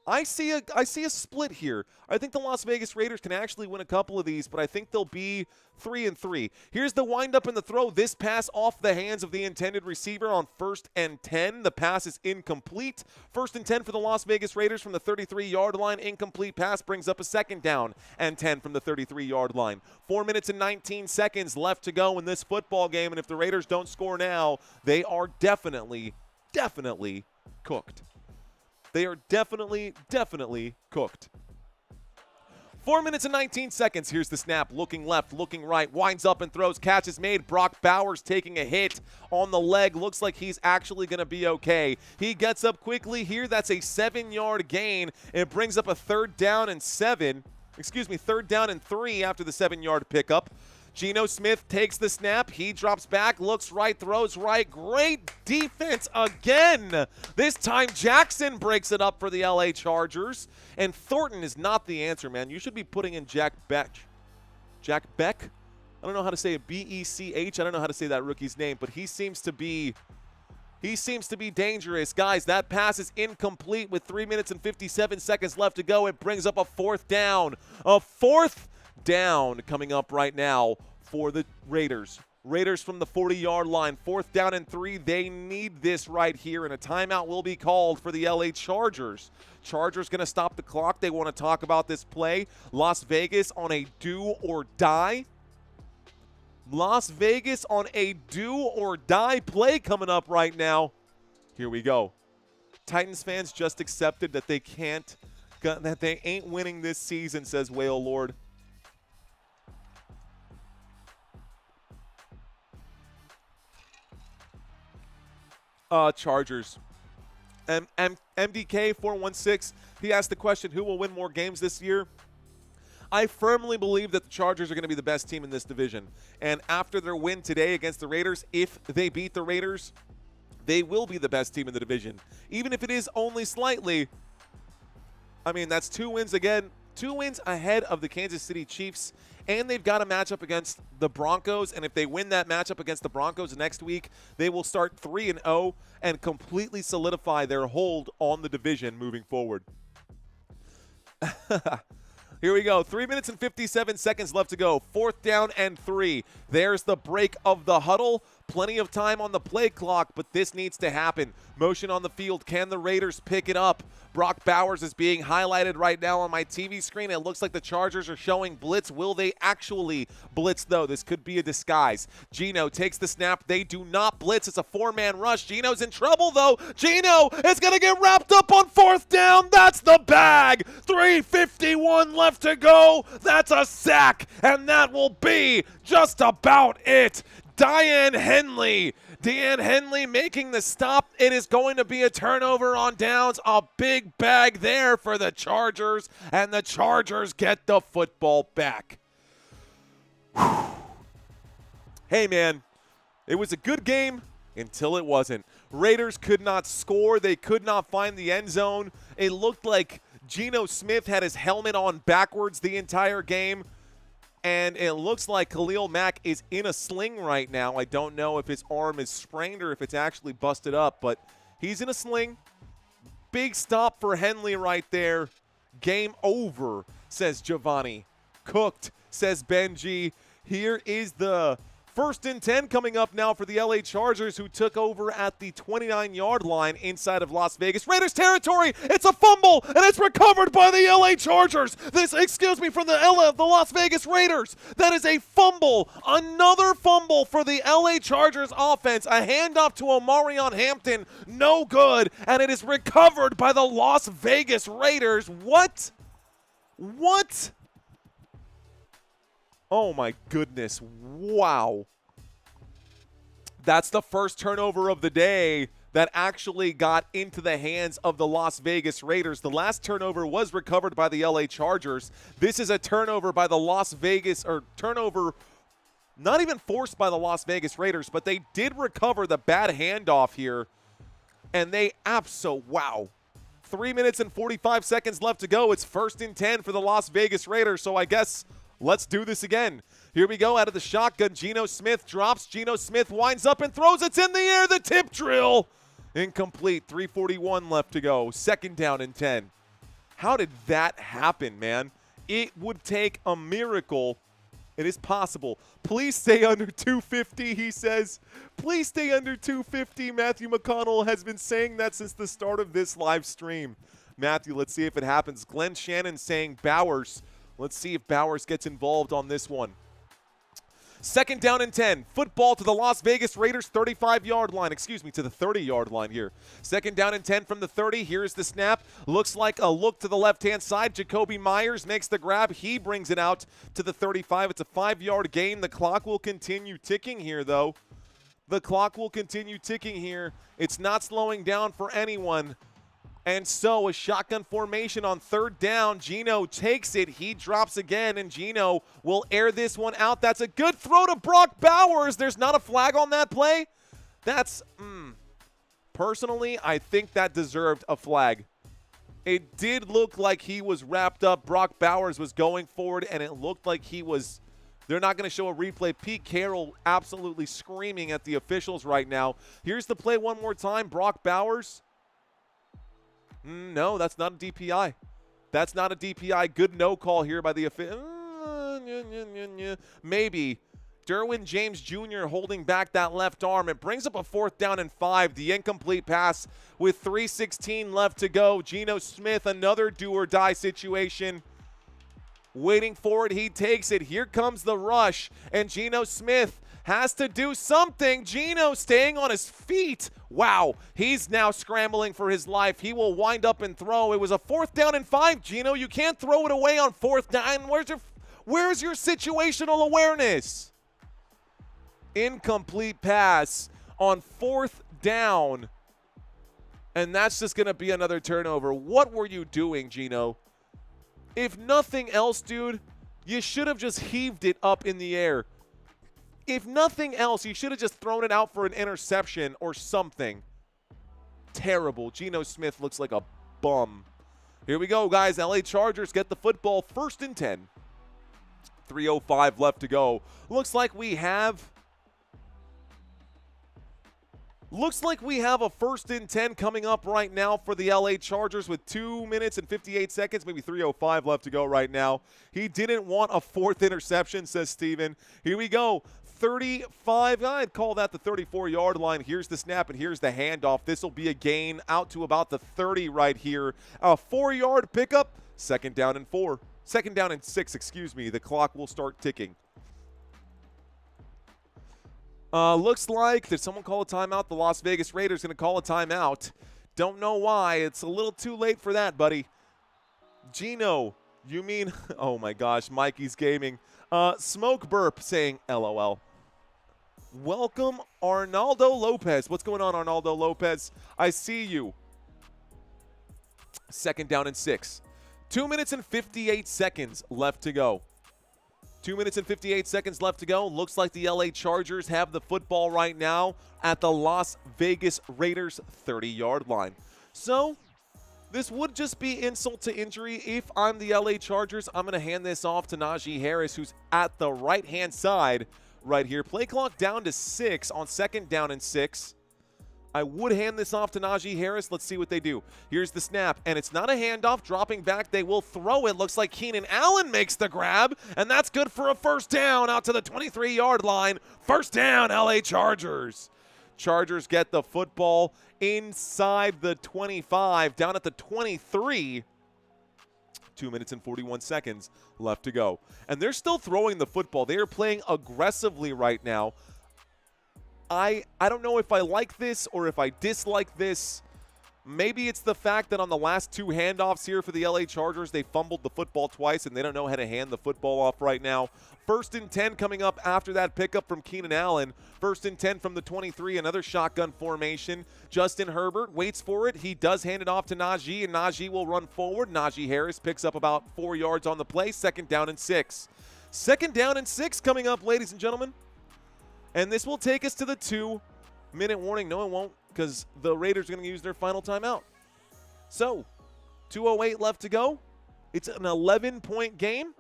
I see a split here. I think the Las Vegas Raiders can actually win a couple of these, but I think they'll be 3-3. Here's the windup and the throw. This pass off the hands of the intended receiver on 1st and 10. The pass is incomplete. 1st and 10 for the Las Vegas Raiders from the 33-yard line. Incomplete pass brings up a 2nd down and 10 from the 33-yard line. 4 minutes and 19 seconds left to go in this football game, and if the Raiders don't score now, they are definitely cooked. They are definitely cooked. 4 minutes and 19 seconds. Here's the snap. Looking left, looking right. Winds up and throws. Catch is made. Brock Bowers taking a hit on the leg. Looks like he's actually going to be okay. He gets up quickly here. That's a 7-yard gain. It brings up a 3rd down and 3 after the 7-yard pickup. Geno Smith takes the snap. He drops back, looks right, throws right. Great defense again. This time Jackson breaks it up for the LA Chargers. And Thornton is not the answer, man. You should be putting in Jack Beck. I don't know how to say it. B-E-C-H. I don't know how to say that rookie's name, but he seems to be dangerous. Guys, that pass is incomplete with 3 minutes and 57 seconds left to go. It brings up a 4th down. A 4th down coming up right now for the Raiders. Raiders from the 40-yard line. 4th down and 3. They need this right here, and a timeout will be called for the LA Chargers. Chargers going to stop the clock. They want to talk about this play. Las Vegas on a do or die. Las Vegas on a do or die play coming up right now. Here we go. Titans fans just accepted that they ain't winning this season, says Whale Lord. Chargers. MDK416, he asked the question, who will win more games this year? I firmly believe that the Chargers are going to be the best team in this division. And after their win today against the Raiders, if they beat the Raiders, they will be the best team in the division. Even if it is only slightly. I mean, that's 2 wins again. 2 wins ahead of the Kansas City Chiefs, and they've got a matchup against the Broncos, and if they win that matchup against the Broncos next week, they will start 3-0 and completely solidify their hold on the division moving forward. Here we go. 3 minutes and 57 seconds left to go. 4th down and 3. There's the break of the huddle. Plenty of time on the play clock, but this needs to happen. Motion on the field. Can the Raiders pick it up? Brock Bowers is being highlighted right now on my TV screen. It looks like the Chargers are showing blitz. Will they actually blitz, though? This could be a disguise. Geno takes the snap. They do not blitz. It's a four-man rush. Geno's in trouble, though. Geno is going to get wrapped up on fourth down. That's the bag. 3:51 left to go. That's a sack, and that will be just about it. Deanne Henley making the stop. It is going to be a turnover on downs. A big bag there for the Chargers, and the Chargers get the football back. Whew. Hey, man, it was a good game until it wasn't. Raiders could not score. They could not find the end zone. It looked like Geno Smith had his helmet on backwards the entire game. And it looks like Khalil Mack is in a sling right now. I don't know if his arm is sprained or if it's actually busted up, but he's in a sling. Big stop for Henley right there. Game over, says Giovanni. Cooked, says Benji. Here is the 1st and 10 coming up now for the LA Chargers, who took over at the 29-yard line inside of Las Vegas. Raiders territory. It's a fumble, and it's recovered by the LA Chargers. From the Las Vegas Raiders. That is a fumble. Another fumble for the LA Chargers offense. A handoff to Omarion Hampton. No good, and it is recovered by the Las Vegas Raiders. What? Oh, my goodness. Wow. That's the first turnover of the day that actually got into the hands of the Las Vegas Raiders. The last turnover was recovered by the LA Chargers. This is a turnover by the turnover not even forced by the Las Vegas Raiders, but they did recover the bad handoff here. And wow. 3 minutes and 45 seconds left to go. It's 1st and 10 for the Las Vegas Raiders, so I guess let's do this again. Here we go out of the shotgun. Geno Smith drops. Geno Smith winds up and throws. It's in the air. The tip drill. Incomplete. 3:41 left to go. 2nd down and 10. How did that happen, man? It would take a miracle. It is possible. Please stay under 250, he says. Please stay under 250. Matthew McConnell has been saying that since the start of this live stream. Matthew, let's see if it happens. Glenn Shannon saying Bowers. Let's see if Bowers gets involved on this one. 2nd down and 10. Football to the Las Vegas Raiders 35-yard line. To the 30-yard line here. 2nd down and 10 from the 30. Here's the snap. Looks like a look to the left-hand side. Jacoby Myers makes the grab. He brings it out to the 35. It's a 5-yard gain. The clock will continue ticking here, though. It's not slowing down for anyone. And so a shotgun formation on 3rd down. Geno takes it. He drops again, and Geno will air this one out. That's a good throw to Brock Bowers. There's not a flag on that play. That's, personally, I think that deserved a flag. It did look like he was wrapped up. Brock Bowers was going forward, and it looked like he was. They're not going to show a replay. Pete Carroll absolutely screaming at the officials right now. Here's the play one more time. Brock Bowers. No, that's not a DPI. Good no call here by the official. Maybe. Derwin James Jr. holding back that left arm. It brings up a 4th down and 5. The incomplete pass with 3:16 left to go. Geno Smith, another do-or-die situation. Waiting for it. He takes it. Here comes the rush. And Geno Smith has to do something. Geno staying on his feet. Wow, he's now scrambling for his life. He will wind up and throw. It was a 4th down and 5, Geno. You can't throw it away on 4th down. Where's your situational awareness? Incomplete pass on 4th down. And that's just going to be another turnover. What were you doing, Geno? If nothing else, dude, you should have just heaved it up in the air. If nothing else, you should have just thrown it out for an interception or something. Terrible. Geno Smith looks like a bum. Here we go, guys. LA Chargers get the football. 1st and 10. 3:05 left to go. Looks like we have a 1st and 10 coming up right now for the LA Chargers with 2 minutes and 58 seconds, maybe 3:05 left to go right now. He didn't want a 4th interception, says Steven. Here we go. 35. I'd call that the 34-yard line. Here's the snap, and here's the handoff. This will be a gain out to about the 30 right here. A 4-yard pickup, second down and 4. Second down and 6, excuse me. The clock will start ticking. Looks like, did someone call a timeout? The Las Vegas Raiders going to call a timeout. Don't know why. It's a little too late for that, buddy. Gino, you mean, oh my gosh, Mikey's Gaming. Smoke Burp saying LOL. Welcome, Arnaldo Lopez. What's going on, Arnaldo Lopez? I see you. Second down and 6. 2 minutes and 58 seconds left to go. 2 minutes and 58 seconds left to go. Looks like the LA Chargers have the football right now at the Las Vegas Raiders 30-yard line. So this would just be insult to injury. If I'm the LA Chargers, I'm going to hand this off to Najee Harris, who's at the right-hand side right here. Play clock down to 6 on second down and 6. I would hand this off to Najee Harris. Let's see what they do. Here's the snap, and it's not a handoff. Dropping back, they will throw it. Looks like Keenan Allen makes the grab, and that's good for a first down out to the 23-yard line. First down, LA Chargers. Chargers get the football inside the 25, down at the 23. 2 minutes and 41 seconds left to go. And they're still throwing the football. They are playing aggressively right now. I don't know if I like this or if I dislike this. Maybe it's the fact that on the last 2 handoffs here for the LA Chargers, they fumbled the football twice and they don't know how to hand the football off right now. First and 10 coming up after that pickup from Keenan Allen. First and 10 from the 23, another shotgun formation. Justin Herbert waits for it. He does hand it off to Najee, and Najee will run forward. Najee Harris picks up about 4 yards on the play. Second down and 6. Second down and 6 coming up, ladies and gentlemen. And this will take us to the 2-minute warning. No, it won't, because the Raiders are going to use their final timeout. So, 2:08 left to go. It's an 11-point game.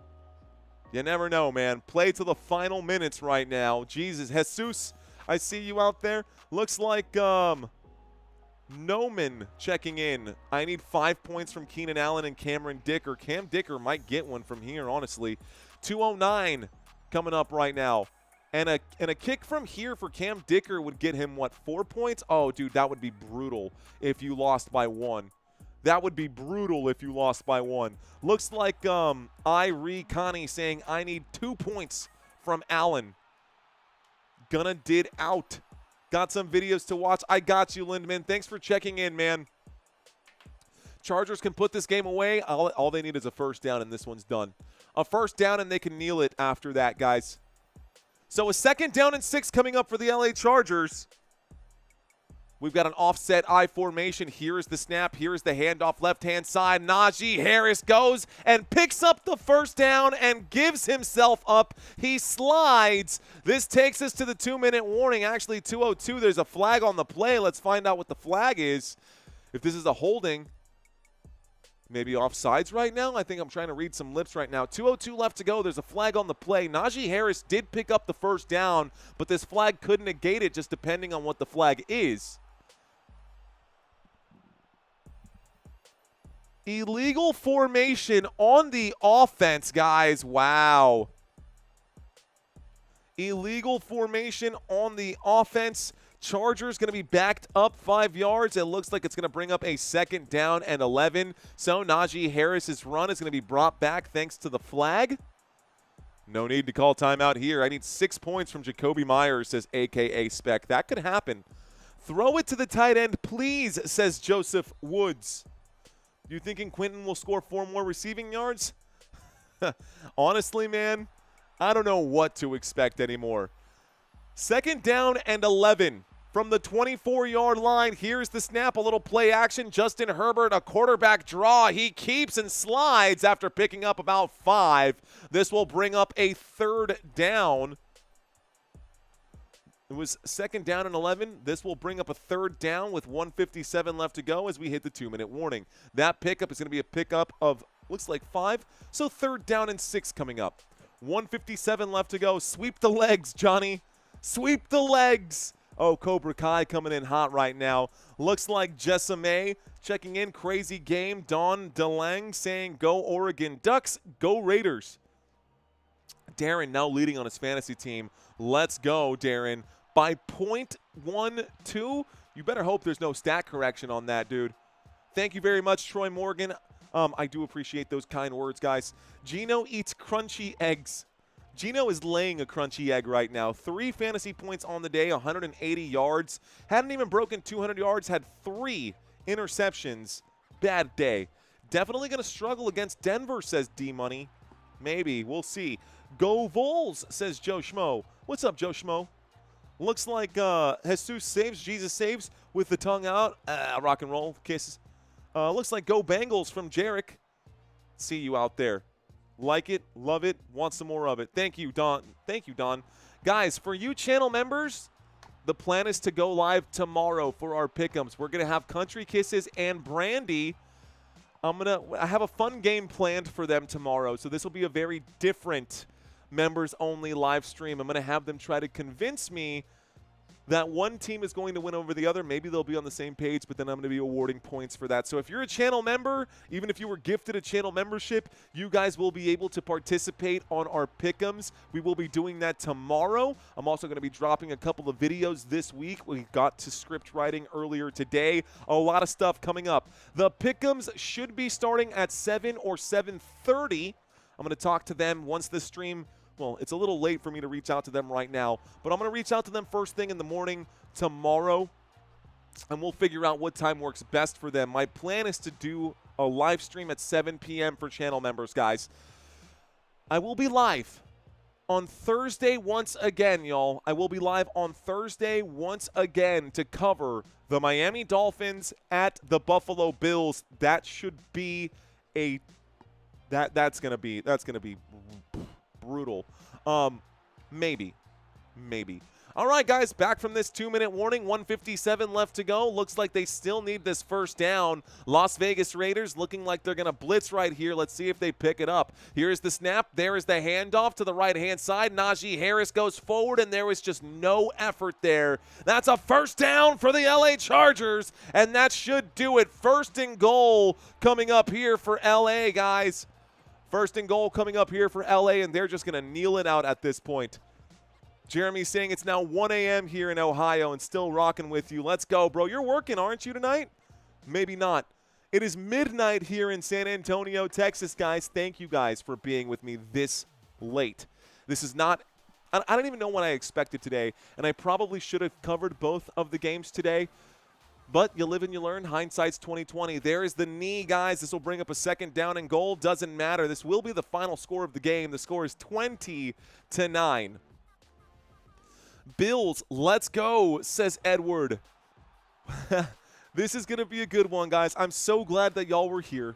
You never know, man. Play to the final minutes right now. Jesus. Jesus, I see you out there. Looks like Noman checking in. I need 5 points from Keenan Allen and Cameron Dicker. Cam Dicker might get one from here, honestly. 2:09 coming up right now. And a kick from here for Cam Dicker would get him, what, 4 points? Oh, dude, that would be brutal if you lost by 1. That would be brutal if you lost by 1. Looks like Connie saying, I need 2 points from Allen. Gonna did out. Got some videos to watch. I got you, Lindman. Thanks for checking in, man. Chargers can put this game away. All they need is a first down, and this one's done. A first down, and they can kneel it after that, guys. So a second down and 6 coming up for the LA Chargers. We've got an offset I formation. Here is the snap. Here is the handoff left-hand side. Najee Harris goes and picks up the first down and gives himself up. He slides. This takes us to the 2-minute warning. Actually, 2:02. There's a flag on the play. Let's find out what the flag is. If this is a holding. Maybe offsides right now? I think I'm trying to read some lips right now. 2:02 left to go. There's a flag on the play. Najee Harris did pick up the first down, but this flag could negate it just depending on what the flag is. Illegal formation on the offense, guys. Wow. Illegal formation on the offense. Chargers going to be backed up 5 yards. It looks like it's going to bring up a second down and 11. So Najee Harris's run is going to be brought back thanks to the flag. No need to call timeout here. I need 6 points from Jacoby Myers, says AKA Spec. That could happen. Throw it to the tight end, please, says Joseph Woods. You thinking Quentin will score 4 more receiving yards? Honestly, man, I don't know what to expect anymore. Second down and 11 from the 24-yard line. Here's the snap, a little play action. Justin Herbert, a quarterback draw. He keeps and slides after picking up about 5. This will bring up a third down. It was second down and 11. This will bring up a third down with 1:57 left to go as we hit the 2-minute warning. That pickup is going to be a pickup of, looks like 5. So third down and 6 coming up. 1:57 left to go. Sweep the legs, Johnny. Sweep the legs. Oh, Cobra Kai coming in hot right now. Looks like Jessame checking in. Crazy game. Don DeLang saying, go Oregon Ducks, go Raiders. Darren now leading on his fantasy team. Let's go, Darren. By 0.12, you better hope there's no stat correction on that, dude. Thank you very much, Troy Morgan. I do appreciate those kind words, guys. Gino eats crunchy eggs. Gino is laying a crunchy egg right now. 3 fantasy points on the day, 180 yards. Hadn't even broken 200 yards, had 3 interceptions. Bad day. Definitely going to struggle against Denver, says D-Money. Maybe. We'll see. Go Vols, says Joe Schmo. What's up, Joe Schmo? Looks like Jesus saves, Jesus saves with the tongue out. Rock and roll kisses. Looks like Go Bengals from Jarek. See you out there. Like it, love it, want some more of it. Thank you, Don. Thank you, Don. Guys, for you channel members, the plan is to go live tomorrow for our pick'ems. We're going to have Country Kisses and Brandy. I have a fun game planned for them tomorrow, so this will be a very different members-only live stream. I'm going to have them try to convince me that one team is going to win over the other. Maybe they'll be on the same page, but then I'm going to be awarding points for that. So if you're a channel member, even if you were gifted a channel membership, you guys will be able to participate on our pick'ems. We will be doing that tomorrow. I'm also going to be dropping a couple of videos this week. We got to script writing earlier today. A lot of stuff coming up. The pick'ems should be starting at 7 or 7:30. I'm going to talk to them once the stream. Well, it's a little late for me to reach out to them right now, but I'm going to reach out to them first thing in the morning tomorrow, and we'll figure out what time works best for them. My plan is to do a live stream at 7 p.m. for channel members, guys. I will be live on Thursday once again, y'all. I will be live on Thursday once again to cover the Miami Dolphins at the Buffalo Bills. That should be a that's gonna be brutal. Maybe. All right, guys, back from this 2-minute warning. 1:57 left to go. Looks like they still need this first down. Las Vegas Raiders looking like they're going to blitz right here. Let's see if they pick it up. Here's the snap. There is the handoff to the right-hand side. Najee Harris goes forward, and there was just no effort there. That's a first down for the LA Chargers, and that should do it. First and goal coming up here for LA, guys. First and goal coming up here for LA, and they're just going to kneel it out at this point. Jeremy's saying it's now 1 a.m. here in Ohio and still rocking with you. Let's go, bro. You're working, aren't you, tonight? Maybe not. It is midnight here in San Antonio, Texas, guys. Thank you guys for being with me this late. This is not – I don't even know what I expected today, and I probably should have covered both of the games today. But you live and you learn. Hindsight's 2020. There is the knee, guys. This will bring up a second down and goal. Doesn't matter. This will be the final score of the game. The score is 20-9. Bills, let's go, says Edward. This is going to be a good one, guys. I'm so glad that y'all were here.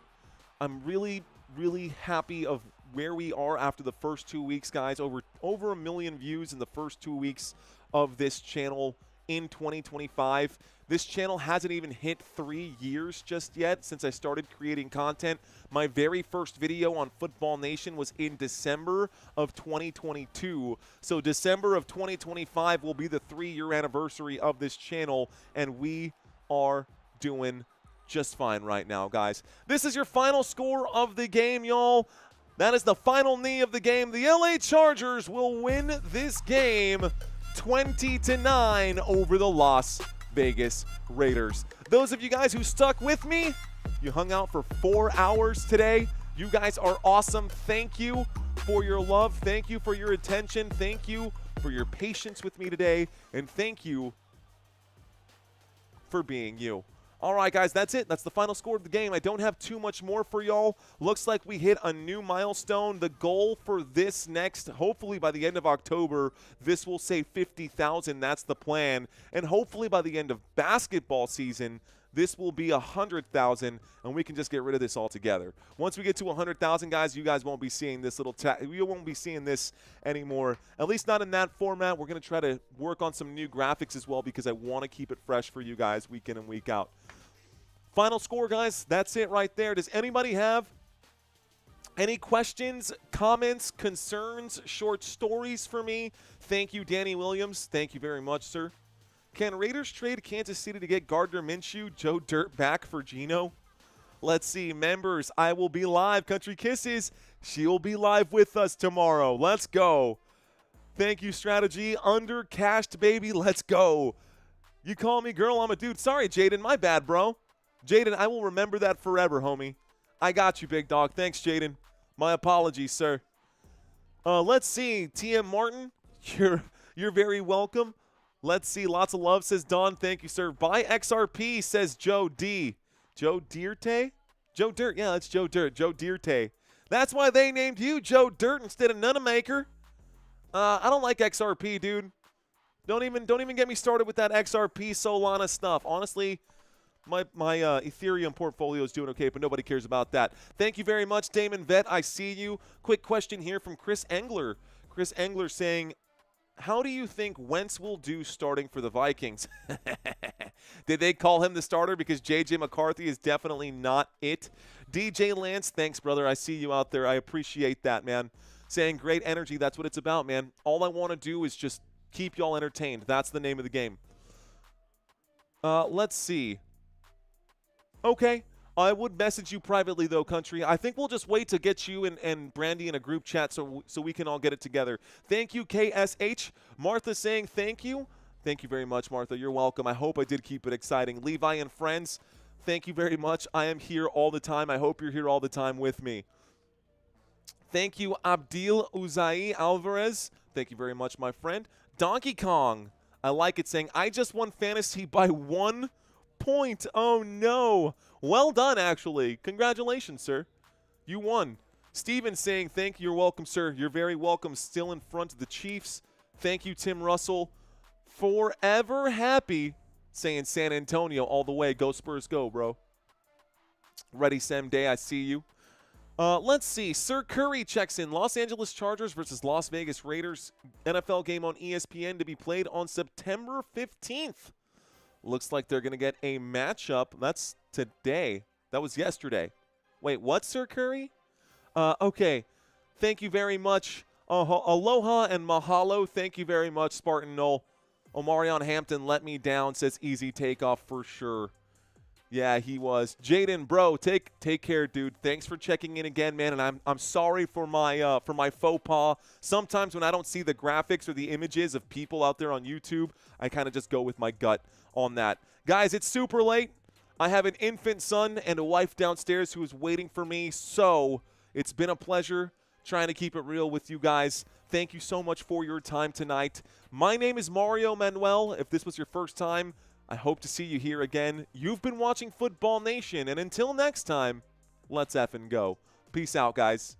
I'm really, really happy of where we are after the first 2 weeks, guys. Over 1 million views in the first 2 weeks of this channel in 2025. This channel hasn't even hit 3 years just yet since I started creating content. My very first video on Football Nation was in December of 2022. So December of 2025 will be the 3-year anniversary of this channel, and we are doing just fine right now, guys. This is your final score of the game, y'all. That is the final knee of the game. The LA Chargers will win this game 20-9 over the Las Vegas Raiders. Those of you guys who stuck with me, you hung out for 4 hours today. You guys are awesome. Thank you for your love. Thank you for your attention. Thank you for your patience with me today. And thank you for being you. All right, guys, that's it. That's the final score of the game. I don't have too much more for y'all. Looks like we hit a new milestone. The goal for this next, hopefully by the end of October, this will say 50,000. That's the plan. And hopefully by the end of basketball season, this will be 100,000, and we can just get rid of this altogether. Once we get to 100,000, guys, you guys won't be seeing this little you won't be seeing this anymore, at least not in that format. We're going to try to work on some new graphics as well because I want to keep it fresh for you guys week in and week out. Final score, guys, that's it right there. Does anybody have any questions, comments, concerns, short stories for me? Thank you, Danny Williams. Thank you very much, sir. Can Raiders trade Kansas City to get Gardner Minshew, Joe Dirt back for Geno? Let's see. Members, I will be live. Country Kisses, she will be live with us tomorrow. Let's go. Thank you, Strategy. Undercashed, baby. Let's go. You call me girl, I'm a dude. Sorry, Jaden. My bad, bro. Jaden, I will remember that forever, homie. I got you, big dog. Thanks, Jaden. My apologies, sir. Let's see. TM Martin, you're very welcome. Let's see. Lots of love, says Don. Thank you, sir. Buy XRP, says Joe D. Joe Dirte? Joe Dirt. Yeah, that's Joe Dirt. Joe Dirte. That's why they named you Joe Dirt instead of Nunamaker. I don't like XRP, dude. Don't even get me started with that XRP Solana stuff. Honestly, my Ethereum portfolio is doing okay, but nobody cares about that. Thank you very much, Damon Vet. I see you. Quick question here from Chris Engler. Chris Engler saying, how do you think Wentz will do starting for the Vikings? Did they call him the starter? Because J.J. McCarthy is definitely not it. DJ Lance, thanks, brother. I see you out there. I appreciate that, man. Saying great energy. That's what it's about, man. All I want to do is just keep y'all entertained. That's the name of the game. Let's see. Okay. I would message you privately, though, Country. I think we'll just wait to get you and Brandy in a group chat so we can all get it together. Thank you, KSH. Martha saying thank you. Thank you very much, Martha. You're welcome. I hope I did keep it exciting. Levi and friends, thank you very much. I am here all the time. I hope you're here all the time with me. Thank you, Abdil Uzai Alvarez. Thank you very much, my friend. Donkey Kong. I like it, saying, I just won fantasy by 1 point. Oh, no. Well done, actually. Congratulations, sir. You won. Steven saying, thank you. You're welcome, sir. You're very welcome. Still in front of the Chiefs. Thank you, Tim Russell. Forever happy, saying San Antonio all the way. Go Spurs, go, bro. Ready, Sam Day. I see you. Let's see. Sir Curry checks in. Los Angeles Chargers versus Las Vegas Raiders. NFL game on ESPN to be played on September 15th. Looks like they're going to get a matchup. That's today. That was yesterday. Wait, what, Sir Curry? Okay. Thank you very much. Aloha and mahalo. Thank you very much, Spartan Knoll. Omarion Hampton let me down. Says easy takeoff for sure. Yeah, he was. Jaden, bro, take care, dude. Thanks for checking in again, man. And I'm sorry for my faux pas. Sometimes when I don't see the graphics or the images of people out there on YouTube, I kind of just go with my gut on that. Guys, it's super late. I have an infant son and a wife downstairs who is waiting for me. So it's been a pleasure trying to keep it real with you guys. Thank you so much for your time tonight. My name is Mario Manuel. If this was your first time, I hope to see you here again. You've been watching Football Nation, and until next time, let's effing go. Peace out, guys.